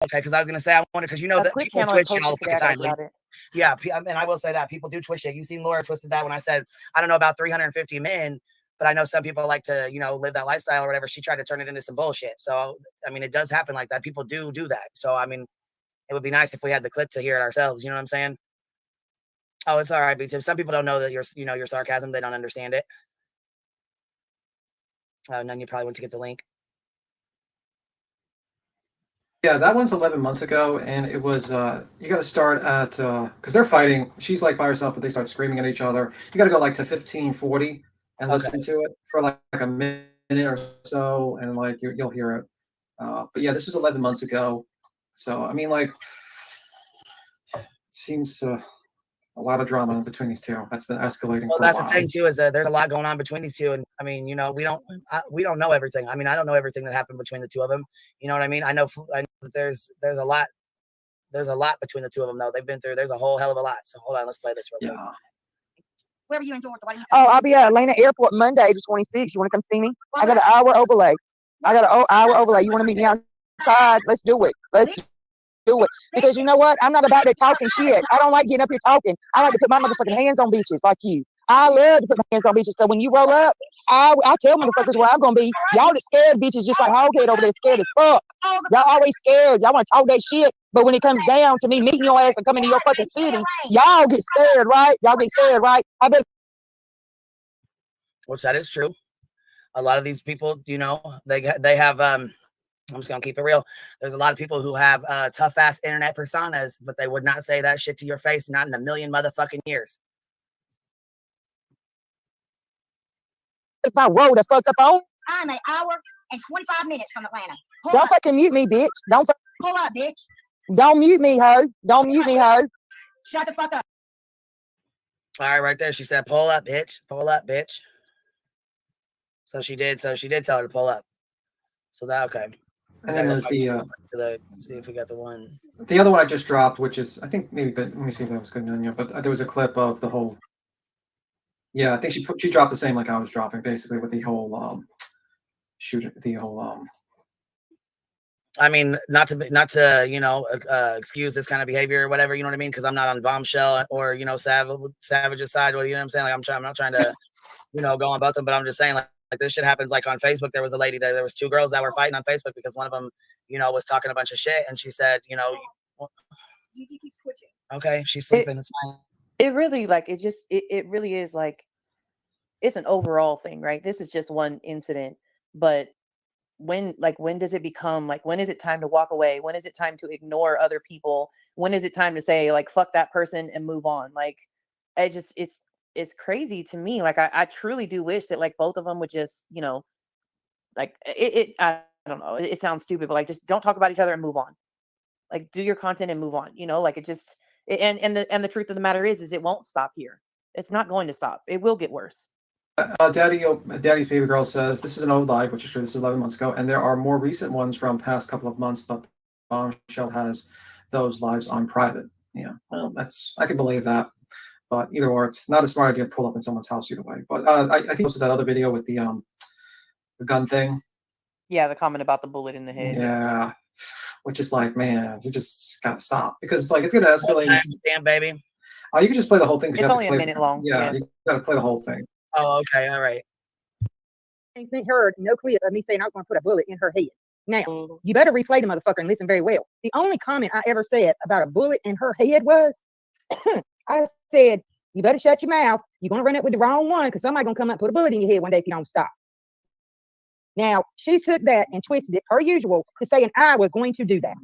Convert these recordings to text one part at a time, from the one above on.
Okay, because I was gonna say I wonder because you know that people twitch shit all the fucking time. Like, yeah, and I will say that people do twitch it. You seen Laura twisted that when I said I don't know about 350 men, but I know some people like to live that lifestyle or whatever. She tried to turn it into some bullshit. So I mean, it does happen like that. People do that. So I mean, it would be nice if we had the clip to hear it ourselves. You know what I'm saying? Oh, it's all right, B-Tip. Some people don't know that your sarcasm. They don't understand it. And then you probably want to get the link. Yeah, that one's 11 months ago, and it was, you got to start at, because they're fighting. She's like by herself, but they start screaming at each other. You got to go like to 1540 and listen to it for like a minute or so, and like you'll hear it. But yeah, this was 11 months ago. So, I mean, like, it seems a lot of drama between these two. That's been escalating for a while. That's the thing too, is that there's a lot going on between these two, and I mean, we don't know everything. I mean, I don't know everything that happened between the two of them. You know what I mean? I know that there's a lot between the two of them though. There's a whole hell of a lot. So hold on, let's play this real quick. Where are you in Georgia? Oh, I'll be at Atlanta Airport Monday the 26th. You want to come see me? I got an hour overlay. You want to meet me outside? Let's do it. Do it. Because you know what? I'm not about that talking shit. I don't like getting up here talking. I like to put my motherfucking hands on bitches like you. I love to put my hands on bitches. So when you roll up, I tell motherfuckers where I'm going to be. Y'all the scared bitches just like Hoghead over there scared as fuck. Y'all always scared. Y'all want to talk that shit. But when it comes down to me meeting your ass and coming to your fucking city, y'all get scared, right? I bet. Which that is true. A lot of these people, they have, I'm just going to keep it real. There's a lot of people who have tough ass internet personas, but they would not say that shit to your face, not in a million motherfucking years. If I roll the fuck up on, I'm an hour and 25 minutes from Atlanta. Don't fucking mute me, bitch. Don't pull up, bitch. Don't mute me, ho. Shut the fuck up. All right there. She said, pull up, bitch. Pull up, bitch. So she did tell her to pull up. So that, okay. And then there's see if we got the one. The other one I just dropped, which is, I think maybe good. Let me see if that was good on you. But there was a clip of the whole. Yeah, I think she dropped the same like I was dropping, basically with the whole shooting, the whole. I mean, not to excuse this kind of behavior or whatever, you know what I mean? Because I'm not on Bombshell or Savage's side. You know what I'm saying? Like I'm not trying to go on both of them, but I'm just saying like this shit happens. Like on Facebook, there was a lady there was two girls that were fighting on Facebook because one of them was talking a bunch of shit, and she said Gigi keeps switching. Okay, she's sleeping. It's fine. It really it really is like it's an overall thing, right? This is just one incident, but when does it become like, when is it time to walk away? When is it time to ignore other people? When is it time to say like fuck that person and move on? Like it's crazy to me. Like I truly do wish that like both of them would just like I don't know, it sounds stupid, but like just don't talk about each other and move on. Like do your content and move on. Like it just and the truth of the matter is it won't stop here. It's not going to stop. It will get worse. Daddy's baby girl says this is an old live, which is true. This is 11 months ago, and there are more recent ones from past couple of months, but Bombshell has those lives on private. Yeah, well, I can believe that, but either or, it's not a smart idea to pull up in someone's house either way. But I think also that other video with the gun thing. Yeah, the comment about the bullet in the head. Yeah, which is like, man, you just gotta stop because it's like it's gonna escalate. Damn, baby. You can just play the whole thing. It's only a minute long. Yeah, you gotta play the whole thing. Oh, okay, all right. I sent her no clip of me saying I was going to put a bullet in her head. Now, you better replay the motherfucker and listen very well. The only comment I ever said about a bullet in her head was, I said, you better shut your mouth. You're going to run it with the wrong one because somebody's going to come up and put a bullet in your head one day if you don't stop. Now, she took that and twisted it, per usual, to saying I was going to do that.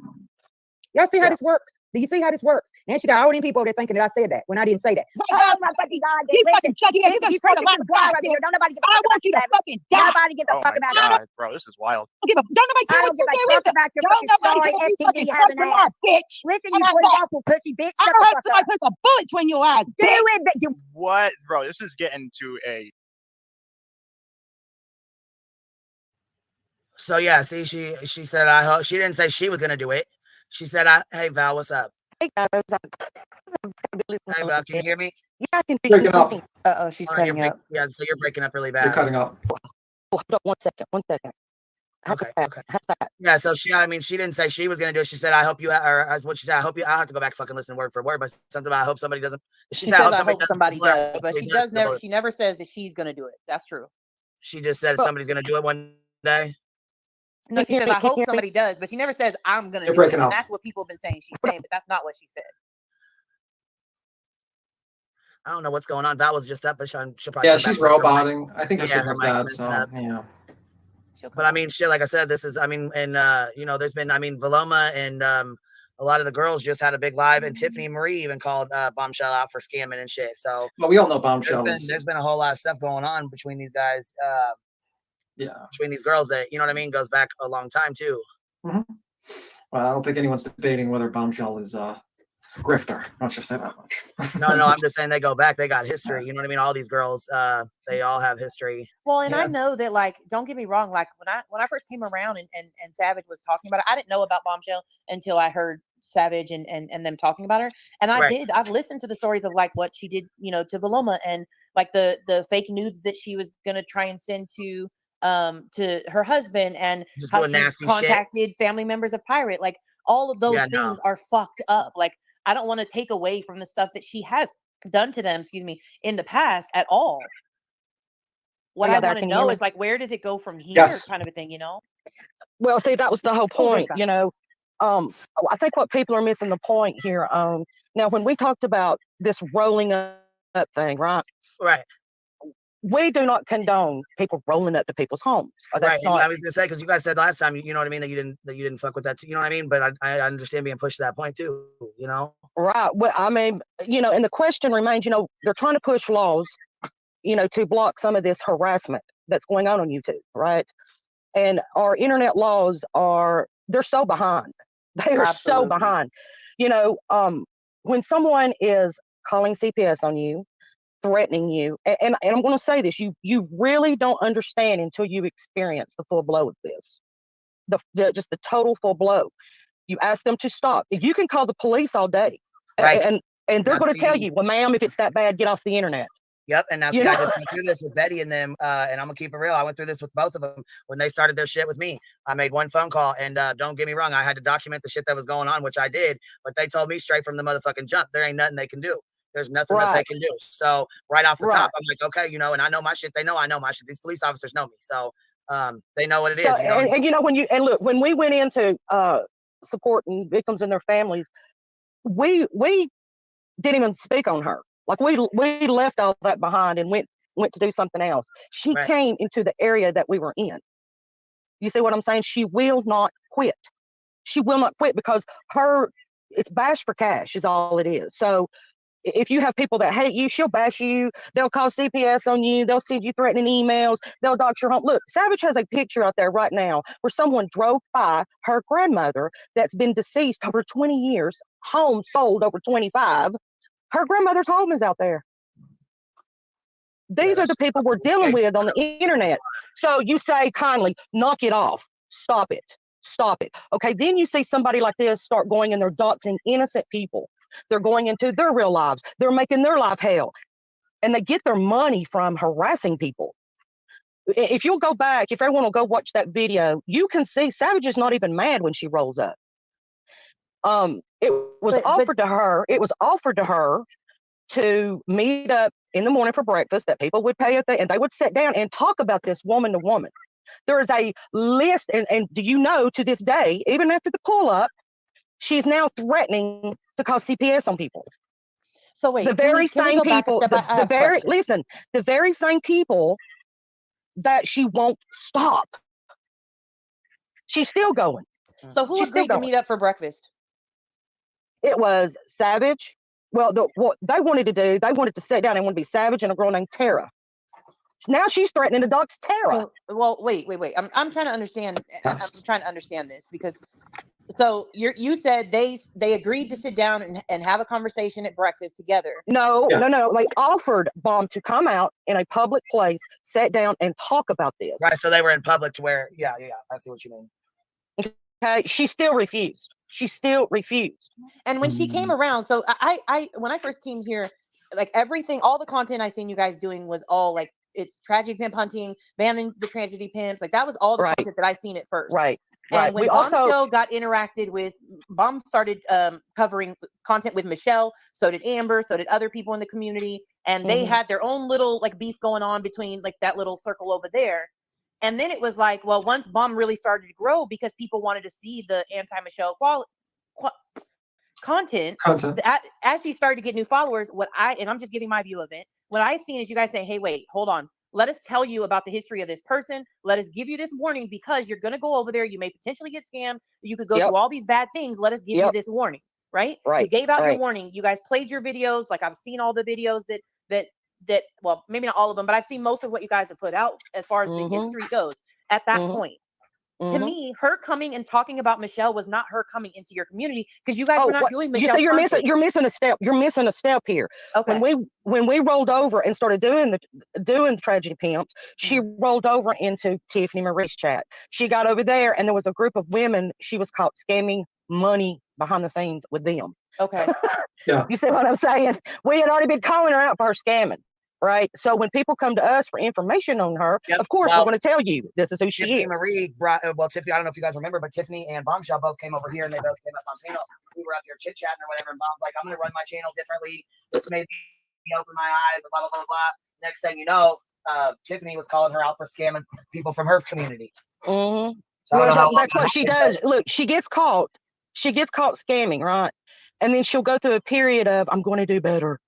Y'all see how this works? Do you see how this works? And she got all them people there thinking that I said that when I didn't say that. Oh my fucking God! You fucking chucking it. You spread a lot of crap here. Don't nobody give a fuck. I want you to fucking die. Nobody give a fuck about it. Bro, this is wild. Don't nobody care what you do about your fucking story. FTV having ass, bitch. Listen, you awful pussy bitch. I heard somebody put a bullet between your eyes. Do it, what, bro? This is getting to a. So yeah, see, she said I hope she didn't say she was gonna do it. She said, "Hey Val, what's up?" Hey guys, hey Val, can you hear me? Yeah, I can hear you. She's cutting up. Yeah, so you're breaking up really bad. You're cutting up. Hold up, 1 second. Okay. Yeah, so I mean, she didn't say she was gonna do it. She said, "I hope you," or what she said, "I hope you." I have to go back and fucking listen word for word, but something about I hope somebody doesn't. She says, "I hope somebody does," but she does never. She never says that she's gonna do it. That's true. She just said somebody's gonna do it one day. No, she says, "I hope somebody does," but she never says, "I'm gonna do it." And that's what people have been saying she's saying, but that's not what she said. I don't know what's going on. Val was just up, but she'll probably. Yeah, she's roboting. I think her her signal's mic's bad, messing so up. yeah. But I mean, shit, like I said, this is, I mean, and you know, there's been, I mean, Valoma and a lot of the girls just had a big live, and Tiffany Marie even called Bombshell out for scamming and shit. So, well, we all know Bombshell. There's been a whole lot of stuff going on between these guys. Yeah, between these girls that, you know what I mean, goes back a long time too. Mm-hmm. Well, I don't think anyone's debating whether Bombshell is grifter. Let's just say that much. No, I'm just saying they go back. They got history. You know what I mean? All these girls, they all have history. Well, and I know that, like, don't get me wrong. Like when I first came around and Savage was talking about it, I didn't know about Bombshell until I heard Savage and them talking about her. And I've listened to the stories of like what she did, you know, to Valoma, and like the fake nudes that she was gonna try and send to her husband, and just how she contacted family members of Pirate. Like all of those things are fucked up. Like I don't want to take away from the stuff that she has done to them, in the past at all. What I want to know is, like, where does it go from here, kind of a thing, you know? Well, see, that was the whole point, you know. I think what people are missing the point here. Now, when we talked about this rolling up thing, right? Right. We do not condone people rolling up to people's homes. Right. Not, I was gonna say, because you guys said last time, you know what I mean, that you didn't fuck with that. You know what I mean? But I understand being pushed to that point too. You know. Right. Well, I mean, you know, and the question remains. You know, they're trying to push laws, you know, to block some of this harassment that's going on YouTube, right? And our internet laws they're so behind. They are so behind. You know, when someone is calling CPS on you, threatening you, and I'm going to say this, you really don't understand until you experience the full blow of this, just the total full blow. You ask them to stop. You can call the police all day, right? And they're going to tell you, well, ma'am, if it's that bad, get off the internet. Yep, and now see, I just went through this with Betty and them, and I'm gonna keep it real. I went through this with both of them when they started their shit with me. I made one phone call, and don't get me wrong, I had to document the shit that was going on, which I did. But they told me straight from the motherfucking jump, there ain't nothing they can do. There's nothing that they can do. So right off the top, I'm like, okay, you know, and I know my shit. They know I know my shit. These police officers know me, so they know what it is. You know? And you know, look, when we went into supporting victims and their families, we didn't even speak on her. Like we left all that behind and went to do something else. She came into the area that we were in. You see what I'm saying? She will not quit. She will not quit because it's bash for cash is all it is. So if you have people that hate you, she'll bash you. They'll call CPS on you. They'll send you threatening emails. They'll dox your home. Look, Savage has a picture out there right now where someone drove by her grandmother that's been deceased over 20 years, home sold over 25. Her grandmother's home is out there. These are the people we're dealing with on the internet. So you say kindly, knock it off. Stop it. Stop it. Okay, then you see somebody like this start going and they're doxing innocent people. They're going into their real lives. They're making their life hell. And they get their money from harassing people. If you'll go back, if everyone will go watch that video, you can see Savage is not even mad when she rolls up. It was offered to her. It was offered to her to meet up in the morning for breakfast, that people would pay and they would sit down and talk about this woman to woman. There is a list, and do you know, to this day, even after the pull-up, she's now threatening to call CPS on people. So wait, the very same people, the very same people that she won't stop. She's still going. So who agreed to meet up for breakfast? It was Savage. Well, what they wanted to do, they wanted to sit down and want to be Savage and a girl named Tara. Now she's threatening to dox Tara. So, well, wait. I'm trying to understand. I'm trying to understand this because. So you said they agreed to sit down and have a conversation at breakfast together. No. They offered Bomb to come out in a public place, sit down and talk about this. Right. So they were in public to where, yeah. I see what you mean. Okay. She still refused. And when she came around, so I when I first came here, like everything, all the content I seen you guys doing was all like it's tragedy pimp hunting, banning the tragedy pimps. Like that was all the content that I seen at first. Right. And when Bombshell got interacted with, Bomb started covering content with Michelle. So did Amber. So did other people in the community. And they had their own little like beef going on between like that little circle over there. And then it was like, well, once Bomb really started to grow because people wanted to see the anti-Michelle content. As she started to get new followers, and I'm just giving my view of it, what I seen is you guys saying, hey, wait, hold on. Let us tell you about the history of this person. Let us give you this warning because you're going to go over there. You may potentially get scammed. You could go through all these bad things. Let us give you this warning, right? You gave out your warning. You guys played your videos. Like I've seen all the videos that well, maybe not all of them, but I've seen most of what you guys have put out as far as the history goes at that point. To me, her coming and talking about Michelle was not her coming into your community because you guys were not doing Michelle. You're missing a step. You're missing a step here. Okay. When we rolled over and started doing the tragedy pimps, she rolled over into Tiffany Marie's chat. She got over there and there was a group of women she was caught scamming money behind the scenes with them. Okay. Yeah. You see what I'm saying? We had already been calling her out for her scamming. Right. So when people come to us for information on her, of course, we're going to tell you this is who she Tiffany is. Marie brought, Tiffany, I don't know if you guys remember, but Tiffany and Bombshell both came over here and they both came up on panel. We were up here chit chatting or whatever. And Bomb's like, I'm going to run my channel differently. This made me open my eyes, blah, blah, blah, blah. Next thing you know, Tiffany was calling her out for scamming people from her community. So that's what she does. Look, she gets caught scamming, right? And then she'll go through a period of, I'm going to do better.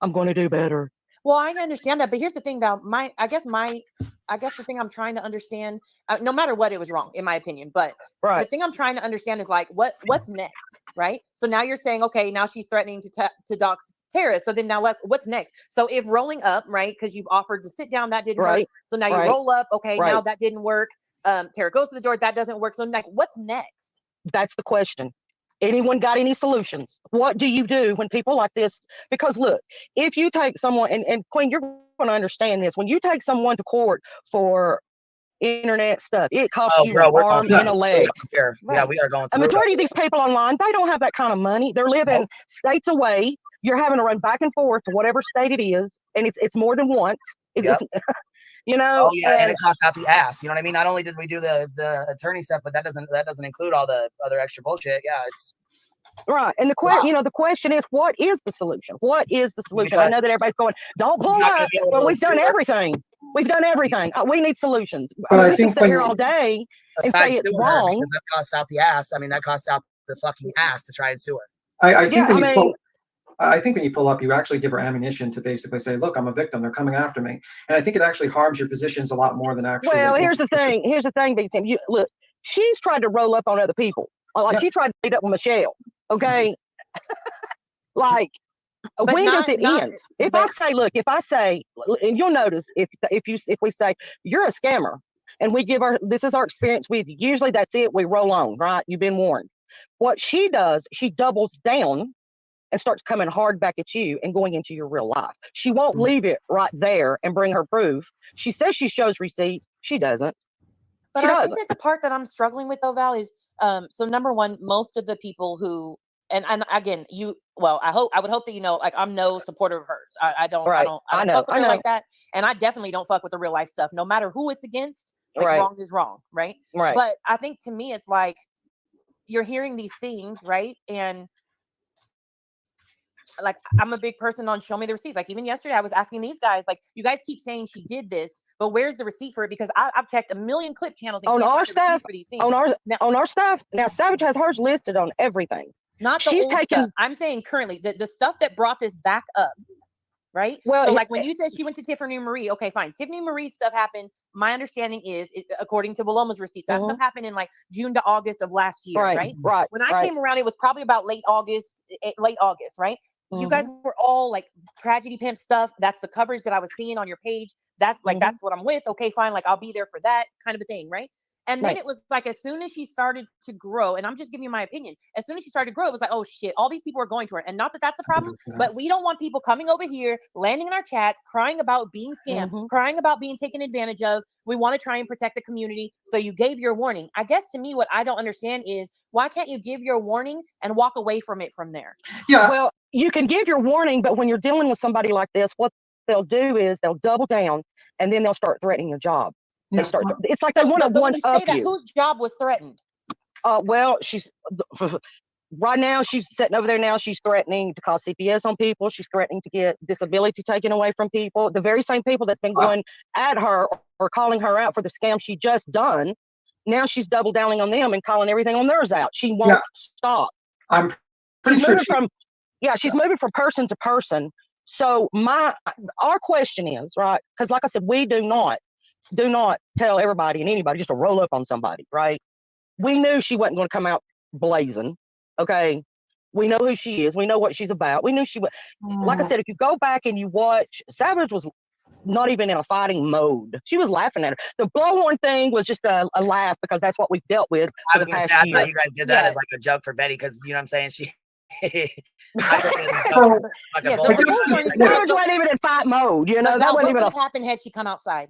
I'm going to do better. Well, I understand that, but here's the thing about I guess the thing I'm trying to understand, no matter what, it was wrong in my opinion, but the thing I'm trying to understand is like, what's next, right? So now you're saying, okay, now she's threatening to dox Tara. So then now what's next? So if rolling up, right, because you've offered to sit down, that didn't work. So now you roll up, okay, now that didn't work. Tara goes to the door, that doesn't work. So like, what's next? That's the question. Anyone got any solutions? What do you do when people like this? Because look, if you take someone, and Queen, you're going to understand this. When you take someone to court for internet stuff, it costs you an arm and a leg. Yeah, we are going through a majority of these people online, they don't have that kind of money. They're living states away. You're having to run back and forth to whatever state it is, and it's more than once. You know, and it costs out the ass. You know what I mean? Not only did we do the attorney stuff, but that doesn't include all the other extra bullshit. Yeah, it's right. And the question is, what is the solution? What is the solution? I know that everybody's going, don't pull up, but we've done everything. We've done everything. We need solutions. But I we think can sit here all day and say it's wrong. Because that costs out the ass. I mean, that costs out the fucking ass to try and sue her. I think when you pull up, you actually give her ammunition to basically say, look, I'm a victim. They're coming after me. And I think it actually harms your positions a lot more than actually. Well, here's the thing. Big Tim. Look, she's tried to roll up on other people. Like she tried to beat up with Michelle. Okay. Like, when does it end? If I say, and you'll notice if we say you're a scammer and we give her, this is our experience with you. Usually that's it. We roll on, right? You've been warned. What she does, she doubles down and starts coming hard back at you and going into your real life. She won't leave it right there and bring her proof. She says she shows receipts. She doesn't. But I think that the part that I'm struggling with though, Val, is so number one, most of the people who and again, I would hope that you know, like I'm no supporter of hers. I don't fuck with her like that. And I definitely don't fuck with the real life stuff, no matter who it's against. Like wrong is wrong, right? Right. But I think to me it's like you're hearing these things, right? And like I'm a big person on show me the receipts. Like even yesterday I was asking these guys, like, you guys keep saying she did this, but where's the receipt for it? Because I've checked a million clip channels and on our stuff for these things. on our stuff. Now Savage has hers listed on everything. Not the old stuff. I'm saying currently the stuff that brought this back up. Right. Well, so like when you said she went to Tiffany Marie, okay, fine. Tiffany Marie stuff happened. My understanding is, according to Valoma's receipts, that stuff happened in like June to August of last year, right? When I came around, it was probably about late August, right? You guys were all like tragedy pimp stuff. That's the coverage that I was seeing on your page. That's like, that's what I'm with. Okay, fine. Like I'll be there for that kind of a thing, right? And then it was like, as soon as she started to grow, and I'm just giving you my opinion, as soon as she started to grow, it was like, oh shit, all these people are going to her. And not that that's a problem, but we don't want people coming over here, landing in our chats, crying about being scammed, crying about being taken advantage of. We want to try and protect the community. So you gave your warning. I guess to me, what I don't understand is, why can't you give your warning and walk away from it from there? Yeah. Well, you can give your warning, but when you're dealing with somebody like this, what they'll do is they'll double down and then they'll start threatening your job. They Yeah. start. It's like they want to But when one you say up that, you. whose job was threatened? Well, she's right now. She's sitting over there now. She's threatening to call CPS on people. She's threatening to get disability taken away from people. The very same people that's been going at her or calling her out for the scam she just done. Now she's double downing on them and calling everything on theirs out. She won't stop. I'm pretty sure she's moving from person to person. So our question is, right? Because like I said, we do not tell everybody and anybody just to roll up on somebody, right? We knew she wasn't going to come out blazing. Okay. We know who she is. We know what she's about. We knew she would. Like I said, if you go back and you watch, Savage was not even in a fighting mode. She was laughing at her. The blowhorn thing was just a laugh because that's what we've dealt with. I was going to say, I thought you guys did that as like a joke for Betty because, you know what I'm saying? She. Savage wasn't even in fight mode, you know. That wasn't even happened had she come outside.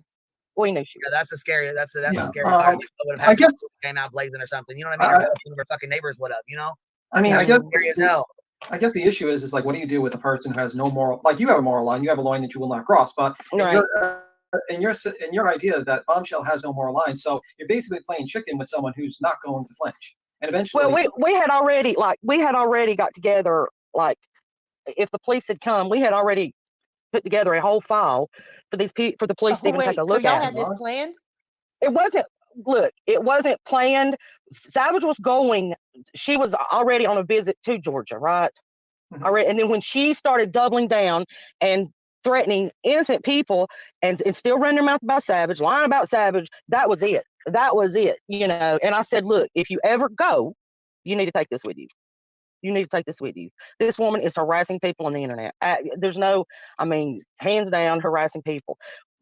We knew she. Yeah, that's the scary. That's the scary part. I guess came out blazing or something. You know what I mean? Or fucking neighbors would have. You know. I mean, I guess scary as hell. I guess the issue is like, what do you do with a person who has no moral? Like, you have a moral line, you have a line that you will not cross. But in your idea that Bombshell has no moral line, so you're basically playing chicken with someone who's not going to flinch. And eventually, well, we had already got together. Like, if the police had come, we had already put together a whole file for the police to even take a look y'all at. Had this planned? It wasn't. Look, it wasn't planned. Savage was going. She was already on a visit to Georgia, right? Mm-hmm. Already, and then when she started doubling down and threatening innocent people and still running their mouth about Savage, lying about Savage, that was it. That was it. You know. And I said, look, if you ever go, you need to take this with you. You need to take this with you. This woman is harassing people on the internet. Hands down, harassing people.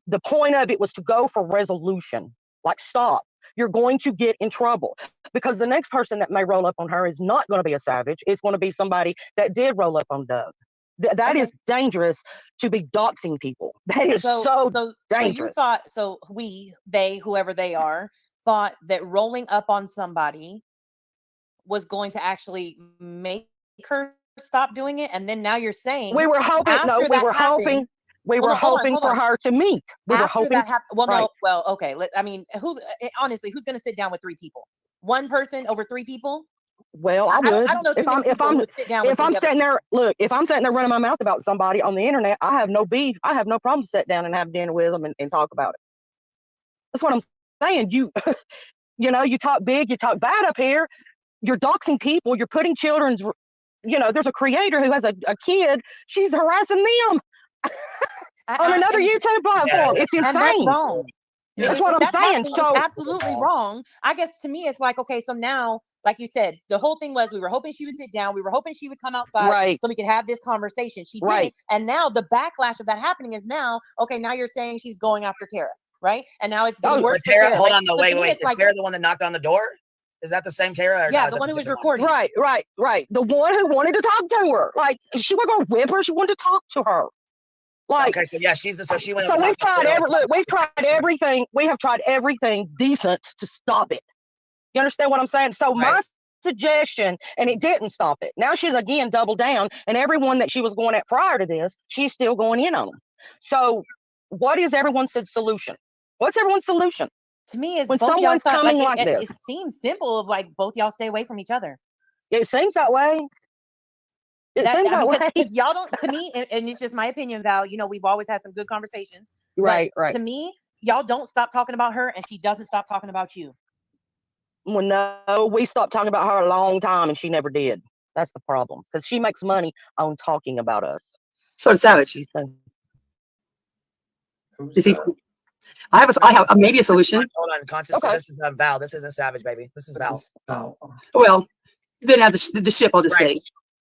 The point of it was to go for resolution. Like, stop. You're going to get in trouble because the next person that may roll up on her is not going to be a Savage. It's going to be somebody that did roll up on Doug. That is dangerous to be doxing people. That is so dangerous. So you thought, whoever they are, thought that rolling up on somebody was going to actually make her stop doing it, and then now you're saying we were hoping for her to meet. We were hoping that happened. Well, no. Well, okay. Honestly, who's going to sit down with 3 people? One person over 3 people? Well, I would. I don't know if I'm sitting there, look, if I'm sitting there running my mouth about somebody on the internet, I have no beef. I have no problem to sit down and have dinner with them and talk about it. That's what I'm saying. You talk big, you talk bad up here. You're doxing people. You're putting children's. There's a creator who has a kid. She's harassing them. On another YouTube platform. It's insane. And that's wrong. That's what I'm saying. So it's absolutely wrong. I guess to me, it's like, okay, so now, like you said, the whole thing was we were hoping she would sit down. We were hoping she would come outside so we could have this conversation. She didn't. And now the backlash of that happening is now, okay, now you're saying she's going after Tara, right? And now it's getting worse. Tara, hold on, no, wait. Is Tara the one that knocked on the door? Is that the same Tara? Yeah, the one who was recording. Right. The one who wanted to talk to her. Like, she wasn't going to whip her. She wanted to talk to her. Like, okay, so yeah, she went. So we've tried everything. We have tried everything decent to stop it. You understand what I'm saying? So my suggestion, and it didn't stop it. Now she's again doubled down, and everyone that she was going at prior to this, she's still going in on them. So what is everyone's solution? What's everyone's solution? To me, is when someone's coming like this. It seems simple. Of like both y'all stay away from each other. It seems that way. Because y'all don't. To me, and it's just my opinion, Val. We've always had some good conversations. Right. To me, y'all don't stop talking about her, and she doesn't stop talking about you. Well, no, we stopped talking about her a long time, and she never did. That's the problem, because she makes money on talking about us. So it's Savage. I have maybe a solution. Hold on, Constance. Okay. So this is Val. This isn't Savage, baby. This is Val. Well, then have the ship. I'll just say.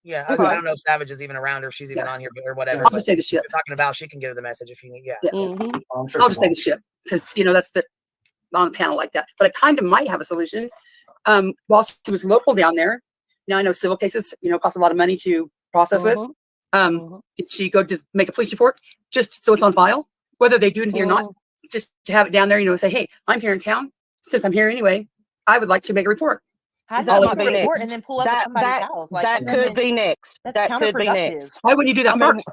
Yeah, I don't know if Savage is even around or if she's even on here or whatever. I'll just say the ship. If you're talking about, she can get her the message if you need. Yeah. Mm-hmm. I'll just say the ship because that's the on the panel like that. But I kind of might have a solution. While she was local down there, I know civil cases, cost a lot of money to process with. Did she go to make a police report just so it's on file, whether they do anything or not? Just to have it down there, say, hey, I'm here in town. Since I'm here anyway, I would like to make a report. And then pull up somebody's house. That could be next. That could be next. Why wouldn't you do that first?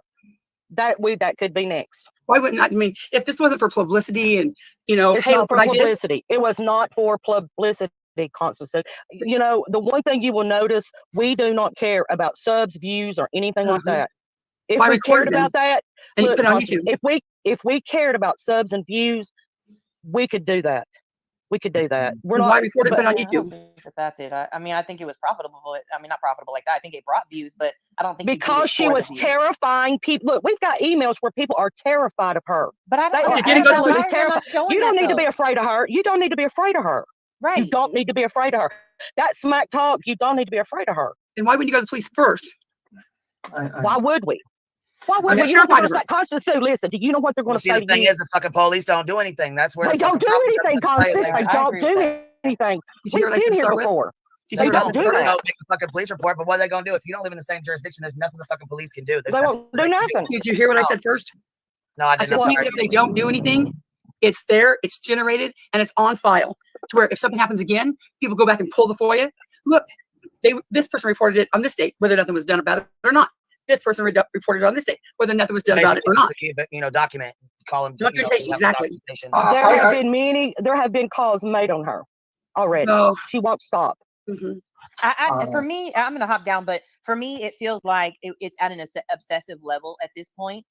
That could be next. Why wouldn't I mean, if this wasn't for publicity and, you know, It's hey, not look for what I did. publicity. It was not for publicity, Constance. So, you know, the one thing you will notice, we do not care about subs, views, or anything like that. If Why we record cared it then? about that, And you look, put it on Constance, YouTube. if we cared about subs and views, we could do that. We could do that. We're And not. why record it and but- put it on I don't YouTube? think that that's it. I mean, I think it was profitable, but I mean, not profitable like that. I think it brought views, but I don't think you did because it she for the was views. terrifying people. Look, we've got emails where people are terrified of her. But I They don't. are She didn't go to absolutely why are they terrified. not showing You don't that, need to be though? afraid of her. You don't need to be afraid of her. You Right. don't need to be afraid of her. That smack talk, you don't need to be afraid of her. And why wouldn't you go to the police first? Why would we? Why would I'm we? You know what they're terrified going of to her. say? Constance Sue, listen, do you know what they're going Well, to see, say the to thing you? is, the fucking police don't do anything. That's where They the don't fucking do problem anything, comes into play. Constance. Like, They I don't agree with do that. anything. Did you hear We've what I said been to here start with? before. Did They you hear what I don't said to do start with? that. Go make a fucking police report, but what are they gonna do if you don't live in the same jurisdiction? There's nothing the fucking police can do. There's They nothing won't do nothing. Did you hear what I No. said first? No, I I didn't. said, I'm even sorry. if they don't do anything, it's there, it's generated, and it's on file. To where if something happens again, people go back and pull the FOIA. Look, this person reported it on this date, whether nothing was done about it or not. This person reported it on this date, whether nothing was done about it or not. You know, document. Call them. Documentation, exactly. There have been calls made on her already. No. She won't stop. Mhm. For me, I'm gonna hop down, but for me, it feels like it's at an obsessive level at this point.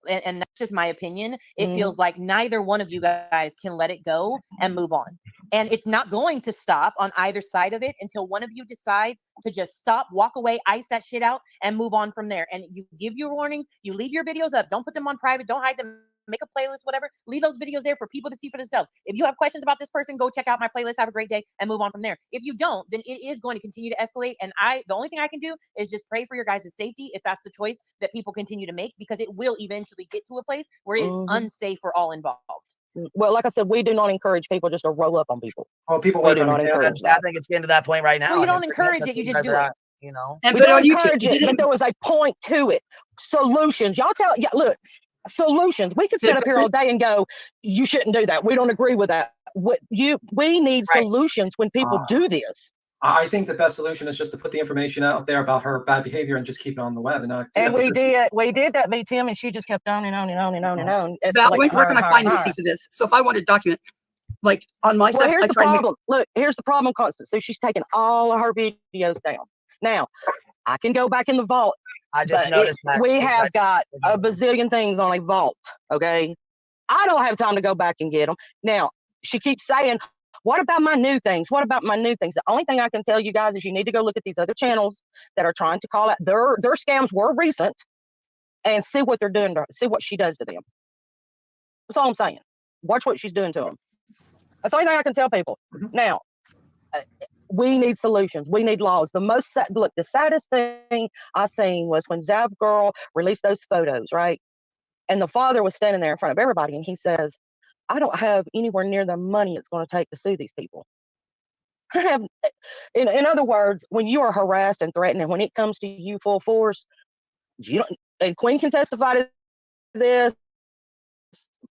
And that's just my opinion. It feels like neither one of you guys can let it go and move on. And it's not going to stop on either side of it until one of you decides to just stop, walk away, ice that shit out, and move on from there. And you give your warnings, you leave your videos up, don't put them on private, don't hide them, make a playlist, whatever. Leave those videos there for people to see for themselves. If you have questions about this person, go check out my playlist, have a great day, and move on from there. If you don't, then it is going to continue to escalate. And the only thing I can do is just pray for your guys' safety if that's the choice that people continue to make, because it will eventually get to a place where it is unsafe for all involved. Well, like I said, we do not encourage people just to roll up on people. Well, people We work do on not the encourage I that. think it's getting to that point right now. Well, you I mean, don't encourage that's it, you what just guys do are it. at, you know. And We put it don't on YouTube. encourage You it, but didn't. there was a point to it. Solutions. Y'all tell, look, solutions. We could sit up here all day and go, you shouldn't do that. We don't agree with that. We need Right. solutions when people do this. I think the best solution is just to put the information out there about her bad behavior and just keep it on the web. And not. And we did that, me, Tim, and she just kept on and on and on and on and on. Val, where can I find the receipts of this? So if I want to document, like on my Well, side, here's I the try to make. problem. Look, here's the problem, Constance. So she's taking all of her videos down. Now, I can go back in the vault. I just But noticed that we have got a bazillion things on a vault, okay? I don't have time to go back and get them. Now, she keeps saying, what about my new things? What about my new things? The only thing I can tell you guys is you need to go look at these other channels that are trying to call out. Their scams were recent, and see what they're doing, see what she does to them. That's all I'm saying. Watch what she's doing to them. That's the only thing I can tell people. Now, we need solutions. We need laws. Look, the saddest thing I seen was when Zav Girl released those photos, right? And the father was standing there in front of everybody, and he says, I don't have anywhere near the money it's going to take to sue these people. I have, in other words, when you are harassed and threatened, and when it comes to you full force, you don't, and Queen can testify to this,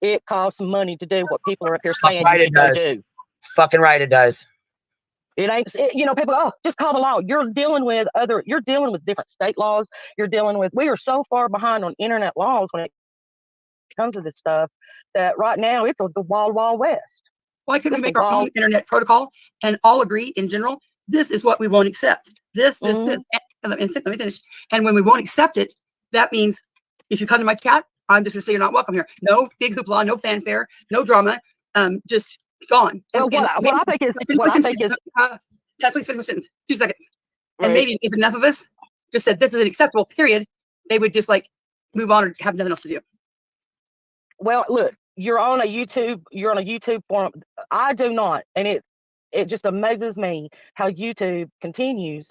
it costs money to do what people are up here saying you should go do. Fucking right, it does. It ain't, people, oh, just call the law. You're dealing with different state laws. We are so far behind on internet laws when it comes to this stuff that right now it's the wild west. Why couldn't we make our own internet protocol and all agree in general? This is what we won't accept. This. And let me finish. And when we won't accept it, that means if you come to my chat, I'm just gonna say you're not welcome here. No big hoopla, no fanfare, no drama. Just gone. Well, what I think is, please finish my sentence. 2 seconds. Right. And maybe if enough of us just said this is unacceptable, period, they would just like move on or have nothing else to do. Well, look, you're on a YouTube forum. I do not, and it just amazes me how YouTube continues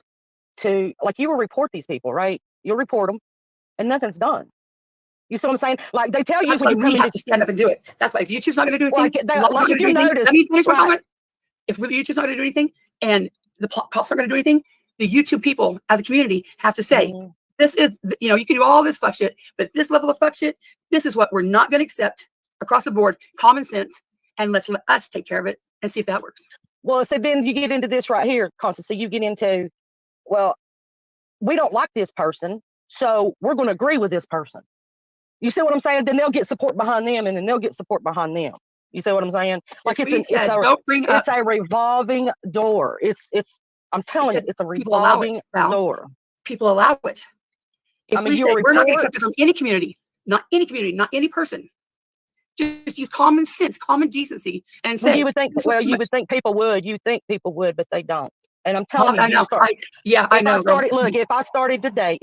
to, like, you will report these people, right? You'll report them, and nothing's done. You see what I'm saying? Like, they tell you when you have to stand up and do it. That's why if YouTube's not going to do anything, let me finish my comment. If YouTube's not going to do anything, and the cops aren't going to do anything, the YouTube people as a community have to say, this is, you can do all this fuck shit, but this level of fuck shit, this is what we're not going to accept across the board, common sense, and let's let us take care of it and see if that works. Well, so then you get into this right here, Constance. So you get into, well, we don't like this person, so we're going to agree with this person. You see what I'm saying? Then they'll get support behind them, and then they'll get support behind them. You see what I'm saying? Like it's a revolving door. I'm telling you, it's a revolving door. People allow it. If I mean, we say we're not going to accept it from any community, not any person, just use common sense, common decency, and say. Well, you would think. Well, you would think people would. You think people would, but they don't. And I'm telling you, I know. I know. Look, if I started today,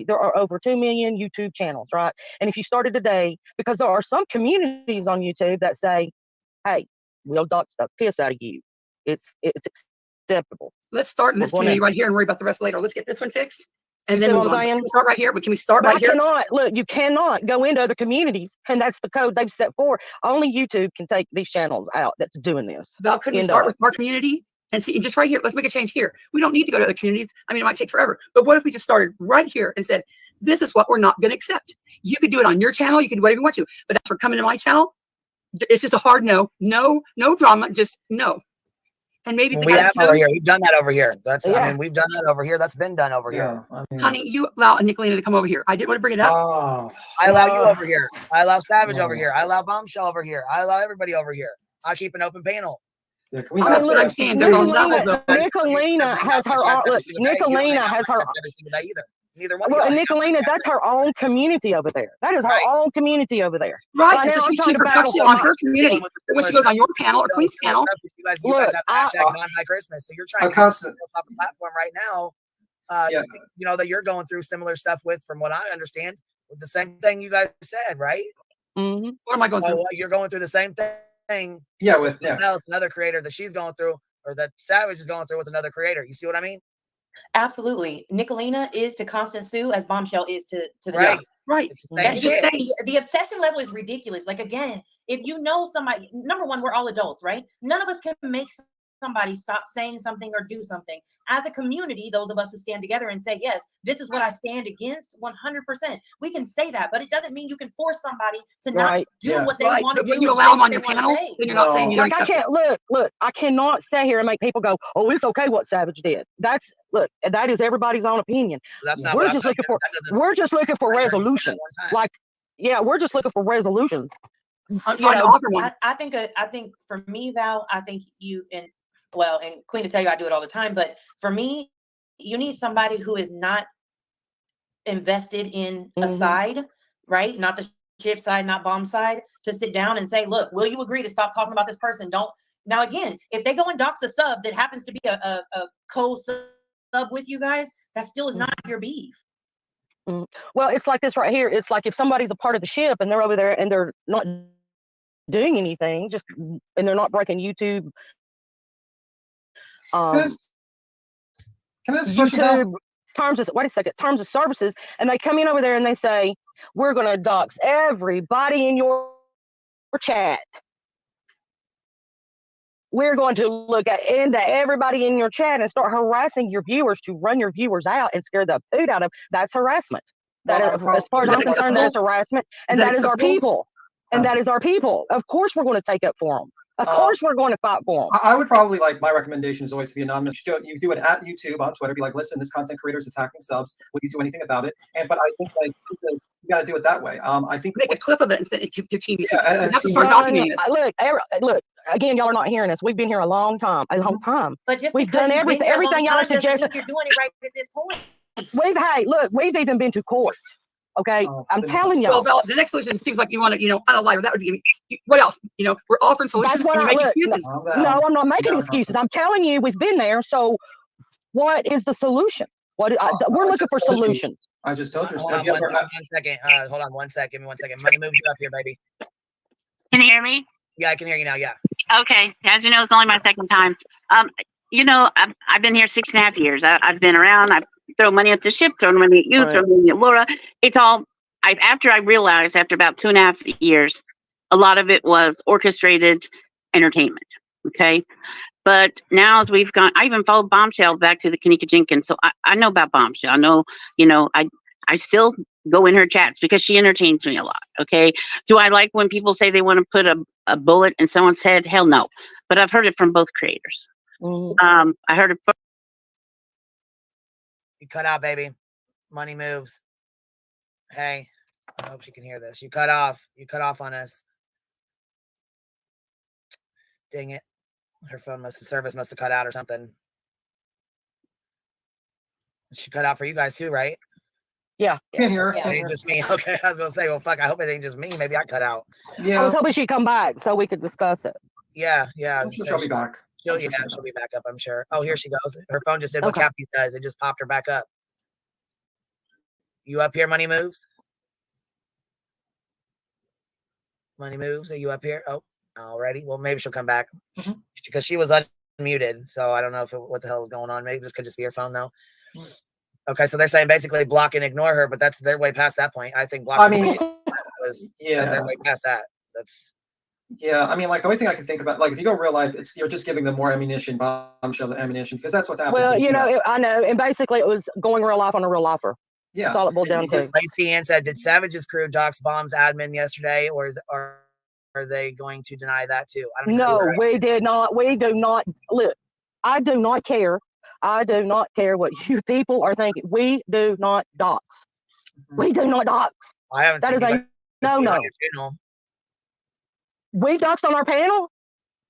there are over 2 million YouTube channels, right? And if you started today, because there are some communities on YouTube that say, "Hey, we'll dox the piss out of you. It's acceptable." Let's start in this community right here and worry about the rest later. Let's get this one fixed. And then move on. Can we start right here? But can we start right here? You cannot go into other communities, and that's the code they've set for. Only YouTube can take these channels out that's doing this. Val, couldn't we start with our community and see, and just right here, let's make a change here. We don't need to go to other communities. I mean, it might take forever, but what if we just started right here and said, this is what we're not going to accept. You could do it on your channel. You can do whatever you want to, but as for coming to my channel, it's just a hard no, no drama, just no. And maybe we have over here. We've done that over here. That's I mean, we've done that over here. That's been done over here. I mean, honey, you allow Nicolina to come over here. I didn't want to bring it up. I allow you over here. I allow Savage over here. I allow Bombshell over here. I allow everybody over here. I keep an open panel. Yeah, that's what I'm saying. Nicolina has her own. Nicolina has her. Neither one. Well, Nicolina, that's her own community over there. That is her own community over there. Right. And so she keeps reflecting on her community. When she goes on your panel or Queen's panel. You guys have hashtag non-high Christmas. So you're trying to get off the platform right now. You know, that you're going through similar stuff with, from what I understand, with the same thing you guys said, right? Mm-hmm. What am I going through? You're going through the same thing. Yeah, with another creator that she's going through, or that Savage is going through with another creator. You see what I mean? Absolutely. Nicolina is to Constant Sue as Bombshell is to the right. Right. The obsession level is ridiculous. Like, again, if you know somebody, number one, we're all adults, right? None of us can make somebody stop saying something or do something. As a community, those of us who stand together and say, yes, this is what I stand against, 100%. We can say that, but it doesn't mean you can force somebody to not do what they want to do. When you allow them on your panel, then you're not saying you don't accept it. Look, I cannot sit here and make people go, oh, it's okay what Savage did. That is everybody's own opinion. We're just looking for resolutions. Like, yeah, we're just looking for resolutions. I'm trying to offer one. I think for me, Val, I think you and Queen to tell you I do it all the time, but for me, you need somebody who is not invested in a side, right? Not the chip side, not bomb side, to sit down and say, look, will you agree to stop talking about this person? Don't. Now, again, if they go and dox a sub that happens to be a co-sub with you guys, that still is not your beef. Well, it's like this right here. It's like if somebody's a part of the ship and they're over there and they're not doing anything, and they're not breaking YouTube. Can I ask a question about terms of services, and they come in over there and they say, we're going to dox everybody in your chat. We're going to look into everybody in your chat and start harassing your viewers to run your viewers out and scare the food out of. That's harassment. As far as I'm concerned, that's harassment, and that is our people. And that is our people. Of course, we're going to take up for them. Of course, we're going to fight for them. I would probably, like, my recommendation is always to be anonymous. You do it at YouTube, on Twitter. Be like, listen, this content creator is attacking subs. Will you do anything about it? But I think, like, you got to do it that way. I think make a clip of it instead to TV. Yeah, you have to start documenting this. Look. Again, y'all are not hearing us. We've been here a long time. But just we've done everything y'all are suggesting. You're doing it right at this point. We've even been to court. Okay, I'm telling y'all. Well, Val, the next solution seems like you want to, on a live. That would be what else? We're offering solutions. You make excuses. No, I'm not making excuses. I'm telling you, we've been there. So, what is the solution? We're looking for solutions. I just told you. Hold on 1 second. Hold on 1 second. 1 second. Money moves you up here, baby. Can you hear me? Yeah, I can hear you now. Yeah. Okay. As you know, it's only my second time. I've been here 6.5 years. I've been around. I've thrown money at the ship, thrown money at you, thrown money at Laura. It's all. After I realized, after about 2.5 years, a lot of it was orchestrated entertainment. Okay. But now as we've gone, I even followed Bombshell back to the Kanika Jenkins. So I know about Bombshell. I know, I still go in her chats because she entertains me a lot. Okay. Do I like when people say they want to put a bullet in someone's head? Hell no. But I've heard it from both creators. I heard it from. You cut out, baby. Money moves. Hey. I hope she can hear this. You cut off. You cut off on us. Dang it. Her phone the service must have cut out or something. She cut out for you guys too, right? Yeah. Can't hear her. It ain't just me. Okay, I was gonna say, well, fuck. I hope it ain't just me. Maybe I cut out. Yeah. I was hoping she'd come back so we could discuss it. Yeah. I'm sure she'll be back. She'll be back up. I'm sure. Oh, here she goes. Her phone just did what Cappy does. It just popped her back up. You up here, Money Moves? Money Moves. Are you up here? Oh, already. Well, maybe she'll come back because she was unmuted. So I don't know what the hell is going on. Maybe this could just be her phone though. Okay, so they're saying basically block and ignore her, but they're way past that point. I think block. I mean, they're way past that. I mean, like the only thing I can think about, like if you go real life, you're just giving them more ammunition, bombshell ammunition, because that's what's happening. Well, I know, and basically it was going real life on a real lifer. Yeah, that's all it boiled down to. Lacey Ann said, "Did Savage's crew dox bombs admin yesterday, or are they going to deny that too?" I don't know. No, we did not. We do not. Look, I do not care. I do not care what you people are thinking. We do not dox. We do not dox. I haven't. That is a no. We doxed on our panel?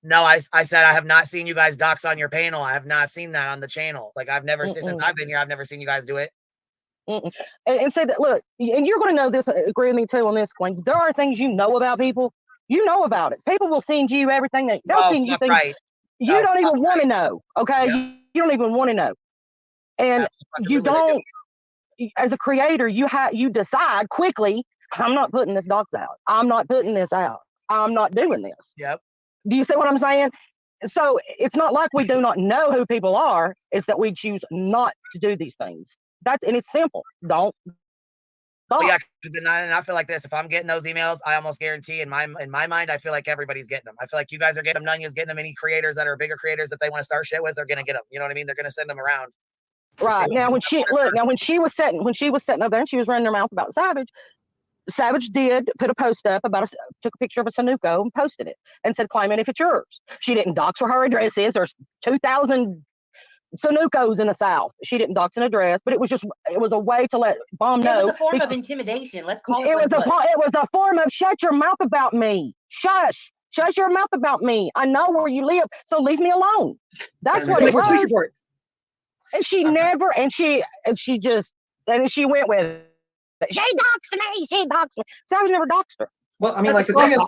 No, I said I have not seen you guys dox on your panel. I have not seen that on the channel. Like I've never seen, since I've been here, I've never seen you guys do it. And say that, look, and you're going to know this, agree with me too on this, Queen. There are things you know about people. You know about it. People will send you everything they'll send you things you don't even want to know. Okay, you don't even want to know, and you don't. As a creator, you decide quickly. I'm not putting this dox out. I'm not putting this out. I'm not doing this. Yep. Do you see what I'm saying? So it's not like we do not know who people are. It's that we choose not to do these things. And it's simple. Don't. Yeah, and I feel like this. If I'm getting those emails, I almost guarantee in my mind, I feel like everybody's getting them. I feel like you guys are getting them. Nunya's getting them. Any creators that are bigger creators that they want to start shit with, they're gonna get them. You know what I mean? They're gonna send them around. Right now, when she was sitting up there and she was running her mouth about Savage did put a post up took a picture of a Sunoco and posted it and said, claim it if it's yours. She didn't dox where her address is. There's 2,000 Sunucos in the South. She didn't dox an address, but it was a way to let Bomb know. It was a form of intimidation. Let's call it. It was a form of shut your mouth about me. Shush your mouth about me. I know where you live, so leave me alone. That's what it was. And she never, and she went with it. She doxed me. Savage never doxed her. Well, I mean, like the thing is,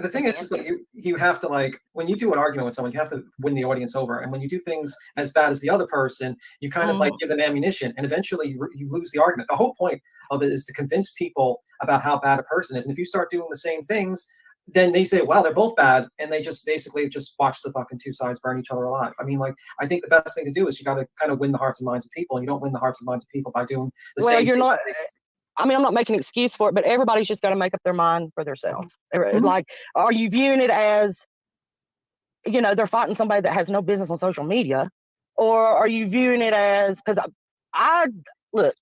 the thing is that you have to, like, when you do an argument with someone, you have to win the audience over. And when you do things as bad as the other person, you kind of like give them ammunition, and eventually you lose the argument. The whole point of it is to convince people about how bad a person is. And if you start doing the same things, then they say, well, they're both bad, and they just basically watch the fucking two sides burn each other alive. I mean, like, I think the best thing to do is you got to kind of win the hearts and minds of people, and you don't win the hearts and minds of people by doing the same. Well, you're not. I mean, I'm not making an excuse for it, but everybody's just got to make up their mind for themselves. Like, are you viewing it as, they're fighting somebody that has no business on social media, or are you viewing it as, because I look,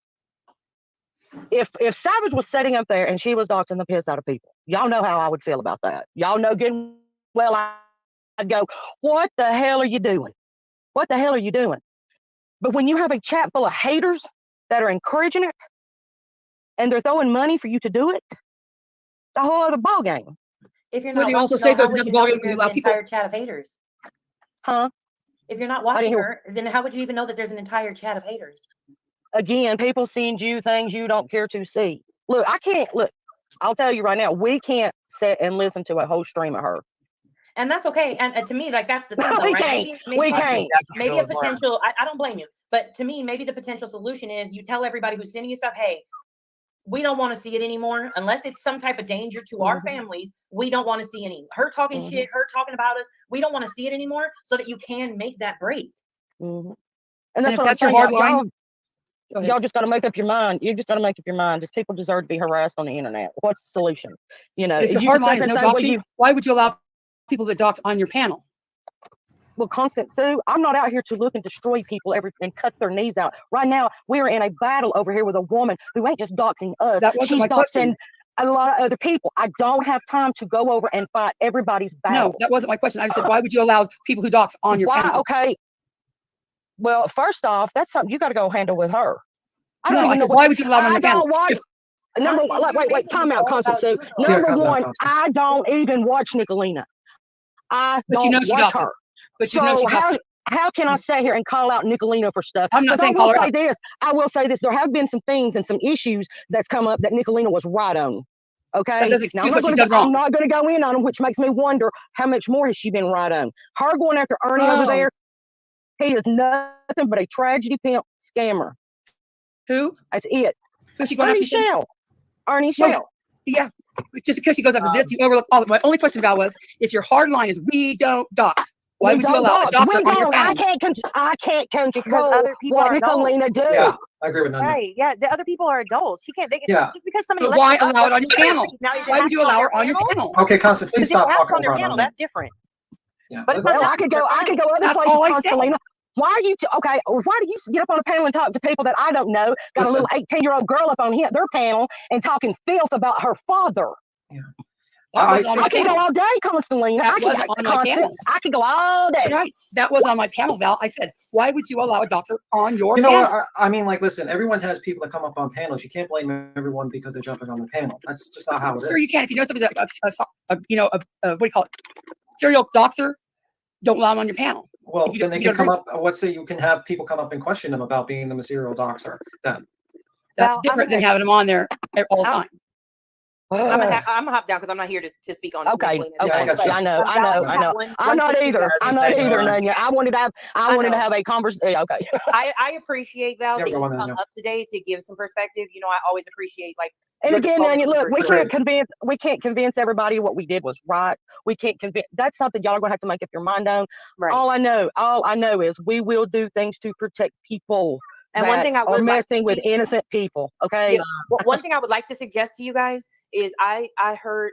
if Savage was sitting up there and she was doxing the piss out of people, y'all know how I would feel about that. Y'all know good and well I'd go, what the hell are you doing? What the hell are you doing? But when you have a chat full of haters that are encouraging it, and they're throwing money for you to do it, it's a whole other ball game. If you're not watching, how would you know that there's an entire chat of haters? Huh? If you're not watching her, then how would you even know that there's an entire chat of haters? Again, people send you things you don't care to see. Look, I'll tell you right now, we can't sit and listen to a whole stream of her. And that's okay. And to me, like, that's the thing, though, we right? Can't. Maybe a potential, I don't blame you, but to me, maybe the potential solution is you tell everybody who's sending you stuff, hey, we don't want to see it anymore unless it's some type of danger to our families. We don't want to see her talking shit, her talking about us. We don't want to see it anymore, so that you can make that break. And that's your hard line. Y'all just got to make up your mind. You just got to make up your mind. Just people deserve to be harassed on the internet. What's the solution? If your hard line is no doxing, why would you allow people that dox on your panel? Well, Constant Sue, I'm not out here to look and destroy people and cut their knees out. Right now, we are in a battle over here with a woman who ain't just doxing us. She's doxing a lot of other people. I don't have time to go over and fight everybody's battle. No, that wasn't my question. I just said, why would you allow people who dox on your panel? Okay. Well, first off, that's something you got to go handle with her. Why would you allow them on your panel? Number one, wait, time out, Constant Sue. Number one, I don't even watch Nicolina. I don't watch her. But you know she how can I sit here and call out Nicolina for stuff? I'm not saying call her out. I will say this. There have been some things and some issues that's come up that Nicolina was right on. Okay. Now, I'm not going to go in on them, which makes me wonder how much more has she been right on. Her going after Ernie over there, he is nothing but a tragedy pimp scammer. Who? That's it. Who's she going after? Shell. Arnie Shell. Yeah. Just because she goes after this, you overlook all of it. My only question about was if your hard line is we don't dox. Why would you allow a doxer on your panel? I can't control because other people what are Nicolina do. Yeah, I agree with that. Right. Yeah. The other people are adults. She can't. Just because somebody. But why allow it on your panel? Why would you allow her on your panel? Okay, Constant, please stop talking on their panel. That's different. Yeah. But I could go other places, Constellina. Why are you okay? Why do you get up on a panel and talk to people that I don't know? Got a little 18-year-old girl up on their panel and talking filth about her father. Yeah. I can go all day, Constellina. I can go all day. Right. That was on my panel, Val. I said, why would you allow a doctor on your panel? You know what? I mean, like, listen, everyone has people that come up on panels. You can't blame everyone because they're jumping on the panel. That's just not how it is. Sure, you can. If you know somebody that, what do you call it? Serial doctor, don't allow them on your panel. Well, then they can come up. Let's say you can have people come up and question them about being the serial doxer. Then that's different than having them on there all the time. I'm gonna hop down because I'm not here to speak on. Okay. I know. I'm not either. Nanya. I wanted to have a conversation. Okay. I appreciate Val that you come up today to give some perspective. You know, I always appreciate like. And again, Nanya, look, we can't convince everybody what we did was right. We can't convince. That's something y'all are gonna have to make up your mind on. Right. All I know is we will do things to protect people. And one thing I would messing with innocent people. Okay. Yeah. Well, one thing I would like to suggest to you guys is I've heard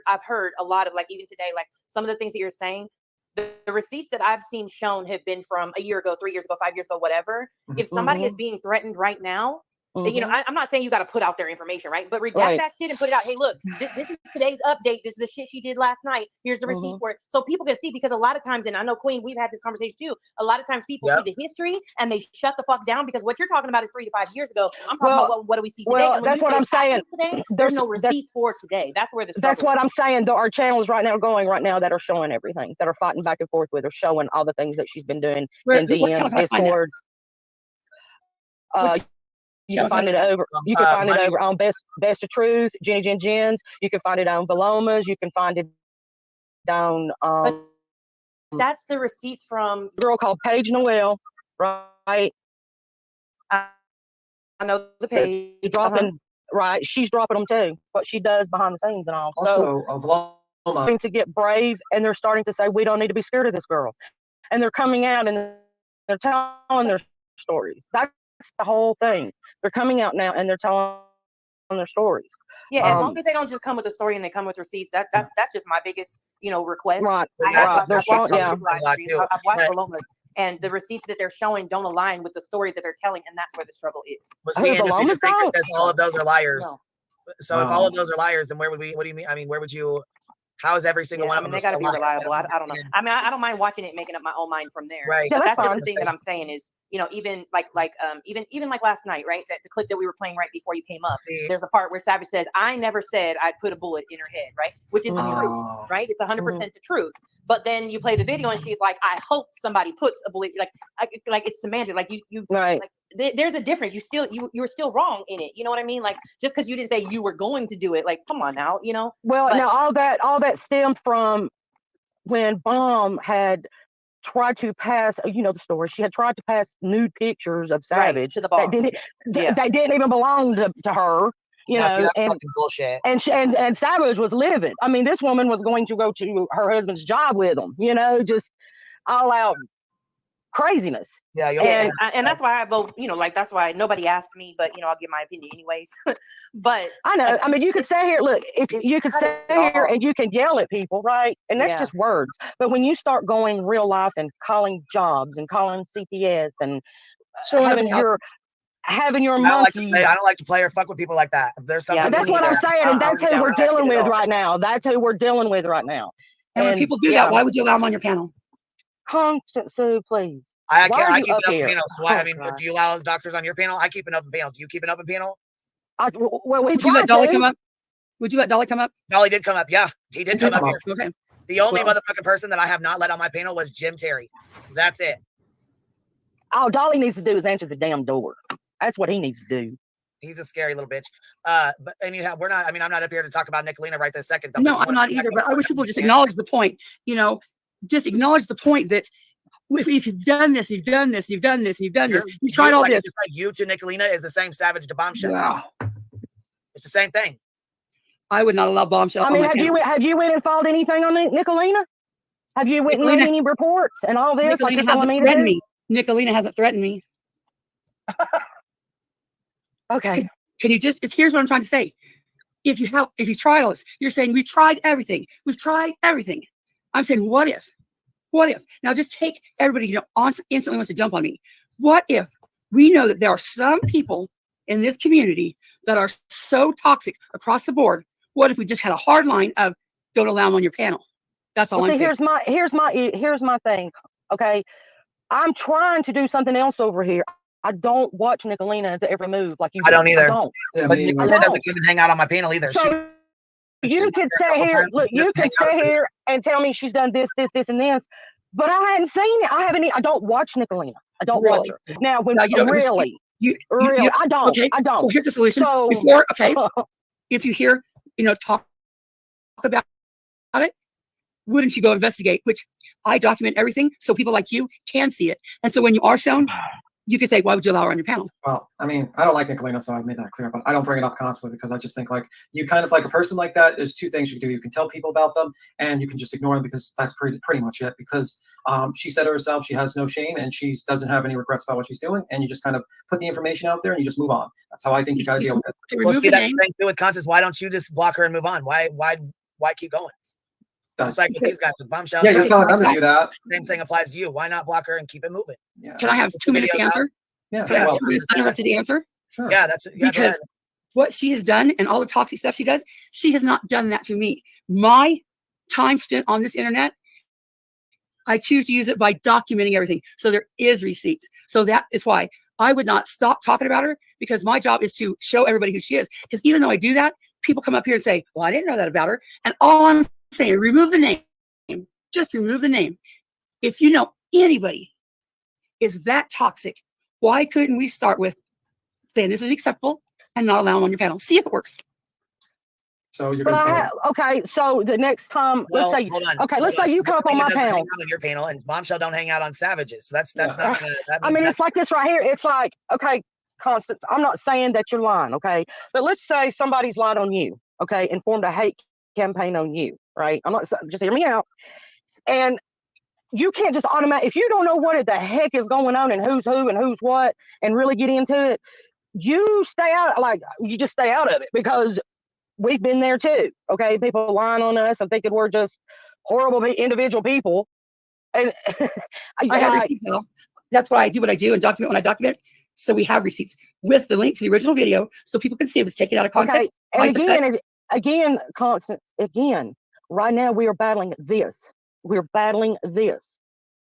a lot of like even today, like some of the things that you're saying, the receipts that I've seen shown have been from a year ago, 3 years ago, 5 years ago, whatever. If somebody is being threatened right now, you know, I'm not saying you got to put out their information, right? But redact that shit and put it out. Hey, look, this is today's update. This is the shit she did last night. Here's the receipt for it. So people can see, because a lot of times, and I know Queen, we've had this conversation too. A lot of times people see the history and they shut the fuck down because what you're talking about is 3 to 5 years ago. I'm talking about what do we see today? Well, that's what I'm saying. Today, there's no receipts for today. That's where that's what I'm saying. Our channels right now that are showing everything, that are fighting back and forth with, are showing all the things that she's been doing in DMs, Discord. You can find it over. You can find it over on Best of Truth, Jenny Jens. You can find it on Valomas. You can find it down. That's the receipts from a girl called Paige Noel, right? I know the page. She's dropping, right? She's dropping them too. What she does behind the scenes and all. Also, starting to get brave, and they're starting to say we don't need to be scared of this girl, and they're coming out and they're telling their stories. That's the whole thing. They're coming out now and they're telling their stories. Yeah, as long as they don't just come with a story and they come with receipts, that's just my biggest, request. Right. I've watched Palomas, and the receipts that they're showing don't align with the story that they're telling, and that's where the struggle is. But see, Paloma says all of those are liars. No. So if all of those are liars, then where would we? What do you mean? I mean, where would you? How is every single one of them? They got to be reliable. I don't know. I mean, I don't mind watching it, making up my own mind from there. Right. But that's the thing that I'm saying is, even like last night, right? That the clip that we were playing right before you came up. There's a part where Savage says, "I never said I'd put a bullet in her head," right? Which is the truth, right? It's 100% the truth. But then you play the video and she's like, "I hope somebody puts a bullet." Like it's semantic. Like you right. Like there's a difference. You're still wrong in it. You know what I mean? Like just because you didn't say you were going to do it, like come on now, Well, now all that stemmed from when Bomb had tried to pass, the story. She had tried to pass nude pictures of Savage to the boss. That didn't even belong to her. And bullshit. And Savage was livid. I mean, this woman was going to go to her husband's job with him. Just all out craziness. And that's why I vote. That's why nobody asked me, but I'll give my opinion anyways. But I know. I mean, you could stay here. Look, if you could stay here and you can yell at people, right? And that's just words. But when you start going real life and calling jobs and calling CPS and having your monkey. I don't like to play or fuck with people like that. If there's something that's what I'm saying, and that's who we're dealing with right now. That's who we're dealing with right now. And when people do that, why would you allow them on your panel? Constant Sue, please. I keep an open panel. So do you allow doctors on your panel? I keep an open panel. Do you keep an open panel? Well, we Would you let tried Dolly to. come up? Would you let Dolly come up? Dolly did come up. Yeah, he did come up here. Okay. The only Well- motherfucking person that I have not let on my panel was Jim Terry. That's it. All Dolly needs to do is answer the damn door. That's what he needs to do. He's a scary little bitch. But anyhow, we're not. I mean, I'm not up here to talk about Nicolina right this second. Though. No, I'm not either. But I wish people just acknowledge the point. You know, just acknowledge the point that if you've done this, you've done this, you've done this, you've done this, you tried all this. Just like you to Nicolina is the same savage to Bombshell. Yeah. It's the same thing. I would not allow Bombshell. I mean, have you went and filed anything on Nicolina? Have you went and made any reports and all this? Nicolina hasn't threatened me. Nicolina hasn't threatened me. Okay. Can you just? Here's what I'm trying to say. If you tried all this, you're saying we tried everything. We've tried everything. I'm saying, what if? What if? Now just take everybody, instantly wants to jump on me. What if we know that there are some people in this community that are so toxic across the board? What if we just had a hard line of don't allow them on your panel? That's all I'm saying. Here's my thing. Okay. I'm trying to do something else over here. I don't watch Nicolina to every move like you. I don't either. I don't. Yeah, But me Nicolina either. doesn't even hang out on my panel either. So you could sit here, look, you could sit here and tell me she's done this, this, this, and this, but I hadn't seen it. I don't watch Nicolina. I don't watch her. Now, when Now, you don't really, really, I don't. Okay. I don't. Well, here's the solution. So, If you hear, talk about it, wouldn't you go investigate? Which I document everything so people like you can see it. And so when you are shown, you can say, why would you allow her on your panel? Well, I mean, I don't like Nicolina, so I've made that clear, but I don't bring it up constantly because I just think like you kind of like a person like that. There's two things you can do. You can tell people about them and you can just ignore them because that's pretty much it. Because she said herself, she has no shame and she doesn't have any regrets about what she's doing. And you just kind of put the information out there and you just move on. That's how I think you got to deal with it. Well, see, that's the thing too with Constance. Why don't you just block her and move on? Why keep going? It's like with these guys with Bombshell. Yeah, you're telling them to do that. Same thing applies to you. Why not block her and keep it moving? Yeah. Can I have 2 minutes to answer? Yeah. Can I have 2 minutes uninterrupted to answer? Sure. Yeah, because what she has done and all the toxic stuff she does, she has not done that to me. My time spent on this internet, I choose to use it by documenting everything. So there is receipts. So that is why I would not stop talking about her because my job is to show everybody who she is. Because even though I do that, people come up here and say, well, I didn't know that about her. And all I'm saying, remove the name. Just remove the name. If you know anybody is that toxic, why couldn't we start with saying this is acceptable and not allow them on your panel? See if it works. So you're going to okay. So the next time, let's say you come up on my panel. On your panel, and Bombshell don't hang out on savages. So that's not. I mean, it's like this right here. It's like, okay, Constance, I'm not saying that you're lying, okay, but let's say somebody's lied on you, okay, and formed a hate campaign on you, right? I'm not, just hear me out. And you can't just if you don't know what the heck is going on and who's who and who's what and really get into it, you just stay out of it because we've been there too, okay? People lying on us and thinking we're just horrible individual people. And I have receipts now. That's why I do what I do and document when I document. So we have receipts with the link to the original video so people can see it was taken out of context. Okay. And again, Constance, right now we are battling this. We're battling this.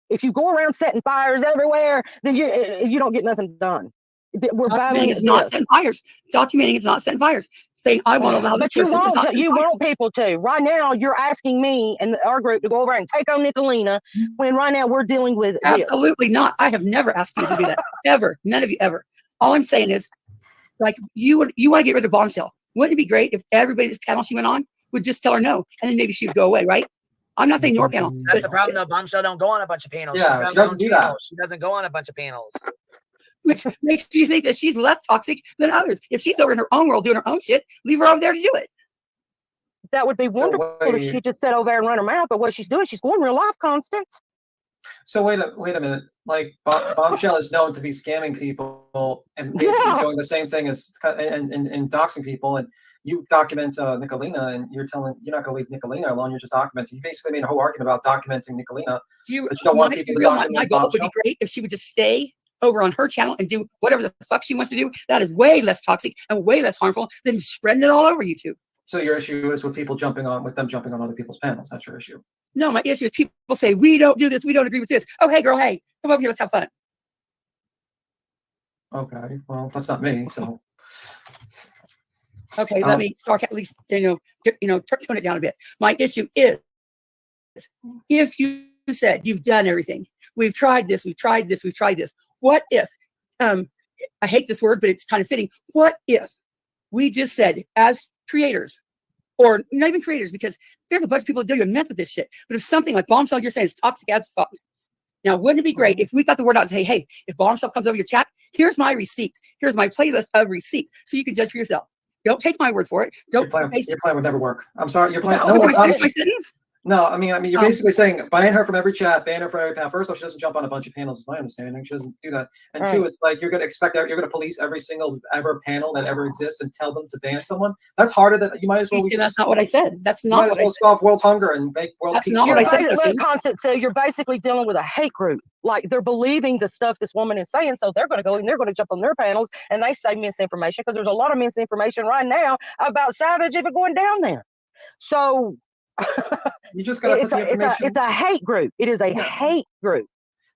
If you go around setting fires everywhere, then you don't get nothing done. We're battling is not setting fires. Documenting is not setting fires. Saying I won't allow this person. But you want people to. Right now, you're asking me and our group to go over and take on Nicolina when right now we're dealing with absolutely not. I have never asked you to do that ever. None of you ever. All I'm saying is, like you want to get rid of Bombshell. Wouldn't it be great if everybody's panel she went on would just tell her no, and then maybe she would go away, right? I'm not saying your panel. That's the problem, though. Bombshell don't go on a bunch of panels. Yeah, she doesn't do that. She doesn't go on a bunch of panels. Which makes you think that she's less toxic than others. If she's over in her own world doing her own shit, leave her over there to do it. That would be wonderful if she just sat over there and run her mouth. But what she's doing, she's going real life, Constance. So wait a minute. Like Bombshell is known to be scamming people and basically doing the same thing as and doxing people. And you document Nicolina, and you're not going to leave Nicolina alone. You're just documenting. You basically made a whole argument about documenting Nicolina. But you don't want people to document my goal would be great if she would just stay over on her channel and do whatever the fuck she wants to do. That is way less toxic and way less harmful than spreading it all over YouTube. So your issue is with them jumping on other people's panels. That's your issue. No, my issue is people say, we don't do this. We don't agree with this. Oh, hey, girl, hey, come over here. Let's have fun. Okay. Well, that's not me. So Okay, let me start at least, tone it down a bit. My issue is, if you said you've done everything, we've tried this, we've tried this, we've tried this. What if, I hate this word, but it's kind of fitting. What if we just said, as creators, or not even creators, because there's a bunch of people that don't even mess with this shit. But if something like Bombshell, you're saying is toxic as fuck. Now, wouldn't it be great if we got the word out and say, hey, if Bombshell comes over your chat, here's my receipts. Here's my playlist of receipts. So you can judge for yourself. Don't take my word for it. Don't. Your plan would never work. I'm sorry. Your plan. No, I mean, you're basically saying ban her from every chat, ban her from every panel. First off, she doesn't jump on a bunch of panels, is my understanding. She doesn't do that. And two, it's like you're going to expect that you're going to police every single panel that ever exists and tell them to ban someone. That's harder than you might as well. That's not what I said. That's not what I said. Solve world hunger and make world peace. That's not what I said. Look, Constance, so you're basically dealing with a hate group. Like they're believing the stuff this woman is saying, so they're going to go and they're going to jump on their panels and they say misinformation because there's a lot of misinformation right now about Savage even going down there. So you just got to put the information. It's a hate group. It is a hate group.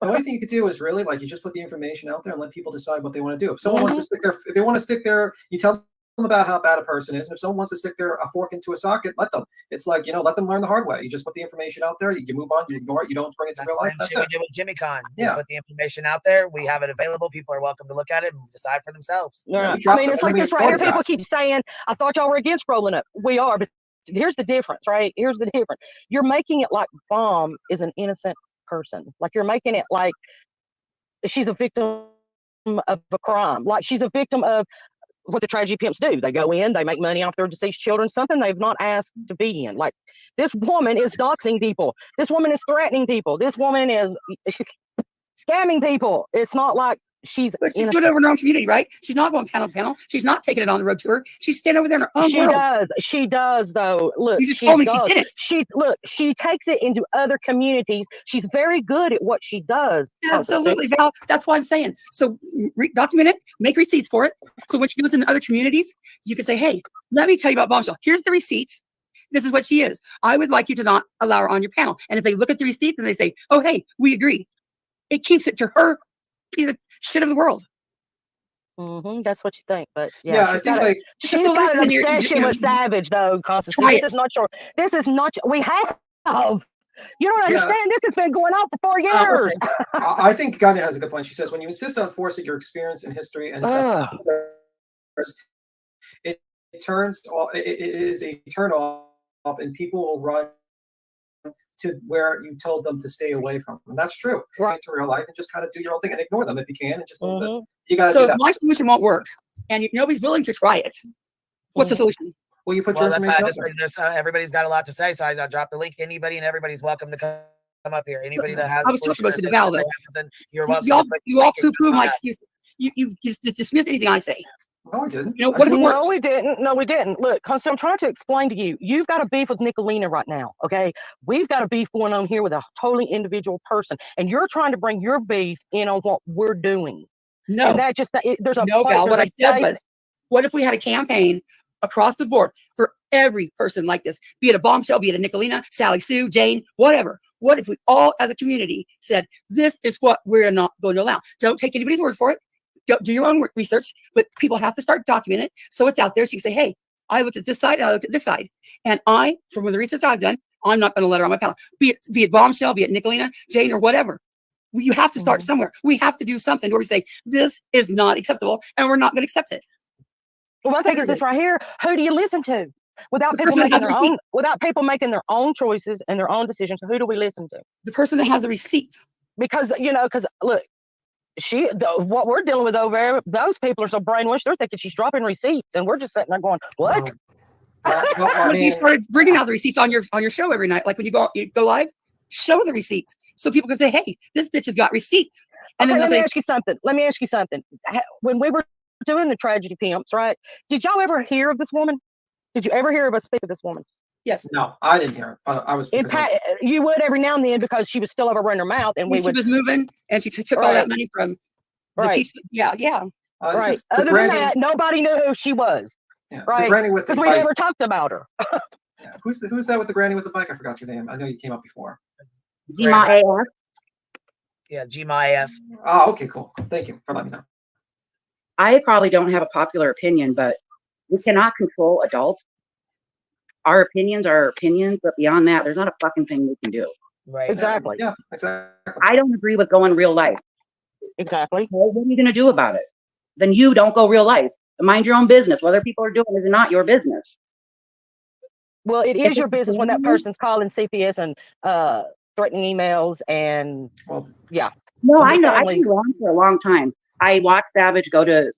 The only thing you could do is really you just put the information out there and let people decide what they want to do. If someone wants to stick there, if they want to stick there, you tell them about how bad a person is. And if someone wants to stick a fork into a socket, let them. It's like, let them learn the hard way. You just put the information out there, you move on, you ignore it, you don't bring it to real life. That's what we did with Jimmy Con. We put the information out there, we have it available, people are welcome to look at it and decide for themselves. Yeah. I mean, it's like this right here. People keep saying, I thought y'all were against rolling up. We are, but here's the difference, right? Here's the difference. You're making it like Bomb is an innocent person. Like you're making it like she's a victim of a crime. Like she's a victim of what the tragedy pimps do. They go in, they make money off their deceased children, something they've not asked to be in. Like this woman is doxing people. This woman is threatening people. This woman is scamming people. It's not like she's doing it over in her own community, right? She's not going panel to panel. She's not taking it on the road tour. She's standing over there in her own world. She does though. Look, you just told me she didn't. She takes it into other communities. She's very good at what she does. Absolutely, Val. That's why I'm saying. So document it, make receipts for it. So when she goes into other communities, you can say, hey, let me tell you about Bombshell. Here's the receipts. This is what she is. I would like you to not allow her on your panel. And if they look at the receipts and they say, oh, hey, we agree. It keeps it to her piece of shit of the world. That's what you think, but I think she's got an obsession with Savage, though. Constance, this is not sure. This is not. We have. You don't understand. This has been going on for 4 years. I think Ganya has a good point. She says when you insist on forcing your experience in history and stuff, it turns off. It is a turn off, and people will run to where you told them to stay away from. And that's true. Right. Into real life and just kind of do your own thing and ignore them if you can. And just you got to do that. My solution won't work and nobody's willing to try it. What's the solution? Well, you put your information out there. Everybody's got a lot to say, so I dropped the link. Anybody and everybody's welcome to come up here. Anybody that has I was talking about the Val, though. You're welcome. You all poo-poo my excuses. You just dismiss anything I say. No, we didn't. What if it works? No, we didn't. No, we didn't. Look, Constance, I'm trying to explain to you. You've got a beef with Nicolina right now, okay? We've got a beef going on here with a totally individual person, and you're trying to bring your beef in on what we're doing. No. And that just, there's a... No, Val, what I said was, what if we had a campaign across the board for every person like this, be it a Bombshell, be it a Nicolina, Sally Sue, Jane, whatever. What if we all as a community said, this is what we're not going to allow. Don't take anybody's word for it. Don't do your own research, but people have to start documenting it. So it's out there. So you can say, hey, I looked at this side, I looked at this side. And from the research I've done, I'm not going to let her on my panel. Be it Bombshell, be it Nicolina, Jane, or whatever. You have to start somewhere. We have to do something where we say, this is not acceptable, and we're not going to accept it. Well, one thing is this right here. Who do you listen to? Without people making their own choices and their own decisions, who do we listen to? The person that has the receipt. Because, look, what we're dealing with over there, those people are so brainwashed, they're thinking she's dropping receipts, and we're just sitting there going, what? When you started bringing out the receipts on your show every night, like when you go live, show the receipts so people can say, hey, this bitch has got receipts. And then let me ask you something. When we were doing the tragedy pimps, right? Did y'all ever hear of this woman? Did you ever hear of us speak of this woman? Yes. No, I didn't hear it. I was. You would every now and then because she was still over running her mouth, and she was moving, and she took all that money from. Right. Yeah. Right. Other than that, nobody knew who she was. Yeah, right. The granny with the bike. We never talked about her. Yeah. Who's that with the granny with the bike? I forgot your name. I know you came up before. Gma AF. Yeah, Gma AF. Oh, okay, cool. Thank you for letting me know. I probably don't have a popular opinion, but We cannot control adults. Our opinions are our opinions, but beyond that, there's not a fucking thing we can do. Right. Exactly. Yeah, exactly. I don't agree with going real life. Exactly. Well, what are you going to do about it? Then you don't go real life. Mind your own business. Whether people are doing it is not your business. Well, it is your business when that person's calling CPS and threatening emails and yeah. No, I know. I've been wrong for a long time. I watched Savage go to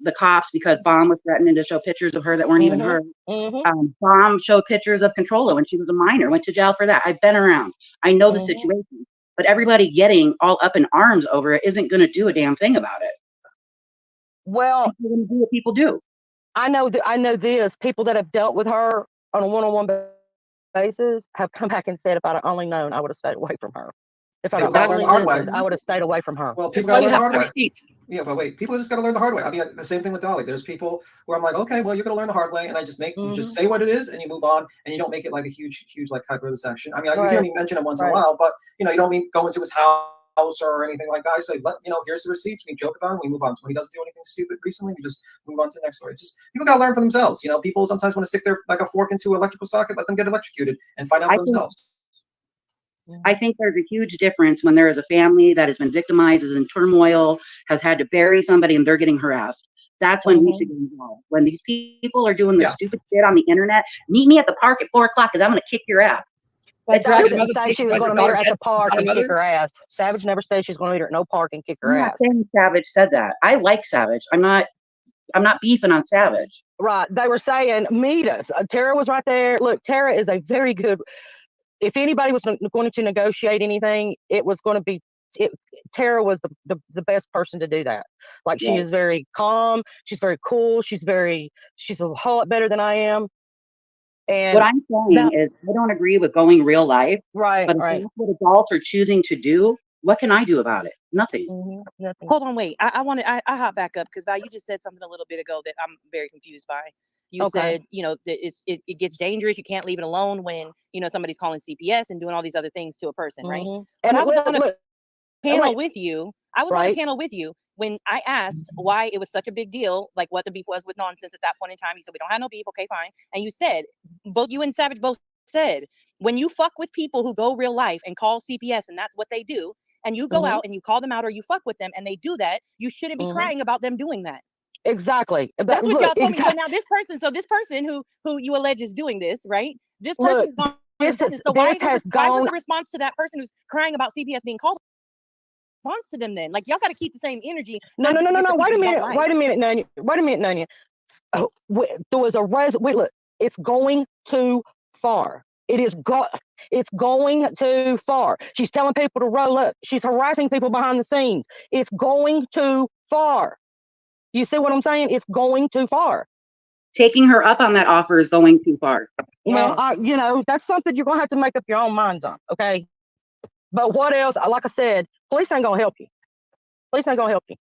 the cops because Bomb was threatening to show pictures of her that weren't even her. Bomb showed pictures of Controlla when she was a minor, went to jail for that. I've been around. I know the situation. But everybody getting all up in arms over it isn't going to do a damn thing about it. Well, people going to do what people do. I know this. People that have dealt with her on a one-on-one basis have come back and said, if I'd only known, I would have stayed away from her. If I only listened, I would have stayed away from her. Well, people got to learn the hard way. Yeah, but wait, people just got to learn the hard way. I mean, the same thing with Dolly. There's people where I'm like, okay, well, you're going to learn the hard way, and I just make you just say what it is, and you move on, and you don't make it like a huge like hypersection. I mean, you hear me mention it once in a while, but you don't mean go into his house or anything like that. I say, here's the receipts. We joke about it, we move on. So when he doesn't do anything stupid recently, we just move on to the next story. It's just people got to learn for themselves. People sometimes want to stick their like a fork into an electrical socket, let them get electrocuted, and find out for themselves. I think there's a huge difference when there is a family that has been victimized, is in turmoil, has had to bury somebody, and they're getting harassed. That's when we should get involved. When these people are doing this stupid shit on the internet, meet me at the park at 4 o'clock because I'm going to kick your ass. Savage didn't say she was going to meet her at the park and kick her ass. Savage never said she's going to meet her at no park and kick her ass. I'm not saying Savage said that. I like Savage. I'm not beefing on Savage. Right. They were saying, meet us. Tara was right there. Look, Tara is a very good. If anybody was going to negotiate anything, it was going to be Tara was the best person to do that. Like she is very calm, she's very cool, she's a whole lot better than I am. And what I'm saying is I don't agree with going real life. Right. But if that's what adults are choosing to do, what can I do about it? Nothing. Nothing. Hold on, wait. I hop back up because Val, you just said something a little bit ago that I'm very confused by. You said, it gets dangerous. You can't leave it alone when, somebody's calling CPS and doing all these other things to a person, right? But I was on a panel with you. I was on a panel with you when I asked why it was such a big deal, like what the beef was with Nonsense at that point in time. You said, we don't have no beef. Okay, fine. And you said, both you and Savage both said, when you fuck with people who go real life and call CPS and that's what they do, and you go out and you call them out or you fuck with them and they do that, you shouldn't be crying about them doing that. Exactly. That's what y'all told me. So now this person who you allege is doing this, right? This person is gone. So why was the response to that person who's crying about CPS being called response to them then? Like y'all got to keep the same energy. No. Wait a minute, Nanya. Oh, there was a look, it's going too far. It's going too far. She's telling people to roll up. She's harassing people behind the scenes. It's going too far. You see what I'm saying? It's going too far. Taking her up on that offer is going too far. Well, that's something you're gonna have to make up your own minds on, okay? But what else? Like I said, police ain't gonna help you. Police ain't gonna help you.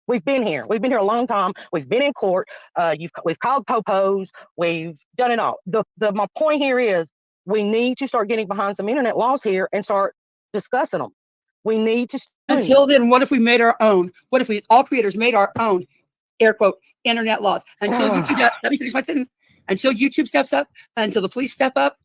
We've been here. We've been here a long time. We've been in court. We've called popos. We've done it all. My point here is we need to start getting behind some internet laws here and start discussing them. We need to. Until then, what if we made our own? What if we all creators made our own, air quote, internet laws? Until YouTube, let me finish my sentence. Until YouTube steps up, until the police step up.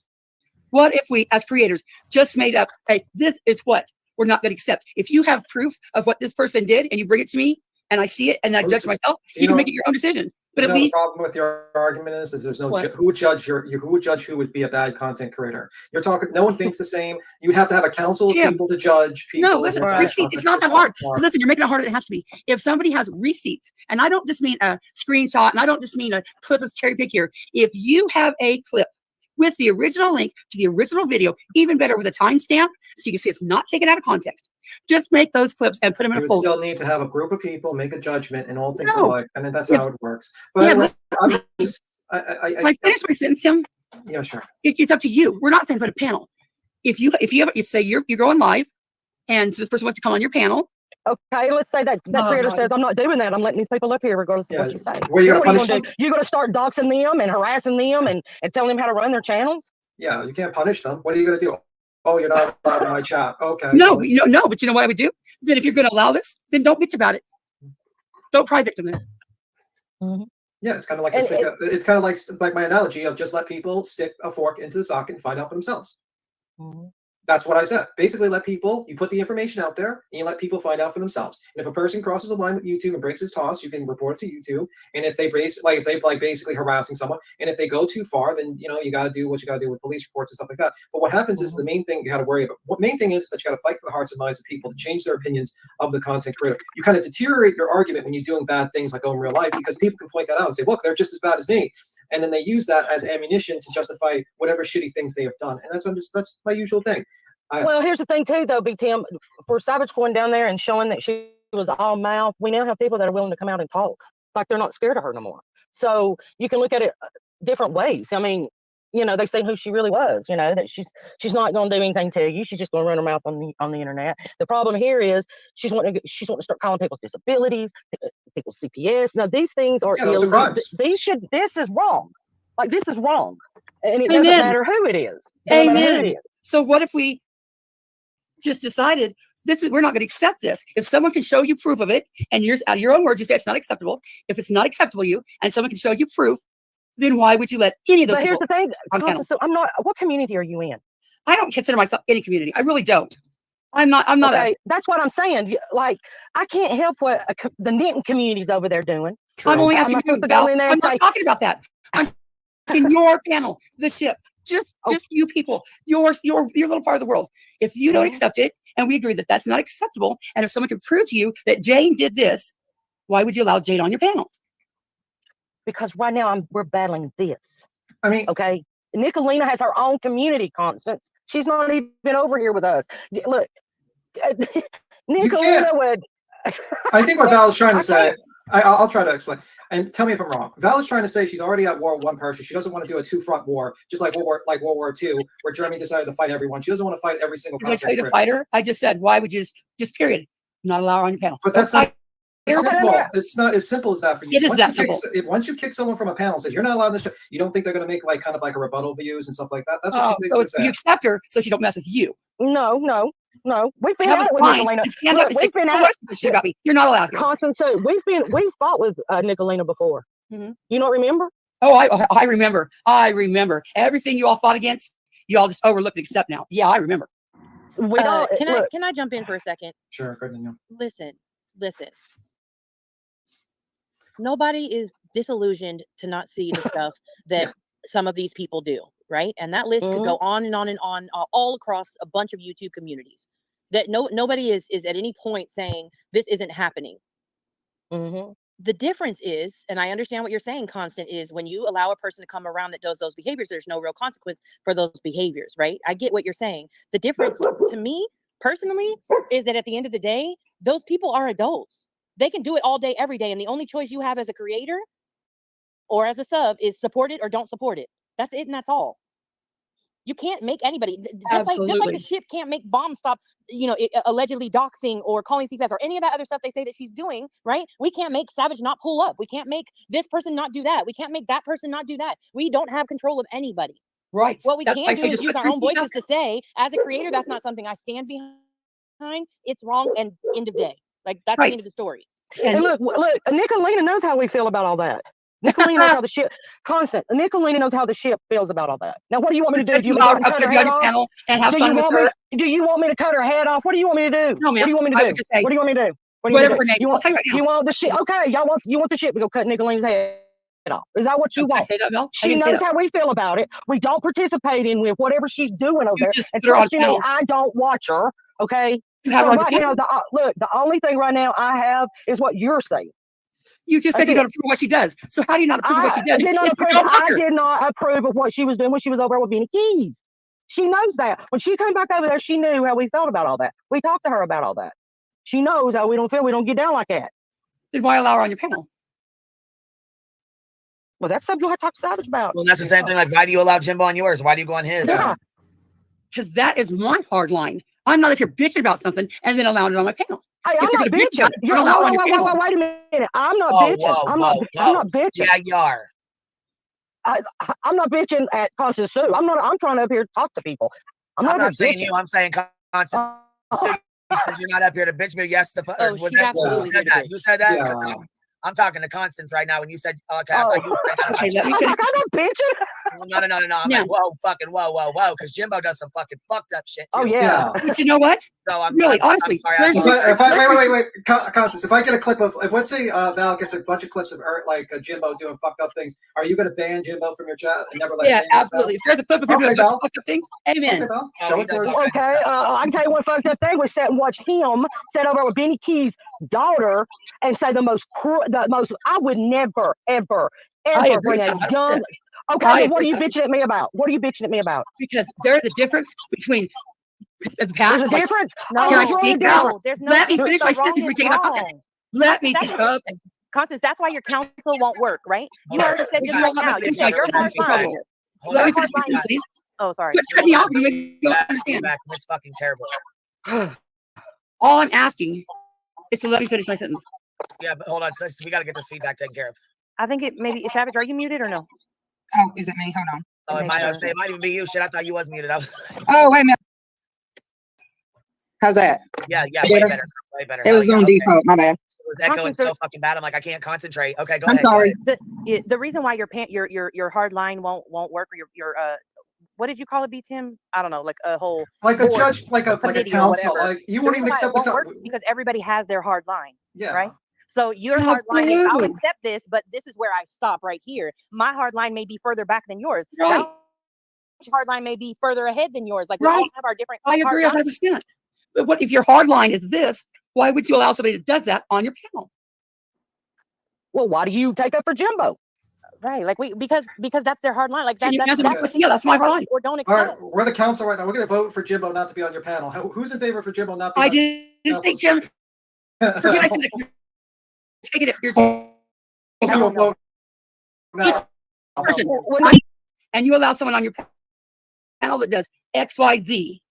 What if we, as creators, just made up, hey, this is what we're not going to accept. If you have proof of what this person did and you bring it to me and I see it and I judge myself, you can make it your own decision. But at least the problem with your argument is there's no who would judge who would be a bad content creator. You're talking. No one thinks the same. You would have to have a council of people to judge people. No, listen, receipts. It's not that hard. Listen, you're making it harder than it has to be. If somebody has receipts, and I don't just mean a screenshot, and I don't just mean a clip of cherry pick here. If you have a clip with the original link to the original video, even better with a timestamp, so you can see it's not taken out of context. Just make those clips and put them in a folder. You still need to have a group of people make a judgment and all things alike, and that's how it works. But anyway, I finish my sentence, Tim? Yeah, sure. It's up to you. We're not saying put a panel. If say you're going live, and this person wants to come on your panel. Okay, let's say that creator says, I'm not doing that. I'm letting these people up here regardless of what you say. What are you going to punish them? You're going to start doxing them and harassing them and telling them how to run their channels? Yeah, you can't punish them. What are you going to do? Oh, you're not allowed in my chat. Okay. No, but you know what I would do? Then if you're going to allow this, then don't bitch about it. Don't cry victim it. Yeah, it's kind of like it's kind of like my analogy of just let people stick a fork into the socket and find out for themselves. That's what I said. Basically, you put the information out there and you let people find out for themselves. And if a person crosses a line with YouTube and breaks his toss, you can report it to YouTube. And if they basically harassing someone, and if they go too far, then you got to do what you got to do with police reports and stuff like that. But what happens is the main thing you got to worry about. What main thing is that you got to fight for the hearts and minds of people to change their opinions of the content creator. You kind of deteriorate your argument when you're doing bad things like in real life, because people can point that out and say, look, they're just as bad as me. And then they use that as ammunition to justify whatever shitty things they have done. And that's my usual thing. Well, here's the thing too, though, Big Tim, for Savage going down there and showing that she was all mouth, we now have people that are willing to come out and talk, like they're not scared of her no more. So you can look at it different ways. I mean, they say who she really was, that she's not going to do anything to you. She's just going to run her mouth on the internet. The problem here is she's wanting to start calling people's disabilities, people's CPS. Now these things are illegal. This is wrong. Like, this is wrong, and it doesn't matter who it is. Amen. So what if we just decided we're not going to accept this? If someone can show you proof of it, and you're out of your own words, you say it's not acceptable. If it's not acceptable to you, and someone can show you proof, then why would you let any of those? But here's the thing, so I'm not. What community are you in? I don't consider myself any community. I really don't. I'm not. Okay, that's what I'm saying. Like, I can't help what the knitting community's over there doing. True. I'm only asking you to go in there. I'm not talking about that. I'm in your panel, the ship. Just you people, your little part of the world. If you don't accept it, and we agree that that's not acceptable, and if someone can prove to you that Jane did this, why would you allow Jane on your panel? Because right now we're battling this. I mean, okay, Nicolina has her own community, Constance. She's not even over here with us. Look, Nicolina would. I think what Val is trying to say. I'll try to explain. And tell me if I'm wrong. Val is trying to say she's already at war with one person. She doesn't want to do a two-front war, just like World War II, where Germany decided to fight everyone. She doesn't want to fight every single person. Did I tell you to fight her? I just said, why would you just period, not allow her on your panel? But that's not simple. It's not as simple as that for you. It is that simple. Once you kick someone from a panel and says you're not allowed this, you don't think they're going to make kind of like a rebuttal views and stuff like that? That's what she's basically saying. You accept her so she don't mess with you. No. We've been out with Nicolina. We've been out about me. You're not allowed here. Constance, we've fought with Nicolina before. You don't remember? Oh, I remember. I remember everything you all fought against. You all just overlooked and accept now. Yeah, I remember. Can I jump in for a second? Sure, go ahead. Listen. Nobody is disillusioned to not see the stuff that some of these people do, right? And that list could go on and on and on, all across a bunch of YouTube communities. That nobody is at any point saying this isn't happening. The difference is, and I understand what you're saying, Constant, is when you allow a person to come around that does those behaviors, there's no real consequence for those behaviors, right? I get what you're saying. The difference to me personally is that at the end of the day, those people are adults. They can do it all day, every day. And the only choice you have as a creator or as a sub is support it or don't support it. That's it. And that's all. You can't make anybody, just like the ship can't make Bomb stop, allegedly doxing or calling CPS or any of that other stuff they say that she's doing, right? We can't make Savage not pull up. We can't make this person not do that. We can't make that person not do that. We don't have control of anybody. Right. What we can do is use our own voices to say, as a creator, that's not something I stand behind. It's wrong, and end of day. Like, that's the end of the story. And look, Nicolina knows how we feel about all that. Nicolina knows how the ship, Nicolina knows how the ship feels about all that. Now, what do you want me to do? Do you want me to cut her head off? And have fun with her? Do you want me to cut her head off? What do you want me to do? No, what do you want me to do? What do you want me to do? Whatever her name. You want the ship? Okay, you want the ship to go cut Nicolina's head off? Is that what you want? She knows how we feel about it. We don't participate in with whatever she's doing over there. And trust me, I don't watch her. Okay. So right now, the only thing right now I have is what you're saying. You just said you don't approve of what she does. So how do you not approve of what she does? I did not approve of what she was doing when she was over there with Benny Keys. She knows that. When she came back over there, she knew how we felt about all that. We talked to her about all that. She knows how we don't get down like that. Then why allow her on your panel? Well, that's something you have to talk to Savage about. Well, that's the same thing. Like, why do you allow Jimbo on yours? Why do you go on his? Yeah. Because that is my hard line. I'm not if you're bitching about something and then allowing it on my panel. Hey, I'm not bitching. Wait a minute. I'm not bitching. I'm not bitching. Yeah, you are. I'm not bitching at Constance Sue. I'm trying to up here to talk to people. I'm not saying you. I'm saying Constance. You're not up here to bitch me. Yes, she absolutely said that. You said that. Yeah. I'm talking to Constance right now. When you said, okay, I thought you were Okay, let me finish. I'm not bitching. No. I'm like, whoa, because Jimbo does some fucking fucked up shit too. Oh yeah. But you know what? So I'm Really, I'm honestly, sorry. Wait, Constance, if I get a clip of, let's say Val gets a bunch of clips of like Jimbo doing fucked up things, are you going to ban Jimbo from your chat and never let? Yeah, absolutely. If there's a clip of him doing a bunch of fucked up things, amen. Okay, show it to us. Okay, I can tell you one fucked up thing. We sat and watched him sit over with Benny Key's daughter and say the most. I would never, ever bring a gun. Okay, what are you bitching at me about? What are you bitching at me about? Because there's a difference between the past. There's a difference. No, Can I speak now? there's no. Let me difference. finish The my wrong sentence. is We're taking out context. wrong. Let me Constance, Constance, that's why your counsel won't work, right? You already said this right now. You said your hard line. Let me Your hard finish, line. please. Oh, sorry. Quit cutting me off. You don't understand. It's fucking terrible. All I'm asking is to let me finish my sentence. Yeah, but hold on. So we got to get this feedback taken care of. I think it maybe Savage. Are you muted or no? Oh, is it me? Hold on. Oh, it might even be you. Shit, I thought you was muted. Oh, wait a minute. How's that? Yeah, way better. Way better. It was on default. My bad. It was echoing so fucking bad. I'm like, I can't concentrate. Okay, go I'm ahead. sorry. The reason why your hard line won't work, or your what did you call it, B Tim? I don't know, like a whole like a judge, like a counsel. Like you won't even accept the works because everybody has their hard line. Yeah. Right. So your hard line is I'll accept this, but this is where I stop right here. My hard line may be further back than yours. Right. Hard line may be further ahead than yours. Like we Right. all have our different. I agree 100%. But what if your hard line is this? Why would you allow somebody that does that on your panel? Well, why do you take up for Jimbo? Right, like because that's their hard line. Like that's my hard line. Or don't All accept. right, we're the council right now. We're going to vote for Jimbo not to be on your panel. Who's in favor for Jimbo not? I didn't say Jim. Forget I said that. Take it. You're vote each person, and you allow someone on your panel that does X, Y, Z.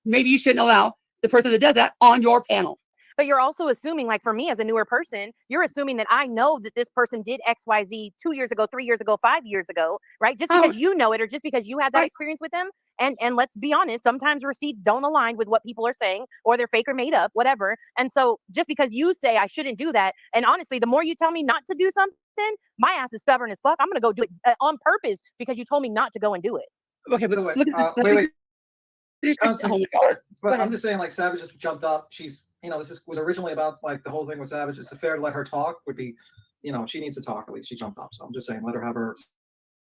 Maybe you shouldn't allow the person that does that on your panel. But you're also assuming, like for me as a newer person, you're assuming that I know that this person did X, Y, Z 2 years ago, 3 years ago, 5 years ago, right? Just because you know it, or just because you had that experience with them. And let's be honest, sometimes receipts don't align with what people are saying, or they're fake or made up, whatever. And so just because you say I shouldn't do that, and honestly, the more you tell me not to do something, my ass is stubborn as fuck. I'm gonna go do it on purpose because you told me not to go and do it. Okay, but look at this. Wait. But I'm just saying, like, Savage just jumped up. She's, this was originally about like the whole thing with Savage. It's fair to let her talk. Would be, she needs to talk. At least she jumped up. So I'm just saying, let her have her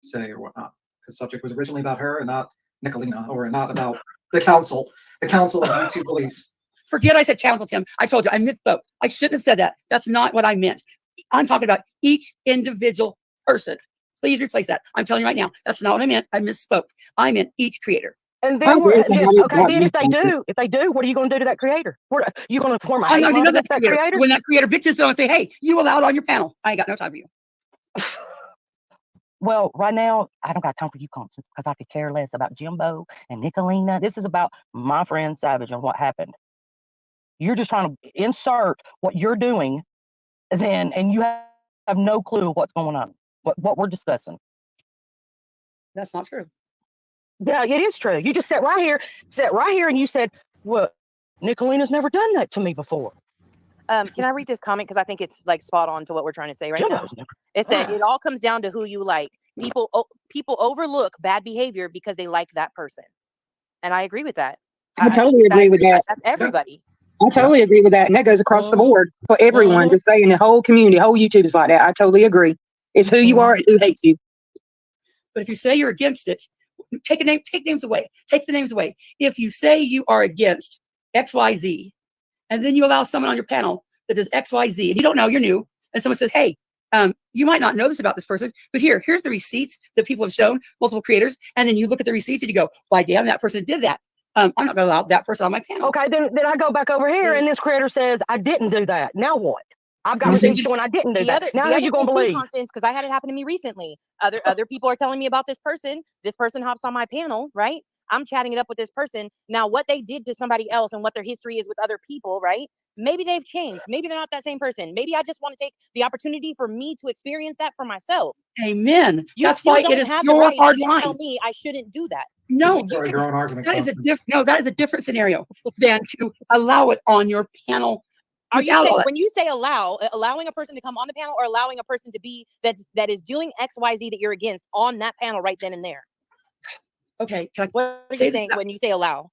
say or whatnot. Because the subject was originally about her and not Nicolina, or not about the council of YouTube police. Forget I said council, Tim. I told you I misspoke. I shouldn't have said that. That's not what I meant. I'm talking about each individual person. Please replace that. I'm telling you right now, that's not what I meant. I misspoke. I meant each creator. And then, if they do, what are you going to do to that creator? What are you going to form? I'm not going to know that creator. When that creator bitches though and say, "Hey, you allowed on your panel," I ain't got no time for you. Well, right now, I don't got time for you, Constance, because I could care less about Jimbo and Nicolina. This is about my friend Savage and what happened. You're just trying to insert what you're doing, and you have no clue what's going on, what we're discussing. That's not true. Yeah, it is true. You just sat right here, and you said, "Well, Nicolina's never done that to me before." Can I read this comment because I think it's like spot on to what we're trying to say right now? It said it all comes down to who you like. People overlook bad behavior because they like that person, and I agree with that. I totally agree with that. That's everybody. I totally agree with that, and that goes across the board for everyone. Just saying, the whole community, whole YouTube is like that. I totally agree. It's who you are and who hates you. But if you say you're against it, take names away. Take the names away. If you say you are against XYZ, and then you allow someone on your panel that does XYZ, and you don't know, you're new, and someone says, "Hey, you might not know this about this person, but here's the receipts that people have shown, multiple creators," and then you look at the receipts and you go, "Why, damn, that person did that. I'm not going to allow that person on my panel." Okay, then I go back over here, and this creator says, "I didn't do that. Now what? I've got receipts showing I didn't do that. Now who are you going to believe?" Constance, because I had it happen to me recently. Other people are telling me about this person. This person hops on my panel, right? I'm chatting it up with this person. Now, what they did to somebody else and what their history is with other people, right? Maybe they've changed. Maybe they're not that same person. Maybe I just want to take the opportunity for me to experience that for myself. Amen. That's why it is your hard line. Tell me I shouldn't do that. No, your own argument. That is a different scenario than to allow it on your panel Are you saying, when you say allowing a person to come on the panel, or allowing a person to be that is doing XYZ that you're against on that panel right then and there? Okay. What are you saying when you say allow?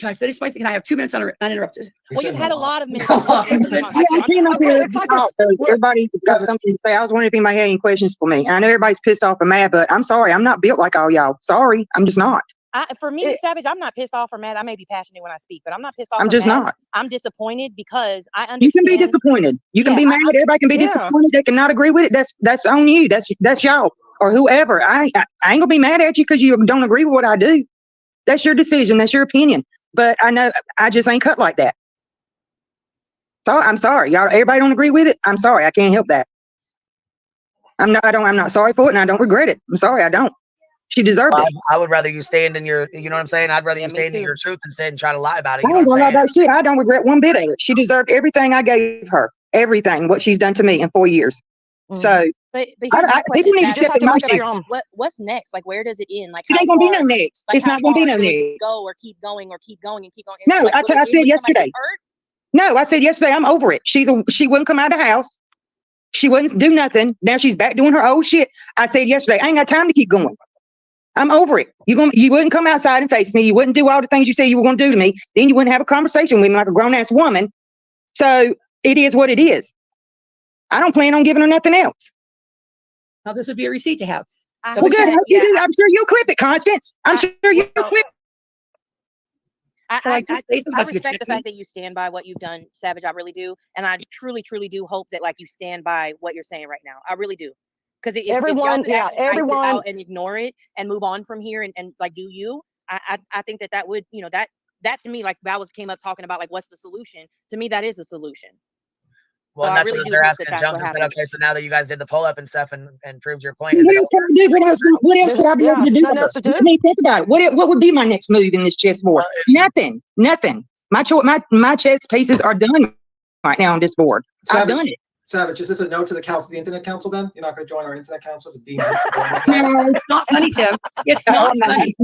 Can I finish my thing? Can I have 2 minutes uninterrupted? Well, you've had a lot of minutes. I came up here to talk, so everybody's got something to say. I was wondering if anybody had any questions for me. And I know everybody's pissed off and mad, but I'm sorry. I'm not built like all y'all. Sorry. I'm just not. For me, Savage, I'm not pissed off or mad. I may be passionate when I speak, but I'm not pissed off. I'm just not. I'm disappointed because I understand. You can be disappointed. You can be mad. Everybody can be disappointed. They cannot agree with it. That's on you. That's y'all or whoever. I ain't gonna be mad at you because you don't agree with what I do. That's your decision. That's your opinion. But I know I just ain't cut like that. So I'm sorry, y'all. Everybody don't agree with it. I'm sorry. I can't help that. I'm not sorry for it, and I don't regret it. I'm sorry. I don't. She deserved it. I would rather you stand in your, you know what I'm saying? I'd rather you stand in your truth instead and try to lie about it. I ain't gonna lie about shit. I don't regret one bit of it. She deserved everything I gave her. Everything, what she's done to me in 4 years. So, but people need to step in my shoes. What's next? Like, where does it end? Like, it ain't gonna be no next. It's not gonna be no next. Go or keep going or keep going and keep going. No, I said yesterday. No, I said yesterday. I'm over it. She wouldn't come out of the house. She wouldn't do nothing. Now she's back doing her old shit. I said yesterday, I ain't got time to keep going. I'm over it. You wouldn't come outside and face me. You wouldn't do all the things you said you were going to do to me. Then you wouldn't have a conversation with me like a grown ass woman. So it is what it is. I don't plan on giving her nothing else. Now this would be a receipt to have. Well, good. I'm sure you'll clip it, Constance. I'm sure you'll clip. I respect the fact that you stand by what you've done, Savage. I really do, and I truly, truly do hope that like you stand by what you're saying right now. I really do. Because if everyone out and ignore it and move on from here and like do you, I think that would, you know, that to me, like Val came up talking about like what's the solution. To me, that is a solution. Well, so that's I really what do they're hope asking. that's Jones what said, happens. okay, so now that you guys did the pull up and stuff and proved your point. What else can I do? What else could I be able to do? I mean, think about it. What would be my next move in this chessboard? Nothing. My chess pieces are done right now on this board. I've done it. Savage, is this a no to the council, the internet council then? You're not going to join our internet council to deem No, it's not funny, Tim. It's not funny.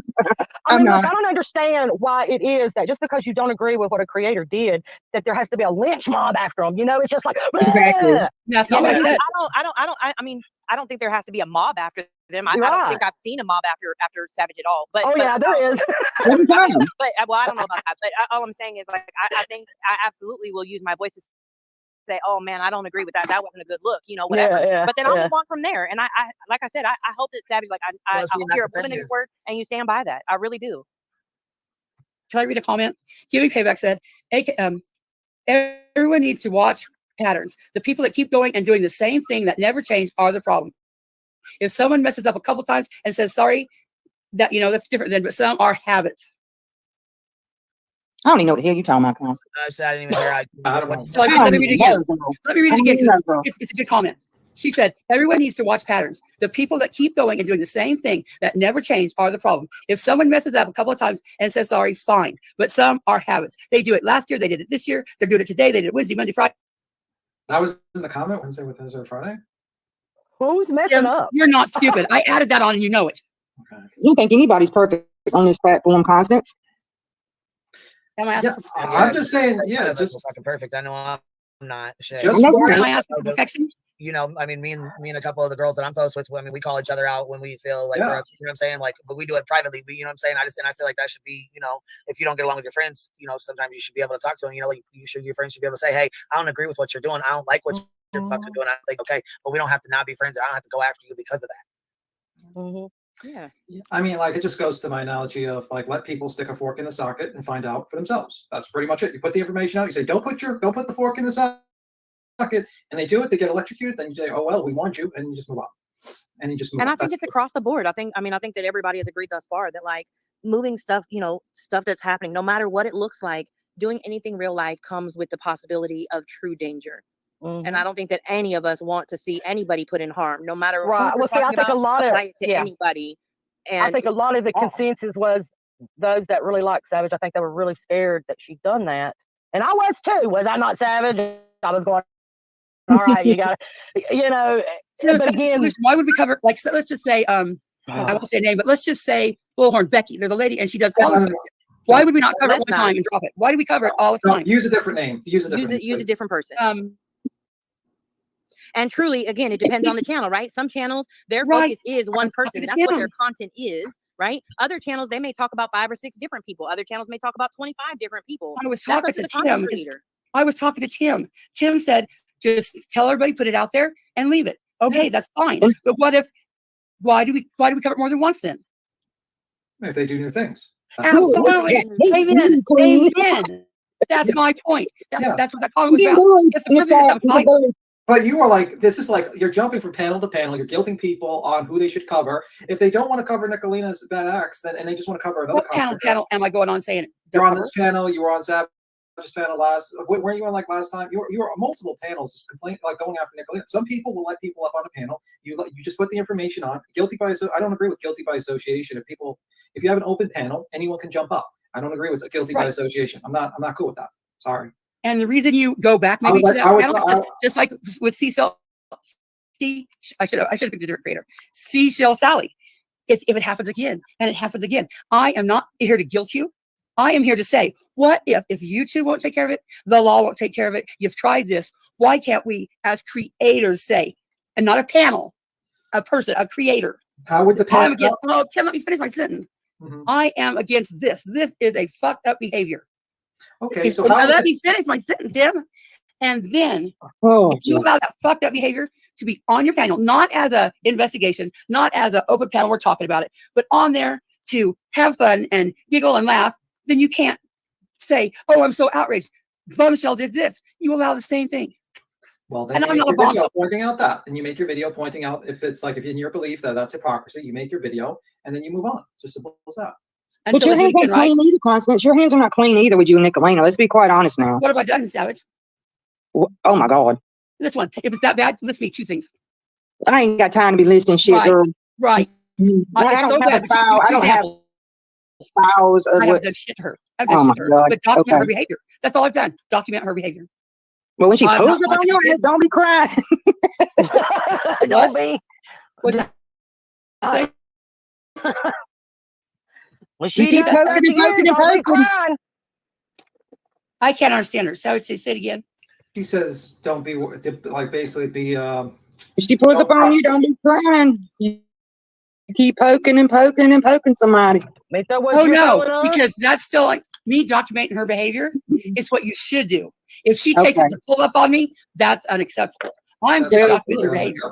I mean, look, I don't understand why it is that just because you don't agree with what a creator did, that there has to be a lynch mob after them. You know, it's just like, exactly. That's not what I said. I mean, I don't think there has to be a mob after them. I don't think I've seen a mob after Savage at all. But yeah, there is. But well, I don't know about that. But all I'm saying is like I think I absolutely will use my voice to say, oh man, I don't agree with that. That wasn't a good look, you know, whatever. But then I'll move on from there. And I like I said, I hope that Savage, like I hope you're a woman in word and you stand by that. I really do. Can I read a comment? Huey Payback said, everyone needs to watch patterns. The people that keep going and doing the same thing that never change are the problem. If someone messes up a couple times and says sorry, that, you know, that's different than, but some are habits. I don't even know what the hell you're talking about, Constance. I didn't even hear. Let me read it again. Let me read it again. It's a good comment. She said, everyone needs to watch patterns. The people that keep going and doing the same thing that never change are the problem. If someone messes up a couple of times and says sorry, fine. But some are habits. They do it last year. They did it this year. They're doing it today. They did it Wednesday, Monday, Friday. That was in the comment, Wednesday, Thursday, Friday. Who's messing up? You're not stupid. I added that on and you know it. Okay. You don't think anybody's perfect on this platform, Constance? I'm just saying, yeah, just fucking perfect. I know I'm not. Shit. Just am I asking for perfection? You know, I mean, me and a couple of the girls that I'm close with, I mean, we call each other out when we feel like we're upset, you know what I'm saying? Like, but we do it privately. But you know what I'm saying? I feel like that should be, you know, if you don't get along with your friends, you know, sometimes you should be able to talk to them. You know, like your friends should be able to say, hey, I don't agree with what you're doing. I don't like what you're fucking doing. I think, okay, but we don't have to not be friends. I don't have to go after you because of that. Yeah. I mean, like, it just goes to my analogy of like, let people stick a fork in the socket and find out for themselves. That's pretty much it. You put the information out. You say, don't put the fork in the socket, and they do it. They get electrocuted. Then you say, oh well, we warned you, and you just move on. And you just move on. I think it's across the board. I think that everybody has agreed thus far that like moving stuff, you know, stuff that's happening, no matter what it looks like, doing anything real life comes with the possibility of true danger. And I don't think that any of us want to see anybody put in harm, no matter right. Well, see, I think a lot of anybody. And I think a lot of the consensus was those that really like Savage. I think they were really scared that she'd done that, and I was too. Was I not Savage? I was going, all right, you got to, you know. But again, why would we cover like? So let's just say, I won't say a name, but let's just say Bullhorn Becky. There's a lady, and she does all this. Why would we not cover it Let's one time not. and drop it? Why do we cover it all the No, time? use a different name. Use a different name, Use a please. different person. And truly, again, it depends on the channel, right? Some channels, their focus is one person. That's what their content is, right? Other channels, they may talk about 5 or 6 different people. Other channels may talk about 25 different people. I was That's up talking to to the content Tim. creator. I was talking to Tim. Tim said, just tell everybody, put it out there and leave it. Okay, that's fine. But why do we cover it more than once then? If they do new things. Absolutely. Amen. Amen. That's my point. That's what that comment was about. If the person has a fight, but you are like, this is like, you're jumping from panel to panel. You're guilting people on who they should cover. If they don't want to cover Nicolina's bad acts, then and they just want to cover another panel am I going on saying it? You're on this panel. You were on Savage's panel last. Were you on like last time? You were on multiple panels, like going after Nicolina. Some people will let people up on a panel. You just put the information on. Guilty by I don't agree with guilty by association. If you have an open panel, anyone can jump up. I don't agree with guilty by association. I'm not cool with that. Sorry. And the reason you go back maybe to that panel, just like with Seashell, I should have picked a different creator. Seashell Sally. If it happens again and it happens again, I am not here to guilt you. I am here to say, what if YouTube won't take care of it, the law won't take care of it? You've tried this. Why can't we, as creators, say, and not a panel, a person, a creator? How would the panel? Oh, Tim, let me finish my sentence. I am against this. This is a fucked up behavior. Okay, so let me finish my sentence, Tim. And then if you allow that fucked up behavior to be on your panel, not as a investigation, not as an open panel, we're talking about it, but on there to have fun and giggle and laugh, then you can't say, oh, I'm so outraged. Bombshell did this. You allow the same thing. Well, then you make your video pointing out that, and you make your video pointing out if it's like, if in your belief that that's hypocrisy, you make your video and then you move on. It's as simple as that. But your hands aren't clean either, Constance. Your hands are not clean either with you and Nicolina. Let's be quite honest now. What have I done, Savage? Oh my God. This one. If it's that bad, list me 2 things. I ain't got time to be listing shit, girl. Right. I don't have a file. I don't have files. I haven't done shit to her. I've done shit to her. But document her behavior. That's all I've done. Document her behavior. Well, when she pulls up on your ass, don't be crying. Don't be. What did I say? When she keep poking and poking. I can't understand her. So say it again. She says, "Don't be like basically be." If she pulls up on you, don't be crying. You keep poking and poking and poking somebody. Oh no, because that's still like me documenting her behavior. It's what you should do. If she takes it to pull up on me, that's unacceptable. I'm just documenting her behavior.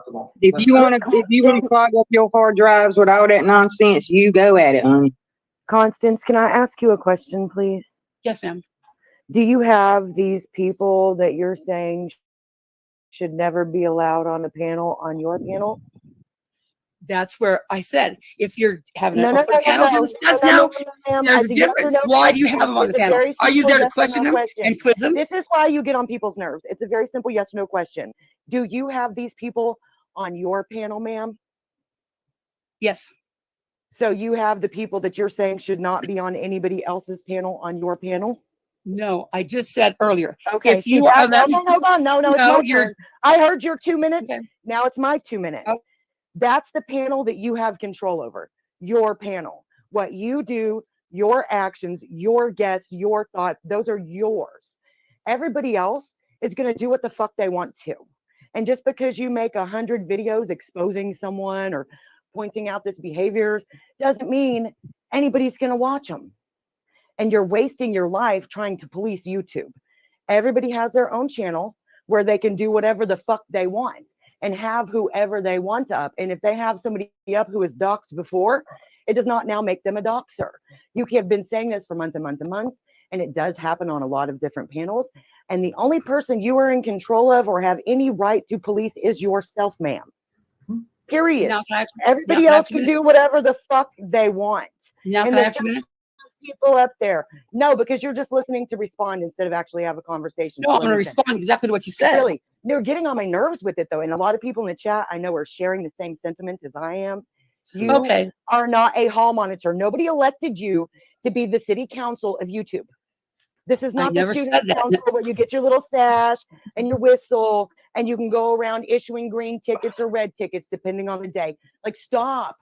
If you want to clog up your hard drives with all that nonsense, you go at it, honey. Constance, can I ask you a question, please? Yes, ma'am. Do you have these people that you're saying should never be allowed on the panel on your panel? That's where I said, if you're having an open panel to discuss now, there's a difference. Why do you have them on the panel? Are you there to question them and quiz them? This is why you get on people's nerves. It's a very simple yes or no question. Do you have these people on your panel, ma'am? Yes. So you have the people that you're saying should not be on anybody else's panel on your panel? No, I just said earlier. Okay. If you are hold on. No, it's my turn. I heard your 2 minutes. Okay. Now it's my 2 minutes. Oh. That's the panel that you have control over. Your panel. What you do, your actions, your guests, your thoughts, those are yours. Everybody else is going to do what the fuck they want to. And just because you make 100 videos exposing someone or pointing out this behavior doesn't mean anybody's going to watch them. And you're wasting your life trying to police YouTube. Everybody has their own channel where they can do whatever the fuck they want and have whoever they want up. And if they have somebody up who is doxxed before, it does not now make them a doxer. You have been saying this for months and months and months, and it does happen on a lot of different panels. And the only person you are in control of or have any right to police is yourself, ma'am. Period. Everybody else can do whatever the fuck they want. Now can I have 2 minutes? People up there. No, because you're just listening to respond instead of actually have a conversation. No, I'm going to respond exactly to what you said. Really, they're getting on my nerves with it though. And a lot of people in the chat I know are sharing the same sentiment as I am. You are not a hall monitor. Nobody elected you to be the city council of YouTube. This is not the student council where you get your little sash and your whistle and you can go around issuing green tickets or red tickets depending on the day. Like, stop.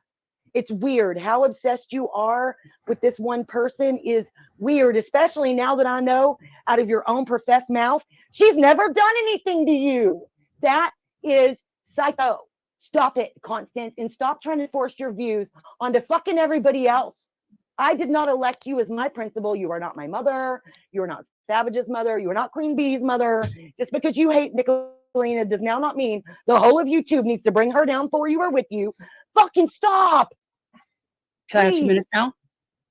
It's weird. How obsessed you are with this one person is weird, especially now that I know out of your own professed mouth, she's never done anything to you. That is psycho. Stop it, Constance, and stop trying to force your views onto fucking everybody else. I did not elect you as my principal. You are not my mother. You are not Savage's mother. You are not Queen Bee's mother. Just because you hate Nicolina does now not mean the whole of YouTube needs to bring her down for you or with you. Fucking stop. Can I have 2 Please. minutes now?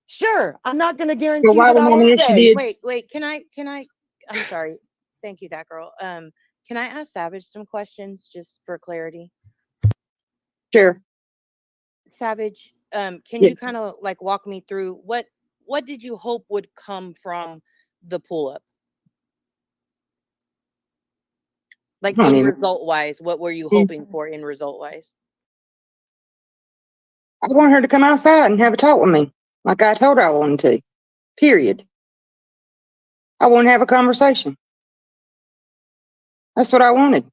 Sure. I'm not going to guarantee Well, why that I would will mommy say. Wait, can I, I'm sorry. Thank you, that girl. Can I ask Savage some questions just for clarity? Sure. Savage, can Yeah. you kind of like walk me through what did you hope would come from the pull up? Like in result wise, what were you hoping for in result wise? I want her to come outside and have a talk with me, like I told her I wanted to. Period. I want to have a conversation. That's what I wanted.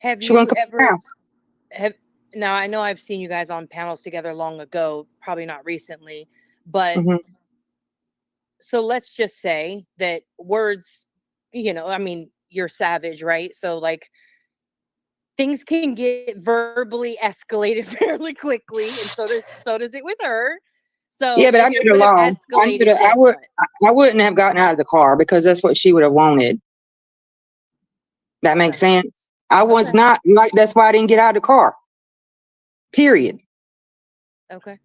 Have She you won't come to the ever house. now I know I've seen you guys on panels together long ago, probably not recently, but Mhm. so let's just say that words, I mean, you're Savage, right? So like things can get verbally escalated fairly quickly, and so does it with her. So Yeah, but I if knew it the would have law. escalated, then what? I wouldn't have gotten out of the car because that's what she would have wanted. That makes sense. I was Okay. not like, that's why I didn't get out of the car. Period. Okay.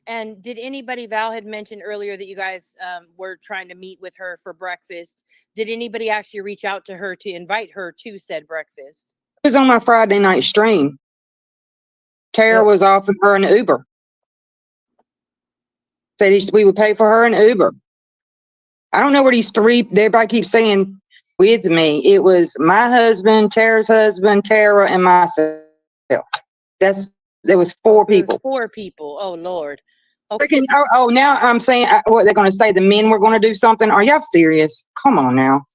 And did anybody, Val had mentioned earlier that you guys were trying to meet with her for breakfast. Did anybody actually reach out to her to invite her to said breakfast? It was on my Friday night stream. Tara was offering her an Uber. Said we would pay for her an Uber. I don't know where these three, everybody keeps saying with me. It was my husband, Tara's husband, Tara, and myself. There was four people. 4 people. Oh Lord. Okay. Freaking, now I'm saying what they're going to say. The men were going to do something. Are y'all serious? Come on now.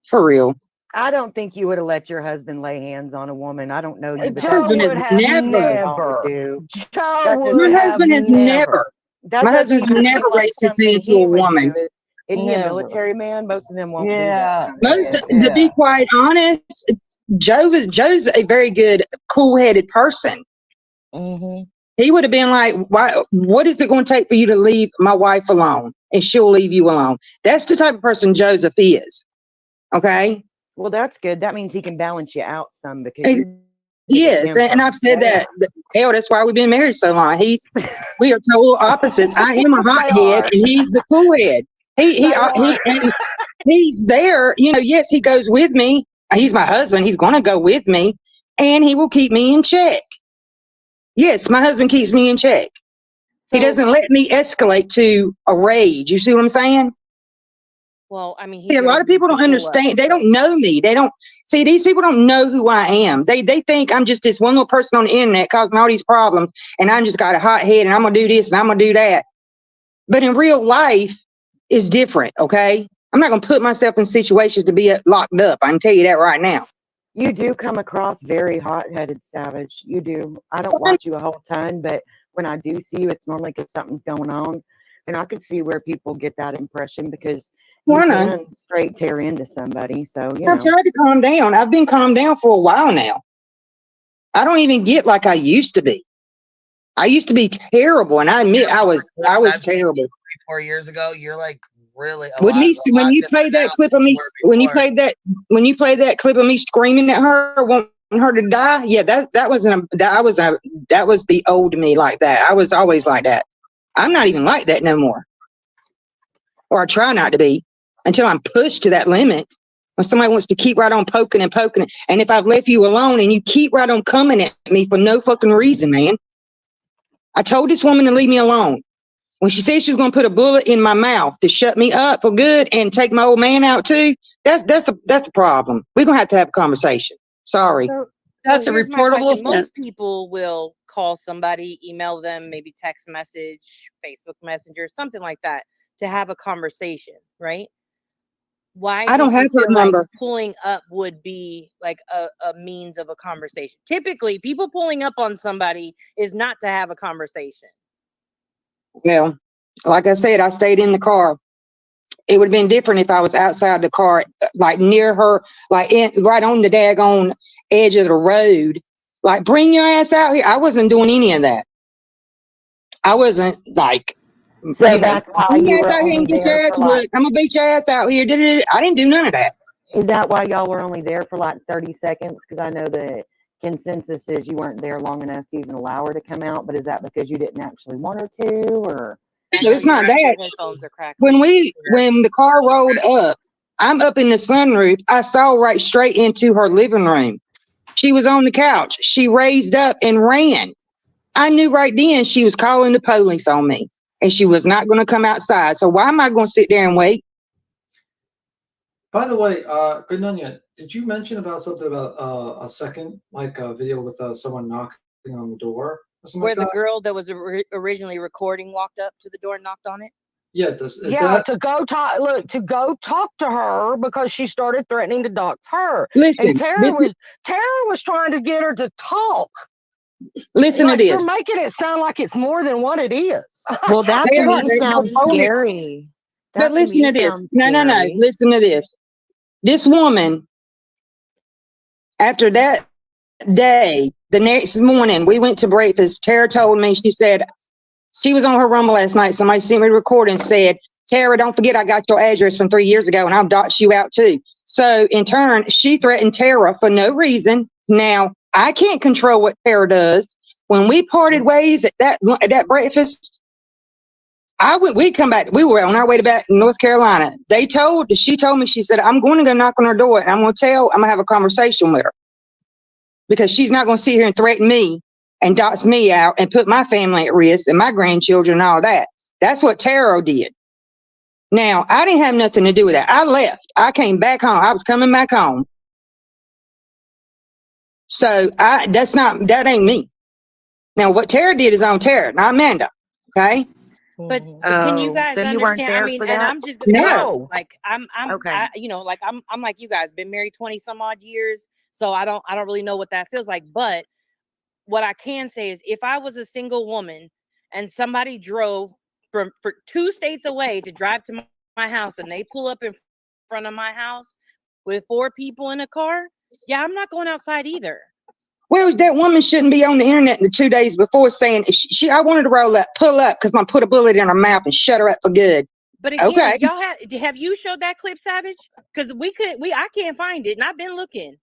For real. I don't think you would have let your husband lay hands on a woman. I don't know you, but My husband has never. My husband has never. That My doesn't husband's mean never like raised his something hand to he a would woman. do. Isn't he a military man? Most of them won't do that. To be quite honest, Joe's a very good, cool-headed person. He would have been like, "Why? What is it going to take for you to leave my wife alone, and she'll leave you alone?" That's the type of person Joseph is. Okay. Well, that's good. That means he can balance you out some because you. Yes, and I've said that. Hell, that's why we've been married so long. We are total opposites. I am a hothead, and he's the cool head. And he's there. Yes, he goes with me. He's my husband. He's going to go with me, and he will keep me in check. Yes, my husband keeps me in check. He doesn't let me escalate to a rage. You see what I'm saying? Well, I mean, a lot of people don't understand. They don't know me. They don't see, these people don't know who I am. They think I'm just this one little person on the internet causing all these problems, and I'm just got a hot head, and I'm gonna do this and I'm gonna do that. But in real life, is different. Okay, I'm not gonna put myself in situations to be locked up. I can tell you that right now. You do come across very hot-headed, Savage. You do. I don't watch you a whole ton, but when I do see you, it's normally because something's going on, and I can see where people get that impression because you can straight tear into somebody. So I've tried to calm down. I've been calmed down for a while now. I don't even get like I used to be. I used to be terrible, and I admit I was terrible. 4 years ago, you're like really. When you played that clip of me, when you played that clip of me screaming at her, wanting her to die, yeah, that was the old me like that. I was always like that. I'm not even like that no more, or I try not to be until I'm pushed to that limit. When somebody wants to keep right on poking and poking, and if I've left you alone and you keep right on coming at me for no fucking reason, man. I told this woman to leave me alone. When she said she was going to put a bullet in my mouth to shut me up for good and take my old man out too, that's a problem. We're going to have a conversation. Sorry. That's a reportable offense. Most people will call somebody, email them, maybe text message, Facebook Messenger, something like that to have a conversation, right? Why I don't did you have her feel like number. pulling up would be like a means of a conversation? Typically, people pulling up on somebody is not to have a conversation. Well, like I said, I stayed in the car. It would have been different if I was outside the car, like near her, like right on the daggone edge of the road. Like, bring your ass out here. I wasn't doing any of that. I wasn't like, So hey, that's why bring you your ass were out here only and get there your ass for like, whooped. I'm gonna beat your ass out here. I didn't do none of that. is that why y'all were only there for like 30 seconds? Because I know the consensus is you weren't there long enough to even allow her to come out, but is that because you didn't actually want her to, or? No, it's not that. Your headphones are crackling. When the car rolled up, I'm up in the sunroof. I saw right straight into her living room. She was on the couch. She raised up and ran. I knew right then she was calling the police on me, and she was not going to come outside. So why am I going to sit there and wait? By the way, good Nunya, did you mention about something about a second, like a video with someone knocking on the door or something Where like the that? girl that was originally recording walked up to the door and knocked on it? Yeah, to go talk to her because she started threatening to dox her. Listen, and Tara was trying to get her to talk. Listen like, to you're this. making it sound like it's more than what it is. Well, that They to are. me They sounds told me- scary. But That to listen me to this. sounds No. scary. Listen to this. This woman, after that day, the next morning, we went to breakfast. Tara told me, she said, she was on her Rumble last night. Somebody sent me a recording and said, Tara, don't forget I got your address from 3 years ago and I'll dox you out too. So in turn, she threatened Tara for no reason. Now, I can't control what Tara does. When we parted ways at that breakfast, we come back. We were on our way to back in North Carolina. She told me, she said, I'm going to go knock on her door and I'm going to have a conversation with her because she's not going to sit here and threaten me and dox me out and put my family at risk and my grandchildren and all that. That's what Tara did. Now, I didn't have nothing to do with that. I left. I came back home. I was coming back home. So that ain't me. Now, what Tara did is on Tara, not Amanda. Okay. But can you guys So you weren't understand? there I mean, for and that? I'm just gonna be No. honest. Like Okay. I'm like you guys, been married 20 some odd years, so I don't really know what that feels like. But what I can say is, if I was a single woman and somebody drove for 2 states away to drive to my house, and they pull up in front of my house with 4 people in a car, yeah, I'm not going outside either. Well, that woman shouldn't be on the internet the 2 days before saying I wanted to pull up because I'm gonna put a bullet in her mouth and shut her up for good. But again, Okay. y'all have you showed that clip, Savage? Because I can't find it, and I've been looking.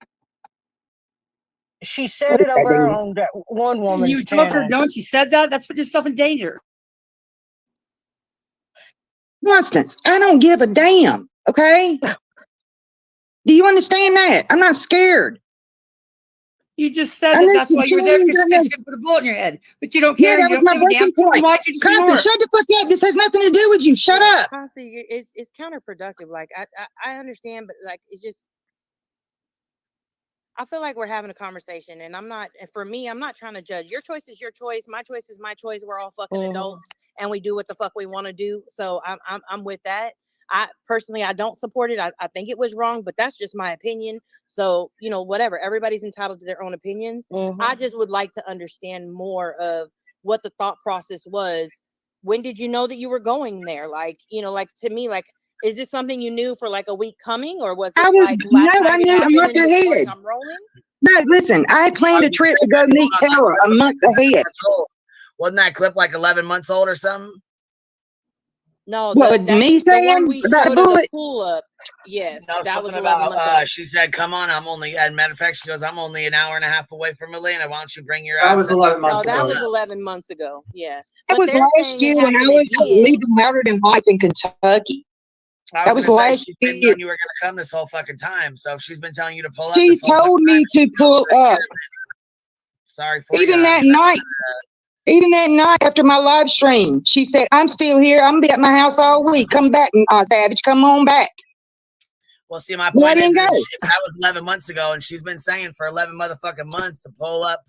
She said it over on that one woman's You told her channel. no, she said that. That's put yourself in danger. Constance, I don't give a damn. Okay. Do you understand that? I'm not scared. You just said that that's why you were there because she could put a bullet in your head, but you don't care. Yeah, that was my breaking point. Constance, shut the fuck up. This has nothing to do with you. Shut up. Constance, it's counterproductive. Like I understand, but like it's just. I feel like we're having a conversation, and for me, I'm not trying to judge. Your choice is your choice. My choice is my choice. We're all fucking adults, and we do what the fuck we want to do. So I'm with that. I personally, I don't support it. I think it was wrong, but that's just my opinion. So, whatever. Everybody's entitled to their own opinions. I just would like to understand more of what the thought process was. When did you know that you were going there? Like, like to me, like, is this something you knew for like a week coming, or was it I knew a month ahead. I'm rolling. No, listen, I had planned a trip to go meet Tara a month ahead. Wasn't that clip like 11 months old or something? No, me saying about a bullet? Pull up. Yes, no, that was 11 months old. She said, "Come on, I'm only." And matter of fact, she goes, "I'm only an hour and a half away from Atlanta. Why don't you bring your?" That was 11 months ago. That was 11 months ago. Yeah, that was last year when I was leaving louder than life in Kentucky. That was last year. She's been knowing you were going to come this whole fucking time. So if she's been telling you to pull up, she told me to pull up. Sorry for even that night. Even that night after my live stream, she said, "I'm still here. I'm gonna be at my house all week. Come back, Savage. Come on back." Well, see, my point is that was 11 months ago, and she's been saying for 11 motherfucking months to pull up,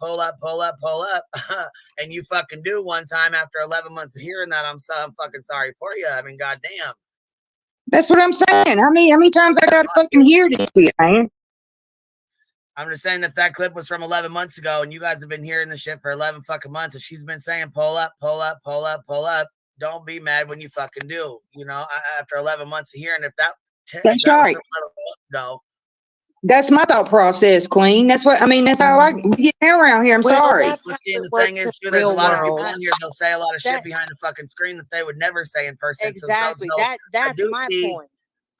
and you fucking do one time after 11 months of hearing that. I'm fucking sorry for you. I mean, goddamn. That's what I'm saying. How many times I gotta fucking hear this shit, man? I'm just saying that clip was from 11 months ago, and you guys have been hearing the shit for 11 fucking months, and she's been saying, pull up, pull up, pull up, pull up. Don't be mad when you fucking do. You know, after 11 months of hearing, if that That's right. No. That's my thought process, Queen. That's what I mean. That's how we get around here. I'm sorry. The thing is, too, there's a lot of people on here. They'll say a lot of shit behind the fucking screen that they would never say in person. Exactly. So That's my point.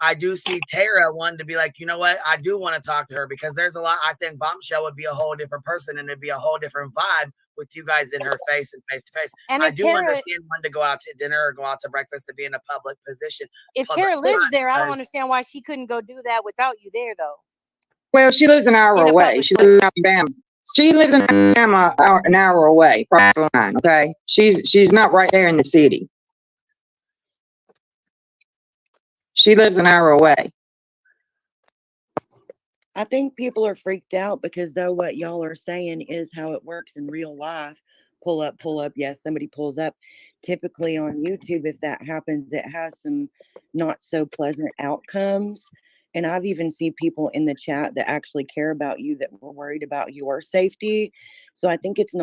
I do see Tara wanting to be like, you know what? I do want to talk to her because there's a lot. I think Bombshell would be a whole different person and it'd be a whole different vibe with you guys in her face and face to face. And I do understand when to go out to dinner or go out to breakfast to be in a public position. If Tara lives there, I don't understand why she couldn't go do that without you there, though. Well, she lives an hour away. She lives in Alabama. She lives in Alabama, an hour away, across the line. Okay, she's not right there in the city. She lives an hour away. I think people are freaked out because though what y'all are saying is how it works in real life. Pull up. Yes, somebody pulls up. Typically on YouTube, if that happens, it has some not so pleasant outcomes. And I've even seen people in the chat that actually care about you that were worried about your safety. So I think it's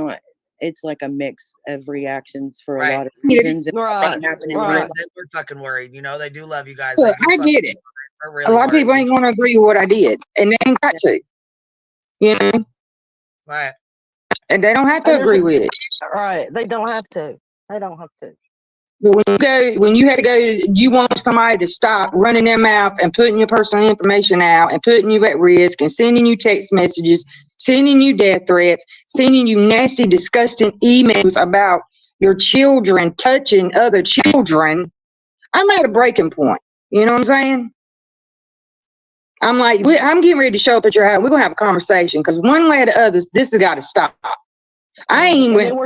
like a mix of reactions for a lot of reasons. Right. We're fucking worried. You know, they do love you guys. Look, I get it. Really a lot of people ain't going to agree with what I did, and they ain't got to. You know? Right. And they don't have to agree with it. Right. They don't have to. They don't have to. But when you have to go, you want somebody to stop running their mouth and putting your personal information out and putting you at risk and sending you text messages, sending you death threats, sending you nasty, disgusting emails about your children touching other children. I'm at a breaking point. You know what I'm saying? I'm like, I'm getting ready to show up at your house. We're gonna have a conversation because one way or the other, this has got to stop. I ain't went.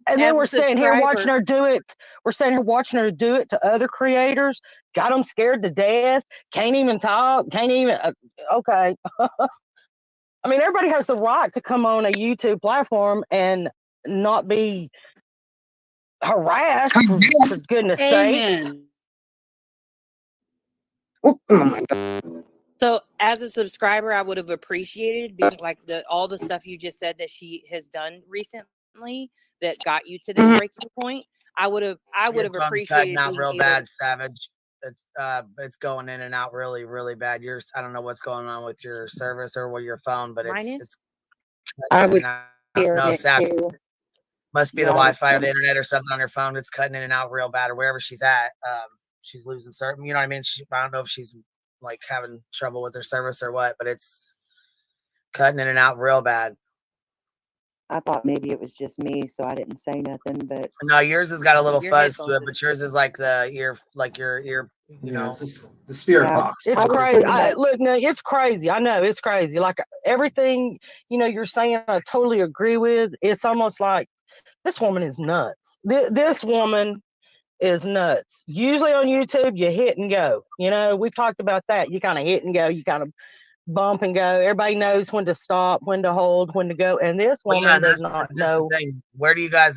And then we're sitting here watching her do it. We're sitting here watching her do it to other creators. Got them scared to death. Can't even talk. Can't even. Okay. I mean, everybody has the right to come on a YouTube platform and not be harassed. For goodness sake. So, as a subscriber, I would have appreciated being like all the stuff you just said that she has done recently that got you to this breaking point. I would have appreciated not real bad, Savage. It's going in and out really, really bad. I don't know what's going on with your service or with your phone, but it's I was Savage. Must be the Wi-Fi or the internet or something on your phone. It's cutting in and out real bad, or wherever she's at. She's losing certain. You know what I mean? I don't know if she's like having trouble with her service or what, but it's cutting in and out real bad. I thought maybe it was just me, so I didn't say nothing. But no, yours has got a little fuzz to it, but yours is like the ear, like your ear. You know, it's the spirit box. It's crazy. Look, no, it's crazy. I know it's crazy. Like everything, you're saying, I totally agree with. It's almost like this woman is nuts. This woman is nuts. Usually on YouTube, you hit and go. We've talked about that. You kind of hit and go. You kind of bump and go. Everybody knows when to stop, when to hold, when to go. And this woman does not know. Where do you guys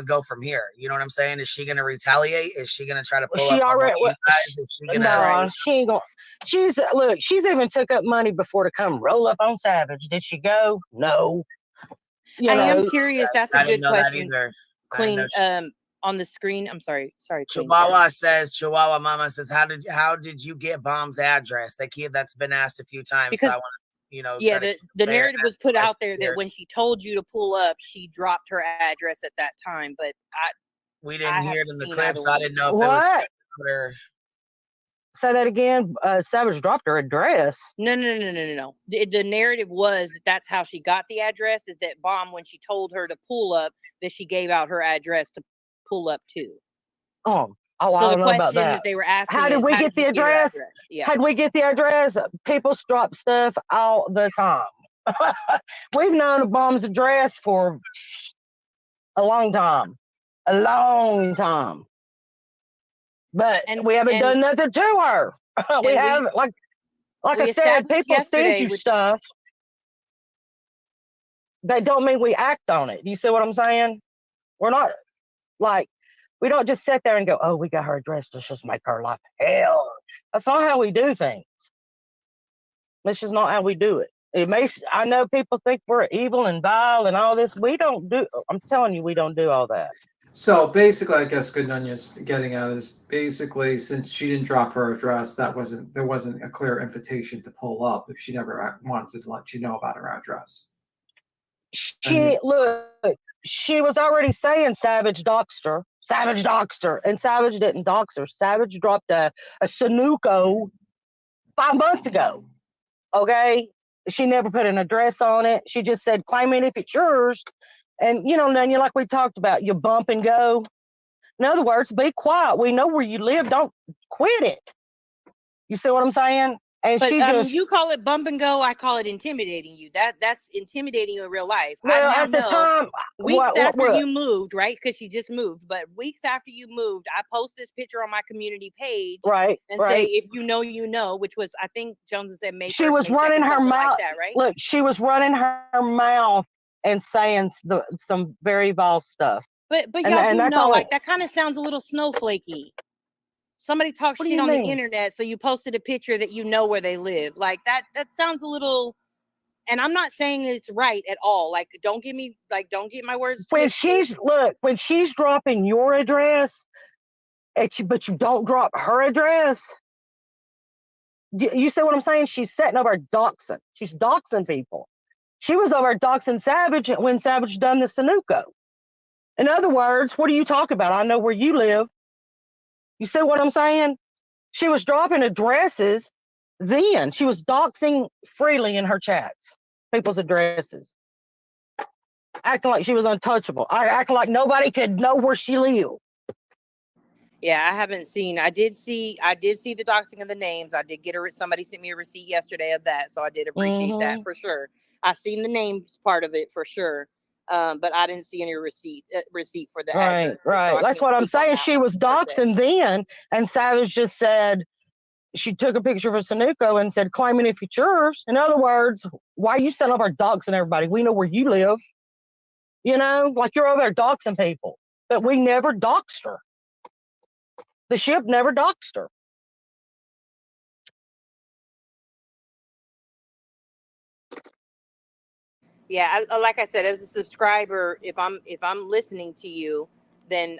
go from here? You know what I'm saying? Is she going to retaliate? Is she going to try to pull up on you guys? Is she gonna, she ain't going to. She's even took up money before to come roll up on Savage. Did she go? No. I am curious. That's a good question. Queen, on the screen, I'm sorry. Chihuahua Mama says, how did you get Bomb's address? That's been asked a few times. Because, so I want to, the narrative was put out there that when she told you to pull up, she dropped her address at that time. But we didn't hear it in the clip, so I didn't know if what? It was her. Say that again. Savage dropped her address. No. The narrative was that's how she got the address. Is that Bomb, when she told her to pull up, that she gave out her address to pull up to. So I don't know about that. They were asking, how did we get the address? Yeah. How did we get the address? People drop stuff all the time. We've known a Bomb's address for a long time. But we haven't done nothing to her. We haven't, like I said, people send you stuff. That don't mean we act on it. You see what I'm saying? We're not like, We don't just sit there and go, oh, we got her address. Let's just make her life hell. That's not how we do things. That's just not how we do it. I know people think we're evil and vile and all this. We don't do. I'm telling you, we don't do all that. So basically, I guess Good Nunya's getting at is basically, since she didn't drop her address, there wasn't a clear invitation to pull up if she never wanted to let you know about her address. She was already saying Savage doxed her, and Savage didn't dox her. Savage dropped a Sunoco 5 months ago. Okay, she never put an address on it. She just said, claim it if it's yours. And Nunya, like we talked about, you bump and go. In other words, be quiet. We know where you live. Don't quit it. You see what I'm saying? And but she mean, you call it bump and go. I call it intimidating you. That's intimidating you in real life. Well, I at the time, weeks after you moved, right? Because she just moved. But weeks after you moved, I post this picture on my community page, right? And say, if you know, you know. Which was, I think Jones said May 1st, she was May 2nd, running her mouth. like that, right? Look, she was running her mouth and saying some very vile stuff. But y'all do know, like that kind of sounds a little snowflakey. Somebody talks shit on the internet, so you posted a picture that you know where they live. Like that sounds a little, and I'm not saying it's right at all. Like, don't get my words twisted. When she's dropping your address, but you don't drop her address, you see what I'm saying? She's setting up her doxing. She's doxing people. She was over doxing Savage when Savage done the Sunoco. In other words, what are you talking about? I know where you live. You see what I'm saying? She was dropping addresses then. She was doxing freely in her chats, people's addresses. Acting like she was untouchable. Acting like nobody could know where she lived. Yeah, I haven't seen. I did see the doxing of the names. I did get somebody sent me a receipt yesterday of that, so I did appreciate that for sure. I seen the names part of it for sure. But I didn't see any receipt for the address. Right. So that's what I'm saying. She was doxing then, and Savage just said she took a picture of a Sunoco and said, claim it if it's yours. In other words, why are you sending over doxing everybody? We know where you live. Like you're over there doxing people. But we never doxed her. The ship never doxed her. Yeah, like I said, as a subscriber, if I'm listening to you, then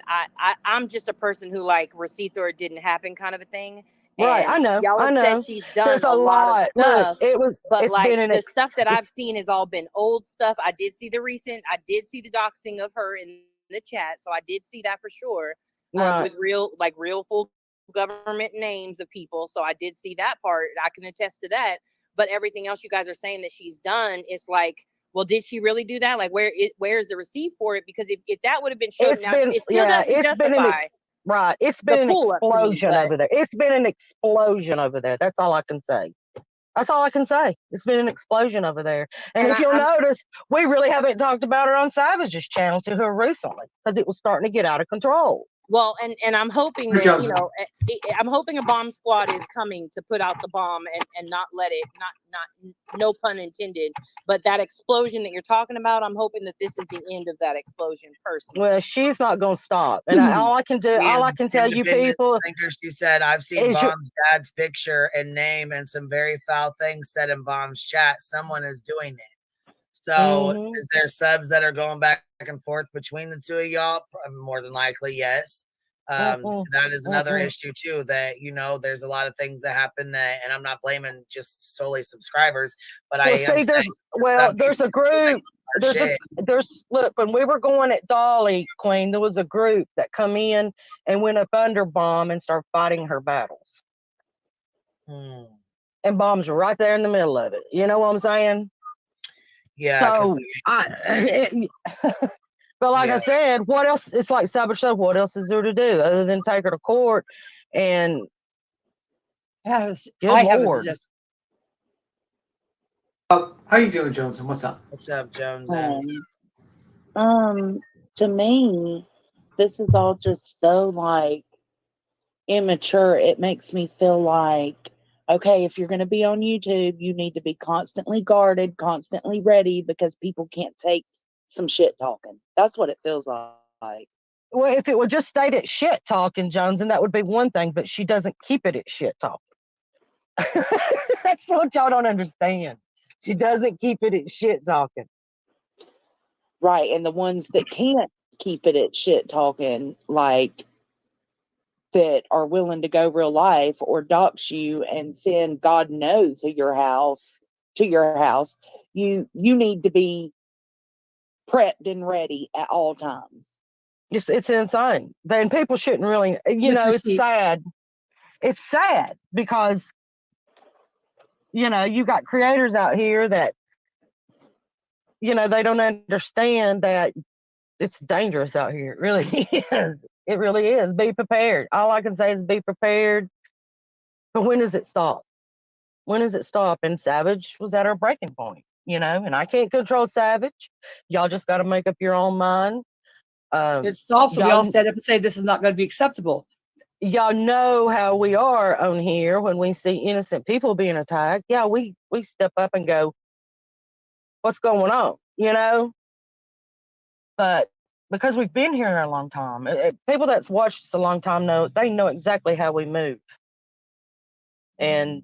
I'm just a person who like receipts or it didn't happen kind of a thing. Right, and I know. Y'all have said she's done There's a lot of stuff. Look, but like the stuff that I've seen has all been old stuff. I did see the doxing of her in the chat, so I did see that for sure. With real full government names of people. So I did see that part. I can attest to that. But everything else you guys are saying that she's done, it's like, well, did she really do that? Like, where is the receipt for it? Because if that would have been shown, it still doesn't justify. It's been an explosion over there. It's been an explosion over there. That's all I can say. It's been an explosion over there. And if you'll notice, we really haven't talked about her on Savage's channel to her recently because it was starting to get out of control. Well, and I'm hoping that, I'm hoping a bomb squad is coming to put out the bomb and not let it, not no pun intended, but that explosion that you're talking about, I'm hoping that this is the end of that explosion personally. Well, she's not going to stop. And all I can tell you people. She said, I've seen Bomb's dad's picture and name and some very foul things said in Bomb's chat. Someone is doing it. So is there subs that are going back and forth between the two of y'all? More than likely, yes. That is another issue too, that there's a lot of things that happen that, and I'm not blaming just solely subscribers, but there's a group. Look, when we were going at Dolly Queen, there was a group that come in and went up under Bomb and started fighting her battles. And Bomb's right there in the middle of it. You know what I'm saying? Yeah. So but like I said, what else? It's like Savage said, what else is there to do other than take her to court? And how you doing, Jones? And what's up? What's up, Jones? To me, this is all just so like immature. It makes me feel like, okay, if you're going to be on YouTube, you need to be constantly guarded, constantly ready, because people can't take some shit talking. That's what it feels like. Well, if it would just stayed at shit talking, Jones, and that would be one thing, but she doesn't keep it at shit talking. That's what y'all don't understand. She doesn't keep it at shit talking. Right. And the ones that can't keep it at shit talking, like that are willing to go real life or dox you and send God knows to your house, you need to be prepped and ready at all times. It's insane. Then people shouldn't really, it's sad. It's sad because, you got creators out here that, they don't understand that it's dangerous out here. It really is. It really is. Be prepared. All I can say is be prepared. But when does it stop? When does it stop? And Savage was at our breaking point, and I can't control Savage. Y'all just got to make up your own mind. It stops when we all stand up and say this is not going to be acceptable. Y'all know how we are on here when we see innocent people being attacked. Yeah, we step up and go, what's going on? But because we've been here a long time, people that's watched us a long time know exactly how we move. And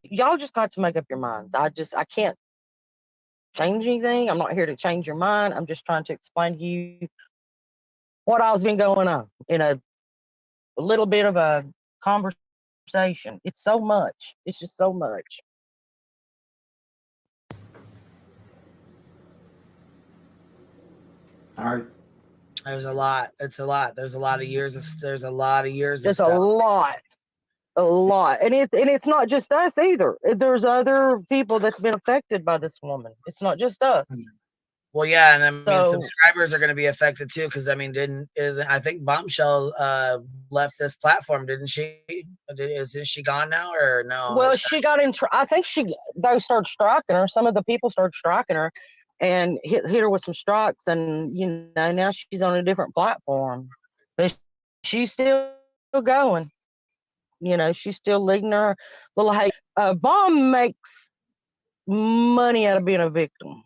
y'all just got to make up your minds. I can't change anything. I'm not here to change your mind. I'm just trying to explain to you what all's been going on in a little bit of a conversation. It's so much. It's just so much. All right. There's a lot. It's a lot. There's a lot of years. There's a lot of years. There's a lot. And it's not just us either. There's other people that's been affected by this woman. It's not just us. Well, yeah, and I mean, subscribers are going to be affected too, because I mean, I think Bombshell left this platform, didn't she? Isn't she gone now, or no? Well, she got in. I think they started striking her. Some of the people started striking her, and hit her with some strikes, and now she's on a different platform, but she's still going. She's still leading her little hate. Bomb makes money out of being a victim.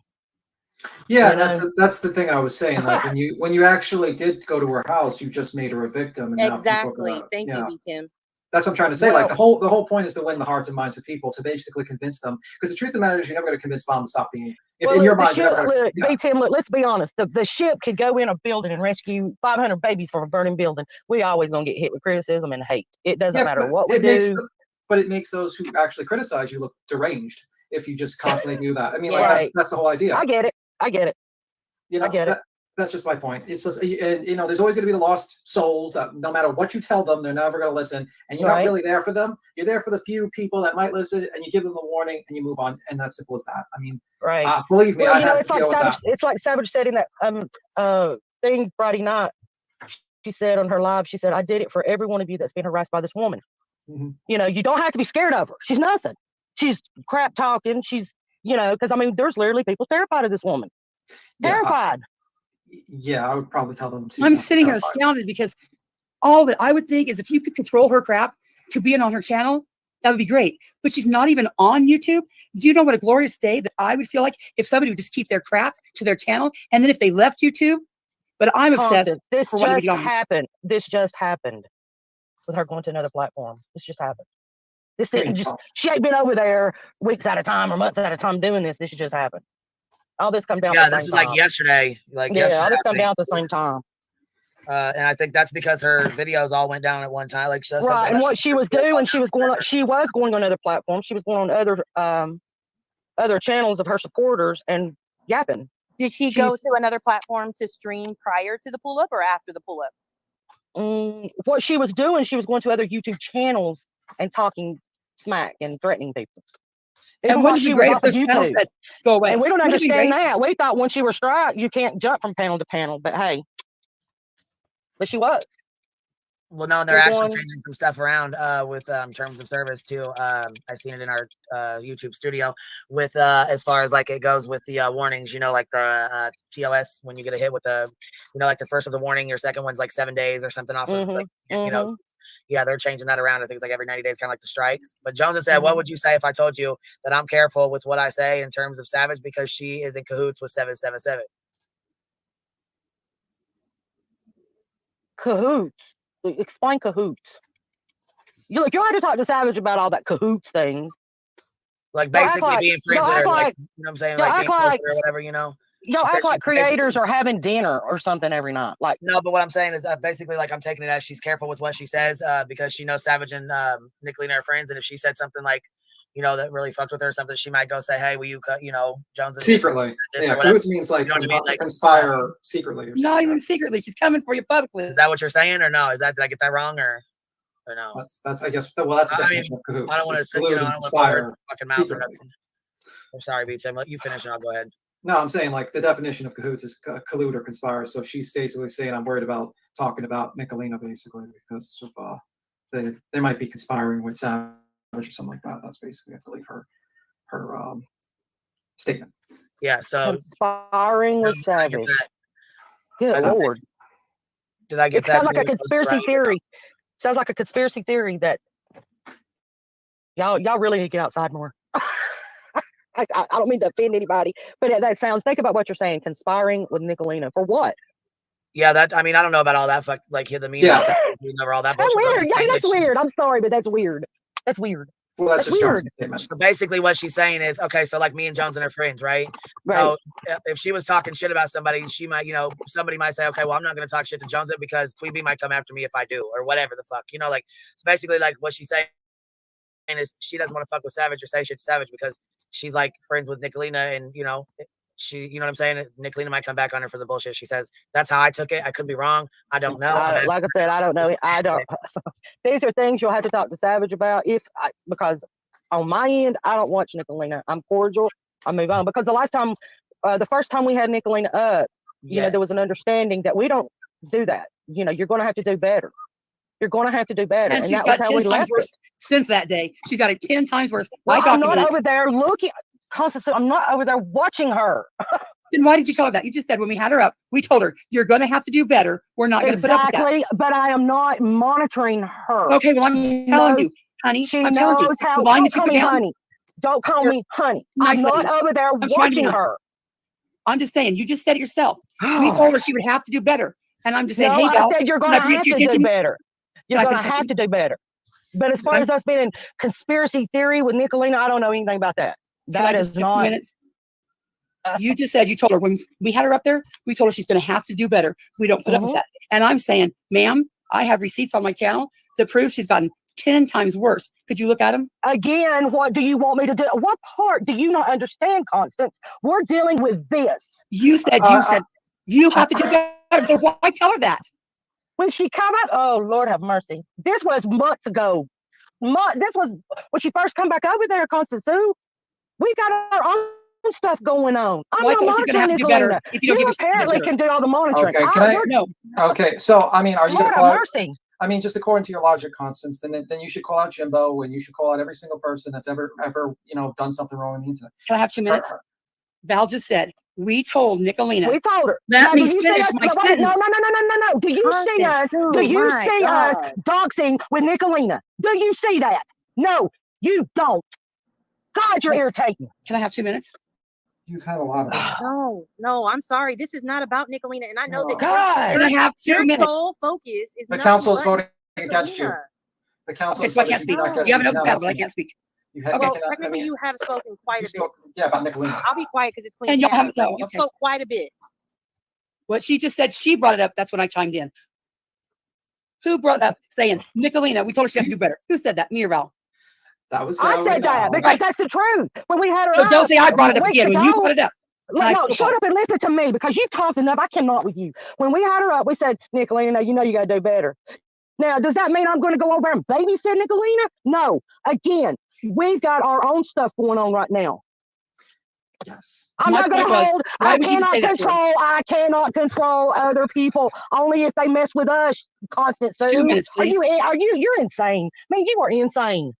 Yeah, that's the thing I was saying. Like when you actually did go to her house, you just made her a victim. And exactly. Thank you, Tim. That's what I'm trying to say. Well, like the whole point is to win the hearts and minds of people, to basically convince them. Because the truth of the matter is, you're never going to convince Bomb to stop being. In your mind, Tim, let's be honest. The ship could go in a building and rescue 500 babies from a burning building. We always gonna get hit with criticism and hate. It doesn't matter what we do. But it makes those who actually criticize you look deranged if you just constantly do that. I mean, like that's the whole idea. I get it. I get it. I get it. That's just my point. It's just, and there's always going to be the lost souls that no matter what you tell them, they're never going to listen. And you're not really there for them. You're there for the few people that might listen, and you give them the warning, and you move on. And that's simple as that. I mean, believe me, it's like Savage said in that thing Friday night. She said on her live, she said, "I did it for every one of you that's been harassed by this woman. Mm-hmm. You don't have to be scared of her. She's nothing. She's crap talking. She's, because I mean, there's literally people terrified of this woman. Terrified." Yeah, I would probably tell them to. I'm sitting here astounded because all that I would think is if you could control her crap to being on her channel, that would be great. But she's not even on YouTube. Do you know what a glorious day that I would feel like if somebody would just keep their crap to their channel, and then if they left YouTube? But I'm obsessed. This just happened. This just happened with her going to another platform. This just happened. This didn't just. She ain't been over there weeks at a time or months at a time doing this. This just happened. All this come down. Yeah, this is like yesterday. All this come down at the same time. And I think that's because her videos all went down at one time. Like right, and what she was doing, she was going on other platforms. She was going on other channels of her supporters and yapping. Did she go to another platform to stream prior to the pull up or after the pull up? What she was doing, she was going to other YouTube channels and talking smack and threatening people. And wouldn't it be great if those channels said, go away? And we don't understand that. We thought once you were strike, you can't jump from panel to panel. But hey, but she was. Well, no, they're actually changing some stuff around with terms of service too. I've seen it in our YouTube studio with as far as like it goes with the warnings. Like the TOS when you get a hit with the, like the first was a warning, your second one's like 7 days or something off of like, yeah, they're changing that around. I think it's like every 90 days, kind of like the strikes. But Jones has said, what would you say if I told you that I'm careful with what I say in terms of Savage because she is in cahoots with 777? Cahoots. Explain cahoots. You have to talk to Savage about all that cahoots things. Like basically being friends with her, like, you know what I'm saying? Like being close to her or whatever, you know? Y'all act like creators are having dinner or something every night. Like, no, but what I'm saying is basically like I'm taking it as she's careful with what she says because she knows Savage and Nicolina are friends, and if she said something like, you know, that really fucked with her or something, she might go say, hey, will you cut, you know, Jones secretly. Yeah, cahoots means like, you know what I mean? Like conspire secretly. Or not even secretly. She's coming for you publicly. Is that what you're saying, or no? Did I get that wrong, or no? That's I guess. Well, that's the definition of cahoots. I don't want to, you know, I don't want to fucking mouth or nothing. I'm sorry, Beach. Let you finish, and I'll go ahead. No, I'm saying like the definition of cahoots is collude or conspire. So she's basically saying I'm worried about talking about Nicolina basically because of they might be conspiring with Savage or something like that. That's basically, I believe, her statement. Yeah. So conspiring with Savage. Good Lord. Did I get that? It sounds like a conspiracy theory. Sounds like a conspiracy theory that y'all really need to get outside more. I don't mean to offend anybody, but that sounds. Think about what you're saying. Conspiring with Nicolina for what? Yeah, that. I mean, I don't know about all that. Like the media. Yeah. Stuff, never all that. That's weird. Yeah, that's weird. I'm sorry, but that's weird. That's weird. Well, that's just weird. So basically, what she's saying is, okay, so like me and Jones and her friends, right? Right. So if she was talking shit about somebody, she might, you know, somebody might say, okay, well, I'm not going to talk shit to Jones because Queen Bee might come after me if I do, or whatever the fuck, you know, like. So basically, like what she's saying is she doesn't want to fuck with Savage or say shit to Savage because she's like friends with Nicolina, and you know, you know what I'm saying? Nicolina might come back on her for the bullshit. She says, that's how I took it. I could be wrong. I don't know. Like I said, I don't know. I don't. These are things you'll have to talk to Savage about because on my end, I don't watch Nicolina. I'm cordial. I move on because the first time we had Nicolina up, you know, there was an understanding that we don't do that. You know, you're going to have to do better. You're going to have to do better. And she's got 10 times worse since that day. She's got it 10 times worse. Well, I'm not over there looking. Constance, I'm not over there watching her. Then why did you tell her that? You just said when we had her up, we told her, you're going to have to do better. We're not going to put up with that. Exactly, but I am not monitoring her. Okay, well, I'm telling you, honey. She I'm knows telling you. how. Don't Call me honey. Don't call me honey. I'm not over there watching her. I'm just saying, you just said it yourself. We told her she would have to do better. And I'm just saying, hey, Val, I said you're going to have to do better. You're going to have to do better. But as far as us being in conspiracy theory with Nicolina, I don't know anything about that. That is not. Minutes? You just said you told her when we had her up there, we told her she's going to have to do better. We don't put up with that. And I'm saying, ma'am, I have receipts on my channel that prove she's gotten 10 times worse. Could you look at them? Again, what do you want me to do? What part do you not understand, Constance? We're dealing with this. You said you have to do better. So why tell her that? When she come up, oh, Lord have mercy. This was months ago. This was when she first come back over there, Constance Sue. We've got our own stuff going on. I'm not monitoring Nicolina. You apparently can do all the monitoring. Okay, Okay, so I mean, are you going to call out? I mean, just according to your logic, Constance, then you should call out Jimbo, and you should call out every single person that's ever you know done something wrong in the internet. Can I have 2 minutes? Val just said we told Nicolina. We told her. Let me finish my sentence. No. Do you see us? Do you see us doxing with Nicolina? Do you see that? No, you don't. God, you're irritating. Can I have 2 minutes? You've had a lot of No, I'm sorry. This is not about Nicolina, and I know that Can I have 2 minutes? Your sole focus is the council is voting against you. The council. Okay, so I can't speak. You have an open mouth, but I can't speak. Well, technically, you have spoken quite a bit. Yeah, about Nicolina. I'll be quiet because it's Queen. And you'll have you spoke quite a bit. What she just said, she brought it up. That's when I chimed in. Who brought up saying Nicolina? We told her she had to do better. Who said that? Me or Val? That was. I said that because that's the truth. When we had her. So don't say I brought it up again. When you brought it up. No, shut up and listen to me because you've talked enough. I cannot with you. When we had her up, we said, Nicolina, you know you got to do better. Now, does that mean I'm going to go over and babysit Nicolina? No. Again, we've got our own stuff going on right now. Yes. I'm not going to hold. I cannot control other people. Only if they mess with us, Constance Sue. 2 minutes, please. You're insane. I mean, you are insane.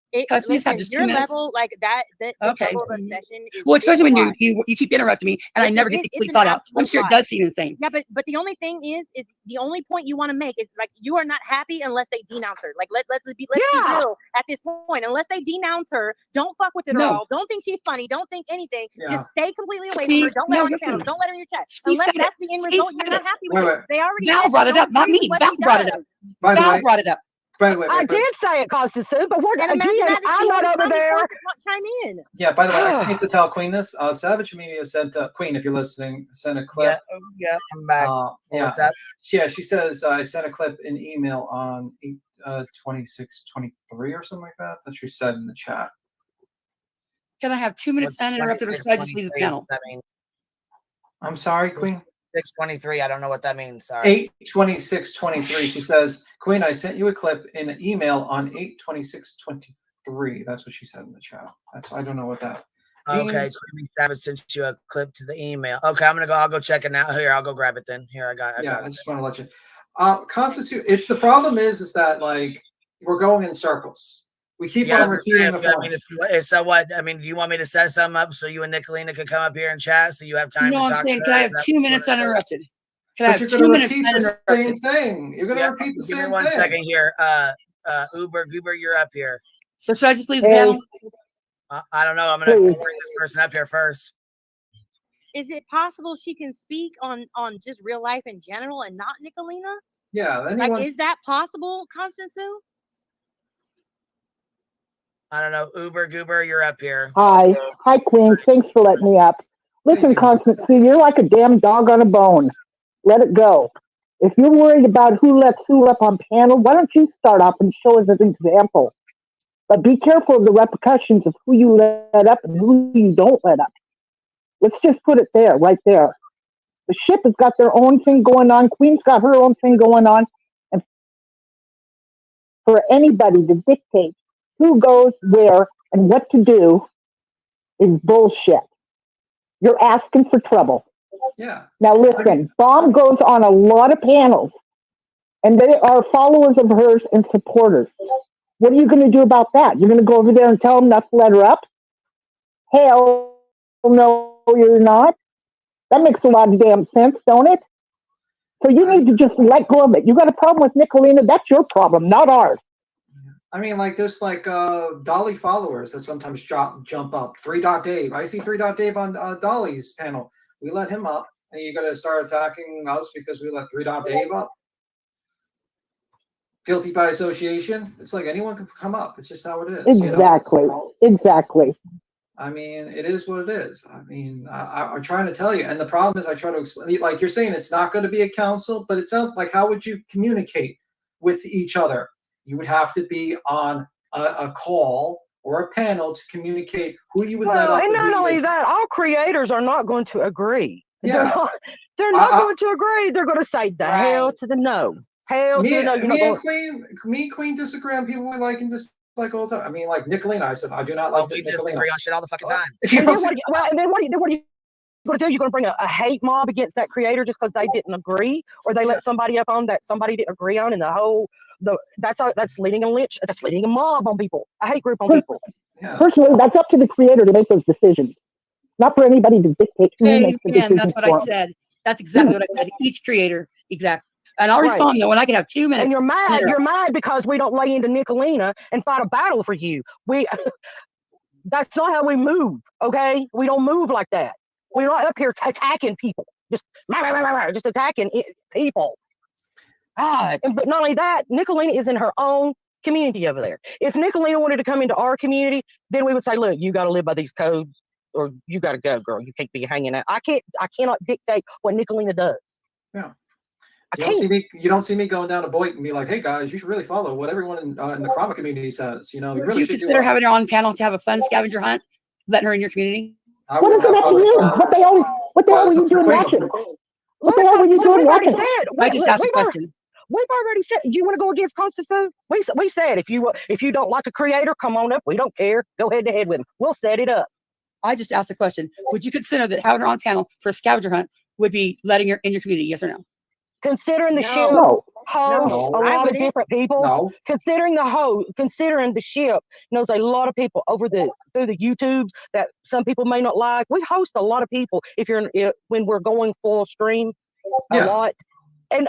Listen, your level, like that okay. level of obsession is. Well, especially when you keep interrupting me and I never get the thought out. I'm sure it does seem insane. Yeah, but the only thing is the only point you want to make is like you are not happy unless they denounce her. Like let's be real at this point. Unless they denounce her, don't fuck with it at all. Don't think she's funny. Don't think anything. Just stay completely completely away from her. Don't let her on your panel. Don't let her in your chat. Unless said that's the end result you're not happy with. Wait. They already Val said brought they it don't up, not agree me. with what Val she brought it up. does. By the Val way, brought it up. I did say it, Constance, but we're And imagine again, that I'm she not was over probably there. forced to chime in. Yeah, by the way, I just need to tell Queen this. Savage Media sent Queen, if you're listening, sent a clip. Yeah, I'm back. What's that? Yeah, she says I sent a clip in email on 2623 or something like that. That she said in the chat. Can I have 2 minutes uninterrupted, or should I just leave the panel? I'm sorry, Queen. 623. I don't know what that means. Sorry. 8/26/23. She says, Queen, I sent you a clip in an email on 8/26/23. That's what she said in the chat. I don't know what that means. Okay, Queen Savage sent you a clip to the email. Okay, I'll go check it now. Here, I'll go grab it then. Here, I got it. I just want to let you. Constitute. It's the problem is that like we're going in circles. We keep on repeating the points. So what? I mean, do you want me to set something up so you and Nicolina could come up here and chat so you have time to talk? I'm saying, can I have 2 minutes uninterrupted? Can I have you're 2 going to minutes repeat the uninterrupted? same thing. You're going to repeat the same thing. Give me 1 second here. Goober, you're up here. So should I just leave the panel? I don't know. I'm going to bring this person up here first. Is it possible she can speak on just real life in general and not Nicolina? Yeah. Is that possible, Constance? I don't know. Goober, you're up here. Hi, Queen. Thanks for letting me up. Listen, Constance, you're like a damn dog on a bone. Let it go. If you're worried about who lets who up on panel, why don't you start up and show us an example? But be careful of the repercussions of who you let up and who you don't let up. Let's just put it there, right there. The ship has got their own thing going on. Queen's got her own thing going on. And for anybody to dictate who goes where and what to do is bullshit. You're asking for trouble. Yeah. Now listen, Bomb goes on a lot of panels, and they are followers of hers and supporters. What are you going to do about that? You're going to go over there and tell them not to let her up? Hell no, you're not. That makes a lot of damn sense, don't it? So you need to just let go of it. You got a problem with Nicolina, that's your problem, not ours. I mean, like, there's like Dolly followers that sometimes jump up. 3 Dave. I see 3 Dave on Dolly's panel. We let him up, and you're going to start attacking us because we let 3 Dave up. Guilty by association. It's like anyone can come up. It's just how it is. Exactly. You know? Exactly. I mean, it is what it is. I mean, I'm trying to tell you. And the problem is I try to explain, like you're saying, it's not going to be a council, but it sounds like how would you communicate with each other? You would have to be on a call or a panel to communicate who you would let up. And not only that, all creators are not going to agree. Yeah. They're not going to agree. They're going to say the hell to the no. Hell to the no. Queen disagree on people we like and dislike all the time. I mean, like Nicolina, I said, I do not like we Nicolina. disagree on shit all the fucking time. And then what are you going to do? You're going to bring a hate mob against that creator just because they didn't agree, or they let somebody up on that somebody didn't agree on, and that's leading a mob on people, a hate group on people. Yeah. Personally, that's up to the creator to make those decisions, not for anybody to dictate who makes the decisions. That's what I said. That's exactly what I said. Each creator, exactly. And I'll respond though when I can have 2 minutes. And you're mad because we don't lay into Nicolina and fight a battle for you. That's not how we move. Okay, we don't move like that. We're not up here attacking people. Just attacking people. God. But not only that, Nicolina is in her own community over there. If Nicolina wanted to come into our community, then we would say, look, you got to live by these codes, or you got to go, girl. You can't be hanging out. I cannot dictate what Nicolina does. Yeah. You don't see me going down to Boyd and be like, hey guys, you should really follow what everyone in the Krama community says. You know, you really should consider having her on panel to have a fun scavenger hunt, letting her in your community. What does it have to do? What the hell were you doing watching? What the hell were you doing watching? I just asked a question. We've already said, you want to go against Constance? We said if you don't like a creator, come on up. We don't care. Go head to head with him. We'll set it up. I just asked a question. Would you consider that having her on panel for a scavenger hunt would be letting her in your community? Yes or no? Considering the ship hosts a lot of different people, considering the ship knows a lot of people through the YouTubes that some people may not like. We host a lot of people when we're going full stream a lot. And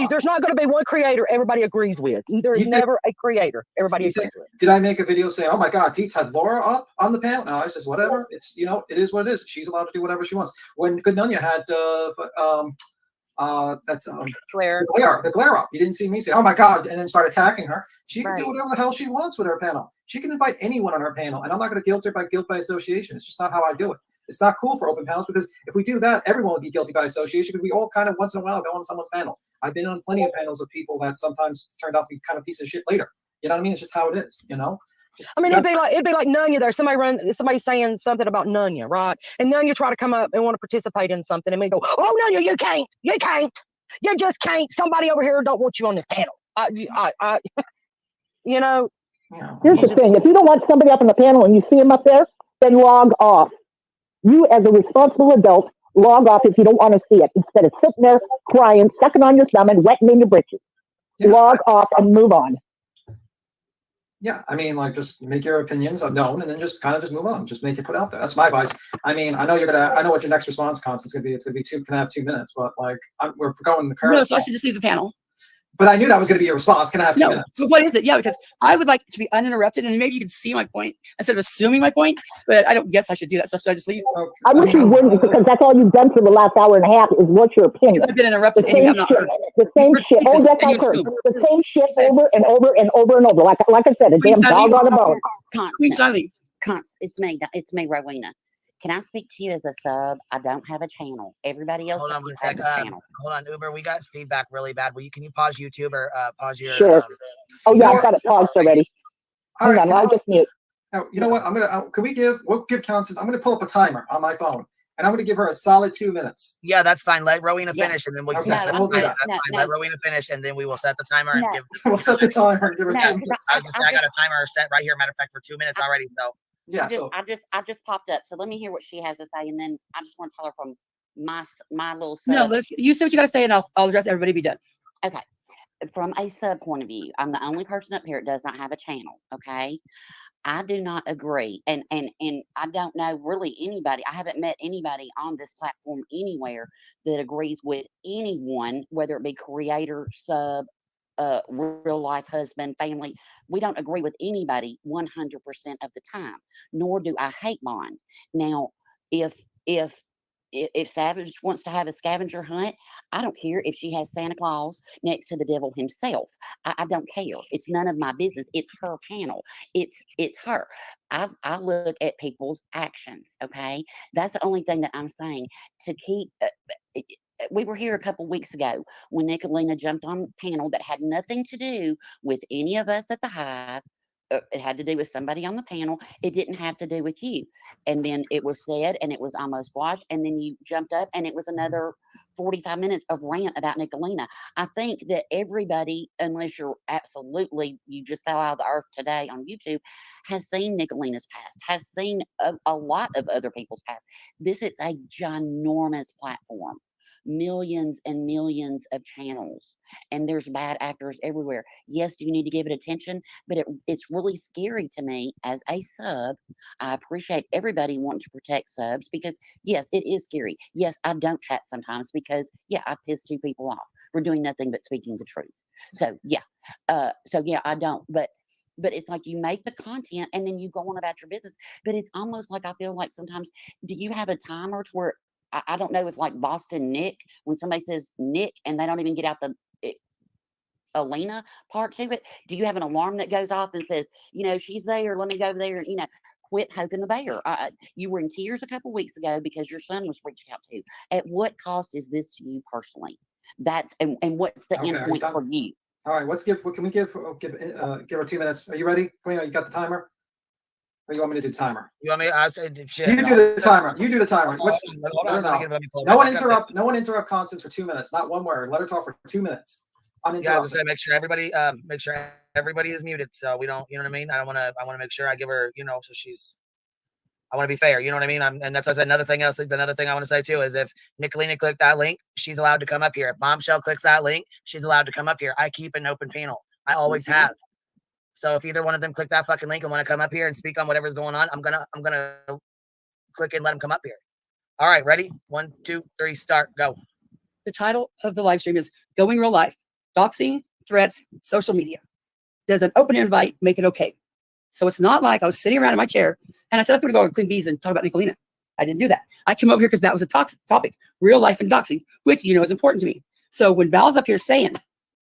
there's not going to be one creator everybody agrees with. There is never a creator everybody agrees with. Did I make a video saying, "Oh my God, Deets had Laura up on the panel"? No, I says whatever. It's it is what it is. She's allowed to do whatever she wants. When Goodnunya had Claire. The glare up. You didn't see me say, "Oh my God," and then start attacking her. She can do whatever the hell she wants with her panel. She can invite anyone on her panel, and I'm not going to guilt her by guilt by association. It's just not how I do it. It's not cool for open panels because if we do that, everyone would be guilty by association because we all kind of once in a while go on someone's panel. I've been on plenty of panels of people that sometimes turned out to be kind of piece of shit later. You know what I mean? It's just how it is, I mean, it'd be like Nunya there. Somebody saying something about Nunya, right? And Nunya try to come up and want to participate in something, and we go, "Oh, Nunya, you can't, you just can't. Somebody over here don't want you on this panel." Here's the thing: if you don't want somebody up on the panel and you see them up there, then log off. You, as a responsible adult, log off if you don't want to see it instead of sitting there crying, sucking on your thumb, and wetting in your britches. Log off and move on. Yeah, I mean, like, just make your opinions known, and then just kind of just move on. Just make it put out there. That's my advice. I mean, I know what your next response constant's gonna be. It's gonna be can I have 2 minutes? But like, we're going the curve. No, so I should just leave the panel. But I knew that was going to be your response. Can I have 2 minutes? But what is it? Yeah, because I would like to be uninterrupted, and maybe you can see my point instead of assuming my point. But I don't guess I should do that. So should I just leave? I wish you wouldn't, because that's all you've done for the last hour and a half is what's your opinion. I've been interrupted. The same shit. The same shit. Oh, yes, I've heard. The same shit over and over and over and over. Like I said, a damn dog on a bone. It's me, Rowena. Can I speak to you as a sub? I don't have a channel. Everybody else has a channel. Hold on, Uber. We got feedback really bad. Can you pause YouTube or pause your? Sure. Oh yeah, I've got it paused already. Hang on, I'll just mute. Now, you know what? We'll give Constance. I'm gonna pull up a timer on my phone, and I'm gonna give her a solid 2 minutes. Yeah, that's fine. Let Rowena finish, and then we'll. Okay, That's we'll do fine. that. That's fine. Let Rowena finish, and then we will set the timer and give. We'll set the timer and give her 2 minutes. I got a timer set right here. Matter of fact, for 2 minutes already. So. Yeah, I just popped up. So let me hear what she has to say, and then I just want to tell her from my little sub. No, you say what you got to say, and I'll address everybody. Be done. Okay. From a sub point of view, I'm the only person up here that does not have a channel. Okay. I do not agree, and I don't know really anybody. I haven't met anybody on this platform anywhere that agrees with anyone, whether it be creator, sub, real life husband, family. We don't agree with anybody 100% of the time, nor do I hate Bond. Now, if Savage wants to have a scavenger hunt, I don't care if she has Santa Claus next to the devil himself. I don't care. It's none of my business. It's her panel. It's her. I look at people's actions. Okay, that's the only thing that I'm saying. To keep. We were here a couple weeks ago when Nicolina jumped on a panel that had nothing to do with any of us at the Hive. It had to do with somebody on the panel. It didn't have to do with you. And then it was said, and it was almost washed. And then you jumped up, and it was another 45 minutes of rant about Nicolina. I think that everybody, unless you're you just fell out of the earth today on YouTube, has seen Nicolina's past, has seen a lot of other people's past. This is a ginormous platform. Millions and millions of channels, and there's bad actors everywhere. Yes, you need to give it attention, but it's really scary to me as a sub. I appreciate everybody wanting to protect subs because yes, it is scary. Yes, I don't chat sometimes because I piss 2 people off for doing nothing but speaking the truth. So I don't, but it's like you make the content and then you go on about your business, but it's almost like I feel like sometimes, do you have a timer to where I don't know if like Boston Nick, when somebody says Nick and they don't even get out the Elena part to it, do you have an alarm that goes off and says, she's there, let me go over there, quit poking the bear? You were in tears a couple weeks ago because your son was reached out to. At what cost is this to you personally? And what's the end point for you? All right, what can we give her 2 minutes? Are you ready? You got the timer? Or you want me to do timer? You want me? I said shit. You do the timer. You do the timer. No one interrupt Constance for 2 minutes. Not one word. Let her talk for 2 minutes. Uninterrupted. Make sure everybody is muted, so we don't. You know what I mean? I want to make sure I give her. So she's. I want to be fair. You know what I mean? And that's another thing else. Another thing I want to say too is if Nicolina clicked that link, she's allowed to come up here. If Bombshell clicks that link, she's allowed to come up here. I keep an open panel. I always have. So if either one of them click that fucking link and want to come up here and speak on whatever's going on, I'm gonna click it and let them come up here. All right, ready? 1, 2, 3, start, go. The title of the live stream is Going Real Life, Doxing, Threats, Social Media. There's an open invite, make it okay. So it's not like I was sitting around in my chair and I said, I'm going to go on Queen Bees and talk about Nicolina. I didn't do that. I came over here because that was a topic, real life and doxing, which, is important to me. So when Val's up here saying,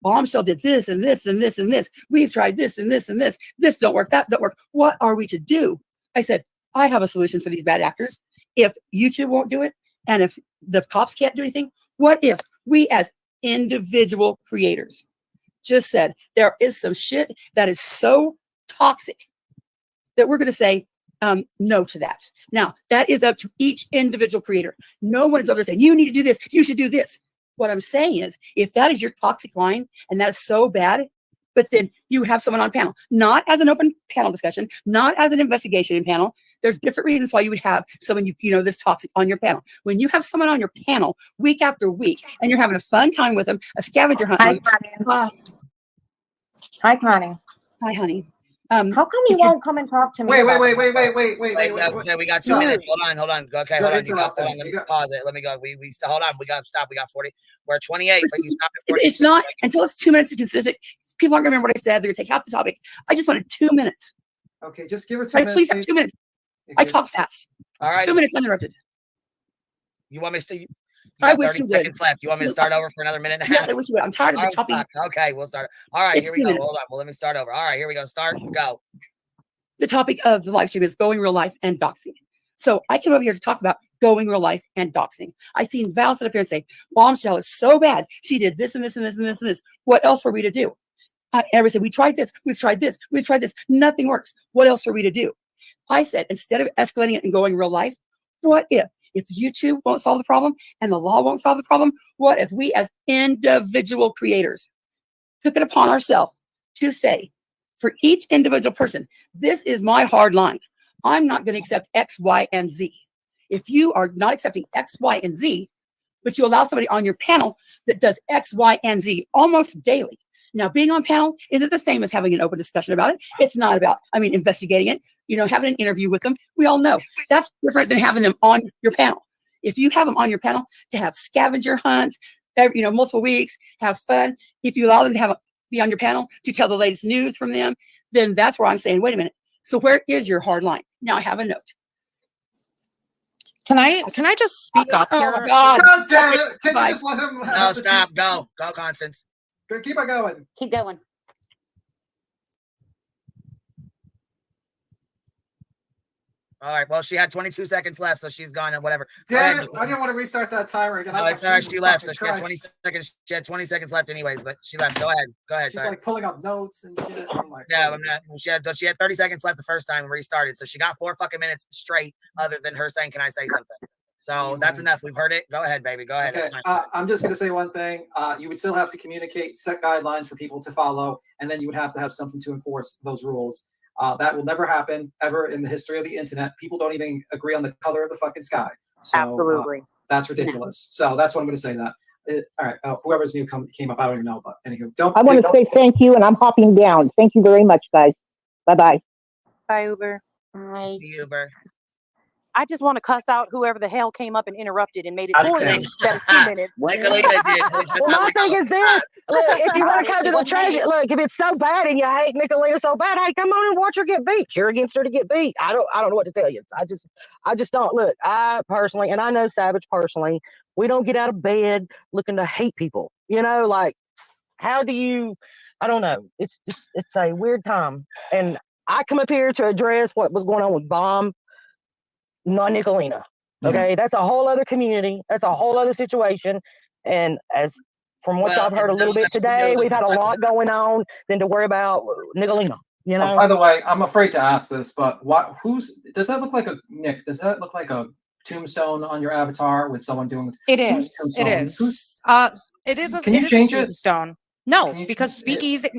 Bombshell did this and this and this and this, we've tried this and this and this don't work, that don't work. What are we to do? I said, I have a solution for these bad actors. If YouTube won't do it, and if the cops can't do anything, what if we as individual creators just said, there is some shit that is so toxic that we're going to say no to that. Now, that is up to each individual creator. No one is over there saying, you need to do this, you should do this. What I'm saying is, if that is your toxic line and that is so bad, but then you have someone on panel, not as an open panel discussion, not as an investigation panel. There's different reasons why you would have someone this toxic on your panel. When you have someone on your panel week after week and you're having a fun time with them, a scavenger hunt. Hi, Connie. Hi, honey. How come you won't come and talk to me? Wait. We got 2 minutes. Hold on. Okay, hold on. Let me pause it. Let me go. We hold on. We got to stop. We got 40. We're at 28. But you stopped at 40. It's not until it's 2 minutes consistent. People aren't gonna remember what I said. They're gonna take half the topic. I just wanted 2 minutes. Okay, just give her 2 minutes. Please have 2 minutes. I talk fast. All right. 2 minutes uninterrupted. You want me to? I wish 30 you seconds would. left. You want me to start over for another minute and a half? Yes, I wish you would. I'm tired of the topic. Okay, we'll start. All right, here we go. Minutes. Hold on. Well, let me start over. All right, here we go. Start. Go. The topic of the live stream is going real life and doxing. So I came over here to talk about going real life and doxing. I seen Val sit up here and say, Bombshell is so bad. She did this and this and this and this and this. What else were we to do? Everybody said, we tried this, we've tried this, we've tried this. Nothing works. What else are we to do? I said, instead of escalating it and going real life, what if YouTube won't solve the problem and the law won't solve the problem? What if we as individual creators took it upon ourselves to say, for each individual person, this is my hard line. I'm not going to accept X, Y, and Z. If you are not accepting X, Y, and Z, but you allow somebody on your panel that does X, Y, and Z almost daily. Now, being on panel isn't the same as having an open discussion about it. It's not about, investigating it, having an interview with them. We all know that's different than having them on your panel. If you have them on your panel to have scavenger hunts, multiple weeks, have fun. If you allow them to be on your panel to tell the latest news from them, then that's where I'm saying, wait a minute. So where is your hard line? Now I have a note. Can I just speak up here? Oh, God. God damn it. Can you just let him? No, stop. Go, Constance. Keep on going. Keep going. All right. Well, she had 22 seconds left, so she's gone and whatever. Damn it! I didn't want to restart that timer again. No, it's all right. She left. So she had 20 seconds. She had 20 seconds left, anyways. But she left. Go ahead. She's like pulling up notes and shit. I'm like, yeah, I'm not. She had 30 seconds left the first time and restarted. So she got 4 fucking minutes straight, other than her saying, "Can I say something?" So that's enough. We've heard it. Go ahead, baby. Go ahead. Okay. I'm just going to say one thing. You would still have to communicate, set guidelines for people to follow, and then you would have to have something to enforce those rules. That will never happen ever in the history of the internet. People don't even agree on the color of the fucking sky. So, Absolutely. That's ridiculous. So that's what I'm going to say that. All right. Whoever's new came up, I don't even know. But anywho, I want to say thank you, and I'm hopping down. Thank you very much, guys. Bye-bye. Bye, Uber. Bye. See you, Uber. I just want to cuss out whoever the hell came up and interrupted and made it more than 2 minutes. Well, my thing is this. Look, if you want to come to the treasure, look, if it's so bad and you hate Nicolina so bad, hey, come on and watch her get beat. Cheer against her to get beat. I don't know what to tell you. I just don't. Look, I personally, and I know Savage personally, we don't get out of bed looking to hate people. How do you, I don't know. It's a weird time. And I come up here to address what was going on with Bomb, not Nicolina. Okay, that's a whole other community. That's a whole other situation. And from what y'all heard a little bit today, we've had a lot going on than to worry about Nicolina. Oh, by the way, I'm afraid to ask this, but does that look like Nick? Does that look like a tombstone on your avatar with someone doing it? Is it is it is a, can you change it? Tombstone. No, because Speakeasy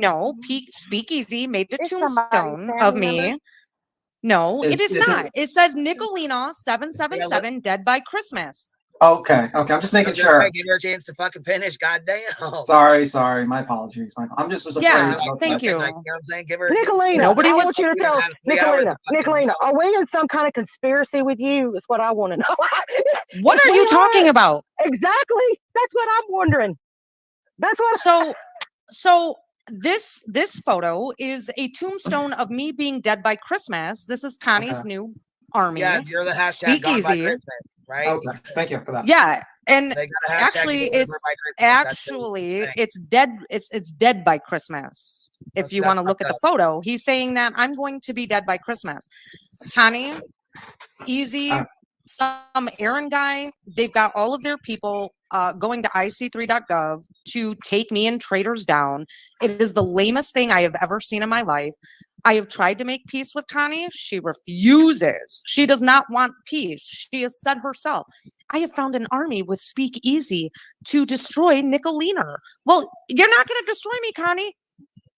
made a tombstone of me. No, it is not. It says Nicolina 777 dead by Christmas. Okay. I'm just making sure. Give her a chance to fucking finish. Goddamn. Sorry. My apologies. I'm just was afraid. Yeah, thank you. You know what I'm saying? Give her. Nicolina, Nobody I was- want you to tell Nicolina, are we in some kind of conspiracy with you? That's what I want to know. What If are we you talking about? Exactly. That's what I'm wondering. That's what. So this photo is a tombstone of me being dead by Christmas. This is Connie's new army. Yeah, you're the hashtag gone by Speakeasy. Christmas, right? Okay. Thank you for that. Yeah, and They got a hashtag actually, delivered it's by Christmas. That's the actually thing. it's dead. It's dead by Christmas. If you That's want to look at fucked the up. photo, he's saying that I'm going to be dead by Christmas. Connie, easy. Some errand guy. They've got all of their people going to ic3.gov to take me and traders down. It is the lamest thing I have ever seen in my life. I have tried to make peace with Connie. She refuses. She does not want peace. She has said herself, I have found an army with Speakeasy to destroy Nicolina. Well, you're not going to destroy me, Connie.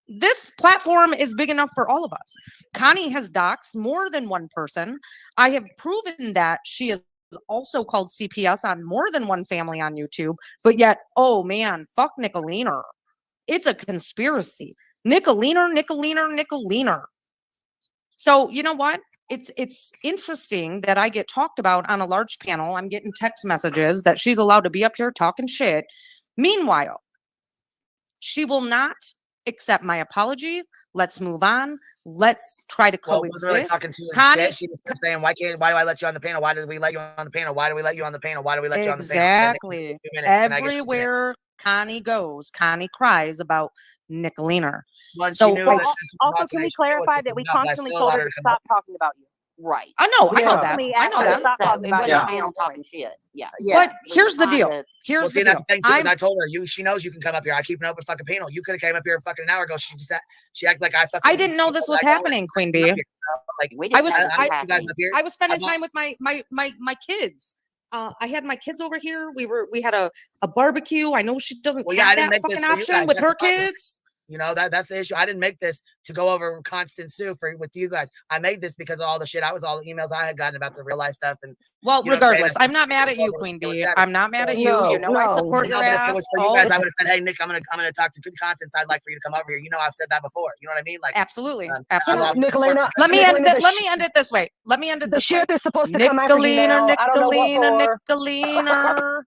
This platform is big enough for all of us. Connie has doxed more than one person. I have proven that she has also called CPS on more than one family on YouTube, but yet, oh man, fuck Nicolina. It's a conspiracy. Nicolina. So you know what? It's interesting that I get talked about on a large panel. I'm getting text messages that she's allowed to be up here talking shit. Meanwhile, she will not accept my apology. Let's move on. Let's try to coexist. Really talking to Connie, she was saying, why do I let you on the panel? Why did we let you on the panel? Why do we let you on the panel? Why do we let you on the panel? exactly. Everywhere Connie goes, Connie cries about Nicolina. So also, can we clarify that we constantly told her to stop talking about you? Right. I know that. I know that. Stop talking about you. your Panel talking shit. Yeah. But here's the deal. Here's the deal. I told her, she knows you can come up here. I keep an open fucking panel. You could have came up here fucking an hour ago. She acted like I fucking. I didn't know this was happening, Queen Bee. I was spending time with my kids. I had my kids over here. We had a barbecue. I know she doesn't have that fucking option with her kids. You know, that's the issue. I didn't make this to go over constant Sue with you guys. I made this because of all the shit. All the emails I had gotten about the real life stuff. And well, regardless, I'm not mad at you, Queen Bee. I'm not mad at you. You know, I support your ass. If it was for you guys, I would have said, "Hey, Nick, I'm gonna talk to good Constance. I'd like for you to come over here." You know, I've said that before. You know what I mean? Like, absolutely. Nicolina, let me end it this way. Let me end it this way. The ship is supposed to come after you now. Nicolina.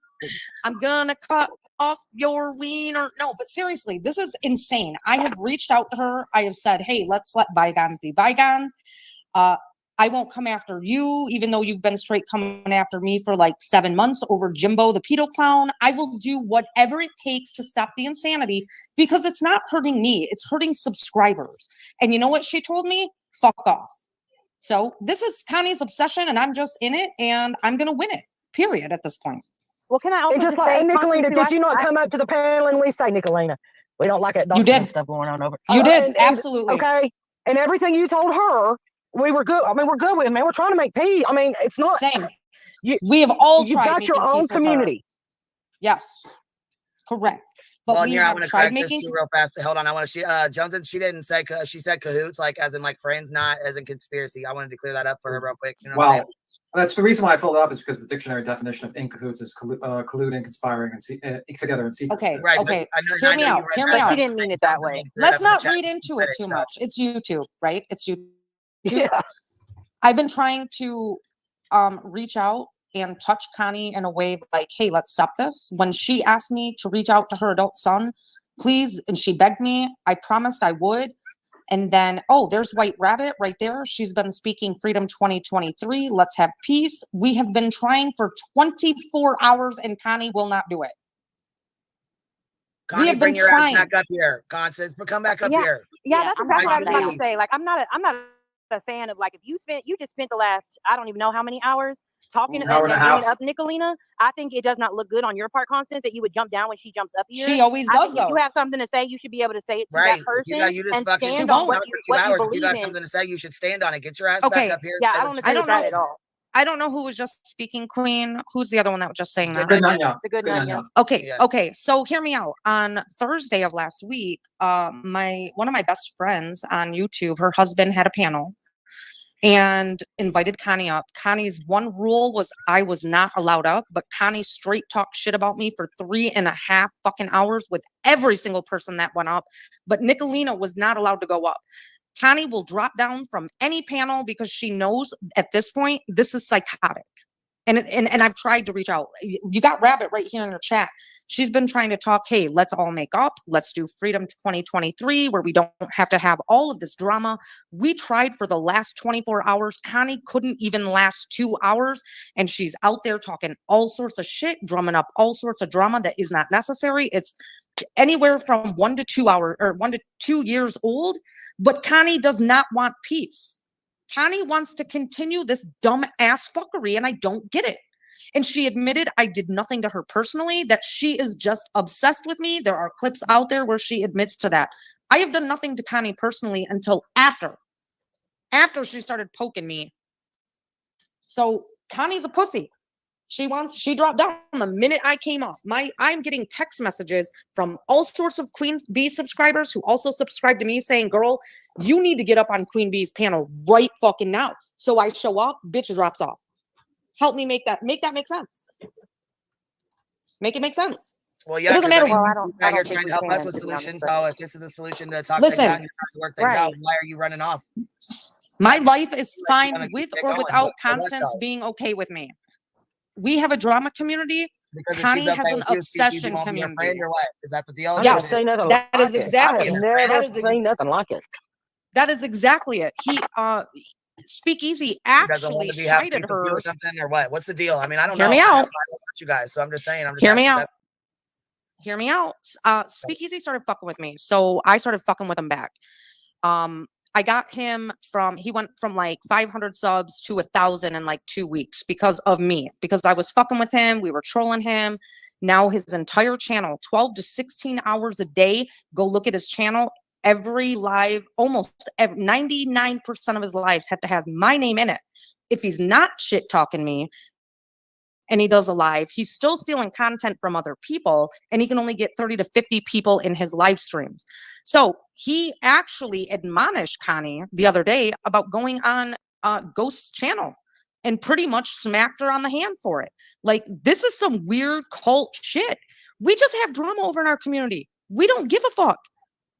I'm gonna cut off your wiener. No, but seriously, this is insane. I have reached out to her. I have said, hey, let's let bygones be bygones. I won't come after you, even though you've been straight coming after me for like 7 months over Jimbo the pedo clown. I will do whatever it takes to stop the insanity because it's not hurting me. It's hurting subscribers. And you know what she told me? Fuck off. So this is Connie's obsession and I'm just in it and I'm going to win it, period, at this point. Well, can I also just like, Nicolina, did you not come up to the panel and we say, Nicolina, we don't like that Doxxing stuff going on over. You did, absolutely. Okay, and everything you told her, we were good. I mean, we're good with it, man. We're trying to make peace. I mean, it's not same. We have all you've tried. You've got your own community. Yes, correct. But we have tried making real fast. Hold on, I want to. Johnson, she didn't say. She said cahoots, like as in like friends, not as in conspiracy. I wanted to clear that up for her real quick. You know well, that's the reason why I pulled it up is because the dictionary definition of in cahoots is colluding, conspiring, and together in secret. Okay, right. okay. Hear me out. Hear me out. She didn't mean it that way. Let's not read into it too much. It's YouTube, right? It's YouTube. Yeah. I've been trying to reach out and touch Connie in a way like, hey, let's stop this. When she asked me to reach out to her adult son, please, and she begged me, I promised I would. And then, oh, there's White Rabbit right there. She's been speaking Freedom 2023. Let's have peace. We have been trying for 24 hours and Connie will not do it. Connie, we have been trying. Back up here, Constance, but come back up here. Yeah, that's exactly what I was about to say. Like, I'm not a fan of like if you just spent the last I don't even know how many hours talking and bringing up Nicolina. I think it does not look good on your part, Constance, that you would jump down when she jumps up here. She always does, though. If you have something to say, you should be able to say it to that person and stand on what you believe you got in. something to say, you should stand on it. Get your ass back up here. Yeah, I don't agree with that at all. I don't know who was just speaking, Queen. Who's the other one that was just saying that? The good Nanya. Okay. So hear me out. On Thursday of last week, one of my best friends on YouTube, her husband had a panel. and invited Connie up. Connie's one rule was I was not allowed up, but Connie straight talked shit about me for 3.5 fucking hours with every single person that went up. But Nicolina was not allowed to go up. Connie will drop down from any panel because she knows at this point, this is psychotic. And I've tried to reach out. You got Rabbit right here in your chat. She's been trying to talk, hey, let's all make up. Let's do Freedom 2023 where we don't have to have all of this drama. We tried for the last 24 hours. Connie couldn't even last 2 hours. And she's out there talking all sorts of shit, drumming up all sorts of drama that is not necessary. It's anywhere from 1 to 2 hours or 1 to 2 years old. But Connie does not want peace. Connie wants to continue this dumb ass fuckery, and I don't get it. And she admitted I did nothing to her personally, that she is just obsessed with me. There are clips out there where she admits to that. I have done nothing to Connie personally until after she started poking me. So Connie's a pussy. She dropped down the minute I came off. I'm getting text messages from all sorts of Queen Bee subscribers who also subscribe to me saying, girl, you need to get up on Queen Bee's panel right fucking now. So I show up, bitch drops off. Help me make that make sense. Make it make sense. Well, yeah, it doesn't matter. You're trying to help us with solutions. So if this is a solution to talk things out and to work things out, why are you running off? My life is fine with or without Constance being okay with me. We have a drama community. Because Connie has an obsession community. Or what? Is that the deal? Yeah, that is exactly it. Never seen nothing like it. That is exactly it. He Speakeasy actually cited her or something or what? What's the deal? I mean, I don't know. Hear me out. I don't know you guys, so I'm just saying. Hear me out. Hear me out. Speakeasy started fucking with me, so I started fucking with him back. I got him he went from like 500 subs to 1,000 in like 2 weeks because of me, because I was fucking with him. We were trolling him. Now his entire channel, 12 to 16 hours a day. Go look at his channel. Every live, almost 99% of his lives have to have my name in it. If he's not shit talking me and he does a live, he's still stealing content from other people, and he can only get 30 to 50 people in his live streams. So he actually admonished Connie the other day about going on Ghost's channel and pretty much smacked her on the hand for it. Like, this is some weird cult shit. We just have drama over in our community. We don't give a fuck.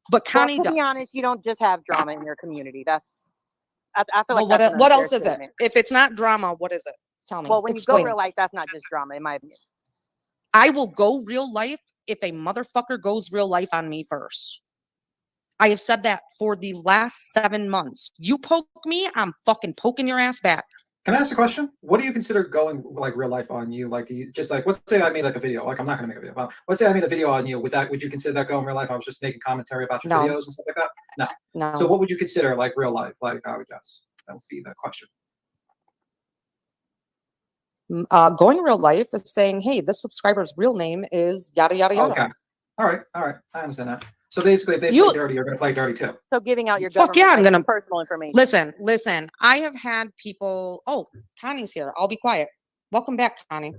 But Connie does. To be honest, you don't just have drama in your community. I feel like what else is it? If it's not drama, what is it? Tell me. Well, when you go real life, that's not just drama, in my opinion. I will go real life if a motherfucker goes real life on me first. I have said that for the last 7 months. You poke me, I'm fucking poking your ass back. Can I ask a question? What do you consider going like real life on you? Like, do you just like, let's say I made like a video, like I'm not gonna make a video, but let's say I made a video on you. Would you consider that going real life? I was just making commentary about your videos and stuff like that? No. So what would you consider like real life? Like, I would guess that would be the question. Going real life is saying, hey, this subscriber's real name is yada yada yada. Okay. All right. I understand that. So basically, if they play dirty, you're gonna play dirty too. So giving out your I'm gonna personal information. Listen. I have had people. Oh, Connie's here. I'll be quiet. Welcome back, Connie.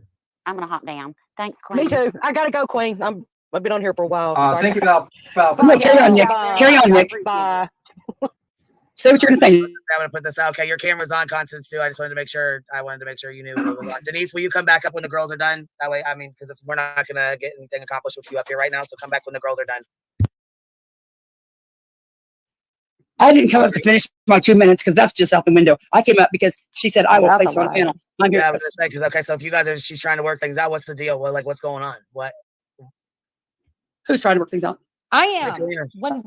I'm gonna hop down. Thanks, Queen. Me too. I gotta go, Queen. I've been on here for a while. Thank you, Val. Carry on, Nick. Carry on, Nick. Bye. Say what you're gonna say. I'm gonna put this out. Okay, your camera's on, Constance, too. I just wanted to make sure. You knew it was on. Denise, will you come back up when the girls are done? That way, I mean, because we're not gonna get anything accomplished with you up here right now. So come back when the girls are done. I didn't come up to finish my 2 minutes because that's just out the window. I came up because she said I will place her on panel. I'm here. Yeah, I was just saying, okay, so if you guys are, she's trying to work things out, what's the deal? Well, like, what's going on? What? Who's trying to work things out? I am. When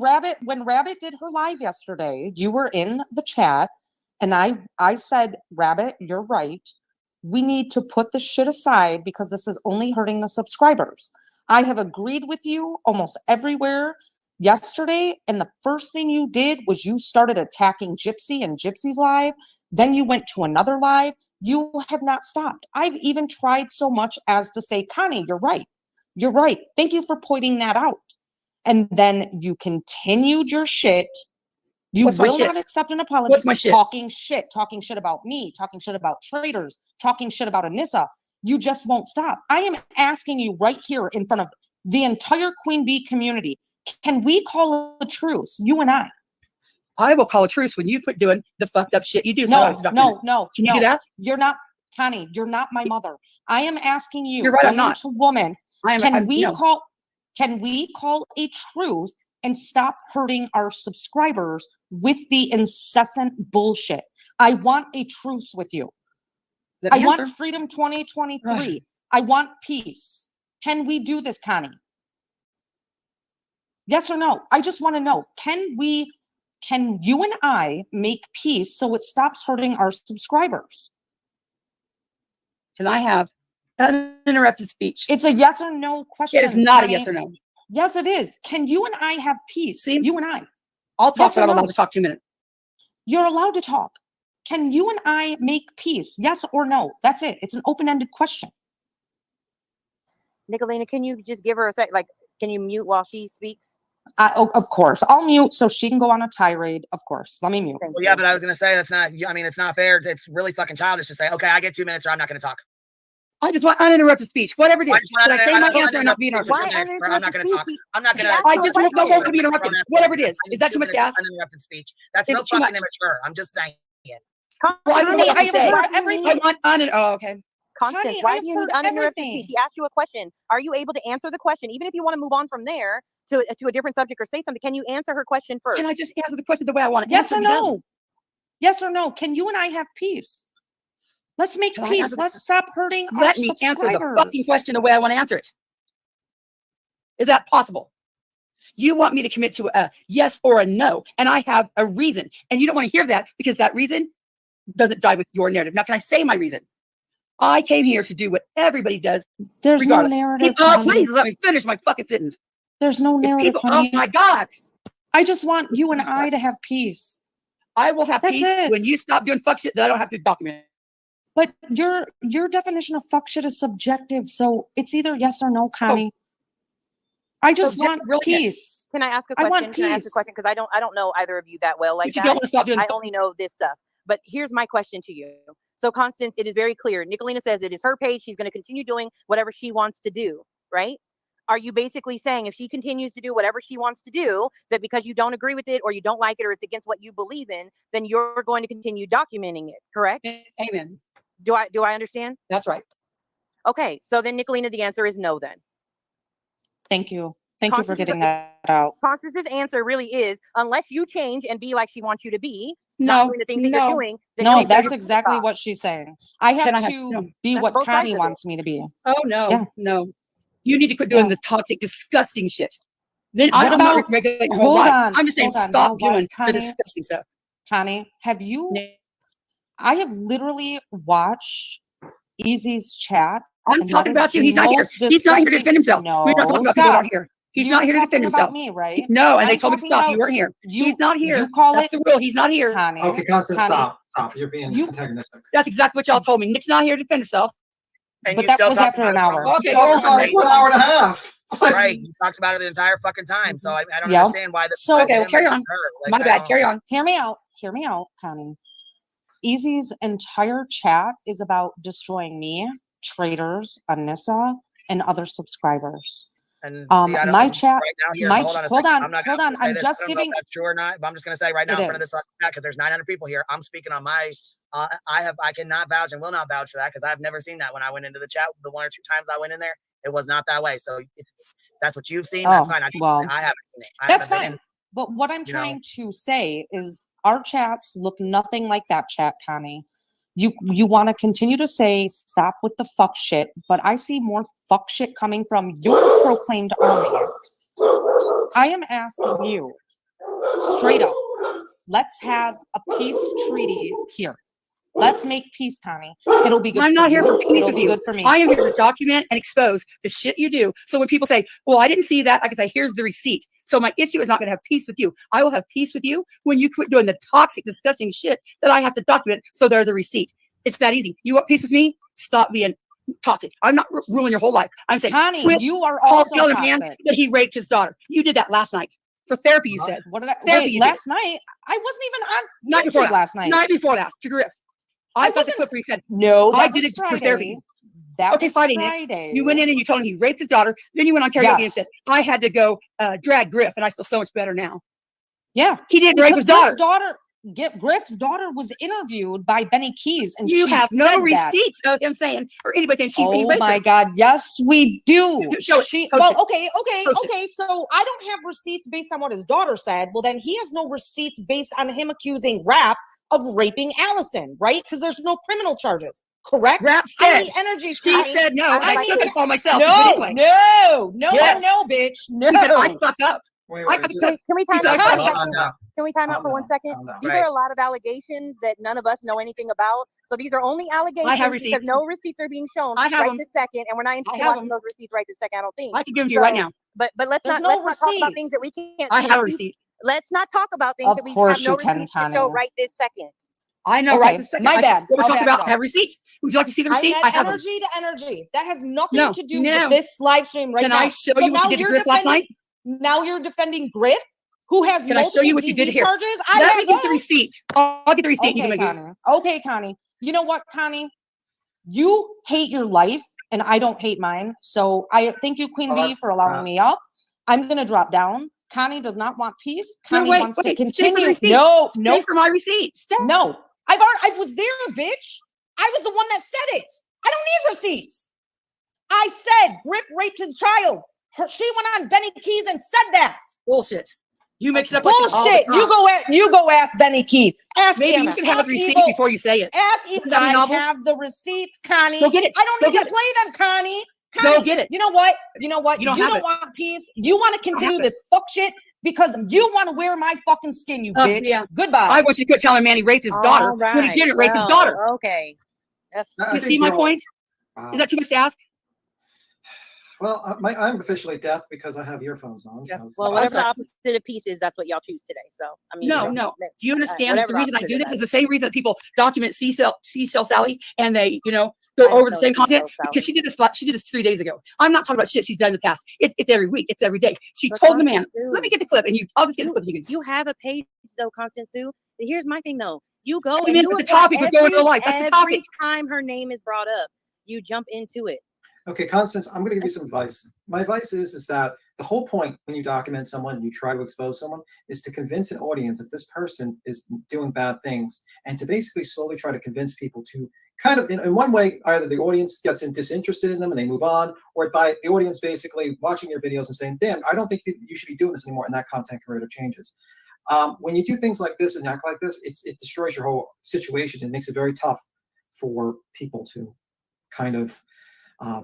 Rabbit did her live yesterday, you were in the chat, and I said, Rabbit, you're right. We need to put this shit aside because this is only hurting the subscribers. I have agreed with you almost everywhere yesterday, and the first thing you did was you started attacking Gypsy and Gypsy's live. Then you went to another live. You have not stopped. I've even tried so much as to say, Connie, you're right. You're right. Thank you for pointing that out. And then you continued your shit. You will not accept an apology. What's my shit? Talking shit about me, talking shit about traders, talking shit about Anissa. You just won't stop. I am asking you right here in front of the entire Queen Bee community. Can we call a truce, you and I? I will call a truce when you quit doing the fucked up shit you do. No, So no. Can you do that? You're not, Connie. You're not my mother. I am asking you, You're right, I'm woman not. to woman. Can we no. call a truce and stop hurting our subscribers with the incessant bullshit? I want a truce with you. Let I me want answer. freedom 2023. I want peace. Can we do this, Connie? Yes or no? I just want to know. Can you and I make peace so it stops hurting our subscribers? Can I have uninterrupted speech? It's a yes or no question. It is not a Connie. yes or no. Yes, it is. Can you and I have peace? See? You and I. I'll talk, Yes but or I'm no? allowed to talk 2 minutes. You're allowed to talk. Can you and I make peace? Yes or no? That's it. It's an open-ended question. Nicolina, can you just give her a sec? Like, can you mute while she speaks? Of course. I'll mute so she can go on a tirade. Of course. Let me mute. Well, yeah, but I was going to say that's not, I mean, it's not fair. It's really fucking childish to say, okay, I get 2 minutes or I'm not going to talk. I just want uninterrupted speech, whatever it is. Should I say my answer or not be interrupted? I'm not going to talk. I'm not going to. I just don't want to be interrupted. Whatever it is. Is that too much to ask? Uninterrupted speech. That's no fucking immature. I'm just saying. Well, I have heard everything. I want oh, okay. Constance, why do you need uninterrupted speech? He asked you a question. Are you able to answer the question? Even if you want to move on from there to a different subject or say something, can you answer her question first? Can I just answer the question the way I want it? Yes or no? Yes or no? Can you and I have peace? Let's make Can I peace. answer the- Let's stop hurting our Let me answer the subscribers. fucking question the way I want to answer it. Is that possible? You want me to commit to a yes or a no, and I have a reason, and you don't want to hear that because that reason doesn't jive with your narrative. Now, can I say my reason? I came here to do what everybody does. There's regardless. no narrative. Please let me finish my fucking sentence. There's no narrative. Oh my God. I just want you and I to have peace. I will have That's peace it. when you stop doing fuck shit that I don't have to document. But your definition of fuck shit is subjective, so it's either yes or no, Connie. I just want peace. Can I ask a I question? want Can I ask a peace. question? Because I don't know either of you that well like You don't want to stop doing I only know this stuff. But here's my question to you. So, Constance, it is very clear. Nicolina says it is her page. She's going to continue doing whatever she wants to do, right? Are you basically saying if she continues to do whatever she wants to do, that because you don't agree with it or you don't like it or it's against what you believe in, then you're going to continue documenting it, correct? Amen. Do I understand? That's right. Okay, so then Nicolina, the answer is no then. Thank you. Thank you for getting that out. Constance's answer really is, unless you change and be like she wants you to be, not doing the things that you're doing. Then No, you're that's exactly what she's saying. I have Can I to be That's what both sides Connie of it. wants me to be. Oh no, Yeah. no. You need to quit doing the toxic, disgusting shit. Then I'm about- not regulating your whole hold life. on, I'm just saying hold on. stop You know what, doing the Connie? disgusting stuff. Connie, have you? I have literally watched Easy's chat. I'm and talking that about is you. the He's not here. most He's not here to disgusting- defend himself. No, We're not talking about people that aren't here. He's You're not here to defend talking himself. about me, right? No, and I'm they told me to talking stop. about You weren't here. you- He's not here. You call That's it the rule. He's not here. Connie. Okay, Constance, Connie, stop. You're being antagonistic. That's exactly what y'all told me. Nick's not here to defend himself. And But you that still was talked after about an it hour. for- Okay, Oh, it's already for an hour and a half. Right. You talked about it the entire fucking time. So I don't Yep. understand why this. So- Okay, well, carry on. My bad. Carry on. Hear me out, Connie. Easy's entire chat is about destroying me, traders, Anissa, and other subscribers. And my chat, right now here, my hold on, a hold second. on, I'm not hold gonna on. say I'm this. just I don't know if giving. that's true or not, but I'm just gonna say right now It in front of this is. chat because there's 900 people here. I'm speaking on my. I cannot vouch and will not vouch for that because I've never seen that when I went into the chat. The 1 or 2 times I went in there, it was not that way. So if that's what you've seen, that's fine. I haven't seen it. That's fine. But what I'm trying to say is our chats look nothing like that chat, Connie. You want to continue to say stop with the fuck shit, but I see more fuck shit coming from your proclaimed army. I am asking you straight up, let's have a peace treaty here. Let's make peace, Connie. It'll be good. I'm not here for peace It'll with be you. good for me. I am here to document and expose the shit you do. So when people say, well, I didn't see that, I can say, here's the receipt. So my issue is not going to have peace with you. I will have peace with you when you quit doing the toxic, disgusting shit that I have to document. So there's a receipt. It's that easy. You want peace with me? Stop being toxic. I'm not ruling your whole life. I'm saying, Connie, quit. you are Call also telling man toxic. that he raped his daughter. You did that last night for therapy. You said. What did I Therapy wait? you did. Last night, I wasn't even on Night before YouTube last night. Night before last to Griff. I got the wasn't- clip where he said, No, I that did was it for Friday. therapy. That Okay, was fighting Friday. it. You went in and you told him he raped his daughter. Then you went on karaoke and Yes. said, I had to go drag Griff and I feel so much better now. Yeah, he didn't rape his daughter. Griff's daughter was interviewed by Benny Keys, and You she have no said receipts of him saying, or anybody saying he Oh raped my her. God! Yes, we do. Show it. Well, Post it. okay. Post it. So I don't have receipts based on what his daughter said. Well, then he has no receipts based on him accusing Rap of raping Allison, right? Because there's no criminal charges. Correct? Rap I said. need energy. She said no. And I took it for myself. No, no, Yes. bitch. No. He said I fucked up. Wait, I wait, got just- the Can we time He's out like, for "Calm one second? down. Can we time out Calm for one down. second? Calm down. These are a lot of allegations that none of us know anything about. So these are only allegations because receipts. no receipts are being shown I have right them. this second, and we're not interested in have watching them. those receipts right this second. I don't think. I can give them to you right now. But let's There's not no talk about things that we receipts. can't. I see have a receipts. receipt. Let's not talk about things Of that we course have no you can, receipts to Connie. show right this second. I know, Okay, right? This second. my bad. What we're I'll talking back about, it up. I have receipts. Would you like to see the receipt? I I have them. energy to energy. That has nothing No, to do no. with this live stream right Can now. I show So you what now you did to you're Griff last night? Now you're defending Griff, who has Can I show you what you did DV here? charges. Let me have get the those. receipt. I'll get the receipt. You Okay, can make it. Connie. Okay, Connie. You know what, Connie? You hate your life, and I don't hate mine. So I thank you, Queen Bee, for allowing me up. I'm gonna drop down. Connie does not want peace. Connie wants to Stay for the continue. receipt. No, Stay for my receipt. Stay. no. I was there, bitch. I was the one that said it. I don't need receipts. I said Griff raped his child. She went on Benny Keys and said that. Bullshit. You mix it up. Like this all the Bullshit. time. You go ask Benny Keys. Ask Maybe him. you should have Ask the receipt Evil. before you say it. Ask if Isn't that I novel? have the receipts, Connie. Go get it. I don't Go need to get it. play them, Connie. Go Connie, get it. You know what? You don't have it. want peace. You want to continue it. this fuck shit because you want to wear my fucking skin, you bitch. Yeah. Goodbye. I wish you could tell a man he raped his daughter when he didn't rape his daughter. Okay. That's I You think see my you're- point? Wow. Is that too much to ask? Well, I'm officially deaf because I have earphones on. Yeah. So it's well, not- whatever the opposite of peace is, that's what y'all choose today. So I mean, No, you know, no. Do you understand whatever the reason I opposite do of this that is the same reason that people document C-Cell Sally and they, go I over the know same content C-Cell because she did this 3 days ago. I'm not talking about shit she's done in the past. It's every week. It's every day. She But told the man, Constance Sue, let me get the clip and I'll just get the clip. You can you have a page though, Constance Sue. But here's my thing though. You go I and mean, you but the topic was going to every, life. That's the every topic. time her name is brought up, you jump into it. Okay, Constance, I'm going to give you some advice. My advice is that the whole point when you document someone, you try to expose someone, is to convince an audience that this person is doing bad things, and to basically slowly try to convince people to kind of, in one way, either the audience gets disinterested in them and they move on, or by the audience basically watching your videos and saying, damn, I don't think that you should be doing this anymore, and that content creator changes. When you do things like this and act like this, it destroys your whole situation and makes it very tough for people to kind of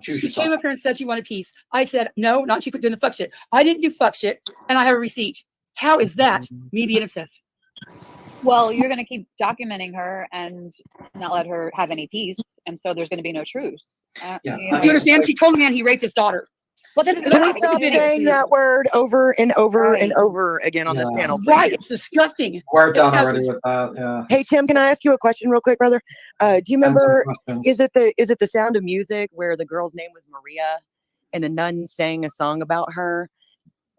choose She yourself. came up here and said she wanted peace. I said, no, not she quit doing the fuck shit. I didn't do fuck shit, and I have a receipt. How is that me being obsessed? Well, you're going to keep documenting her and not let her have any peace, and so there's going to be no truce. Yeah. Do you understand? She told the man he raped his daughter. Well, then Can we stop saying that word over and over and over again on this panel? Please? Right, it's disgusting. We're done already with that. Yeah. Hey Tim, can I ask you a question real quick, brother? Do you remember? questions. Is it the Sound of Music where the girl's name was Maria, and the nun sang a song about her?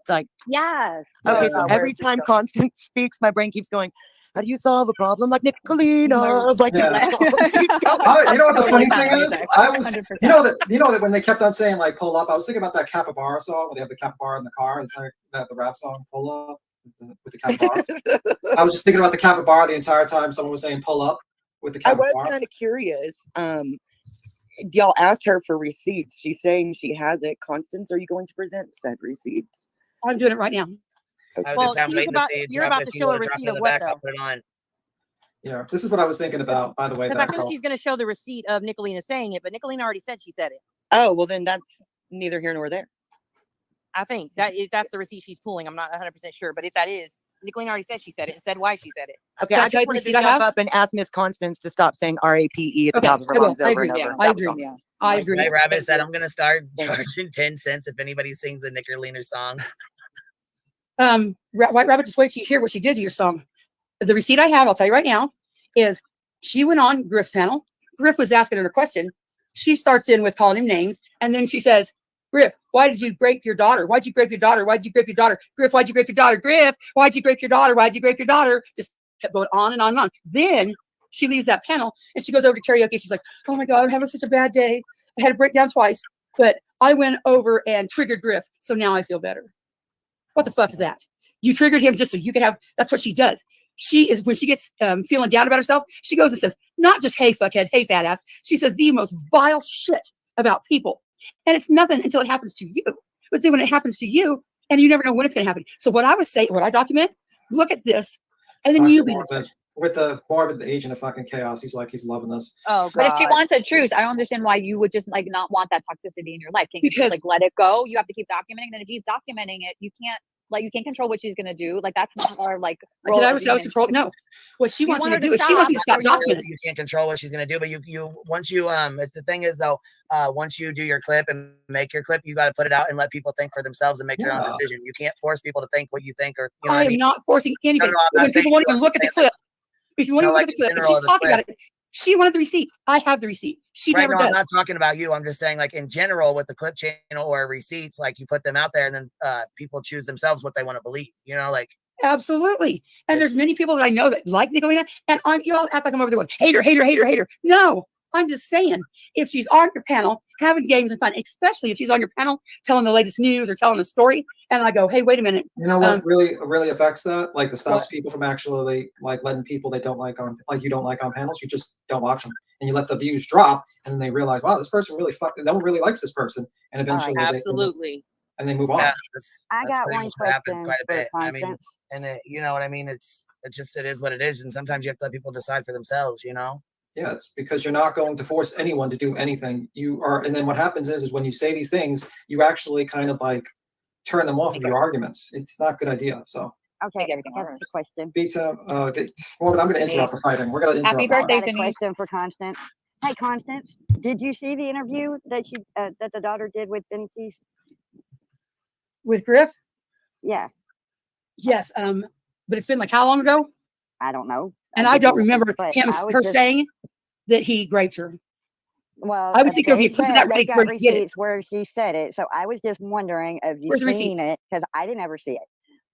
Like yes. Okay, so every time Constance speaks, my brain keeps going. How do you solve a problem like Nicolina? Like Yeah. that song keeps going. You know what the funny thing is? I was, 100%. you know that when they kept on saying like pull up, I was thinking about that capybara song where they have the capybara in the car. It's like the rap song pull up with the capybara. I was just thinking about the capybara the entire time someone was saying pull up with the I capybara. was kind of curious. Y'all asked her for receipts. She's saying she has it. Constance, are you going to present said receipts? I'm doing it right now. Well, you're about to show a receipt of what though? Yeah, this is what I was thinking about, by the way. Because I think she's going to show the receipt of Nicolina saying it, but Nicolina already said she said it. Oh, well then that's neither here nor there. I think that's the receipt she's pulling. I'm not 100% sure, but if that is, Nicolina already said she said it and said why she said it. Okay, I just wanted to jump up and ask Miss Constance to stop saying RAPE at the top of her lungs over and over. I agree. I agree. My rabbit said I'm gonna start charging 10 cents if anybody sings a Nicolina song. White Rabbit, just wait till you hear what she did to your song. The receipt I have, I'll tell you right now, is she went on Griff's panel. Griff was asking her a question. She starts in with calling him names, and then she says, Griff, why did you rape your daughter? Why'd you rape your daughter? Why'd you rape your daughter? Griff, why'd you rape your daughter? Griff, why'd you rape your daughter? Why'd you rape your daughter? Just kept going on and on and on. Then she leaves that panel and she goes over to karaoke. She's like, oh my God, I'm having such a bad day. I had to break down twice, but I went over and triggered Griff. So now I feel better. What the fuck is that? You triggered him just so you could have. That's what she does. She is when she gets feeling down about herself. She goes and says, not just "Hey fuckhead," "Hey fat ass." She says the most vile shit about people, and it's nothing until it happens to you. But then when it happens to you, and you never know when it's going to happen. So what I would say, what I document, look at this, and then you be the judge. With the morbid agent of fucking chaos, he's loving this. Oh, God. But if she wants a truce, I don't understand why you would just like not want that toxicity in your life. Can't you just like let it go? You have to keep documenting. Then if you keep documenting it, you can't control what she's gonna do. Like that's not our like. Did I ever say I was controlled? No. What she wants me to do is she wants me to stop documenting. You can't control what she's gonna do, but once you it's the thing is though, once you do your clip and make your clip, you got to put it out and let people think for themselves and make their own decision. You can't force people to think what you think or. You know I am not forcing anybody. When people won't even look at the clip. If you want to look at the clip, if she's talking about it, she wanted the receipt. I have the receipt. She never does. I'm not talking about you. I'm just saying, like in general, with the clip channel or receipts, like you put them out there, and then people choose themselves what they want to believe. You know, like absolutely. And there's many people that I know that like Nicolina, and you all act like I'm over the one hater. No, I'm just saying, if she's on your panel having games and fun, especially if she's on your panel telling the latest news or telling a story, and I go, hey, wait a minute. You know what really affects that? Like the stops people from actually like letting people they don't like on you don't like on panels. You just don't watch them, and you let the views drop, and then they realize, wow, this person really no one really likes this person, and eventually they move on. Yeah, I got one question quite a bit. for I mean, and you know what I mean. It is what it is, and sometimes you have to let people decide for themselves. You know. Yeah, it's because you're not going to force anyone to do anything. You are, and then what happens is when you say these things, you actually kind of like turn them off of your arguments. It's not a good idea. So okay, that's the question. Morgan, I'm going to interrupt the fighting. We're going to interrupt. Happy birthday, Denise. Question for Constance. Hey, Constance, did you see the interview that that the daughter did with Denise? With Griff? Yeah. Yes. But it's been like how long ago? I don't know. And I don't remember her saying that he raped her. Well, I would think there'd be a clip of that they ready got for her to get it. receipts where she said it. So I was just wondering if you've seen it, because I didn't ever see it.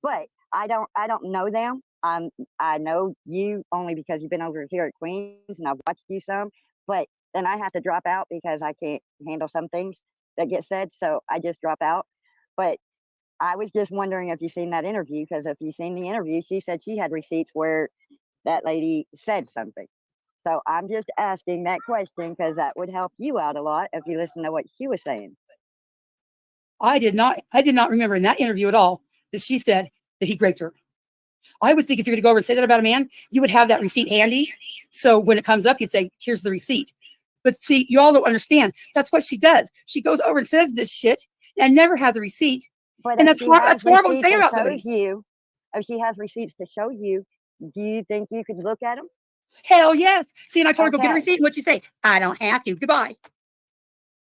But I don't know them. I know you only because you've been over here at Queens and I've watched you some. But then I have to drop out because I can't handle some things that get said. So I just drop out. But I was just wondering if you've seen that interview, because if you've seen the interview, she said she had receipts where that lady said something. So I'm just asking that question because that would help you out a lot if you listen to what she was saying. I did not remember in that interview at all that she said that he raped her. I would think if you're going to go over and say that about a man, you would have that receipt handy. So when it comes up, you'd say, here's the receipt. But see, you all don't understand. That's what she does. She goes over and says this shit and never has a receipt. But and that's horrible to say about somebody. If she has receipts to show you, do you think you could look at them? Hell yes. See, and I told her, go get a receipt. What'd she say? I don't have to. Goodbye.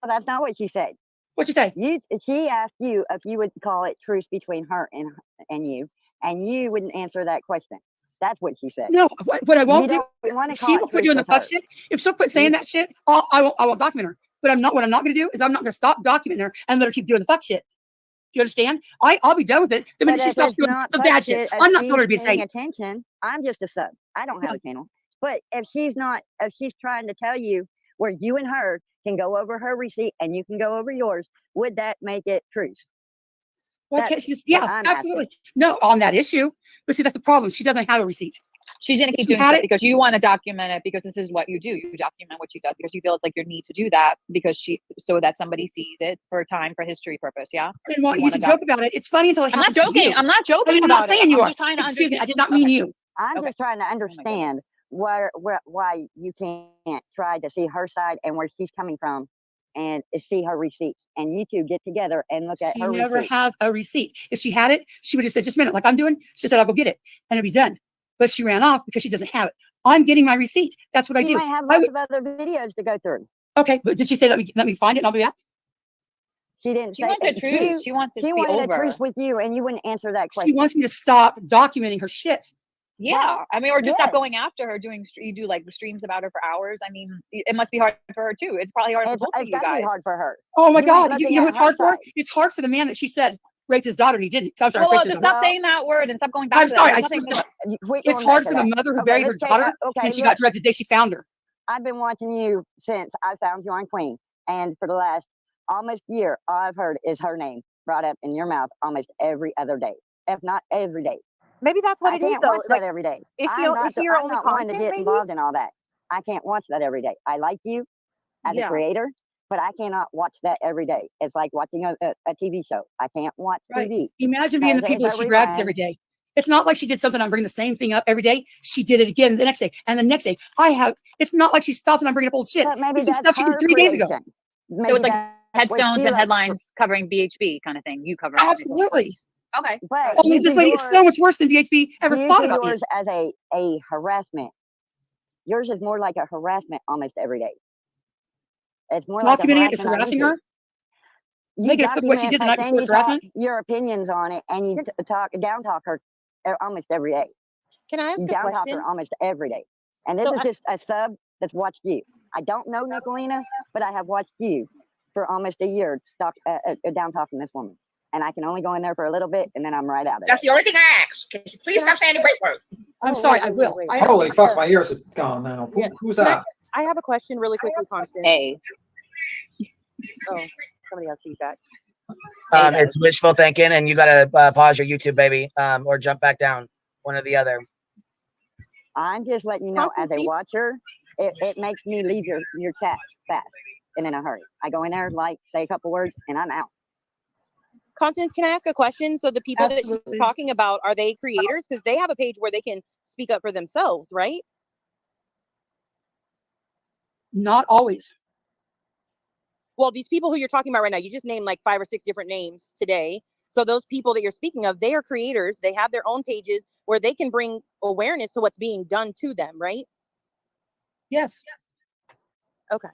Well, that's not what she said. What'd she say? She asked you if you would call it truce between her and you wouldn't answer that question. That's what she said. No, what I won't do, she will quit doing the fuck her. shit. If she'll quit saying that shit, I won't document her. But what I'm not going to do is I'm not going to stop documenting her and let her keep doing the fuck shit. Do you understand? I'll be done with it the minute she stops doing the bad shit. I'm not telling her to be paying attention. I'm just a sub. I don't have a channel. But if she's trying to tell you where you and her can go over her receipt and you can go over yours, would that make it truce? Why can't she just, yeah, absolutely. No, on that issue. But see, that's the problem. She doesn't have a receipt. She's going to keep doing it because you want to document it, because this is what you do. You document what she does because you feel it's like your need to do that so that somebody sees it for time, for history purpose. Yeah. And you can joke about it. It's funny until it happens. I'm not joking. I'm not joking. I'm not saying you are. Excuse me. I did not mean you. I'm just trying to understand why you can't try to see her side and where she's coming from and see her receipts, and you two get together and look at her receipts. She never has a receipt. If she had it, she would have said, just a minute, like I'm doing. She said, I'll go get it and it'll be done. But she ran off because she doesn't have it. I'm getting my receipt. That's what I do. You might have lots of other videos to go through. Okay, but did she say, let me find it and I'll be back? She didn't. She wants a truce. She wants it to be over. She wanted a truce with you, and you wouldn't answer that question. She wants me to stop documenting her shit. Yeah, I mean, or just stop going after her. You do like streams about her for hours. I mean, it must be hard for her too. It's probably hard for both of you guys. Be hard for her. Oh my God! You know what's hard for her? It's hard for the man that she said raped his daughter and he didn't. So I'm sorry. Well, just stop saying that word and stop going back. I'm to sorry. That. It's hard for the mother who buried her daughter and she got directed the day she found her. I've been watching you since I found you on Queen, and for the last almost year, all I've heard is her name brought up in your mouth almost every other day. if not every day. Maybe that's what I it is, can't though. watch Like, that every day. if I'm you're not, if you're I'm only not one to content, get maybe. involved in all that. I can't watch that every day. I like you as a Yeah. creator, but I cannot watch that every day. It's like watching a TV show. I can't watch Right. TV. Imagine being the because people that it's she a drags replay. every day. It's not like she did something. I'm bringing the same thing up every day. She did it again the next day and the next day. It's not like she stopped and I'm bringing up old shit. But maybe This is that's stuff she did her 3 days ago. creation. So Maybe it's like that's what headstones she and likes. headlines covering BHB kind of thing. You cover everything. Absolutely. Okay. But Only you this do lady is yours, so much worse than BHB ever you thought do about me. yours as a harassment. Yours is more like a harassment almost every day. It's more like a Documenting it is harassment on harassing YouTube. her. You Making a clip of what she document, did the but night then before you is talk harassment. your opinions on it, and you down talk her almost every day. Can I ask You a down talk question? her almost every day. And this So is just a sub that's watched you. I don't know Nicolina, but I have watched you for almost a year down talking this woman. And I can only go in there for a little bit, and then I'm right out of That's it. the only thing I ask. Can you please stop saying the great word? I'm sorry, I will. Holy fuck, my ears are gone now. Who's that? I have a question really quickly, Constance. Hey. Oh, somebody has feedback. It's wishful thinking, and you gotta pause your YouTube, baby, or jump back down, one or the other. I'm just letting you know, as a watcher, it makes me leave your chat fast and in a hurry. I go in there, like, say a couple words, and I'm out. Constance, can I ask a question? So the people that Absolutely. you're talking about, are they creators? Because they have a page where they can speak up for themselves, right? Not always. Well, these people who you're talking about right now, you just named like 5 or 6 different names today. So those people that you're speaking of, they are creators. They have their own pages where they can bring awareness to what's being done to them, right? Yes. Okay.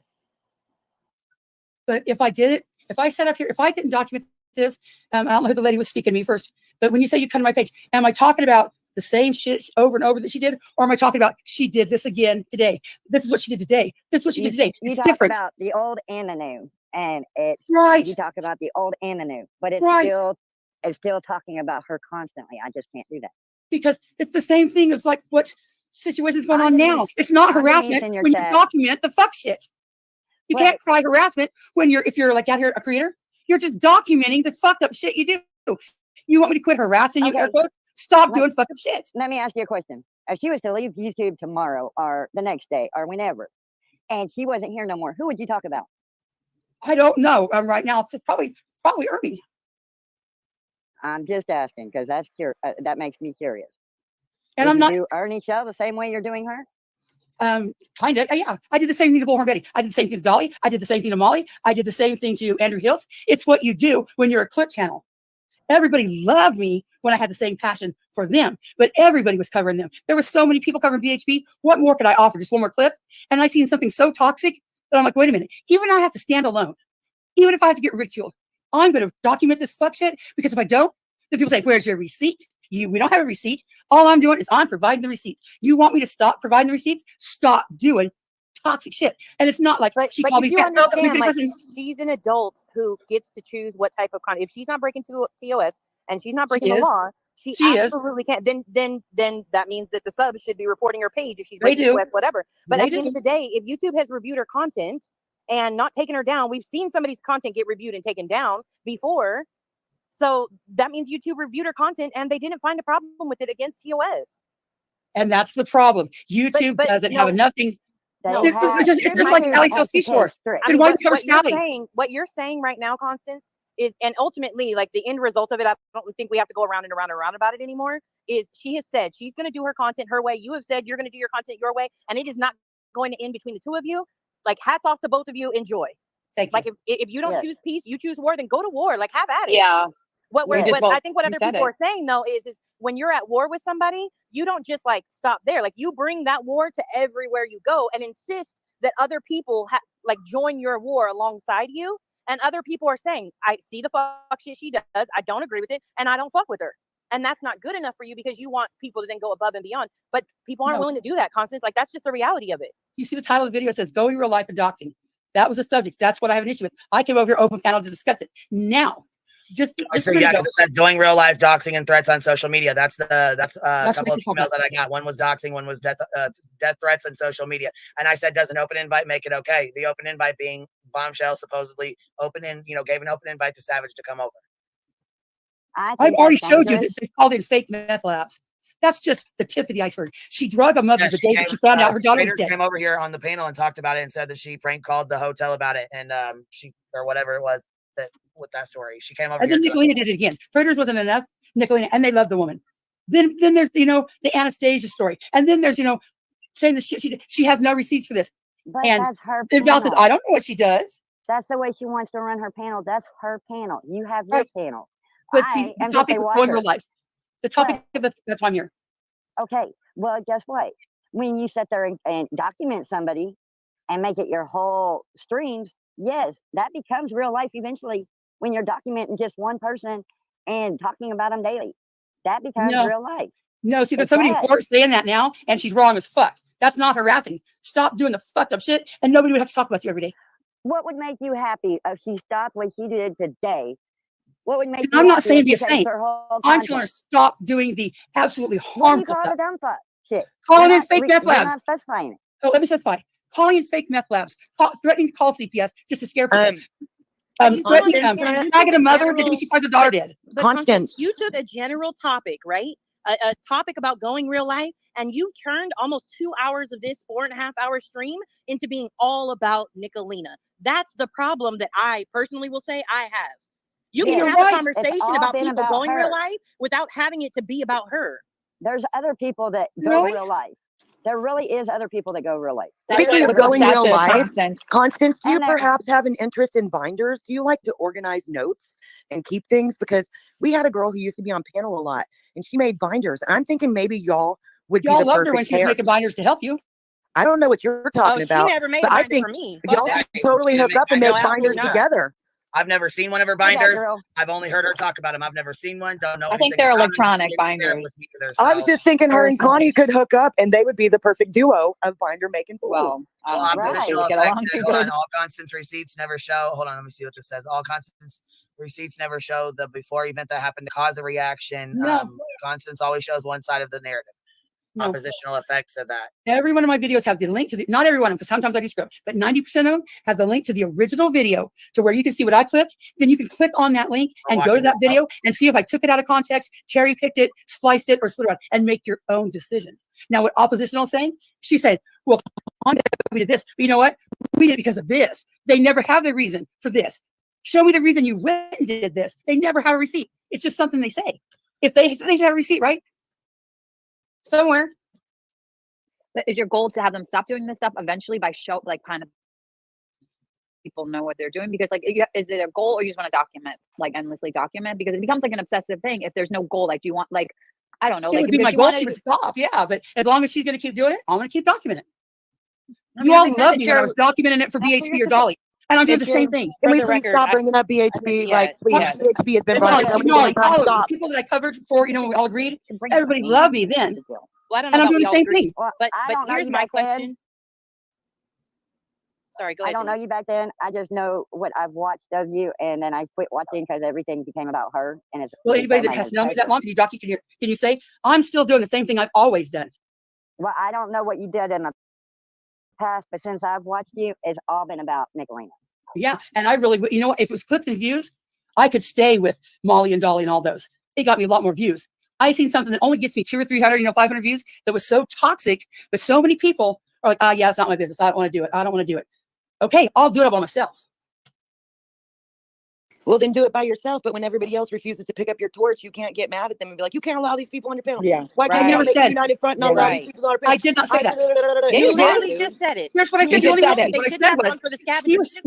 But if I did it, if I set up here, if I didn't document this, I don't know who the lady was speaking to me first, but when you say you come to my page, am I talking about the same shit over and over that she did? Or am I talking about she did this again today? This is what she did today. This is what she did today. You It's talk different. about the old and the new, and it's Right. You talk about the old and the new, but it's Right. still talking about her constantly. I just can't do that. Because it's the same thing. It's like what situation's going on Underneath- now. It's not underneath harassment in your when you chat. document the fuck shit. You Well- can't cry harassment when if you're like out here a creator. You're just documenting the fucked up shit you do. You want me to quit harassing you? Okay. Air quotes? Stop Let- doing fucked up shit. Let me ask you a question. If she was to leave YouTube tomorrow or the next day or whenever, and she wasn't here no more, who would you talk about? I don't know. Right now, it's probably Ernie. I'm just asking because that makes me curious. And Would I'm you not do Ernie Shell the same way you're doing her? kind of. Yeah, I did the same thing to Bullhorn Betty. I did the same thing to Dolly. I did the same thing to Molly. I did the same thing to Andrew Hiltz. It's what you do when you're a clip channel. Everybody loved me when I had the same passion for them, but everybody was covering them. There were so many people covering BHB. What more could I offer? Just one more clip? And I seen something so toxic that I'm like, wait a minute. Even I have to stand alone. Even if I have to get ridiculed, I'm going to document this fuck shit, because if I don't, then people say, where's your receipt? We don't have a receipt. All I'm doing is I'm providing the receipts. You want me to stop providing the receipts? Stop doing toxic shit. And it's not like she called me you do fat. No, let me understand, finish like, my- she's an adult who gets to choose what type of content. If she's not breaking TOS and she's not breaking She the is. law, she She is. absolutely can't. Then that means that the subs should be reporting her page if she's They breaking do. TOS, whatever. But They at the end do. of the day, if YouTube has reviewed her content and not taken her down, we've seen somebody's content get reviewed and taken down before. So that means YouTube reviewed her content and they didn't find a problem with it against TOS. And that's the problem. YouTube doesn't have nothing. No, It's just like Sally sells seashore. Then why do you cover Sally? What you're saying right now, Constance, is, and ultimately, like, the end result of it, I don't think we have to go around and around and around about it anymore, is she has said she's going to do her content her way. You have said you're going to do your content your way, and it is not going to end between the two of you. Like, hats off to both of you. Enjoy. Thank you. Like, if you don't choose peace, you choose war, then go to war. Like, have at it. Yeah. I think what other people are saying, though, is when you're at war with somebody, you don't just like stop there. Like, you bring that war to everywhere you go and insist that other people like join your war alongside you. And other people are saying, I see the fuck shit she does. I don't agree with it. And I don't fuck with her. And that's not good enough for you because you want people to then go above and beyond. But people aren't willing to do that, Constance. Like, that's just the reality of it. You see the title of the video, it says Going Real Life and Doxxing. That was the subject. That's what I have an issue with. I came over here open panel to discuss it. Now, just So yeah, because it says doing real life doxing and threats on social media. That's a couple of emails that I got. One was doxing, one was death threats on social media. And I said, does an open invite make it okay? The open invite being Bombshell supposedly gave an open invite to Savage to come over. think already that's showed you dangerous. that they called in fake meth labs. That's just the tip of the iceberg. She drug a mother Yeah, the day that she found out her daughter was dead. came over here on the panel and talked about it and said that she prank called the hotel about it, and she or whatever it was that with that story. She came over And here. then Nicolina did it again. Predators wasn't enough. Nicolina, and they loved the woman. Then there's the Anastasia story, and then there's saying that she has no receipts for this. But And that's her then Val says, panel. I don't know what she does. That's the way she wants to run her panel. That's her panel. You have your panel. But see, the am just topic a was going real watcher. life. The topic of that's why I'm here. Okay, well, guess what? When you sit there and document somebody and make it your whole streams, yes, that becomes real life eventually when you're documenting just one person and talking about them daily. That becomes real life. No, see, there's somebody in court saying that now, and she's wrong as fuck. That's not harassing. Stop doing the fucked up shit, and nobody would have to talk about you every day. What would make you happy if she stopped what she did today? What would make And you I'm not happy saying if be a she changed saint. her whole I'm telling her content? stop doing the absolutely What do you harmful call stuff. the dumb fuck shit? Calling You're in not fake meth you're labs. not specifying it. Oh, let me specify. Calling in fake meth labs. Threatening to call CPS just to scare people. Threatening tagging a mother the day she finds her daughter dead. But Constance, you took a general topic, right? A topic about going real life, and you've turned almost 2 hours of this 4.5 hour stream into being all about Nicolina. That's the problem that I personally will say I have. You can have a conversation about people going real life without having it to be about her. There's other people that go real life. There really is other people that go real life. Speaking of going real life, Constance, do you And that- perhaps have an interest in binders? Do you like to organize notes and keep things? Because we had a girl who used to be on panel a lot, and she made binders. And I'm thinking maybe y'all would be the loved her when perfect she was pair. making binders to help you. I don't know what you're talking about. She never made but a I binder think for me. y'all Fuck that. could totally hook up and No, make absolutely binders not. together. I've never seen one of her Hey, that binders. girl. I've only heard her talk about them. I've never seen one. Don't know. I think anything they're about 'em. electronic She didn't share it binders. with me either, I was so- just thinking her and Connie could hook up, and they would be the perfect duo of binder making fools. Well, Oppositional get effects along said, too hold on, good. all Constance receipts never show. Hold on, let me see what this says. All Constance receipts never show the before event that happened to cause a reaction. No. Constance always shows one side of the narrative. No. Oppositional effects said that. Every one of my videos have the link to the, not every one of them, because sometimes I do script, but 90% of them have the link to the original video to where you can see what I clipped. Then you can click on that link and go to that video and see if I took it out of context, cherry picked it, spliced it, or split it out, and make your own decision. Now, what oppositional is saying, she said, well, we did this, but you know what? We did it because of this. They never have the reason for this. Show me the reason you went and did this. They never have a receipt. It's just something they say. If they should have a receipt, right? Somewhere. But is your goal to have them stop doing this stuff eventually by kind of people know what they're doing? Because is it a goal, or you just want to document, endlessly document? Because it becomes like an obsessive thing. If there's no goal, do you want I don't know, It would be my goal. She would stop, yeah. But as long as she's going to keep doing it, I'm going to keep documenting it. You all loved me when I was documenting it for BHP or Dolly, and I'm doing the same thing. Can we please stop bringing up BHP? Please, BHP has been brought up so many Dolly, times. all of you, Stop. people that I covered before, when we all agreed, everybody loved me then. Well, I don't And know I'm about doing the y'all same agree, thing. Well, but I don't know here's you my back then. question. Sorry, go I ahead. don't know you back then. I just know what I've watched of you, and then I quit watching because everything became about her. And it's Well, anybody that has known me that long, can you say I'm still doing the same thing I've always done? Well, I don't know what you did in the past, but since I've watched you, it's all been about Nicolina. Yeah, and I really, if it was clicks and views, I could stay with Molly and Dolly and all those. It got me a lot more views. I seen something that only gets me 200 or 300, 500 views that was so toxic, but so many people are like, yeah, it's not my business. I don't want to do it. I don't want to do it. Okay, I'll do it by myself. Well, then do it by yourself. But when everybody else refuses to pick up your torch, you can't get mad at them and be like, you can't allow these people on your panel. Yeah. Why can't you make a united front and not allow these people on our panel? I did not say that. You literally just said it. Here's what I said. You What just I said it. said They did not was, come for the scavengers.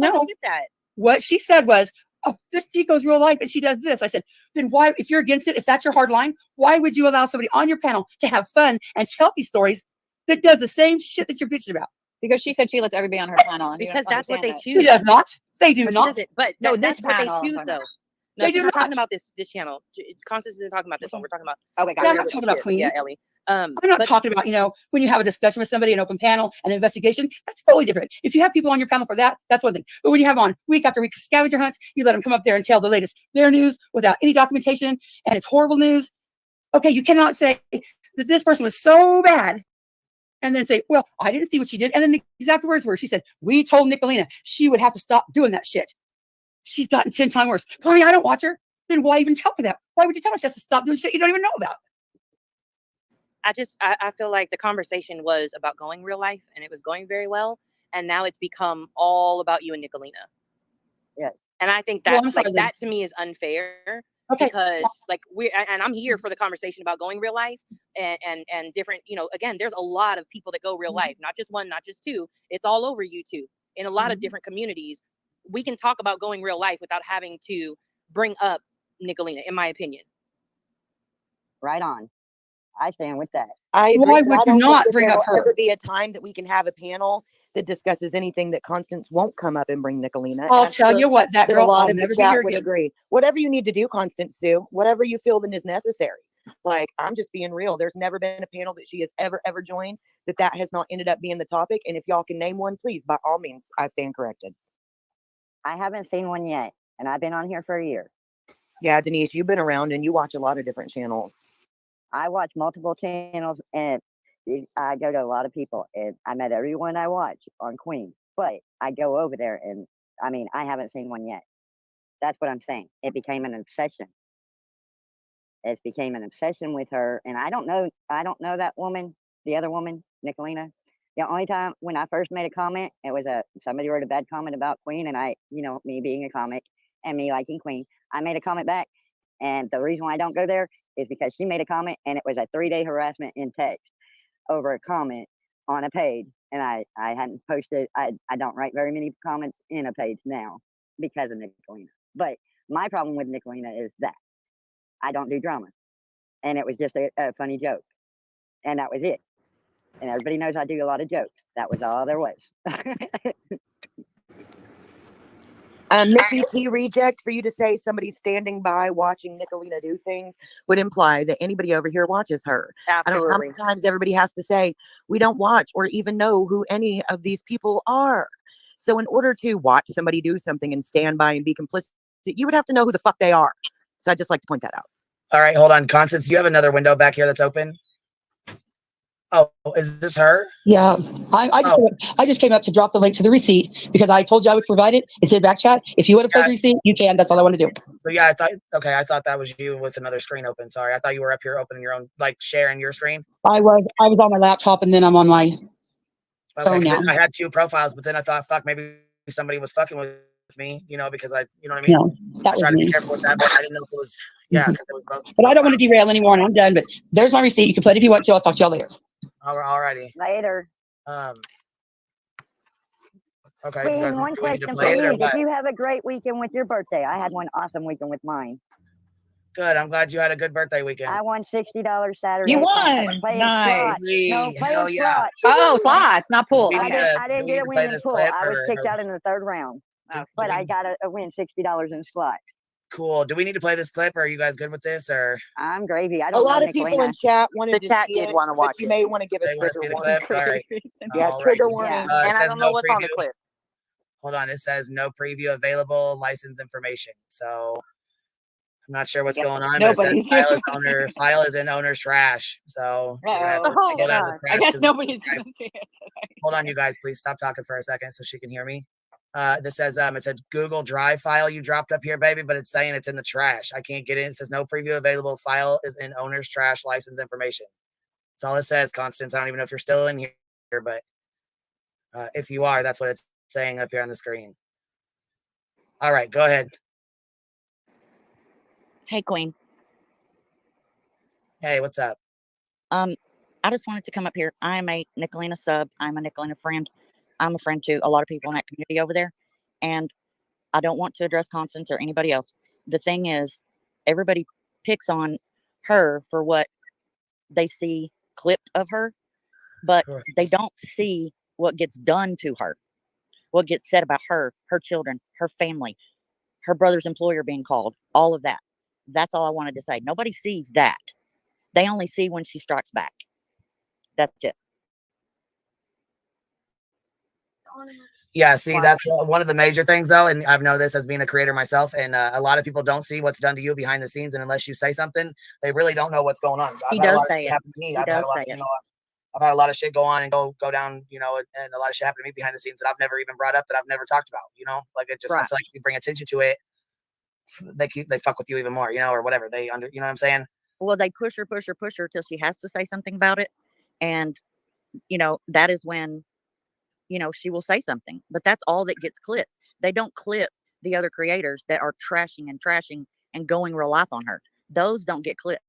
what she said was, oh, this she goes real life and she does this. I said, then why, if you're against it, if that's your hard line, why would you allow somebody on your panel to have fun and tell these stories that does the same shit that you're bitching about? Because she said she lets everybody on her panel. Because that's what they choose. She does not. They do But not. But No, that's this what they panel I'm choose, talking though. about. No, They she's do not talking not. about this channel. Constance isn't talking about this one. We're talking about. Okay, Yeah, I'm not talking about clean. Yeah, Ellie. I'm not talking about, when you have a discussion with somebody, an open panel, an investigation, that's totally different. If you have people on your panel for that, that's one thing. But when you have on week after week scavenger hunts, you let them come up there and tell the latest their news without any documentation, and it's horrible news. Okay, you cannot say that this person was so bad and then say, well, I didn't see what she did. And then the exact words were, she said, we told Nicolina she would have to stop doing that shit. She's gotten 10 times worse. Connie, I don't watch her. then why even tell her that? Why would you tell her she has to stop doing shit you don't even know about? I feel like the conversation was about going real life and it was going very well. And now it's become all about you and Nicolina. Yeah. And I think Well, that I'm sorry, like then. that to me is unfair Okay. because like and I'm here for the conversation about going real life and different, you know, again, there's a lot of people that go real life, not just one, not just two. It's all over YouTube in a lot of different communities. We can talk about going real life without having to bring up Nicolina, in my opinion. Right on. I stand with that. I agree. Why but would I you don't think not that bring there up will her? ever be a time that we can have a panel that discusses anything that Constance won't come up and bring Nicolina. I'll I'm tell sure you what, that that a girl, lot I'll of the never be chat here would again. agree. Whatever you need to do, Constance Sue, whatever you feel that is necessary. Like, I'm just being real. There's never been a panel that she has ever joined that has not ended up being the topic. And if y'all can name one, please, by all means, I stand corrected. I haven't seen one yet, and I've been on here for a year. Yeah, Denise, you've been around and you watch a lot of different channels. I watch multiple channels, and I go to a lot of people, and I met everyone I watch on Queen. But I go over there, and I mean, I haven't seen one yet. That's what I'm saying. It became an obsession. It became an obsession with her, and I don't know that woman, the other woman, Nicolina. The only time when I first made a comment, it was somebody wrote a bad comment about Queen, and I, you know, me being a comic and me liking Queen, I made a comment back, and the reason why I don't go there is because she made a comment, and it was a 3-day harassment in text over a comment on a page, and I hadn't posted. I don't write very many comments in a page now because of Nicolina. But my problem with Nicolina is that I don't do drama, and it was just a funny joke, and that was it. And everybody knows I do a lot of jokes. That was all there was. Missy T reject, for you to say somebody standing by watching Nicolina do things would imply that anybody over here watches her. Absolutely. I don't know how many times everybody has to say we don't watch or even know who any of these people are. So in order to watch somebody do something and stand by and be complicit, you would have to know who the fuck they are. So I'd just like to point that out. All right, hold on. Constance, you have another window back here that's open? Oh, is this her? Yeah, I just came up to drop the link to the receipt because I told you I would provide it. It's in back chat. If you want to play the receipt, you can. That's all I want to do. So yeah, I thought that was you with another screen open. Sorry, I thought you were up here opening your own, like sharing your screen. I was on my laptop and then I'm on my phone now. I had 2 profiles, but then I thought, fuck, maybe somebody was fucking with me, you know, because you know what I mean? No, that I try was to be me. careful with that, but I didn't know if it was, because it was both. But I don't want to derail anymore, and I'm done. But there's my receipt. You can play it if you want to. I'll talk to y'all later. Alrighty. Later. Okay. Queen, one question for you. Did you have a great weekend with your birthday? I had one awesome weekend with mine. Good. I'm glad you had a good birthday weekend. I won $60 Saturday. You won. Playing Nice. slots. No, Hell playing yeah. slots. Oh, slots, not pool. We I need Okay. didn't get a play win in this pool. clip I was or- kicked out in the 3rd round. But I got a win $60 in slots. Cool. Do we need to play this clip? Or are you guys good with this? Or I'm gravy. I A don't lot know of people Nicolina. in chat wanted The to chat see did it, want to watch but you it. may want to give a they want to trigger see the warning. clip? All right. Yeah, All trigger right. warning. It And I says don't know no what's on the preview. clip. Hold on. It says no preview available, license information. So I'm not sure what's going on, but it says Nobody's file is in owner's trash. So you're gonna have to Uh-oh. go down to the I trash guess 'cause- nobody's gonna see it today. Hold on, you guys, please stop talking for a second so she can hear me. This says it's a Google Drive file you dropped up here, baby, but it's saying it's in the trash. I can't get in. It says no preview available. File is in owner's trash, license information. That's all it says, Constance. I don't even know if you're still in here, but if you are, that's what it's saying up here on the screen. All right, go ahead. Hey, Queen. Hey, what's up? I just wanted to come up here. I'm a Nicolina sub. I'm a Nicolina friend. I'm a friend to a lot of people in that community over there. And I don't want to address Constance or anybody else. The thing is, everybody picks on her for what they see clipped of her, but they don't see what gets done to her, what gets said about her, her children, her family, her brother's employer being called, all of that. That's all I wanted to say. Nobody sees that. They only see when she strikes back. That's it. Yeah, see, that's one of the major things, though, and I've known this as being a creator myself, and a lot of people don't see what's done to you behind the scenes, and unless you say something, they really don't know what's going on. He I've had a does lot of say shit it. happen to me. He I've had does a lot, say you it. know, I've had a lot of shit go on and go down, you know, and a lot of shit happen to me behind the scenes that I've never even brought up, that I've never talked about, you know, like it just, I Right. feel like if you bring attention to it, they fuck with you even more, you know, or whatever. You know what I'm saying? Well, they push her till she has to say something about it. And, you know, that is when, you know, she will say something. But that's all that gets clipped. They don't clip the other creators that are trashing and going real life on her. Those don't get clipped.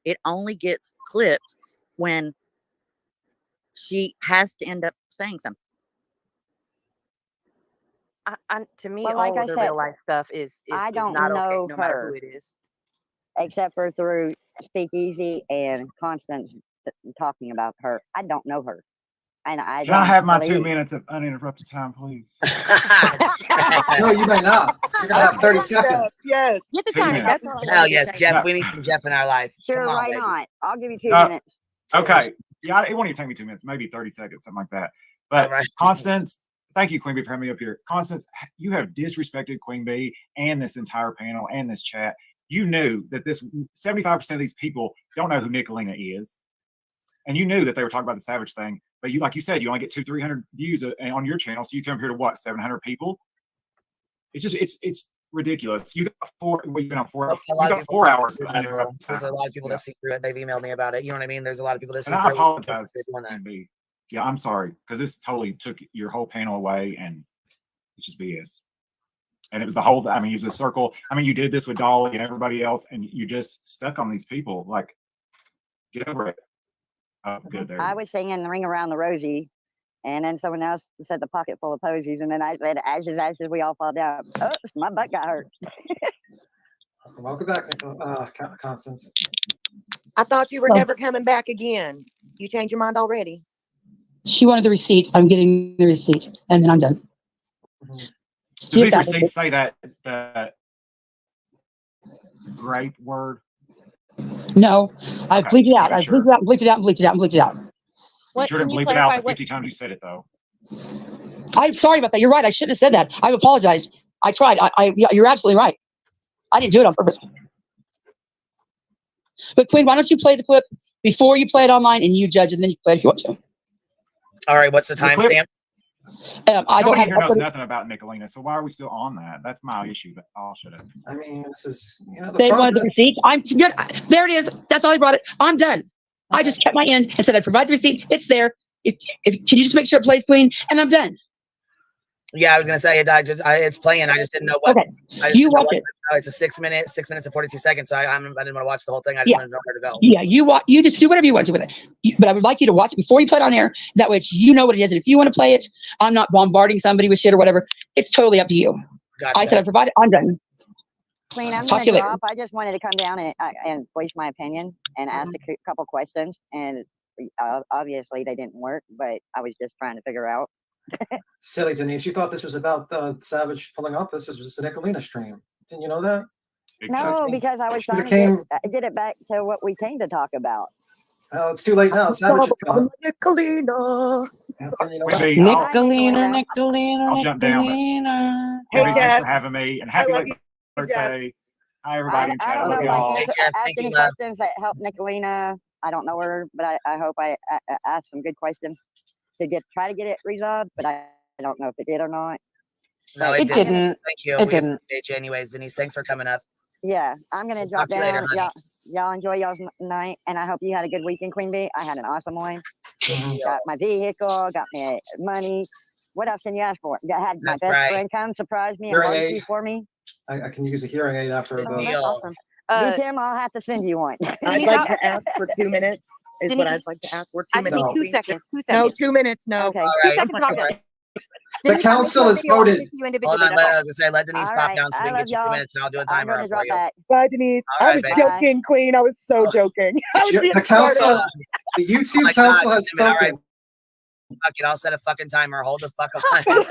It only gets clipped when she has to end up saying something. To me, Well, like all I of the said, real life stuff is I don't not okay, know no matter her who it is. except for through Speakeasy and Constance talking about her. I don't know her. And I Can I have my 2 believe- minutes of uninterrupted time, please? No, you may not. You're gonna have 30 seconds. Yes. Get the 2 time. minutes. That's all. Hell yes, Jeff. No. We need some Jeff in our life. Sure, Come on, why baby. not? I'll give you 2 Uh, minutes. Okay. Yeah, it won't even take me 2 minutes, maybe 30 seconds, something like that. But Right. Constance, thank you, Queen Bee, for having me up here. Constance, you have disrespected Queen Bee and this entire panel and this chat. You knew that 75% of these people don't know who Nicolina is. And you knew that they were talking about the Savage thing. But you, like you said, you only get 200-300 views on your channel. So you come here to what, 700 people? It's just, it's ridiculous. You got you've been on 4 hours. You got 4 hours. There's a lot of people that see through it. They've emailed me about it. You know what I mean? There's a lot of people that see And through I it. apologize. Queen Bee. Yeah, I'm sorry, because this totally took your whole panel away, and it's just BS. And it was the whole, I mean, it was a circle. I mean, you did this with Dolly and everybody else, and you just stuck on these people. Like, get over it. Oh, good. There. I was singing the Ring Around the Rosie, and then someone else said the pocket full of posies, and then I said, ashes, ashes, we all fall down. Oops, my butt got hurt. Welcome back, Constance. I thought you were never coming back again. You changed your mind already. She wanted the receipt. I'm getting the receipt, and then I'm done. Does these receipts say that grape word? No, I Okay, bleeped it out. making I sure. bleeped it out, bleeped it out, bleeped it out, bleeped it out. You sure didn't bleep it out the 50 times you said it, though. I'm sorry about that. You're right. I shouldn't have said that. I've apologized. I tried. Yeah, you're absolutely right. I didn't do it on purpose. But Quinn, why don't you play the clip before you play it online, and you judge, and then you play it if you want to. All right, what's the timestamp? I don't Nobody have. here knows nothing about Nicolina, so why are we still on that? That's my issue. But I'll shut up. I mean, this is, you know, They wanted the receipt. I'm good. There it is. That's all I brought it. I'm done. I just kept my end and said I provide the receipt. It's there. If can you just make sure it plays, Queen? And I'm done. Yeah, I was gonna say it's playing. I just didn't know what. Okay, you watch it. It's a 6 minutes and 42 seconds. So I didn't want to watch the whole thing. I just Yeah. wanted to know where to go. Yeah, you just do whatever you want to with it. But I would like you to watch it before you play it on air. That way, you know what it is. And if you want to play it, I'm not bombarding somebody with shit or whatever. It's totally up to you. Gotcha. I said I provided. I'm done. Queen, I'm Talk going to to you drop. I just wanted to come down and voice my opinion and ask a couple questions. And obviously they didn't work, but I was just trying to figure out. Silly Denise, you thought this was about Savage pulling up. This was a Nicolina stream. Didn't you know that? No, because I was trying to get it back to what we came to talk about. Well, it's too late now. Savage is gone. Nicolina. Nicolina. I'll jump down. Hey, thanks for having me, and happy late birthday. Hi, everybody. I don't know if I asked any questions that help Nicolina. I don't know her, but I hope I asked some good questions to try to get it resolved, but I don't know if it did or not. No, it didn't. Thank you. It didn't. Appreciate you anyways, Denise. Thanks for coming up. Yeah, I'm gonna drop Talk to you later, down. honey. Y'all enjoy y'all's night, and I hope you had a good weekend, Queen Bee. I had an awesome one. Got my vehicle, got me money. What else can you ask for? I had my best friend come surprise me and Hearing barbecue aid. for me. I can use a hearing aid after the. That's awesome. Tim, I'll have to send you one. I'd like to ask for 2 minutes. Is what I'd like to ask for. 2 minutes. 2 seconds. 2 seconds. No, 2 minutes. No. Okay. 2 seconds and I'm done. The council has voted. Hold on, I was gonna say, let Denise pop down so we can get you 2 minutes, and I'll do a timer for you. Bye, Denise. All I right, was baby. joking, Queen. I was so joking. I was being The council, started. the Oh YouTube my council God, has damn it. All right. spoken. Fuck it, I'll set a fucking timer. Hold the fuck up. The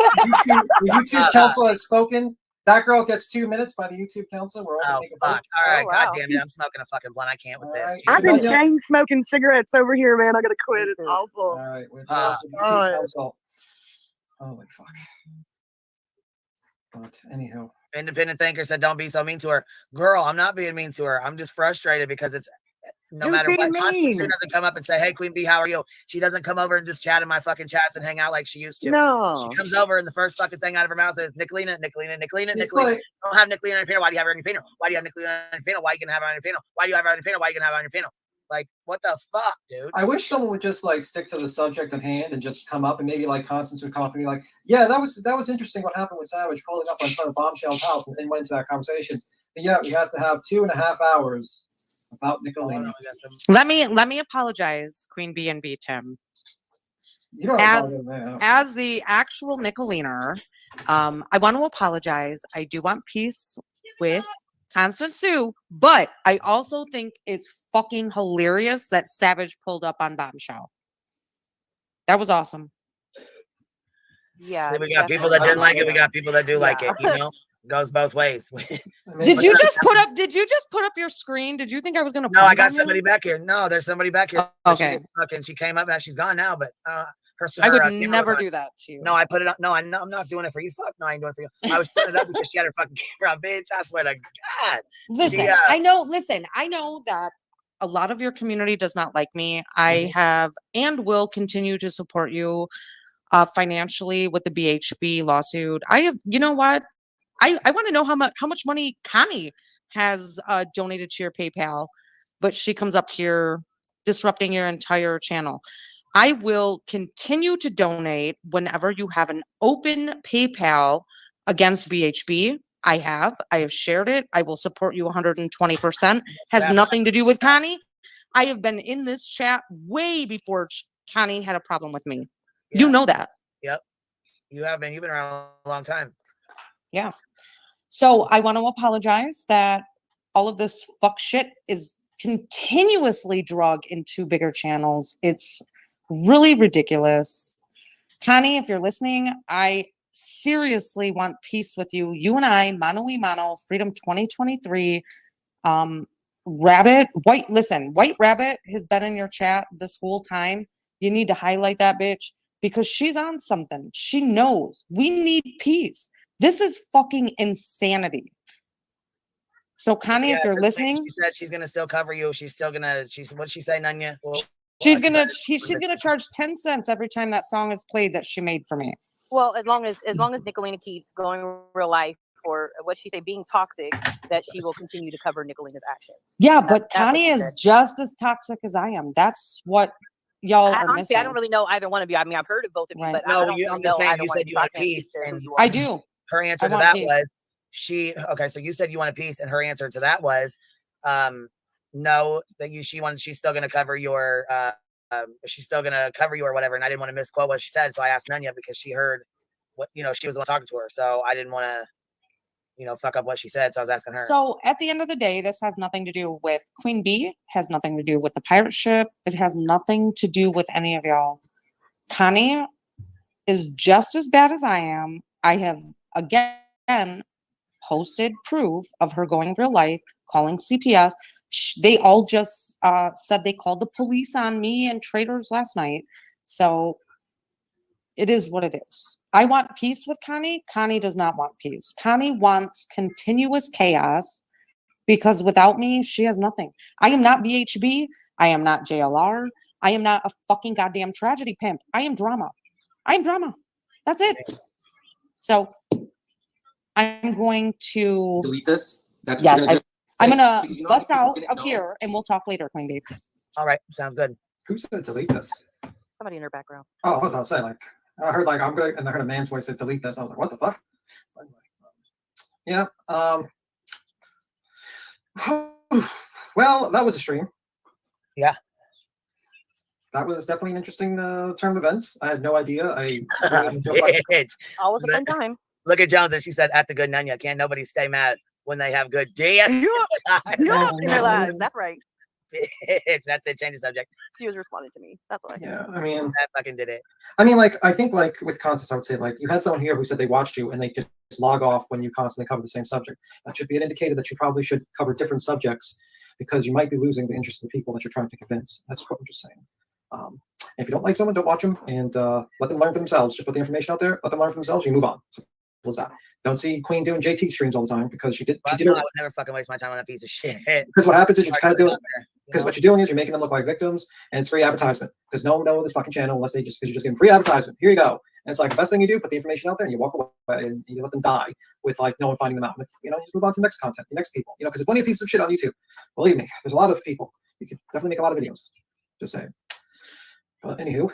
YouTube council has spoken. That girl gets 2 minutes by the YouTube council. We're all Oh, taking a vote. fuck. All right, Oh, wow. God damn it. I'm smoking a fucking blunt. I can't with this. I've been chain smoking cigarettes over here, man. I gotta quit. It's awful. All right, with the YouTube council. Holy fuck. But anyhow. Independent thinker said, don't be so mean to her. Girl, I'm not being mean to her. I'm just frustrated because No matter what, Constance Sue doesn't come up and say, "Hey, Queen Bee, how are you?" She doesn't come over and just chat in my fucking chats and hang out like she used to. No. She comes over and the first fucking thing out of her mouth is Nicolina. It's Don't have Nicolina on your panel. Why do you have her on your panel? Why do you have Nicolina on your panel? Why are you gonna have her on your panel? Why do you have her on your panel? Why are you gonna have her on your panel? Like, what the fuck, dude? I wish someone would just like stick to the subject at hand and just come up and maybe like Constance would come up and be like, yeah, that was interesting what happened with Savage pulling up in front of Bombshell's house and went into that conversation. But yeah, we have to have 2.5 hours about Nicolina. Let me apologize, Queen B and B Tim. You don't as the actual Nicolina, I want to apologize. I do want peace with Constance Sue, but I also think it's fucking hilarious that Savage pulled up on Bombshell. That was awesome. Yeah. See, we got people that didn't like it. We got people that do like it. You know, goes both ways. Did you just put up your screen? Did you think I was gonna? No, I got somebody back here. No, there's somebody back here. Okay. She came up. Now she's gone now, but I would never do that to you. No, I put it up. No, I'm not doing it for you. Fuck, no, I ain't doing it for you. I was putting it up because she had her fucking camera on, bitch. I swear to God. Listen, I know that a lot of your community does not like me. I have and will continue to support you financially with the BHB lawsuit. You know what? I want to know how much money Connie has donated to your PayPal, but she comes up here disrupting your entire channel. I will continue to donate whenever you have an open PayPal against BHB. I have shared it. I will support you 120%. Has nothing to do with Connie. I have been in this chat way before Connie had a problem with me. Yeah. You know that. Yep. You have been. You've been around a long time. Yeah. So I want to apologize that all of this fuck shit is continuously drug into bigger channels. It's really ridiculous. Connie, if you're listening, I seriously want peace with you. You and I, mano y mano, Freedom 2023. White Rabbit has been in your chat this whole time. You need to highlight that bitch because she's on something. She knows we need peace. This is fucking insanity. So Connie, if you're listening, she said she's gonna still cover you. What'd she say, Nanya? Well, she's gonna charge 10 cents every time that song is played that she made for me. Well, as long as Nicolina keeps going real life or what she say being toxic, that she will continue to cover Nicolina's actions. Yeah, but Connie is just as toxic as I am. That's what y'all are honestly, missing. I don't really know either one of you. I mean, I've heard of both of you, but no, I don't I'm know just saying. either You one said of you want peace, and I do. Her answer to that was okay. So you said you want a peace, and her answer to that was, no, that she's still gonna cover your, she's still gonna cover you or whatever. And I didn't want to misquote what she said, so I asked Nanya because she heard what she was the one talking to her. So I didn't want to, fuck up what she said. So I was asking her. So at the end of the day, this has nothing to do with Queen Bee. Has nothing to do with the pirate ship. It has nothing to do with any of y'all. Connie is just as bad as I am. I have again posted proof of her going real life, calling CPS. They all just said they called the police on me and traitors last night. So it is what it is. I want peace with Connie. Connie does not want peace. Connie wants continuous chaos because without me, she has nothing. I am not BHB. I am not JLR. I am not a fucking goddamn tragedy pimp. I am drama. I am drama. That's it. So I'm going to delete this. That's yes, what you're gonna do. I'm gonna bust out of here and we'll talk later, Queen Bee. All right, sounds good. Who said delete this? Somebody in her background. Oh, I was gonna say I heard I'm gonna, and I heard a man's voice say delete this. I was like, what the fuck? Yeah. Well, that was a stream. Yeah. That was definitely an interesting turn of events. I had no idea. Always a fun time. Look at Jones, and she said, "At the good Nanya, can't nobody stay mad when they have good day." In their lives. That's right. That's it. Change the subject. She was responding to me. That's why. Yeah, I mean, that fucking did it. I mean, I think with Constance, I would say you had someone here who said they watched you and they just log off when you constantly cover the same subject. That should be an indicator that you probably should cover different subjects because you might be losing the interest of the people that you're trying to convince. That's what I'm just saying. If you don't like someone, don't watch them and let them learn for themselves. Just put the information out there, let them learn for themselves. You move on. Simple as that. Don't see Queen doing JT streams all the time because she did. I would never fucking waste my time on that piece of shit. Because what happens is you kind of do it. Because what you're doing is you're making them look like victims, and it's free advertisement. Because no one will know this fucking channel unless because you're just giving free advertisement. Here you go. And it's like the best thing you do, put the information out there, and you walk away, and you let them die with like no one finding them out. And you just move on to the next content, the next people. Because there's plenty of pieces of shit on YouTube. Believe me, there's a lot of people. You could definitely make a lot of videos. Just saying. But anywho,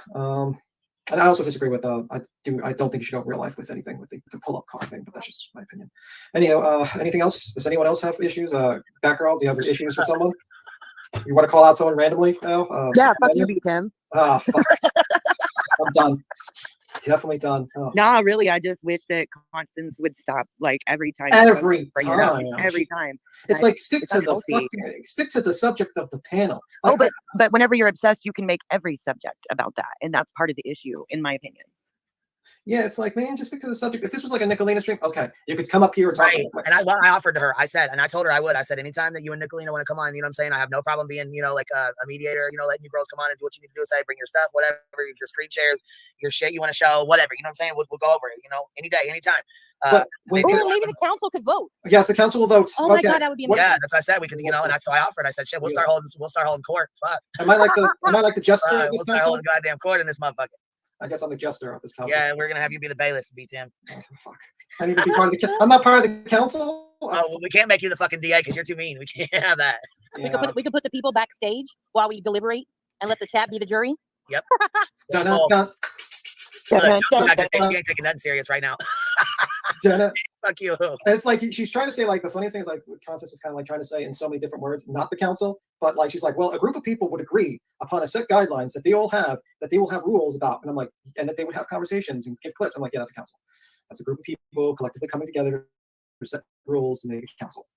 and I also disagree with I don't think you should go in real life with anything with the pull-up car thing, but that's just my opinion. Anyhow, anything else? Does anyone else have issues? That girl, do you have issues with someone? You want to call out someone randomly now? Yeah, fuck you, Tim. Ah, fuck. I'm done. Definitely done. Oh. No, really, I just wish that Constance would stop like every time. Every time. Every time. It's like stick to the subject of the panel. Like, but whenever you're obsessed, you can make every subject about that, and that's part of the issue, in my opinion. Yeah, it's like, man, just stick to the subject. If this was like a Nicolina stream, okay, you could come up here and talk. Right. And I offered to her, I said, and I told her I would. I said, anytime that you and Nicolina want to come on, you know what I'm saying? I have no problem being, like a mediator, letting you girls come on and do what you need to do. Say, bring your stuff, whatever, your screen shares, your shit you want to show, whatever. You know what I'm saying? We'll go over it, any day, anytime. Maybe the council could vote. Yes, the council will vote. Oh my God, that would be amazing. Yeah, that's what I said. We could, and that's so I offered. I said, shit, we'll start holding court. Fuck. Am I like the jester of this we'll start council? holding goddamn court in this motherfucker. I guess I'm the jester of this council. Yeah, we're gonna have you be the bailiff, Tim. Oh, fuck. I need to be part of the. I'm not part of the council. Oh, well, we can't make you the fucking DA because you're too mean. We can't have that. Yeah. We could put the people backstage while we deliberate and let the chat be the jury. Yep. Dun, dun, dun. She ain't taking nothing serious right now. Fuck you. And it's like she's trying to say like the funniest thing is like Constance is kind of like trying to say in so many different words, not the council, but like she's like, well, a group of people would agree upon a set guidelines that they will have rules about, and I'm like, and that they would have conversations and give clips. I'm like, yeah, that's a council. That's a group of people collectively coming together to set rules to make a council.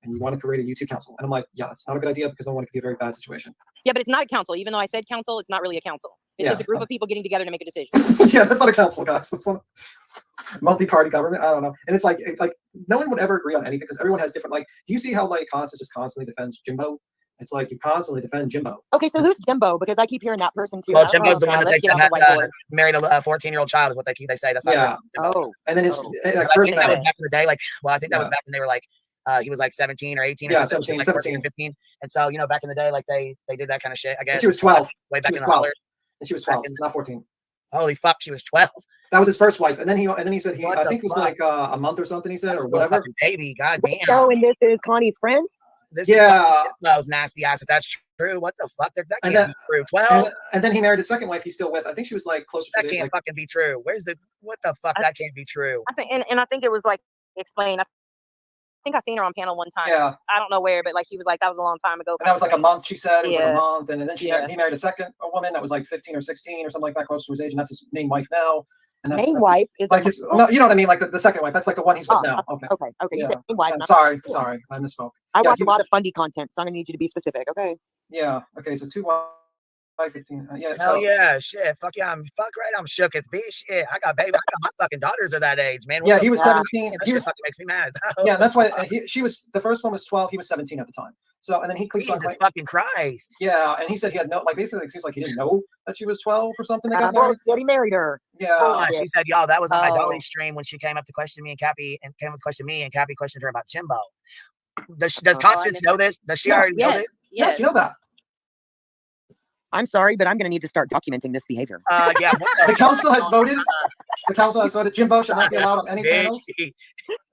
And you want to create a YouTube council. And I'm like, yeah, it's not a good idea because I don't want it to be a very bad situation. Yeah, but it's not a council. Even though I said council, it's not really a council. It's just a group of people getting together to make a decision. Yeah, that's not a council, guys. That's not multi-party government. I don't know. And it's like no one would ever agree on anything because everyone has different, like, do you see how like Constance just constantly defends Jimbo? It's like you constantly defend Jimbo. Okay, so who's Jimbo? Because I keep hearing that person too. Well, Jimbo's the one that they had married a 14-year-old child is what they say. That's not Oh. And then his like, first that was back in the day. Like, well, I think that was back when they were like he was like 17 or 18 or something. 17, like 14, 15. And so, back in the day, like they did that kind of shit, I guess. And she was 12. Way back in the 12. And she was 12, not 14. Holy fuck, she was 12. That was his first wife. And then he said I think it was like a month or something he said, or whatever. Baby, goddamn. So, and this is Connie's friend? This is those nasty ass. If that's true, what the fuck? That can't be true. 12. And then he married his second wife. He's still with. I think she was like closer to. That can't fucking be true. What the fuck? That can't be true. I think, and I think it was like explained. I think I seen her on panel one time. Yeah. I don't know where, but like she was like, that was a long time ago. And that was like a month. She said it was like a month, and then he married a woman that was like 15 or 16 or something like that, close to his age, and that's his main wife now. And that's, wife is like his. No, you know what I mean, like the second wife. That's like the one he's with now. Okay. Okay. Yeah. Main wife. I'm sorry, I misspoke. I watch a lot of fundy content, so I'm gonna need you to be specific. Okay. Yeah. Okay. So 2 wives. 15. Yeah. Hell yeah, shit. Fuck yeah, I'm shook as bitch. Shit, I got my fucking daughters are that age, man. Yeah, he was 17. He fucking makes me mad. Yeah, that's why she was the first one was 12. He was 17 at the time. So and then he keeps on like fucking Christ. Yeah, and he said he had no basically it seems like he didn't know that she was 12 or something. They got married. He married her. Yeah. She said, y'all, that was on my Dolly stream when she came up to question me and Cappy questioned her about Jimbo. Does Constance know this? Does she already know this? Yes, she knows that. I'm sorry, but I'm going to need to start documenting this behavior. Yeah. The council has voted. The council has voted. Jimbo should not be allowed on any panels.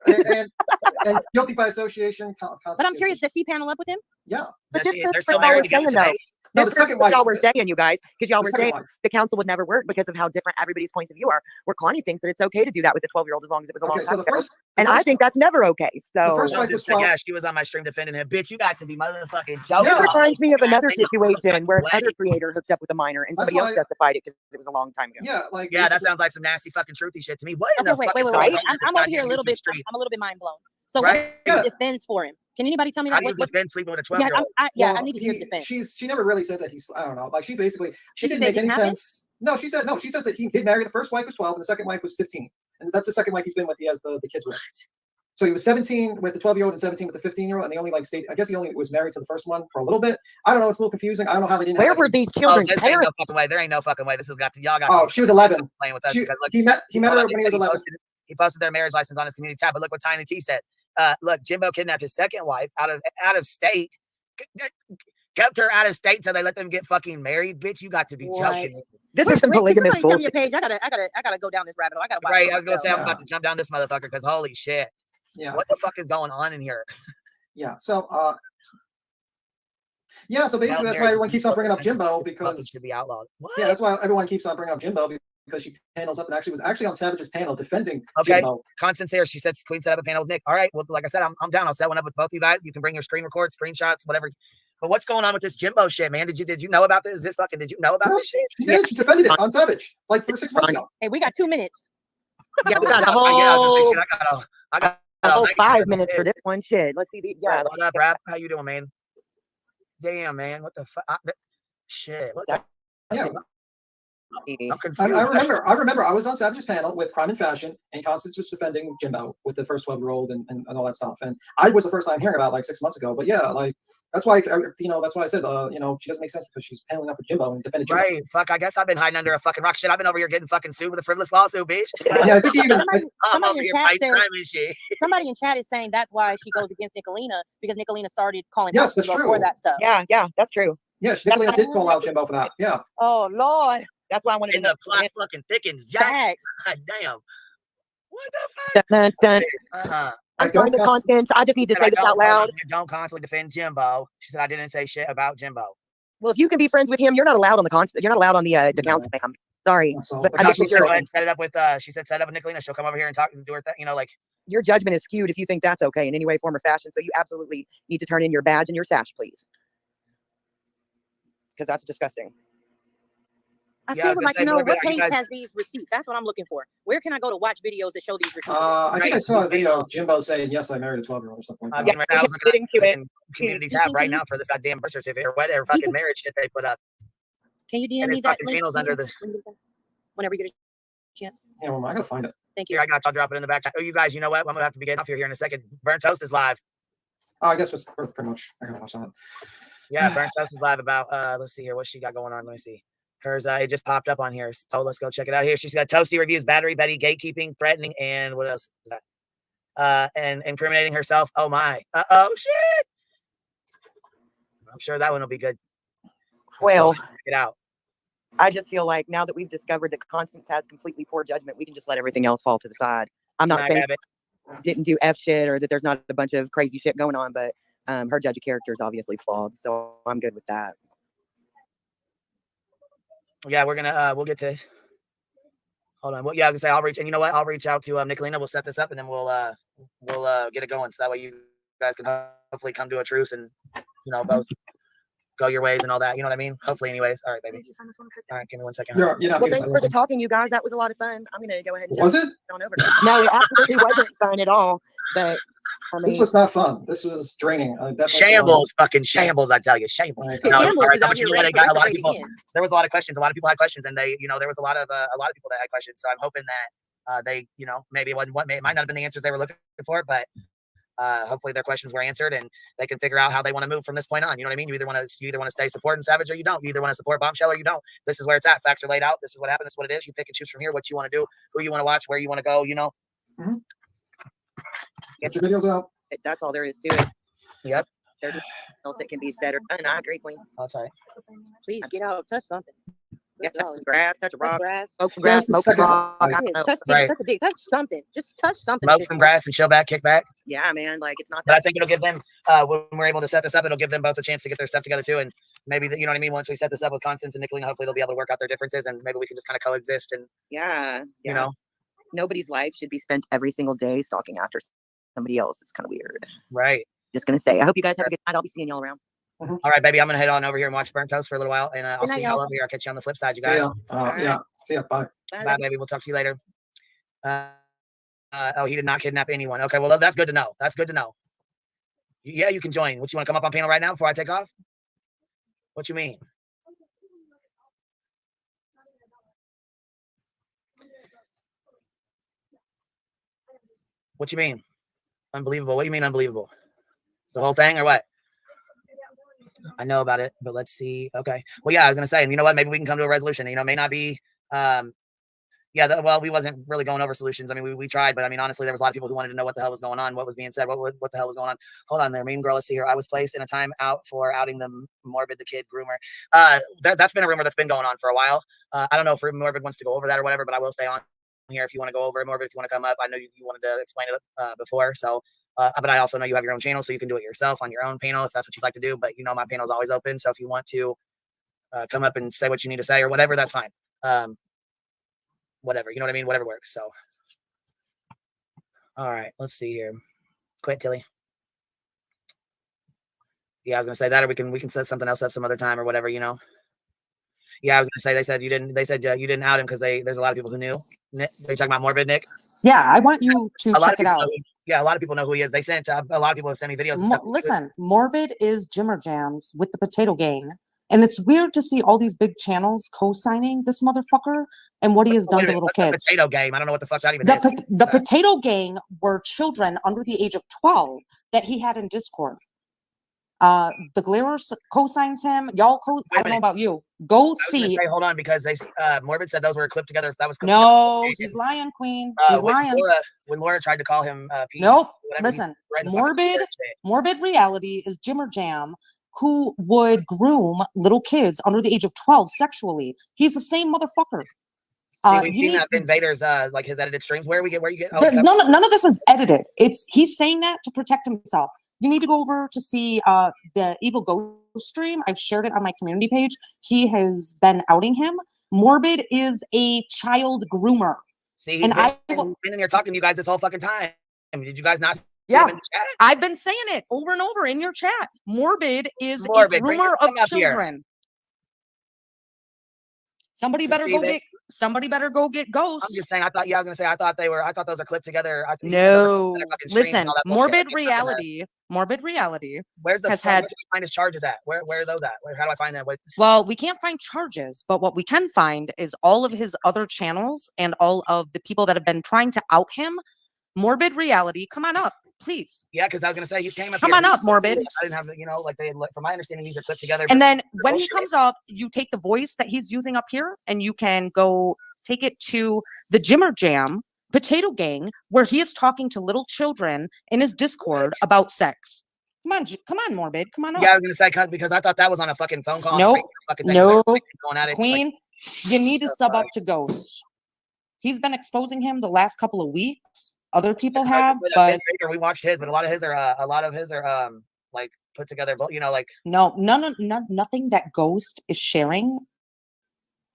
And guilty by association. But I'm curious, does she panel up with him? Yeah. But this is what y'all were saying, though. No, the second wife. Y'all were saying, you guys, because y'all were saying the council would never work because of how different everybody's points of view are. Where Connie thinks that it's okay to do that with a 12-year-old as long as it was a long time ago. And I think that's never okay. So the first wife was 12. Yeah, she was on my stream defending him. Bitch, you got to be motherfucking joking. This reminds me of another situation where another creator hooked up with a minor and somebody else justified it because it was a long time ago. Yeah, that sounds like some nasty fucking truthy shit to me. What? Okay, wait. I'm over here a little bit. I'm a little bit mind blown. So what defense for him? Can anybody tell me that? How do you defend sleeping with a 12-year-old? I need to hear the defense. She never really said that he's. I don't know. Like she didn't make any sense. No, she said no. She says that he did marry the first wife was 12 and the second wife was 15, and that's the second wife he's been with. He has the kids with. So he was 17 with the 12-year-old and 17 with the 15-year-old, and they only I guess he only was married to the first one for a little bit. I don't know. It's a little confusing. I don't know how they didn't. Where were these children's parents? There ain't no fucking way. This has got to y'all got. Oh, she was 11. Playing with us. He met her when he was 11. He posted their marriage license on his community tab, but look what Tiny T says. Look, Jimbo kidnapped his second wife out of state. kept her out of state so they let them get fucking married. Bitch, you got to be joking. This is some polygamous Somebody tell me bullshit. a page. I gotta go down this rabbit hole. I gotta watch. Right, I was gonna say I'm about to jump down this motherfucker because holy shit. Yeah. What the fuck is going on in here? Yeah. So so basically that's why everyone keeps on bringing up Jimbo because it should be outlawed. What? Yeah, that's why everyone keeps on bringing up Jimbo because she panels up and was actually on Savage's panel defending Okay, Jimbo. Constance here. She said Queen set up a panel with Nick. All right, well, like I said, I'm down. I'll set one up with both you guys. You can bring your screen records, screenshots, whatever. But what's going on with this Jimbo shit, man? Did you know about this? Is this fucking? Did you know about this shit? She did. She defended it on Savage like 6 months ago. Hey, we got 2 minutes. Yeah, we got a I got a whole 5 minutes for this one. Shit. Let's see. What up, Rap? How you doing, man? Damn, man. What the fuck? Shit. What the? Yeah. I'm confused. I remember I was on Savage's panel with Crime and Fashion, and Constance was defending Jimbo with the first 12-year-old and all that stuff. And I was the first time hearing about it, like 6 months ago. But yeah, like that's why that's why I said she doesn't make sense because she's paneling up with Jimbo and defending Jimbo. Right. Fuck. I guess I've been hiding under a fucking rock. Shit. I've been over here getting fucking sued with a frivolous lawsuit, bitch. Yeah, I think even I'm over here fighting crime and shit. Somebody in chat is saying that's why she goes against Nicolina because Nicolina started calling Yes, out that's Jimbo true. for that stuff. Yeah, that's true. Yeah, Nicolina did call out Jimbo for that. Yeah. Oh Lord, that's why I wanted And to know. the plot fucking thickens, Jack. God damn. What the fuck? Dun, dun, dun. I'm sorry, the Constance. I just need to say this out loud. Don't constantly defend Jimbo. She said I didn't say shit about Jimbo. Well, if you can be friends with him, you're not allowed on the constant. You're not allowed on the council. I'm sorry. But I just She said, go ahead and set it up with. She said set up with Nicolina. She'll come over here and talk and do her thing. Like your judgment is skewed if you think that's okay in any way, form, or fashion. So you absolutely need to turn in your badge and your sash, please, because that's disgusting. I still would like to know what page has these receipts. That's what I'm looking for. Where can I go to watch videos that show these receipts? I think I saw a video of Jimbo saying, "Yes, I married a 12-year-old" or something like that. I was looking at communities have right now for this goddamn birth certificate or whatever fucking marriage shit they put up. Can you DM me that link? Channels under the whenever you get a chance. Yeah, well, I gotta find it. Thank you. Here, I got. I'll drop it in the back. Oh, you guys, you know what? I'm gonna have to be getting off here in a second. Burnt Toast is live. Oh, I guess we're pretty much. I gotta watch that. Yeah, Burnt Toast is live about. Let's see here. What she got going on? Let me see. Hers, it just popped up on here. So let's go check it out here. She's got Toasty reviews, Battery Betty, gatekeeping, threatening, and what else is that? And incriminating herself. Oh my. Oh shit. I'm sure that one will be good. Well, check it out. I just feel like now that we've discovered that Constance has completely poor judgment, we can just let everything else fall to the side. I'm not saying didn't do F shit or that there's not a bunch of crazy shit going on, but her judge of character is obviously flawed. So I'm good with that. Yeah, we're gonna we'll get to. Hold on. Well, yeah, I was gonna say I'll reach, and you know what? I'll reach out to Nicolina. We'll set this up, and then we'll get it going. So that way you guys can hopefully come to a truce, and both go your ways and all that. You know what I mean? Hopefully, anyways. All right, baby. All right, give me 1 second. Well, thanks for the talking, you guys. That was a lot of fun. I'm gonna go ahead and was it? On over. No, it absolutely wasn't fun at all. But I mean, this was not fun. This was draining. Shambles, fucking shambles! I tell you, shambles. No, all right, but you know what? I got a lot of people. There was a lot of questions. A lot of people had questions, and they, there was a lot of people that had questions. So I'm hoping that they, maybe it wasn't it might not have been the answers they were looking for, but hopefully their questions were answered, and they can figure out how they want to move from this point on. You know what I mean? You either want to stay supporting Savage or you don't. You either want to support Bombshell or you don't. This is where it's at. Facts are laid out. This is what happened. This is what it is. You pick and choose from here what you want to do, who you want to watch, where you want to go. Mm-hmm. Get your videos out. That's all there is to it. Yep. There's nothing else that can be said or done. I agree, Queen. That's all right. Please get out, touch something. Yeah, touch some grass, touch a rock, grass. smoke some grass, smoke some rock. Touch a dick, touch something. Just touch something. Smoke some grass and chill back, kick back. Yeah, man. Like it's not. But I think it'll give them when we're able to set this up, it'll give them both a chance to get their stuff together too, and maybe you know what I mean. Once we set this up with Constance and Nicolina, hopefully they'll be able to work out their differences, and maybe we can just kind of coexist. And you know, nobody's life should be spent every single day stalking after somebody else. It's kind of weird. Right. Just gonna say, I hope you guys have a good night. I'll be seeing y'all around. Mm-hmm. All right, baby. I'm gonna head on over here and watch Burnt Toast for a little while, and I'll see y'all over here. I'll catch you on the flip side, you guys. Yeah. See ya. Bye. Bye, baby. We'll talk to you later. Oh, he did not kidnap anyone. Okay, well, that's good to know. That's good to know. Yeah, you can join. What, you want to come up on panel right now before I take off? What you mean? What you mean? Unbelievable. What do you mean unbelievable? The whole thing or what? I know about it, but let's see. Okay. Well, yeah, I was going to say, and you know what? Maybe we can come to a resolution. You know, it may not be, yeah, Yeah, well, we wasn't really going over solutions. I mean, we tried, but I mean, honestly, there was a lot of people who wanted to know what the hell was going on, what was being said, what the hell was going on. Hold on there, mean girl. Let's see here. I was placed in a timeout for outing the Morbid the Kid groomer. That's been a rumor that's been going on for a while. I don't know if Morbid wants to go over that or whatever, but I will stay on here if you want to go over it, Morbid. If you want to come up, I know you wanted to explain it before, so. But I also know you have your own channel, so you can do it yourself on your own panel if that's what you'd like to do. But you know, my panel is always open, so if you want to come up and say what you need to say or whatever, that's fine. Whatever, you know what I mean? Whatever works. So, all right, let's see here. Quit, Tilly. Yeah, I was gonna say that, or we can set something else up some other time or whatever, you know. Yeah, I was gonna say they said you didn't out him because there's a lot of people who knew. Nick, are you talking about Morbid, Nick? Yeah, I want you to check it out. Yeah, a lot of people know who he is. They sent a lot of people have sent me videos. Listen, Morbid is Jimmer Jams with the Potato Gang. And it's weird to see all these big channels co-signing this motherfucker and what he has done to little kids. The Potato Gang. I don't know what the fuck that even is. The Potato Gang were children under the age of 12 that he had in Discord. The Glarers co-signs him. Y'all I don't know about you. Go see. Say, hold on, because they Morbid said those were clipped together. That was no, he's lying, Queen. He's lying. When Laura tried to call him nope. Listen, Morbid Reality is Jimmer Jam, who would groom little kids under the age of 12 sexually. He's the same motherfucker. We've seen that Invaders, like his edited streams. Where you get none of this is edited. He's saying that to protect himself. You need to go over to see the Evil Ghost stream. I've shared it on my community page. He has been outing him. Morbid is a child groomer. See, he's been in here talking to you guys this whole fucking time. Did you guys not? Yeah, I've been saying it over and over in your chat. Morbid is a groomer of children. Somebody better go get Ghost. I'm just saying. I thought those are clipped together. No, listen. Morbid Reality. Where's the find his charges at? Where are those at? How do I find that? Well, we can't find charges, but what we can find is all of his other channels and all of the people that have been trying to out him. Morbid Reality, come on up, please. Yeah, because I was gonna say he came up. Come on up, Morbid. I didn't have, from my understanding, these are clipped together. And then when he comes up, you take the voice that he's using up here, and you can go take it to the Jimmer Jam Potato Gang, where he is talking to little children in his Discord about sex. Come on, Morbid, come on up. Yeah, I was gonna say because I thought that was on a fucking phone call. No, Queen, you need to sub up to Ghost. He's been exposing him the last couple of weeks. Other people have, but we watched his, but a lot of his are like put together. You know, like nothing that Ghost is sharing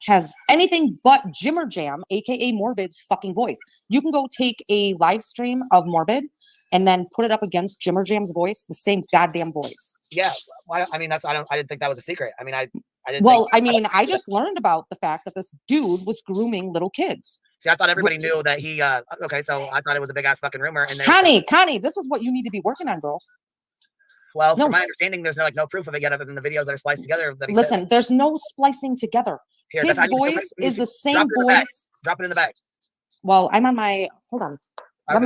has anything but Jimmer Jam, aka Morbid's fucking voice. You can go take a live stream of Morbid and then put it up against Jimmer Jam's voice, the same goddamn voice. Yeah, I mean I didn't think that was a secret. I mean I didn't. Well, I just learned about the fact that this dude was grooming little kids. See, I thought everybody knew that he. Okay, so I thought it was a big ass fucking rumor. And Connie, this is what you need to be working on, girl. Well, from my understanding, there's no proof of it yet, other than the videos that are spliced together. Listen, there's no splicing together. Here, his voice is the same voice. Drop it in the bag. Well, I'm on my. Hold on. Let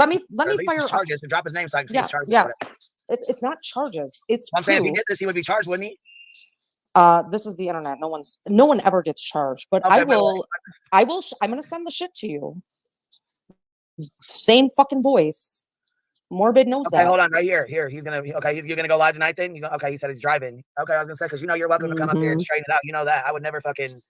me fire charges to drop his name so I can see his charges. Yeah, it's not charges. It's I'm saying if he did this, he would be charged, wouldn't he? This is the internet. No one ever gets charged, but okay, I'm gonna send the shit to you. Same fucking voice. Morbid knows that. Okay, hold on, right here. Here, you're gonna go live tonight then? Okay, he said he's driving. Okay, I was gonna say, because you're welcome to come up here and straighten it out. You know that. I would never fucking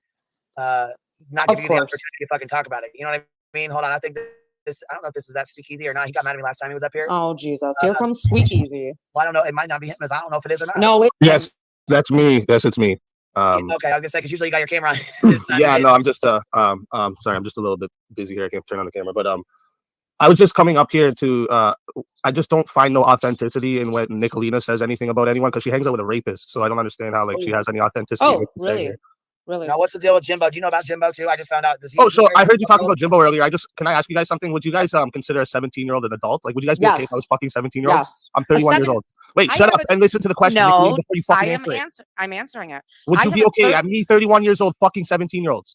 not give you the opportunity to fucking talk about it. You know what I mean? Hold on, I think I don't know if this is that Speakeasy or not. He got mad at me last time he was up here. Oh Jesus, here comes Speakeasy. Well, I don't know. It might not be him. I don't know if it is or not. No, yes, that's me. Yes, it's me. Okay, I was gonna say because usually you got your camera on. Yeah, no, I'm just sorry, I'm just a little bit busy here. I can't turn on the camera, but I was just coming up here to I just don't find no authenticity in when Nicolina says anything about anyone because she hangs out with a rapist, so I don't understand how she has any authenticity. Oh, really? Really? Now, what's the deal with Jimbo? Do you know about Jimbo too? I just found out. So I heard you talking about Jimbo earlier. Can I ask you guys something? Would you guys consider a 17-year-old an adult? Like, would you guys be okay if I was fucking 17-year-olds? Yes. I'm 31 years old. Wait, shut up and listen to the question. No, before you fucking answer it. I'm answering it. Would you be okay? I'm 31 years old, fucking 17-year-olds.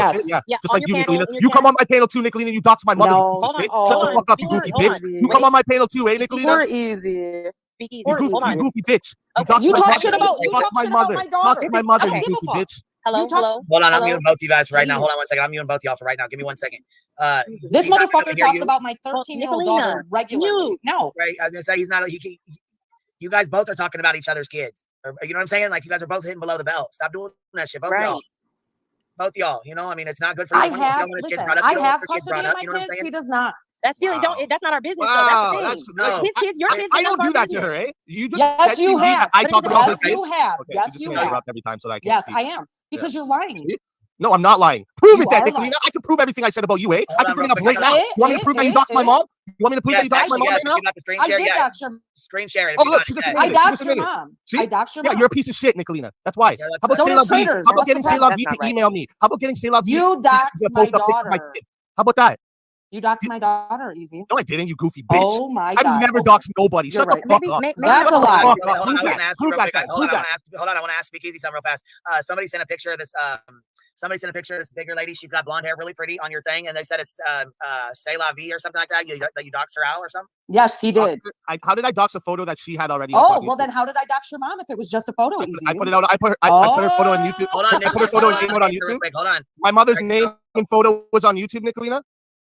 talk shit. Yeah. Just like you, Nicolina. You come on my panel too, Nicolina. You dox my mother. No. You bitch. Shut the fuck up, you goofy bitch. You come on my panel too, eh, Nicolina? We're easy. You goofy bitch. You talk shit about my mother. my daughter. My mother, I don't you give a goofy fuck. bitch. Hello, hello. Hold on, I'm hello? muting both you guys for right now. Please. Hold on 1 second. I'm muting both y'all for right now. Give me 1 second. This he's not gonna motherfucker hear talks you. about my 13-year-old daughter regularly. No. Right. I was gonna say he's not. You guys both are talking about each other's kids. Or, you know what I'm saying? Like you guys are both hitting below the belt. Stop doing that shit, both y'all. both y'all. You know, I mean, it's not good for you. I You have, don't want his kids listen, brought up. I You don't want have your kids custody brought of up. my You know what I'm kids. saying? He does not. That's still that's not our business though. That's the thing. No. His kids, your kids. I that's don't our do that to business. her, eh? You just Yes, said you to me have. I talk about her Yes, you kids. have. Okay, Yes, she's just you gonna have. interrupt every time so that I can't Yes, speak. I am. Because you're lying. See? No, I'm not lying. Prove You it then, are Nicolina. lying. I can prove everything I said about you, eh? I can bring it up real quick, right now. You want me to prove that you doxed my mom? You want me to prove that you doxed my mom right now? You got the screen I share. did Yeah, dox your screen share it. Oh, look, she just I admitted it. She just doxed your admitted it. mom. See? I doxed your Yeah, mom. you're a piece of shit, Nicolina. That's why. Yeah, How about So say they're love V? traitors. How about What's the getting say problem? love V to email me? How about getting say love V You to doxed my post up pictures of my daughter. kid? How about that? You doxed my daughter, Easy. No, I didn't, you goofy bitch. Oh my I've God. never Okay. doxed nobody. You're Shut right. the fuck up. That's a lie. Hold on, I Prove was that. gonna ask you Prove real that. quick. Hold Prove on, I that. want to ask Speakeasy something real fast. Somebody sent a picture of this. Somebody sent a picture of this bigger lady. She's got blonde hair, really pretty, on your thing, and they said it's C'est La Vie or something like that. That you doxed her out or something. Yes, he did. How did I dox a photo that she had already? Oh, well, then how did I dox your mom if it was just a photo? Easy. I put it out. I put her photo on YouTube. Hold on, I put her photo and name out on YouTube. Hold on. My mother's name and photo was on YouTube, Nicolina.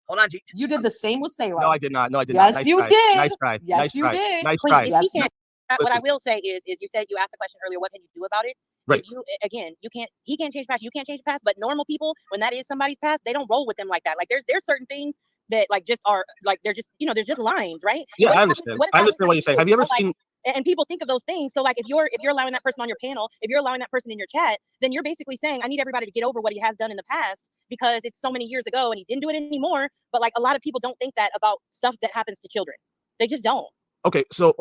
Hold on. You did the same with Sailor. No, I did not. No, I did Yes, not. Nice you try. did. Nice try. Yes, nice you try. did. Nice Queen, try. if Yes, he can't, what I Listen. will say is you said you asked the question earlier, what can you do about it? Right. If you again, you can't. He can't change past. You can't change the past. But normal people, when that is somebody's past, they don't roll with them like that. Like there's certain things that like just are like they're just there's just lines, right? Yeah, I understand. I understand what you're saying. Have you ever seen? And people think of those things. So like if you're allowing that person on your panel, if you're allowing that person in your chat, then you're basically saying I need everybody to get over what he has done in the past because it's so many years ago and he didn't do it anymore. But like a lot of people don't think that about stuff that happens to children. They just don't. Okay, so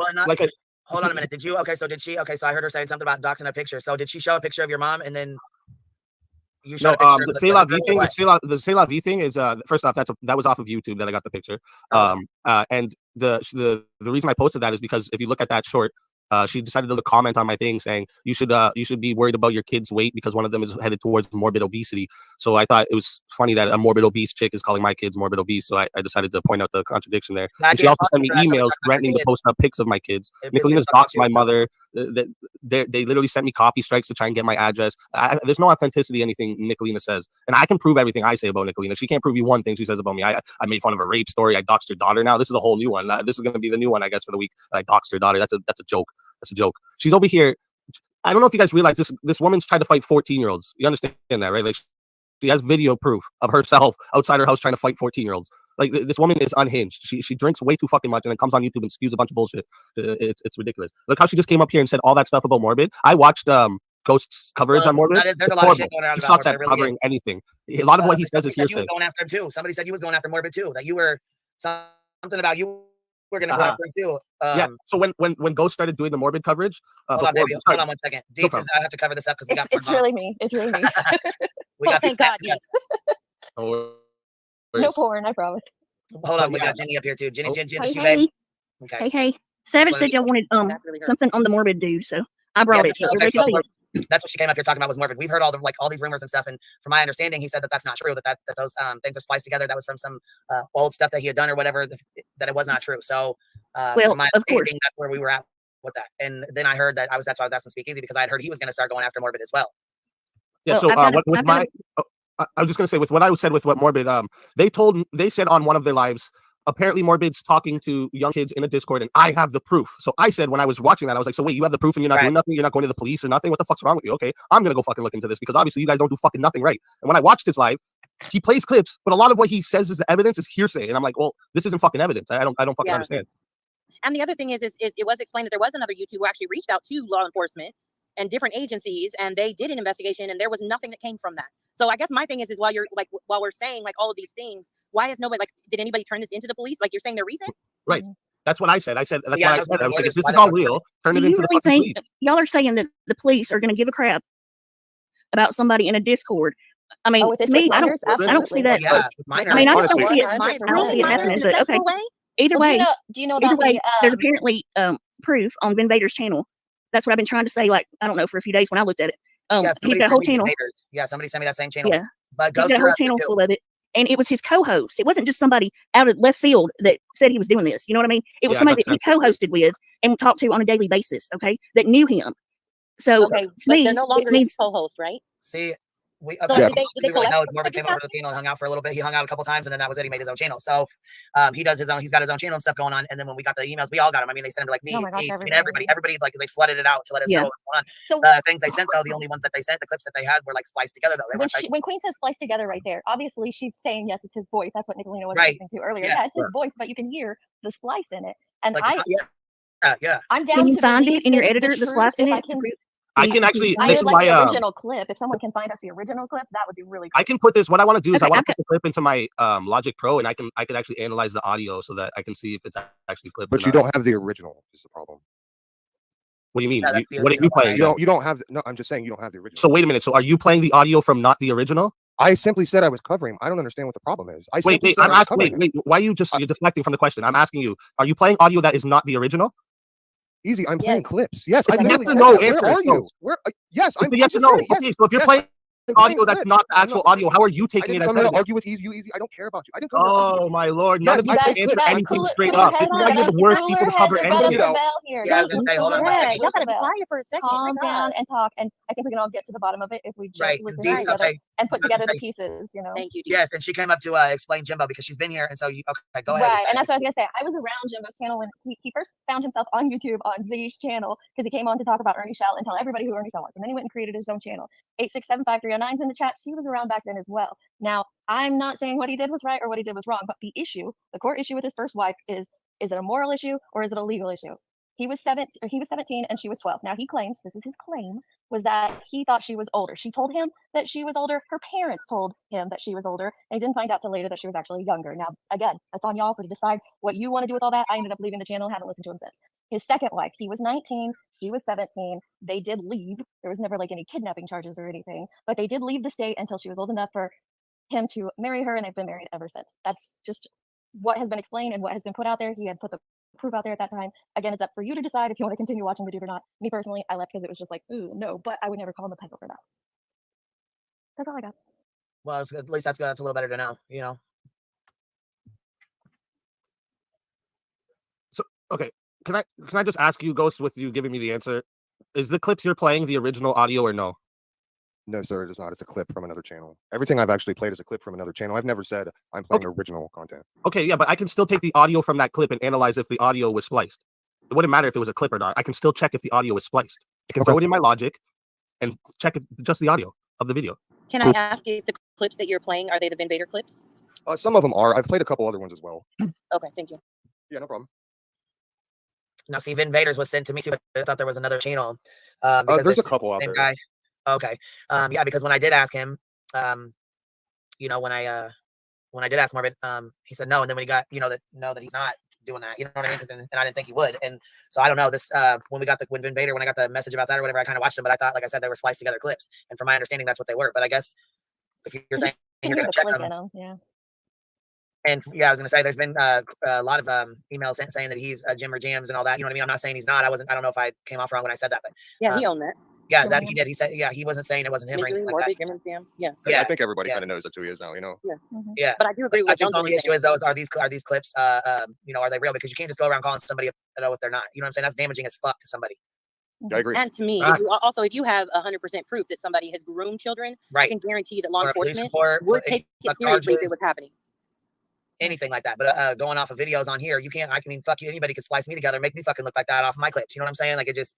Hold on a minute. Did you? Okay, so did she? Okay, so I heard her saying something about doxing a picture. So did she show a picture of your mom and then you showed No, a picture? the C'est La Vie thing. The C'est La Vie thing is first off, that was off of YouTube that I got the picture. And the reason I posted that is because if you look at that short, she decided to comment on my thing saying you should be worried about your kids' weight because one of them is headed towards morbid obesity. So I thought it was funny that a morbid obese chick is calling my kids morbid obese. So I decided to point out the contradiction there. And she also sent me emails threatening to post up pics of my kids. Nicolina's doxed my mother. They literally sent me copy strikes to try and get my address. There's no authenticity in anything Nicolina says, and I can prove everything I say about Nicolina. She can't prove you one thing she says about me. I made fun of her rape story. I doxed her daughter. Now this is a whole new one. This is going to be the new one, I guess, for the week. I doxed her daughter. That's a joke. That's a joke. She's over here. I don't know if you guys realize this woman's tried to fight 14-year-olds. You understand that, right? Like she has video proof of herself outside her house trying to fight 14-year-olds. Like this woman is unhinged. She drinks way too fucking much and then comes on YouTube and spews a bunch of bullshit. It's ridiculous. Look how she just came up here and said all that stuff about Morbid. I watched Ghost's coverage on Morbid. There's a lot of shit going on He about sucks Morbid, at really covering is. anything. A lot of what he says is Somebody said you hearsay. was going after him too. Somebody said you was going after Morbid too. That you were something about you were going to go after him too. Yeah. So when Ghost started doing the Morbid coverage, hold on, baby. Hold on 1 second. Deets problem. I have to cover this up because we got. It's really me. It's really me. We got. Thank God. No porn, I promise. Hold on, we got Jenny up here too. Jenny, Hey, she hey. babe. Okay. Hey. Savage said y'all wanted something on the Morbid dude, so I brought it. So everybody can see it. That's what she came up here talking about was Morbid. We've heard all these rumors and stuff, and from my understanding, he said that's not true. That those things are spliced together. That was from some old stuff that he had done or whatever. That it was not true. So, well, from my of course, understanding, that's where we were at with that. And then I heard that that's why I was asking Speakeasy because I had heard he was going to start going after Morbid as well. Yeah. Well, So I was just gonna say with what I said with what Morbid, they said on one of their lives, apparently Morbid's talking to young kids in a Discord, and I have the proof. So I said when I was watching that, I was like, so wait, you have the proof and you're not doing nothing? You're not going to the police or nothing? What the fuck's wrong with you? Okay, I'm gonna go fucking look into this because obviously you guys don't do fucking nothing right. And when I watched his live, he plays clips, but a lot of what he says is the evidence is hearsay, and I'm like, well, this isn't fucking evidence. I don't fucking understand. And the other thing is it was explained that there was another YouTuber who actually reached out to law enforcement and different agencies, and they did an investigation, and there was nothing that came from that. So I guess my thing is while we're saying like all of these things, why has nobody did anybody turn this into the police? Like you're saying the reason? Right. That's what I said. That's what I said. I was like, if this why is all real, turn Do it you into the really fucking think police. y'all are saying that the police are going to give a crap about somebody in a Discord? I mean, to me, I don't see that. I mean, I just don't see it. I don't see it happening. But okay, either way, do you know either about way, the, there's apparently proof on Ben Vader's channel. That's what I've been trying to say. Like I don't know, for a few days when I looked at it. He's got a whole channel. Yeah, somebody sent me that same channel. Yeah, but he's got a whole channel full of it. And it was his co-host. It wasn't just somebody out of left field that said he was doing this. You know what I mean? It was somebody that he co-hosted with and talked to on a daily basis. Okay, that knew him. So okay, to me, they're no longer it needs co-host, right? See, we So okay, did they we really collect know what Morbid just came over to the channel and hung out for a little bit. He hung out a couple times, and then that was it. He made his own channel. So he does his own. He's got his own channel and stuff going on. And then when we got the emails, we all got them. I mean, they sent them to like me, Oh my gosh, Teeks, I mean, everybody like they flooded it out to let us Yeah. know what's going on. So The things they sent though, the only ones that they sent, the clips that they had were like spliced together though. They when weren't like when Queen says spliced together right there, obviously she's saying yes, it's his voice. That's what Nicolina was Right. listening to earlier. Yeah. Yeah, it's his voice, but you can hear the splice in it. And like yeah. I'm down Can you to find believe it in your the editor, the truth splice in if I it? can. I can actually. I This would is like my. the original clip. If someone can find us the original clip, that would be really cool. I can put this. What I want to do is Okay, I want to put the clip into my Logic Pro, and I can actually analyze the audio so that I can see if it's actually clipped. But you don't have the original. Is the problem? What do you mean? Yeah, that's the What are you original one, playing? right? You don't have. No, I'm just saying you don't have the original. So wait a minute. So are you playing the audio from not the original? I simply said I was covering him. I don't understand what the problem is. I Wait, simply wait. said I'm I was asking. covering Wait, him. wait. Why are you just you're deflecting from the question? I'm asking you. Are you playing audio that is not the original? Easy. I'm playing clips. Yes, I It's a yes literally or said no that. answer. Where are No. you? Where? Yes, It's I'm. a yes or just no. saying, yes, Okay, so if you're yes, playing I'm playing audio that's clips. not the I'm actual not- audio, how are you I taking it didn't as come here to evidence? argue with you. Easy. I don't care about you. I didn't come here to argue. Oh my lord! None Yes, of you I can played answer clips. anything straight cooler up. This heads is why on. you're the worst people to cover Cooler heads anything. above the bell here. Yeah, I was gonna say, hold on one Cooler second. heads. Y'all gotta be above the bell. quiet for a second. Calm My down God. and talk, and I think we can all get to the bottom of it if we just Right. listen Deeks, together okay. and put together the Right. pieces. You know. Thank you. Yes, and she came up to explain Jimbo because she's been here, and so you okay, go ahead. Right, and that's what I was gonna say. I was around Jimbo's channel when he first found himself on YouTube on Ziggy's channel because he came on to talk about Ernie Shell and tell everybody who Ernie Shell was, and then he went and created his own channel. 8675309's in the chat. She was around back then as well. Now, I'm not saying what he did was right or what he did was wrong, but the core issue with his first wife is it a moral issue or is it a legal issue? He was 17 and she was 12. Now he claims, this is his claim, was that he thought she was older. She told him that she was older. Her parents told him that she was older, and he didn't find out till later that she was actually younger. Now, again, that's on y'all to decide what you want to do with all that. I ended up leaving the channel and haven't listened to him since. His second wife, he was 19, she was 17. They did leave. There was never like any kidnapping charges or anything, but they did leave the state until she was old enough for him to marry her, and they've been married ever since. That's just what has been explained and what has been put out there. He had put the proof out there at that time. Again, it's up for you to decide if you want to continue watching the dude or not. Me personally, I left because it was just like, ooh, no, but I would never call him a pedo for that. That's all I got. Well, at least that's good. That's a little better to know, you know. So okay, can I just ask you, Ghost, with you giving me the answer? Is the clips you're playing the original audio or no? No, sir, it is not. It's a clip from another channel. Everything I've actually played is a clip from another channel. I've never said I'm playing original content. Okay, yeah, but I can still take the audio from that clip and analyze if the audio was spliced. It wouldn't matter if it was a clip or not. I can still check if the audio is spliced. I can throw it in my Logic and check if just the audio of the video. Can I ask you if the clips that you're playing are they the Vin Vader clips? Some of them are. I've played a couple other ones as well. Okay, thank you. Yeah, no problem. Now, see, Vin Vaders was sent to me too, but I thought there was another channel. There's a couple out same there. guy. Okay. Yeah, because when I did ask him, you know, when I did ask Morbid, he said no, and then when he got, you know, that he's not doing that, you know what I mean? And I didn't think he would, and so I don't know this. When Vin Vader, when I got the message about that or whatever, I kind of watched them, but I thought, like I said, they were spliced together clips, and from my understanding, that's what they were. But I guess if you're saying you're gonna check them, yeah. And yeah, I was gonna say there's been a lot of emails saying that he's Jim or Jams and all that. You know what I mean? I'm not saying he's not. I don't know if I came off wrong when I said that, but yeah, he owned that. Yeah, that he did. He said, yeah, he wasn't saying it wasn't him or anything like that. Jim and Jam. Yeah. Yeah, I think everybody kind of knows that's who he is now, you know? Yeah. Yeah. But I do agree with I think Jones the only issue is those are these clips, you know, are they real? Because you can't just go around calling somebody if they're not. You know what I'm saying? That's damaging as fuck to somebody. Yeah, I agree. And to me, if you have 100% proof that somebody has groomed children, right, I can guarantee that law or enforcement report, would take it seriously if it was happening. Anything like that. But going off of videos on here, you can't. I mean, fuck you. Anybody could splice me together, make me fucking look like that off my clips. You know what I'm saying? Like it just.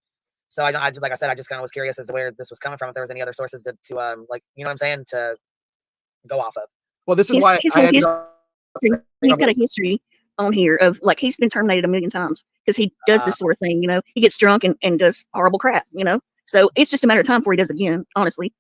So I like I said, I just kind of was curious as to where this was coming from. If there was any other sources to like, you know what I'm saying, to go off of. Well, this is why he's got a history on here of like he's been terminated 1 million times because he does this sort of thing. You know, he gets drunk and does horrible crap. You know, so it's just a matter of time before he does it again. Honestly,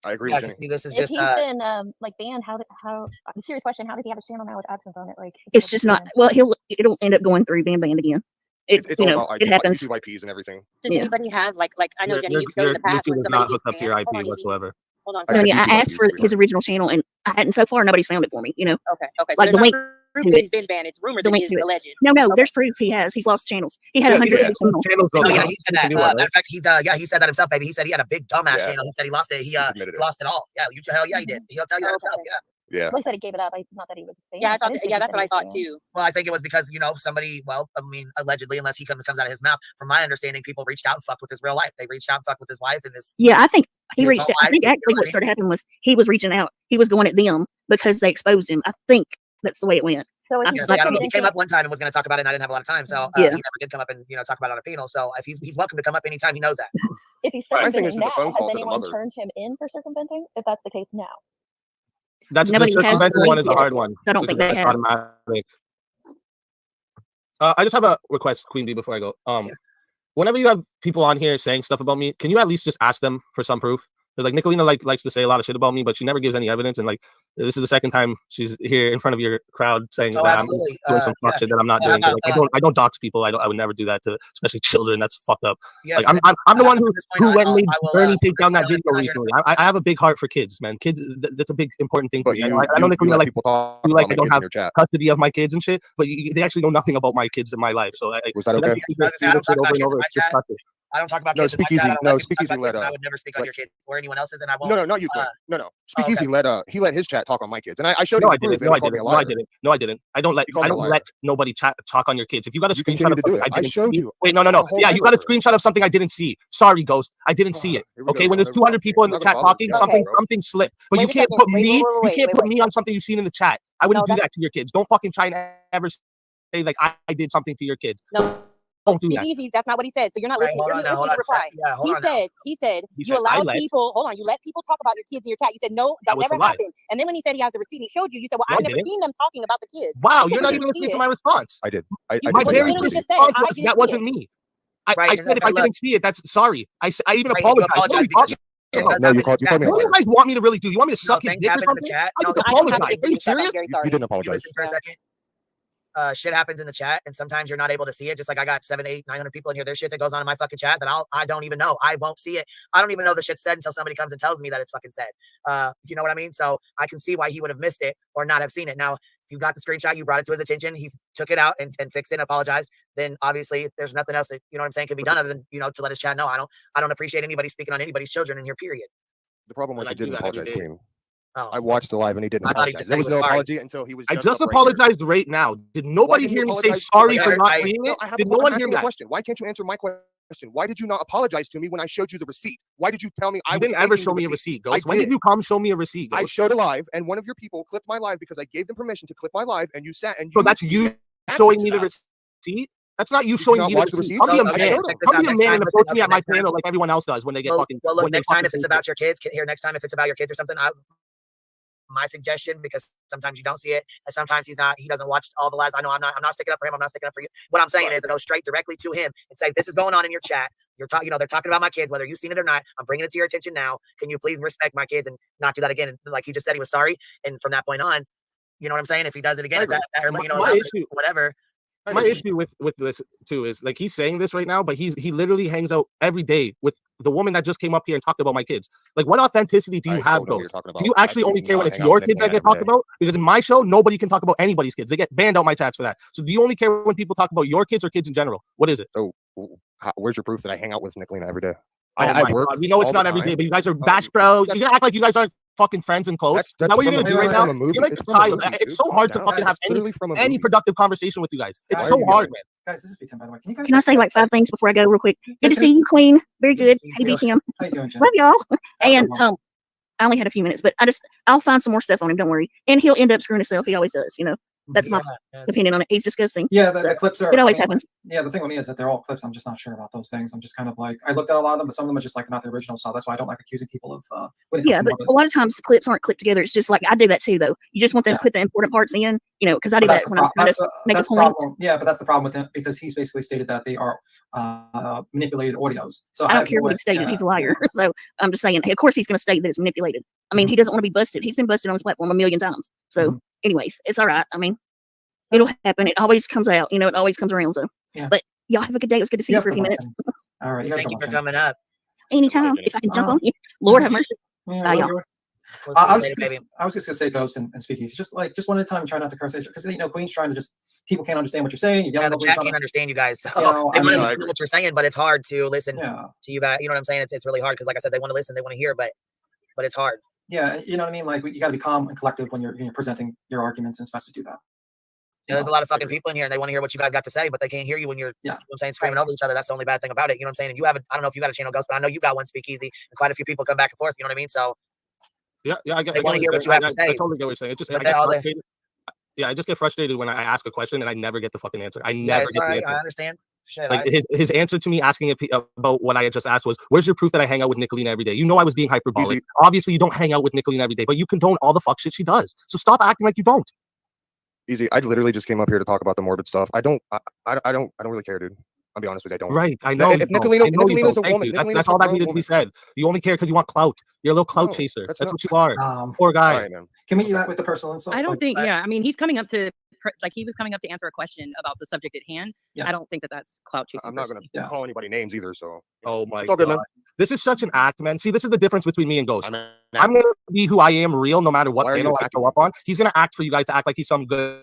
I agree. Yeah, with see, this is If just he's been like banned, how the serious question, how does he have a channel now with AdSense on it? Like it's just not. Well, it'll end up going through being banned again. It's you all know, about it happens. YouTube IPs and everything. Does anybody have like I know Jenny, you've shown in the past when YouTube is somebody not hooked up gets to your banned. IP whatsoever. Hold on. No, yeah, I asked for his original channel and I hadn't so far. Nobody's found it for me. You know. Okay. Like So the link proof to that it. he's been banned. It's rumored The that he link is to it. alleged. No, there's proof he has. He's lost channels. He had 150 channels. Oh yeah, he said that. Matter of fact, he said that himself, baby. He said he had a big dumbass channel. He said he lost it. He lost it all. Yeah, hell yeah, he did. He'll tell you that himself. Yeah. Yeah. Well, he said he gave it up. Not that he was. Yeah, I thought. Yeah, that's what I thought too. Well, I think it was because, you know, somebody, well, I mean, allegedly, unless he comes out of his mouth, from my understanding, people reached out and fucked with his real life. They reached out and fucked with his wife and his. Yeah, I think he reached out. I think you know actually what I what mean? started happening was he was reaching out. He was going at them because they exposed him. I think that's the way it went. So if Yeah, he's see, I don't know. He circumventing, came up one time and was going to talk about it, and I didn't have a lot of time, so Yeah. he never did come up and, you know, talk about it on a panel. So if he's welcome to come up anytime, he knows that. if he's My thing is circumventing the now, phone has call to the anyone mother. turned him in for circumventing? If that's the case now. That's the Nobody has circumventing the one link is a yet. hard one. I don't because think they that's have. automatic. I just have a request, Queen Bee, before I go. Whenever you have people on here saying stuff about me, can you at least just ask them for some proof? Because like Nicolina likes to say a lot of shit about me, but she never gives any evidence. And like this is the second time she's here in front of your crowd saying that I'm doing some fuck shit that I'm not doing. Like, I don't dox people. I would never do that to especially children. That's fucked up. Yeah, like I'm the one who went and made Bernie take down that video recently. I have a big heart for kids, man. Kids, that's a big important thing for me. I know Nicolina like you like I don't have custody of my kids and shit, but they actually know nothing about my kids in my life. So was that okay? I don't talk about No, kids in my speakeasy. chat. No, speakeasy let. I would never speak on your kids or anyone else's, and I won't. No, not you, Quinn. No. Speakeasy let his chat talk on my kids, and I showed no, him. I didn't. No, I didn't. I don't let nobody talk on your kids. If you got a screenshot of something I didn't see. Wait, no. Yeah, you got a screenshot of something I didn't see. Sorry, Ghost. I didn't see it. Okay, when there's 200 people in the chat talking, something slipped. But you can't put me. You can't put me on something you've seen in the chat. I wouldn't do that to your kids. Don't fucking try and ever say like I did something to your kids. No. Don't do that. Easy. That's not what he said. So you're not listening. You're listening to the reply. He said you allow people. Hold on. You let people talk about your kids in your chat. You said no, that never happened. And then when he said he has the receipt, he showed you. You said, well, I've never seen them talking about the kids. Wow, you're not even listening to my response. I did. My very first response was that wasn't me. I said if I didn't see it, that's sorry. I even apologized. No, you called me. What do you guys want me to really do? You want me to suck your dick or something? I don't apologize. Are you serious? You didn't apologize. Listen for a second. Shit happens in the chat, and sometimes you're not able to see it. Just like I got 700, 800, 900 people in here. There's shit that goes on in my fucking chat that I don't even know. I won't see it. I don't even know the shit's said until somebody comes and tells me that it's fucking said. You know what I mean? So I can see why he would have missed it or not have seen it. Now, if you got the screenshot, you brought it to his attention, he took it out and fixed it and apologized, then obviously there's nothing else that, you know what I'm saying, can be done other than, you know, to let his chat know. I don't appreciate anybody speaking on anybody's children in here, period. The problem was he didn't apologize, Queen. Oh. I watched the live and he didn't apologize. There was no apology until he was. I just apologized right now. Did nobody hear me say sorry for not reading it? Did no one hear me? Question. Why can't you answer my question? Why did you not apologize to me when I showed you the receipt? Why did you tell me I didn't ever show me a receipt, Ghost? When did you come show me a receipt, Ghost? I showed a live, and one of your people clipped my live because I gave them permission to clip my live, and you sat and. So that's you showing me the receipt. That's not you showing me the receipt. I'll be a man. I'll be a man and approach me at my panel like everyone else does when they get fucking. Well, look, next time if it's about your kids, next time if it's about your kids or something, my suggestion, because sometimes you don't see it, and sometimes he doesn't watch all the lives. I know I'm not sticking up for him. I'm not sticking up for you. What I'm saying is to go straight directly to him and say, this is going on in your chat. You're talking, they're talking about my kids, whether you've seen it or not. I'm bringing it to your attention now. Can you please respect my kids and not do that again? And like he just said, he was sorry. And from that point on, you know what I'm saying? If he does it again, whatever. My issue with this too is like he's saying this right now, but he literally hangs out every day with the woman that just came up here and talked about my kids. Like, what authenticity do you have, though? Do you actually only care when it's your kids that get talked about? Because in my show, nobody can talk about anybody's kids. They get banned out my chats for that. So do you only care when people talk about your kids or kids in general? What is it? So where's your proof that I hang out with Nicolina every day? I work. We know it's not every day, but you guys are bash bros. You're gonna act like you guys aren't fucking friends and close. That's what you're gonna do right now. You're like a child. It's so hard to fucking have any productive conversation with you guys. It's so hard, man. Guys, this is BTM, by the way. Can I say like 5 things before I go real quick? Good to see you, Queen. Very good. Hey, BTM. How you doing, Jen? Love y'all. And I only had a few minutes, but I'll find some more stuff on him. Don't worry. And he'll end up screwing himself. He always does. You know, that's my opinion on it. He's disgusting. Yeah, the clips are. It always happens. Yeah, the thing with me is that they're all clips. I'm just not sure about those things. I'm just kind of like, I looked at a lot of them, but some of them are just like not the original. So that's why I don't like accusing people of. Yeah, but a lot of times clips aren't clipped together. It's just like I do that too, though. You just want them to put the important parts in, you know, because I do that when I'm trying to make a point. Yeah, but that's the problem with him because he's basically stated that they are manipulated audios. So I don't care what he stated. He's a liar. So I'm just saying, of course he's going to state that it's manipulated. I mean, he doesn't want to be busted. He's been busted on his platform 1,000,000 times. So, anyways, it's all right. I mean, it'll happen. It always comes out. You know, it always comes around. So, but y'all have a good day. It was good to see you for a few minutes. All right. Thank you for coming up. Anytime. If I can jump on you. Lord have mercy. Bye, y'all. I was just gonna say Ghost and Speakeasy. Just one at a time. Try not to curse because you know Queen's trying to just people can't understand what you're saying. Yeah, the chat can't understand you guys. So they want to listen to what you're saying, but it's hard to listen to you guys. You know what I'm saying? It's really hard because, like I said, they want to listen, they want to hear, but it's hard. Yeah, you know what I mean. Like you got to be calm and collective when you're presenting your arguments, and it's best to do that. Yeah, there's a lot of fucking people in here, and they want to hear what you guys got to say, but they can't hear you when you're, you know what I'm saying, screaming over each other. That's the only bad thing about it. You know what I'm saying? And you have I don't know if you got a channel, Ghost, but I know you got one, Speakeasy, and quite a few people come back and forth. You know what I mean? So yeah, I get. They want to hear what you have to say. I totally get what you're saying. It just I get frustrated. Yeah, I just get frustrated when I ask a question and I never get the fucking answer. I never get the answer. I understand. Shit, like his answer to me asking if about what I had just asked was, "Where's your proof that I hang out with Nicolina every day?" You know I was being hyperbolic. Obviously, you don't hang out with Nicolina every day, but you condone all the fuck shit she does. So stop acting like you don't. Easy. I literally just came up here to talk about the morbid stuff. I don't really care, dude. I'll be honest with you, I don't. Right, I know. If Nicolina's a woman, that's all that needed to be said. You only care because you want clout. You're a little clout chaser. That's what you are. Poor guy. Right, can we do that with the personal insults? I don't think. Yeah, I mean, he's coming up to he was coming up to answer a question about the subject at hand. Yeah. I don't think that that's clout chasing. I'm not going to call anybody names either. So. Oh my God. God. This is such an act, man. See, this is the difference between me and Ghost. I'm going to be who I am, real, no matter what panel I go up on. He's going to act for you guys to act like he's some good.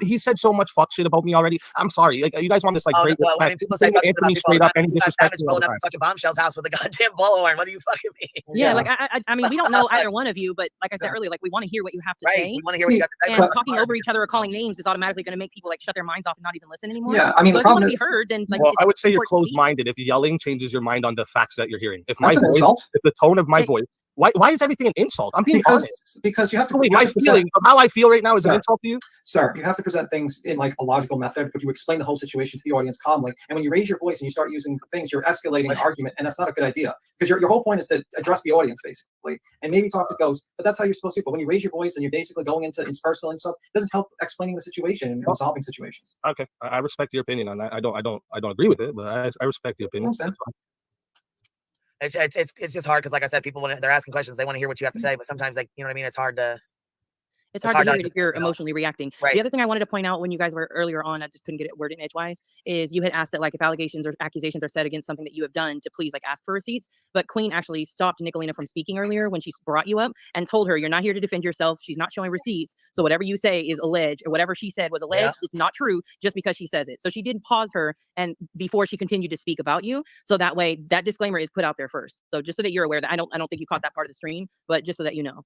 He said so much fuck shit about me already. I'm sorry. Like you guys want this like great respect. People say Anthony straight up any disrespect. Pulling up fucking Bombshell's house with a goddamn blowhorn. What do you fucking mean? Yeah, like I mean, we don't know either one of you, but like I said earlier, like we want to hear what you have to say. We want to hear what you have to say. And talking over each other or calling names is automatically going to make people like shut their minds off and not even listen anymore. Yeah, I mean, so the problem if is, you want to be heard, then like well, I would say you're closed-minded if yelling changes your mind on the facts that you're hearing. If my voice, if the tone of my voice. Why is everything an insult? I'm being honest. Because you have to. Wait, my feeling of how I feel right now is an insult to you, sir. You have to present things in like a logical method, but you explain the whole situation to the audience calmly. And when you raise your voice and you start using things, you're escalating an argument, and that's not a good idea. Because your whole point is to address the audience basically, and maybe talk to Ghost. But that's how you're supposed to. But when you raise your voice and you're basically going into personal insults, it doesn't help explaining the situation and resolving situations. Okay, I respect your opinion on that. I don't agree with it, but I respect your opinion. It's just hard because, like I said, people when they're asking questions, they want to hear what you have to say, but sometimes, like, you know what I mean, it's hard to hear it if you're emotionally reacting. The other thing I wanted to point out when you guys were earlier on, I just couldn't get it worded edgewise, is you had asked that like if allegations or accusations are said against something that you have done to please like ask for receipts. But Queen actually stopped Nicolina from speaking earlier when she brought you up and told her you're not here to defend yourself. She's not showing receipts. So whatever you say is alleged, or whatever she said was alleged. It's not true just because she says it. So she did pause her and before she continued to speak about you. So that way that disclaimer is put out there first. So just so that you're aware that I don't think you caught that part of the stream, but just so that you know.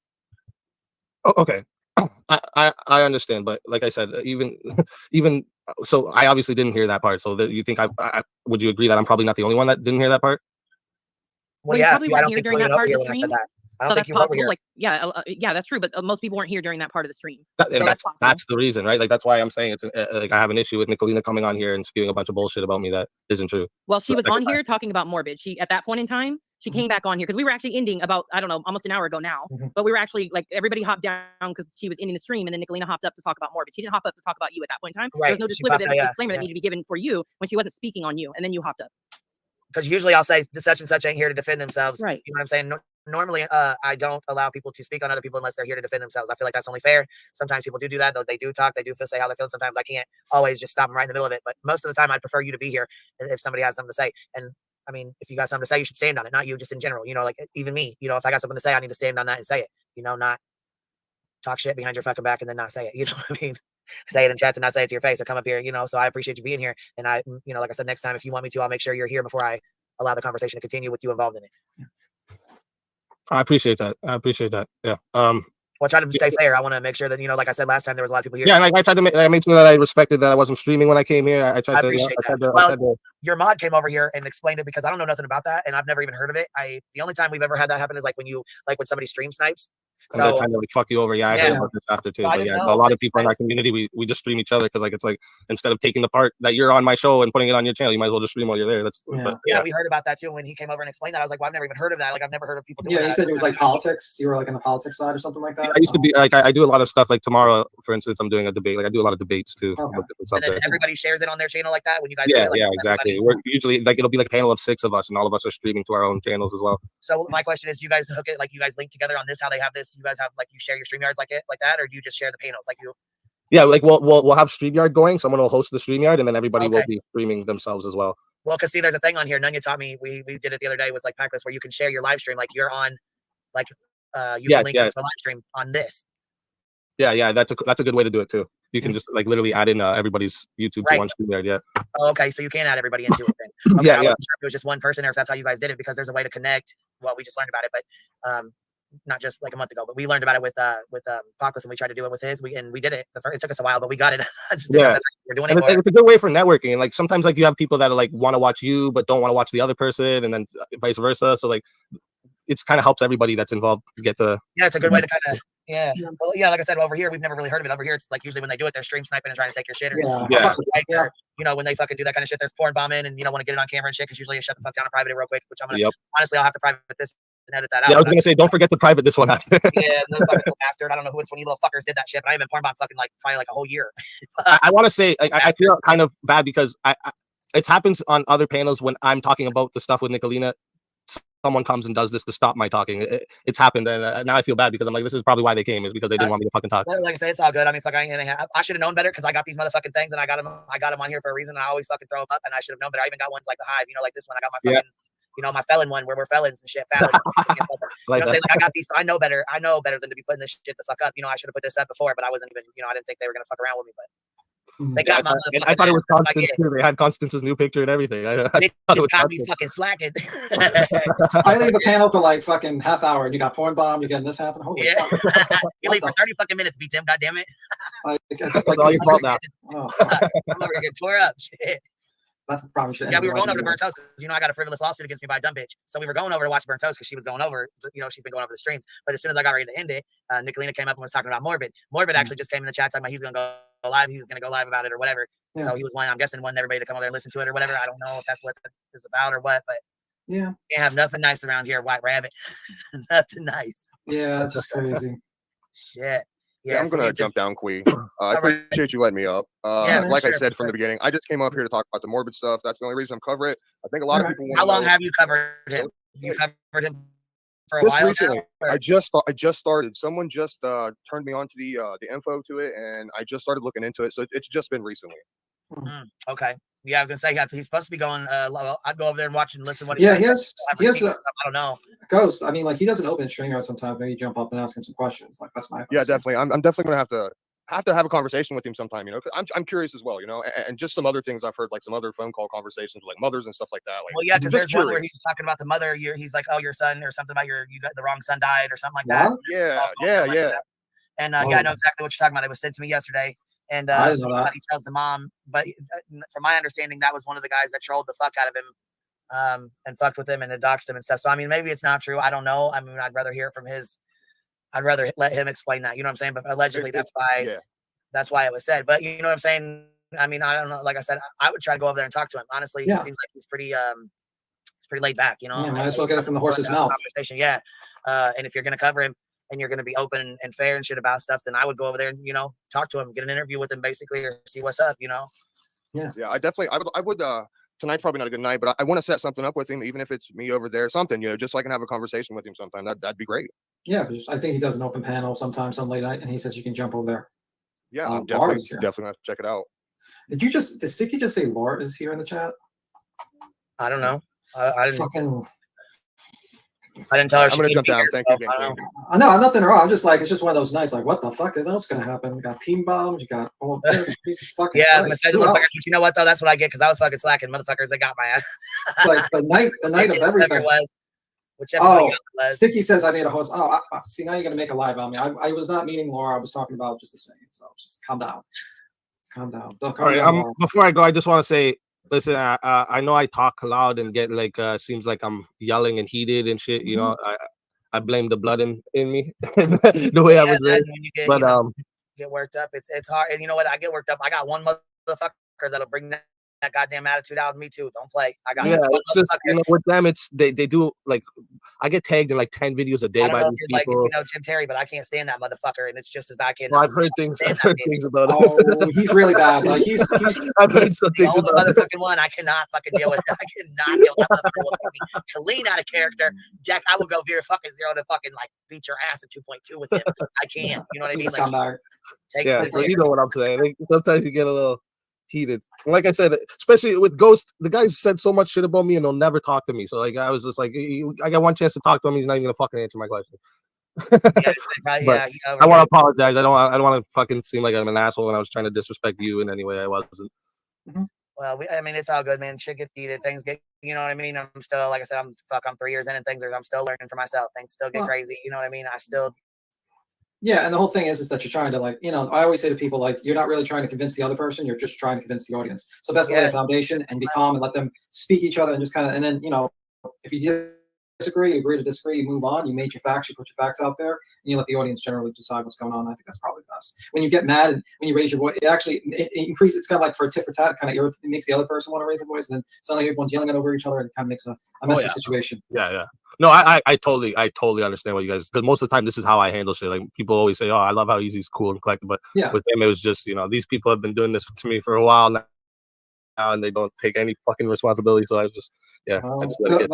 Oh, okay. I understand, but like I said, even so, I obviously didn't hear that part. So that you think I would you agree that I'm probably not the only one that didn't hear that part? Well, you probably weren't here during that part of the stream. I don't think you were over here. Like, yeah, that's true. But most people weren't here during that part of the stream. That's the reason, right? Like that's why I'm saying it's like I have an issue with Nicolina coming on here and spewing a bunch of bullshit about me that isn't true. Well, she was on here talking about morbid. She at that point in time, she came back on here because we were actually ending about, I don't know, almost an hour ago now. But we were actually like everybody hopped down because she was ending the stream, and then Nicolina hopped up to talk about morbid. She didn't hop up to talk about you at that point in time. There was no disclaimer that needed to be given for you when she wasn't speaking on you, and then you hopped up. Because usually I'll say such and such ain't here to defend themselves. Right. You know what I'm saying? Normally, I don't allow people to speak on other people unless they're here to defend themselves. I feel like that's only fair. Sometimes people do that, though. They do talk. They do say how they feel. Sometimes I can't always just stop them right in the middle of it. But most of the time, I'd prefer you to be here if somebody has something to say. And I mean, if you got something to say, you should stand on it. Not you, just in general. You know, like even me. You know, if I got something to say, I need to stand on that and say it. You know, not talk shit behind your fucking back and then not say it. You know what I mean? Say it in chats and not say it to your face or come up here. You know, so I appreciate you being here. And I, you know, like I said, next time if you want me to, I'll make sure you're here before I allow the conversation to continue with you involved in it. I appreciate that. Yeah. Well, I try to stay fair. I want to make sure that, you know, like I said last time, there was a lot of people here. Yeah, and I tried to I made sure that I respected that I wasn't streaming when I came here. I appreciate that. Your mod came over here and explained it because I don't know nothing about that, and I've never even heard of it. The only time we've ever had that happen is like when somebody stream snipes. And they're trying to like fuck you over. Yeah, I heard about this after too. But yeah, a lot of people in our community, we just stream each other because like it's like instead of taking the part that you're on my show and putting it on your channel, you might as well just stream while you're there. That's yeah, we heard about that too when he came over and explained that. I was like, well, I've never even heard of that. Like I've never heard of people doing that. Yeah, you said it was like politics. You were like on the politics side or something like that. I used to be like I do a lot of stuff. Like tomorrow, for instance, I'm doing a debate. Like I do a lot of debates too. And then everybody shares it on their channel like that when you guys. Yeah, exactly. We're usually like it'll be like a panel of 6 of us, and all of us are streaming to our own channels as well. So my question is, do you guys hook it like you guys link together on this? How they have this? You guys have like you share your StreamYards like that, or do you just share the panels like you? Yeah, like we'll have StreamYard going. Someone will host the StreamYard, and then everybody will be streaming themselves as well. Well, because see, there's a thing on here. Nunya taught me. We did it the other day with like Packlist, where you can share your live stream. Like you're on, like you can link to a live stream on this. Yeah, that's a good way to do it too. You can just like literally add in everybody's YouTube to one stream there. Yeah. Oh, okay. So you can add everybody into it then. Okay, Yeah, I yeah. wasn't sure if it was just one person or if that's how you guys did it, because there's a way to connect. Well, we just learned about it, but not just like a month ago, but we learned about it with Pacos, and we tried to do it with his. We did it. It took us a while, but we got it. I just didn't know if that's how we're doing it. And it's a good way for networking. And like sometimes like you have people that are like want to watch you but don't want to watch the other person, and then vice versa. So like it's kind of helps everybody that's involved get the. Yeah, it's a good way to kind of. Yeah. Well, yeah, like I said, over here, we've never really heard of it. Over here, it's like usually when they do it, they're stream sniping and trying to take your shit. Or, or, you know, when they fucking do that kind of shit, they're porn bombing and, you know, want to get it on camera and shit, because usually you shut the fuck down and private it real quick, which I'm going to, honestly, I'll have to private this and edit that out. Yeah, I was going to say, don't forget to private this one out. Yeah, no fucking bastard. I don't know which one you little fuckers did that shit, but I haven't been porn bombed fucking like probably like a whole year. I want to say, I feel kind of bad because it happens on other panels when I'm talking about the stuff with Nicolina. Someone comes and does this to stop my talking. It's happened, and now I feel bad because I'm like, this is probably why they came, is because they didn't want me to fucking talk. Like I say, it's all good. I mean, fuck, I should have known better, because I got these motherfucking things and I got them on here for a reason. And I always fucking throw them up, and I should have known better. I even got ones like the Hive, you know, like this one. I got my fucking, you know, my felon one where we're felons and shit. Felons. Like I got these. I know better than to be putting this shit the fuck up. You know, I should have put this up before, but I wasn't even. You know, I didn't think they were gonna fuck around with me, but. They got my I thought it was Constance too. They had Constance's new picture and everything. They just got me fucking slacking. I leave the panel for like fucking half hour, and you got porn bomb. You're getting this happen. Holy fuck. You leave for 30 fucking minutes, B Tim. God damn it. Just like all your fault now. Oh. I'm over here getting tore up. Shit. That's the problem. Yeah, we were going over to Burnt Toast because, you know, I got a frivolous lawsuit against me by a dumb bitch. So we were going over to watch Burnt Toast because she was going over, you know, she's been going over the streams. But as soon as I got ready to end it, Nicolina came up and was talking about Morbid. Morbid actually just came in the chat talking about he's going to go live. He was going to go live about it or whatever. Yeah. So he was I'm guessing, wanting everybody to come over there and listen to it or whatever. I don't know if that's what it's about or what, but yeah, can't have nothing nice around here, White Rabbit. Nothing nice. Yeah, it's just crazy. Shit. Yeah, I'm gonna jump down, Quee. I appreciate you letting me up. Like I said from the beginning, I just came up here to talk about the Morbid stuff. That's the only reason I'm covering it. I think a lot of people want. How long have you covered him? You covered him for a while recently. Now, I just started. Someone just turned me on to the info to it, and I just started looking into it. So it's just been recently. Okay. Yeah, I was gonna say he's supposed to be going. I'd go over there and watch and listen to what. He has. I don't know. Ghost. I mean, like he doesn't open StreamYard sometimes. Maybe jump up and ask him some questions. Like that's my. Yeah, definitely. I'm definitely gonna have to have a conversation with him sometime. You know, 'cause I'm curious as well. You know, and just some other things I've heard, like some other phone call conversations with like mothers and stuff like that. Like, well, yeah, because there's one where he's talking about the mother. He's like, oh, your son or something about you got the wrong son died or something like that. Yeah. And yeah, I know exactly what you're talking about. It was sent to me yesterday. And he tells the mom, but from my understanding, that was one of the guys that trolled the fuck out of him, and fucked with him and doxed him and stuff. So I mean, maybe it's not true. I don't know. I mean, I'd rather hear it from I'd rather let him explain that. You know what I'm saying? But allegedly, that's why it was said. But you know what I'm saying? I mean, I don't know. Like I said, I would try to go over there and talk to him. Honestly, he seems like he's pretty laid back. You know, might as well get it from the horse's mouth. Yeah. And if you're gonna cover him, and you're going to be open and fair and shit about stuff, then I would go over there and, you know, talk to him, get an interview with him basically, or see what's up, you know? Yeah. I would, tonight's probably not a good night, but I want to set something up with him, even if it's me over there or something, you know, just so I can have a conversation with him sometime. That'd be great. Yeah. I think he does an open panel sometimes on late night, and he says you can jump over there. Yeah. I'm definitely have to check it out. Did Sticky just say Laura is here in the chat? I don't know. I didn't fucking. I didn't tell her. I'm gonna jump down. Thank you again. I know, nothing wrong. I'm just like, it's just one of those nights. Like, what the fuck is else gonna happen? You got peen bombs. You got all this piece of fucking. Yeah, I was gonna say, motherfuckers. You know what though? That's what I get because I was fucking slacking. Motherfuckers, they got my ass. Like the night of everything. Whichever one it was. Sticky says I need a host. Oh, see, now you're gonna make a lie about me. I was not meaning Laura. I was talking about just a saying. So just calm down. Calm down. All right. Before I go, I just want to say. Listen, I know I talk loud and get like seems like I'm yelling and heated and shit. You know, I blame the blood in me, the way I was raised. But get worked up. It's hard, and you know what? I get worked up. I got one motherfucker that'll bring that goddamn attitude out of me too. Don't play. I got it's just, you know, with them, it's they do like I get tagged in like 10 videos a day I don't by know these if you're people. like, you know, Jim Terry, but I can't stand that motherfucker, and it's just as bad. Well, I've heard things. I've heard things about it. Oh, he's really bad. Like he's I've heard some things the about it. motherfucking one. I cannot fucking deal with that. I cannot deal with that motherfucker. Colleen out of character. Jack, I will go very fucking zero to fucking like beat your ass at 2.2 with him. I can't. You know what I mean? Like, Yeah, so you know what I'm saying. Like, sometimes you get a little heated. And like I said, especially with Ghost, the guys said so much shit about me and they'll never talk to me. So like I was just like, I got one chance to talk to him, he's not even gonna fucking answer my question. But I want to apologize. I don't want to fucking seem like I'm an asshole when I was trying to disrespect you in any way. I wasn't. Well, I mean, it's all good, man. Shit gets heated. Things get, you know what I mean? I'm still, like I said, I'm 3 years in and I'm still learning for myself. Things still get crazy. You know what I mean? I still. Yeah, and the whole thing is that you're trying to, like, you know, I always say to people, like, you're not really trying to convince the other person, you're just trying to convince the audience. So best to lay a foundation and be calm and let them speak each other and just kind of, and then, you know, if you disagree, you agree to disagree, you move on, you made your facts, you put your facts out there, and you let the audience generally decide what's going on. I think that's probably best. When you get mad and when you raise your voice, it increases, it's kind of like for a tit for tat, kind of irritates, it makes the other person want to raise their voice, and then suddenly everyone's yelling over each other and it kind of makes a messy situation. Yeah. No, I totally understand what you guys, because most of the time this is how I handle shit. Like people always say, "Oh, I love how he's cool and collected," but with him it was just, you know, these people have been doing this to me for a while now, and they don't take any fucking responsibility. So I was just, I just let it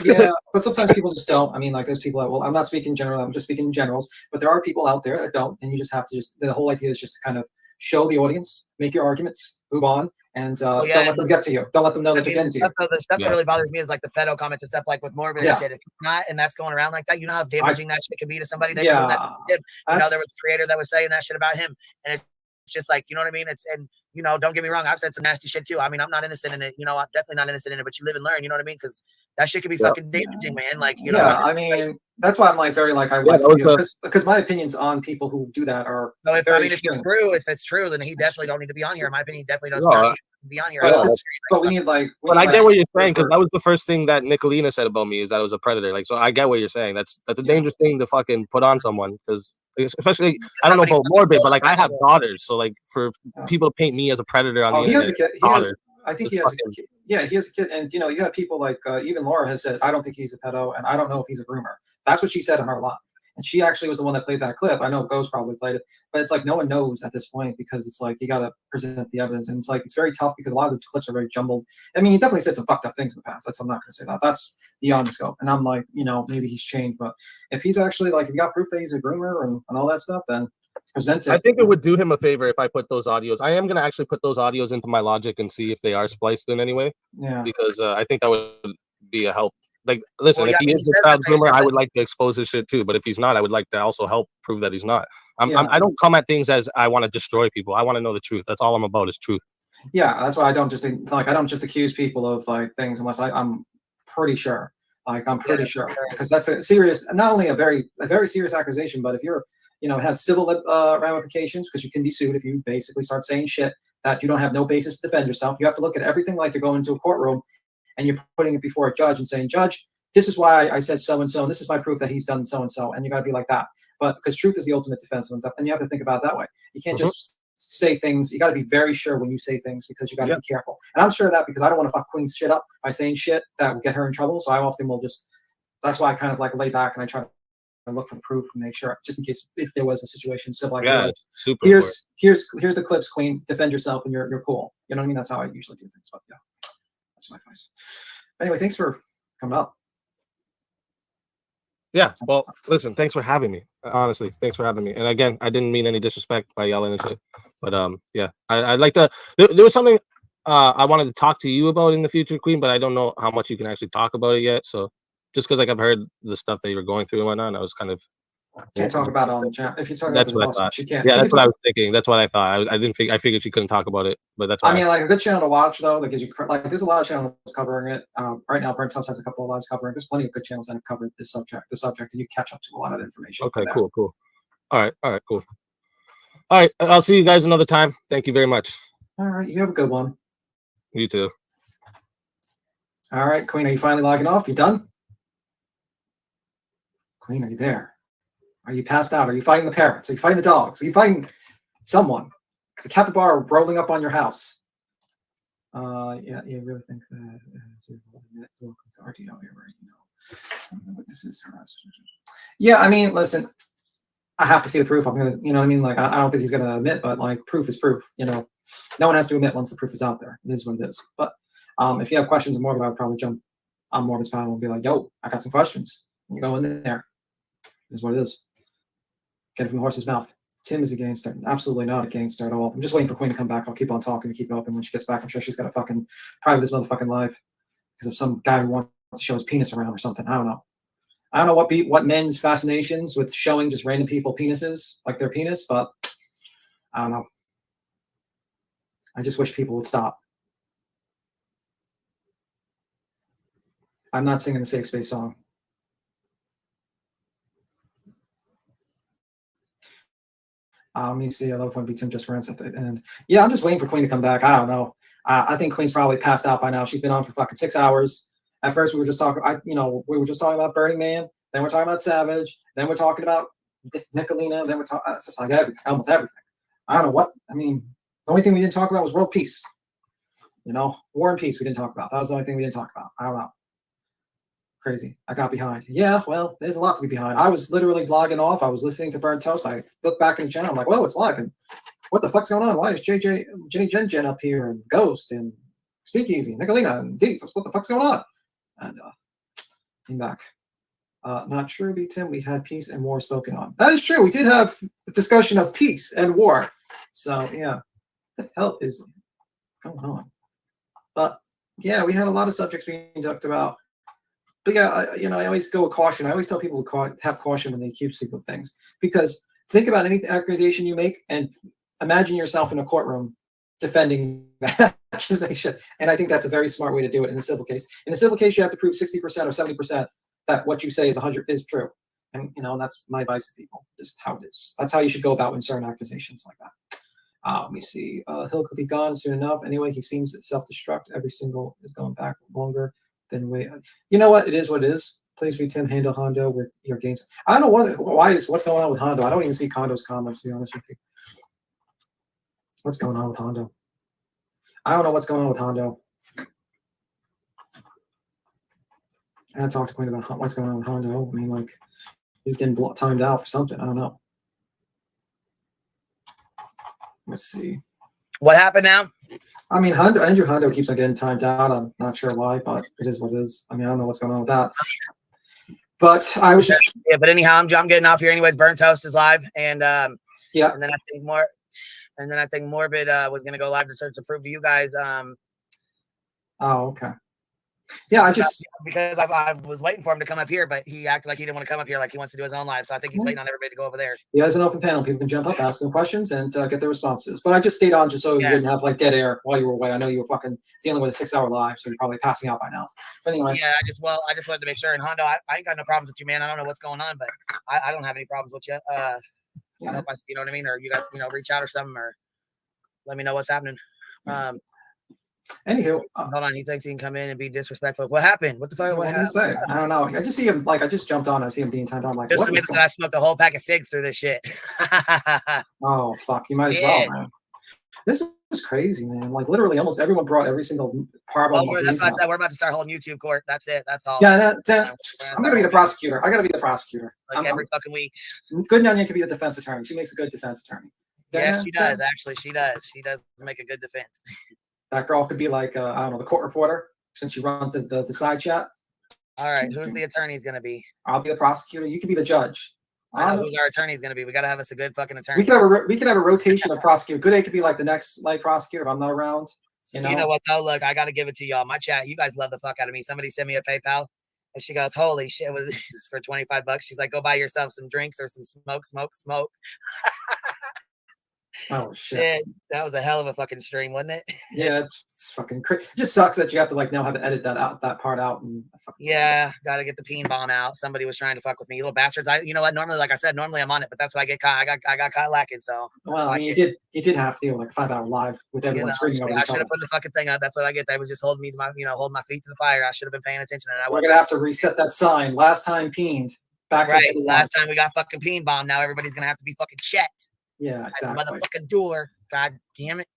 get yeah, but sometimes people just don't. I mean, like there's people that, well, I'm not speaking general, I'm just speaking in generals, but there are people out there that don't, and you just have to the whole idea is just to kind of show the audience, make your arguments, move on, and don't let them get to you. Don't let them know that you're getting to you. The stuff that really bothers me is like the pedo comments and stuff like with Morbid and shit. If it's not, and that's going around like that, you know how damaging that shit can be to somebody that you know there was a creator that was saying that shit about him, and it's just like, you know what I mean? And you know, don't get me wrong, I've said some nasty shit too. I mean, I'm not innocent in it, you know, I'm definitely not innocent in it, but you live and learn, you know what I mean? Because that shit can be fucking damaging, man. Like, you know, I mean, that's why I'm like very like I like to do, because my opinions on people who do that are if it's true, then he definitely don't need to be on here. In my opinion, he definitely doesn't need to be on here. But we need But I get what you're saying, because that was the first thing that Nicolina said about me, is that I was a predator. Like, so I get what you're saying. That's a dangerous thing to fucking put on someone, because especially, I don't know about Morbid, but like I have daughters, so like for people to paint me as a predator on the internet, he has a kid. I think he has a kid. Yeah, he has a kid, and you know, you have people like even Laura has said, I don't think he's a pedo, and I don't know if he's a groomer. That's what she said in her live, and she actually was the one that played that clip. I know Go's probably played it, but it's like no one knows at this point, because it's like you got to present the evidence, and it's like it's very tough because a lot of the clips are very jumbled. I mean, he definitely said some fucked up things in the past. I'm not going to say that. That's beyond the scope. And I'm like, you know, maybe he's changed, but if he's actually like, if you got proof that he's a groomer and all that stuff, then present it. I think it would do him a favor if I put those audios. I am gonna actually put those audios into my Logic and see if they are spliced in any way. Yeah. Because I think that would be a help. Like, listen, if he is a child groomer, I would like to expose his shit too. But if he's not, I would like to also help prove that he's not. I don't come at things as I want to destroy people. I want to know the truth. That's all I'm about, is truth. Yeah, that's why I don't just accuse people of like things unless I'm pretty sure. Like I'm pretty sure, because that's a serious, not only a very serious accusation, but if you're, you know, it has civil ramifications, because you can be sued if you basically start saying shit that you don't have no basis to defend yourself. You have to look at everything like you're going into a courtroom and you're putting it before a judge and saying, Judge, this is why I said so and so, and this is my proof that he's done so and so, and you got to be like that. But because truth is the ultimate defense, and you have to think about it that way. You can't just say things. You got to be very sure when you say things, because you got to be careful. And I'm sure of that, because I don't want to fuck Queen's shit up by saying shit that will get her in trouble. So I often will just. That's why I kind of like lay back and I try to look for the proof and make sure, just in case if there was a situation civil. Like, super. Here's the clips, Queen. Defend yourself, and you're cool. You know what I mean? That's how I usually do things. But yeah, that's my advice. Anyway, thanks for coming up. Yeah, well, listen, thanks for having me. Honestly, thanks for having me. And again, I didn't mean any disrespect by yelling and shit. But yeah, I'd like to. There was something I wanted to talk to you about in the future, Queen, but I don't know how much you can actually talk about it yet. So just because like I've heard the stuff that you were going through and whatnot, and I was kind of. Can't talk about it on the chat. If you're talking that's about what I thought. She can't. Yeah, that's what I was thinking. That's what I thought. I didn't think. I figured she couldn't talk about it, but that's. I mean, like a good channel to watch though, that gives you like. There's a lot of channels covering it. Right now, Brent House has a couple of lives covering. There's plenty of good channels that have covered this subject. And you catch up to a lot of the information. Okay, cool. All right, cool. All right, I'll see you guys another time. Thank you very much. All right, you have a good one. You too. All right, Queen, are you finally logging off? You done? Queen, are you there? Are you passed out? Are you fighting the parrots? Are you fighting the dogs? Are you fighting someone? It's a capybara rolling up on your house. Yeah, you really think that welcome to RTO here, right? Witnesses harass. Yeah, I mean, listen, I have to see the proof. I'm gonna, you know what I mean? Like, I don't think he's gonna admit, but like, proof is proof. You know, no one has to admit once the proof is out there. It is what it is. But if you have questions on Morgan, I would probably jump on Morgan's panel and be like, "Yo, I got some questions." And you go in there. It is what it is. Get it from the horse's mouth. Tim is a gangster. Absolutely not a gangster at all. I'm just waiting for Queen to come back. I'll keep on talking and keep it open. When she gets back, I'm sure she's got a fucking private this motherfucking live because of some guy who wants to show his penis around or something. I don't know. I don't know what men's fascinations with showing just random people penises, like their penis, but I don't know. I just wish people would stop. I'm not singing the Safe Space song. Let me see. I love when Tim just rants at the end. Yeah, I'm just waiting for Queen to come back. I don't know. I think Queen's probably passed out by now. She's been on for fucking 6 hours. At first, we were just talking. We were just talking about Burning Man. Then we're talking about Savage. Then we're talking about Nicolina. Then we're talking. It's just like everything, almost everything. I don't know what. I mean, the only thing we didn't talk about was world peace. War and peace. We didn't talk about. That was the only thing we didn't talk about. I don't know. Crazy. I got behind. Yeah, well, there's a lot to be behind. I was literally vlogging off. I was listening to Burnt Toast. I looked back in the channel. I'm like, whoa, it's live. And what the fuck's going on? Why is Jenny Jen up here and Ghost and Speakeasy, Nicolina and Deets? What the fuck's going on? And came back. Not true, B. Tim. We had peace and war spoken on. That is true. We did have a discussion of peace and war. So yeah, what the hell is going on? But yeah, we had a lot of subjects being talked about. But yeah, I always go with caution. I always tell people to have caution when they accuse people of things, because think about any accusation you make and imagine yourself in a courtroom defending that accusation. And I think that's a very smart way to do it in a civil case. In a civil case, you have to prove 60% or 70% that what you say is 100 is true. And that's my advice to people, just how it is. That's how you should go about when certain accusations like that. Let me see. Hill could be gone soon enough. Anyway, he seems to self-destruct. Every single is going back longer. Then wait. You know what? It is what it is. Please be Tim. Handle Hondo with your gains. I don't know what's going on with Hondo. I don't even see Condo's comments, to be honest with you. What's going on with Hondo? I don't know what's going on with Hondo. I had to talk to Queen about what's going on with Hondo. I mean, like, he's getting timed out for something. I don't know. Let's see. What happened now? I mean, Andrew Hondo keeps on getting timed out. I'm not sure why, but it is what it is. I mean, I don't know what's going on with that. But I was just But anyhow, I'm getting off here anyways. Burnt Toast is live, and yeah. And then I think Morbid was gonna go live to prove to you guys. Oh, okay. Yeah, I just because I was waiting for him to come up here, but he acted like he didn't want to come up here, like he wants to do his own live. So I think he's waiting on everybody to go over there. Yeah, it's an open panel. People can jump up, ask them questions, and get their responses. But I just stayed on just so you wouldn't have like dead air while you were away. I know you were fucking dealing with a 6-hour live, so you're probably passing out by now. But anyway. Yeah, I just wanted to make sure. And Hondo, I ain't got no problems with you, man. I don't know what's going on, but I don't have any problems with you. I hope you know what I mean, or you guys, reach out or something, or let me know what's happening. Anywho, hold on. He thinks he can come in and be disrespectful. What happened? What the fuck? What happened? Say? I don't know. I just see him I just jumped on. I see him being timed on. Like, just admit that I smoked a whole pack of cigs through this shit. Oh fuck! You might as well, man. This is crazy, man. Like literally, almost everyone brought every single part. Well, that's what I said. We're about to start holding YouTube court. That's it. That's all. Yeah, I'm gonna be the prosecutor. I gotta be the prosecutor. Like every fucking week. Good Nyan can be the defense attorney. She makes a good defense attorney. Yeah, she does. Actually, she does. She does make a good defense. That girl could be like, I don't know, the court reporter, since she runs the side chat. All right, who's the attorney's going to be? I'll be the prosecutor. You can be the judge. I know who's our attorney's going to be. We got to have us a good fucking attorney. We could have a rotation of prosecutor. Good A could be like the next prosecutor if I'm not around. You know what, though? Look, I got to give it to y'all. My chat, you guys love the fuck out of me. Somebody sent me a PayPal, and she goes, holy shit, it was for $25. She's like, go buy yourself some drinks or some smoke. Oh shit! That was a hell of a fucking stream, wasn't it? Yeah, it's fucking crazy. It just sucks that you have to now have to edit that part out. And gotta get the peen bomb out. Somebody was trying to fuck with me, you little bastards. You know what? Normally, like I said, I'm on it, but that's what I get caught. I got caught lacking. So well, I mean, you did have to do like a 5-hour live with everyone screaming over each other. I should have put the fucking thing up. That's what I get. They was just holding me to my, holding my feet to the fire. I should have been paying attention. And we're gonna have to reset that sign. Last time peened. Last time we got fucking peen bomb. Now everybody's gonna have to be fucking checked. Yeah, exactly. Motherfucking door. God damn it.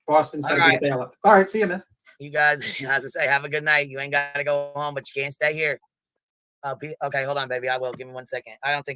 Boston's gonna be a bailiff. All right, see you, man. You guys, as I say, have a good night. You ain't gotta go home, but you can't stay here. Okay, hold on, baby. I will. Give me 1 second. I don't think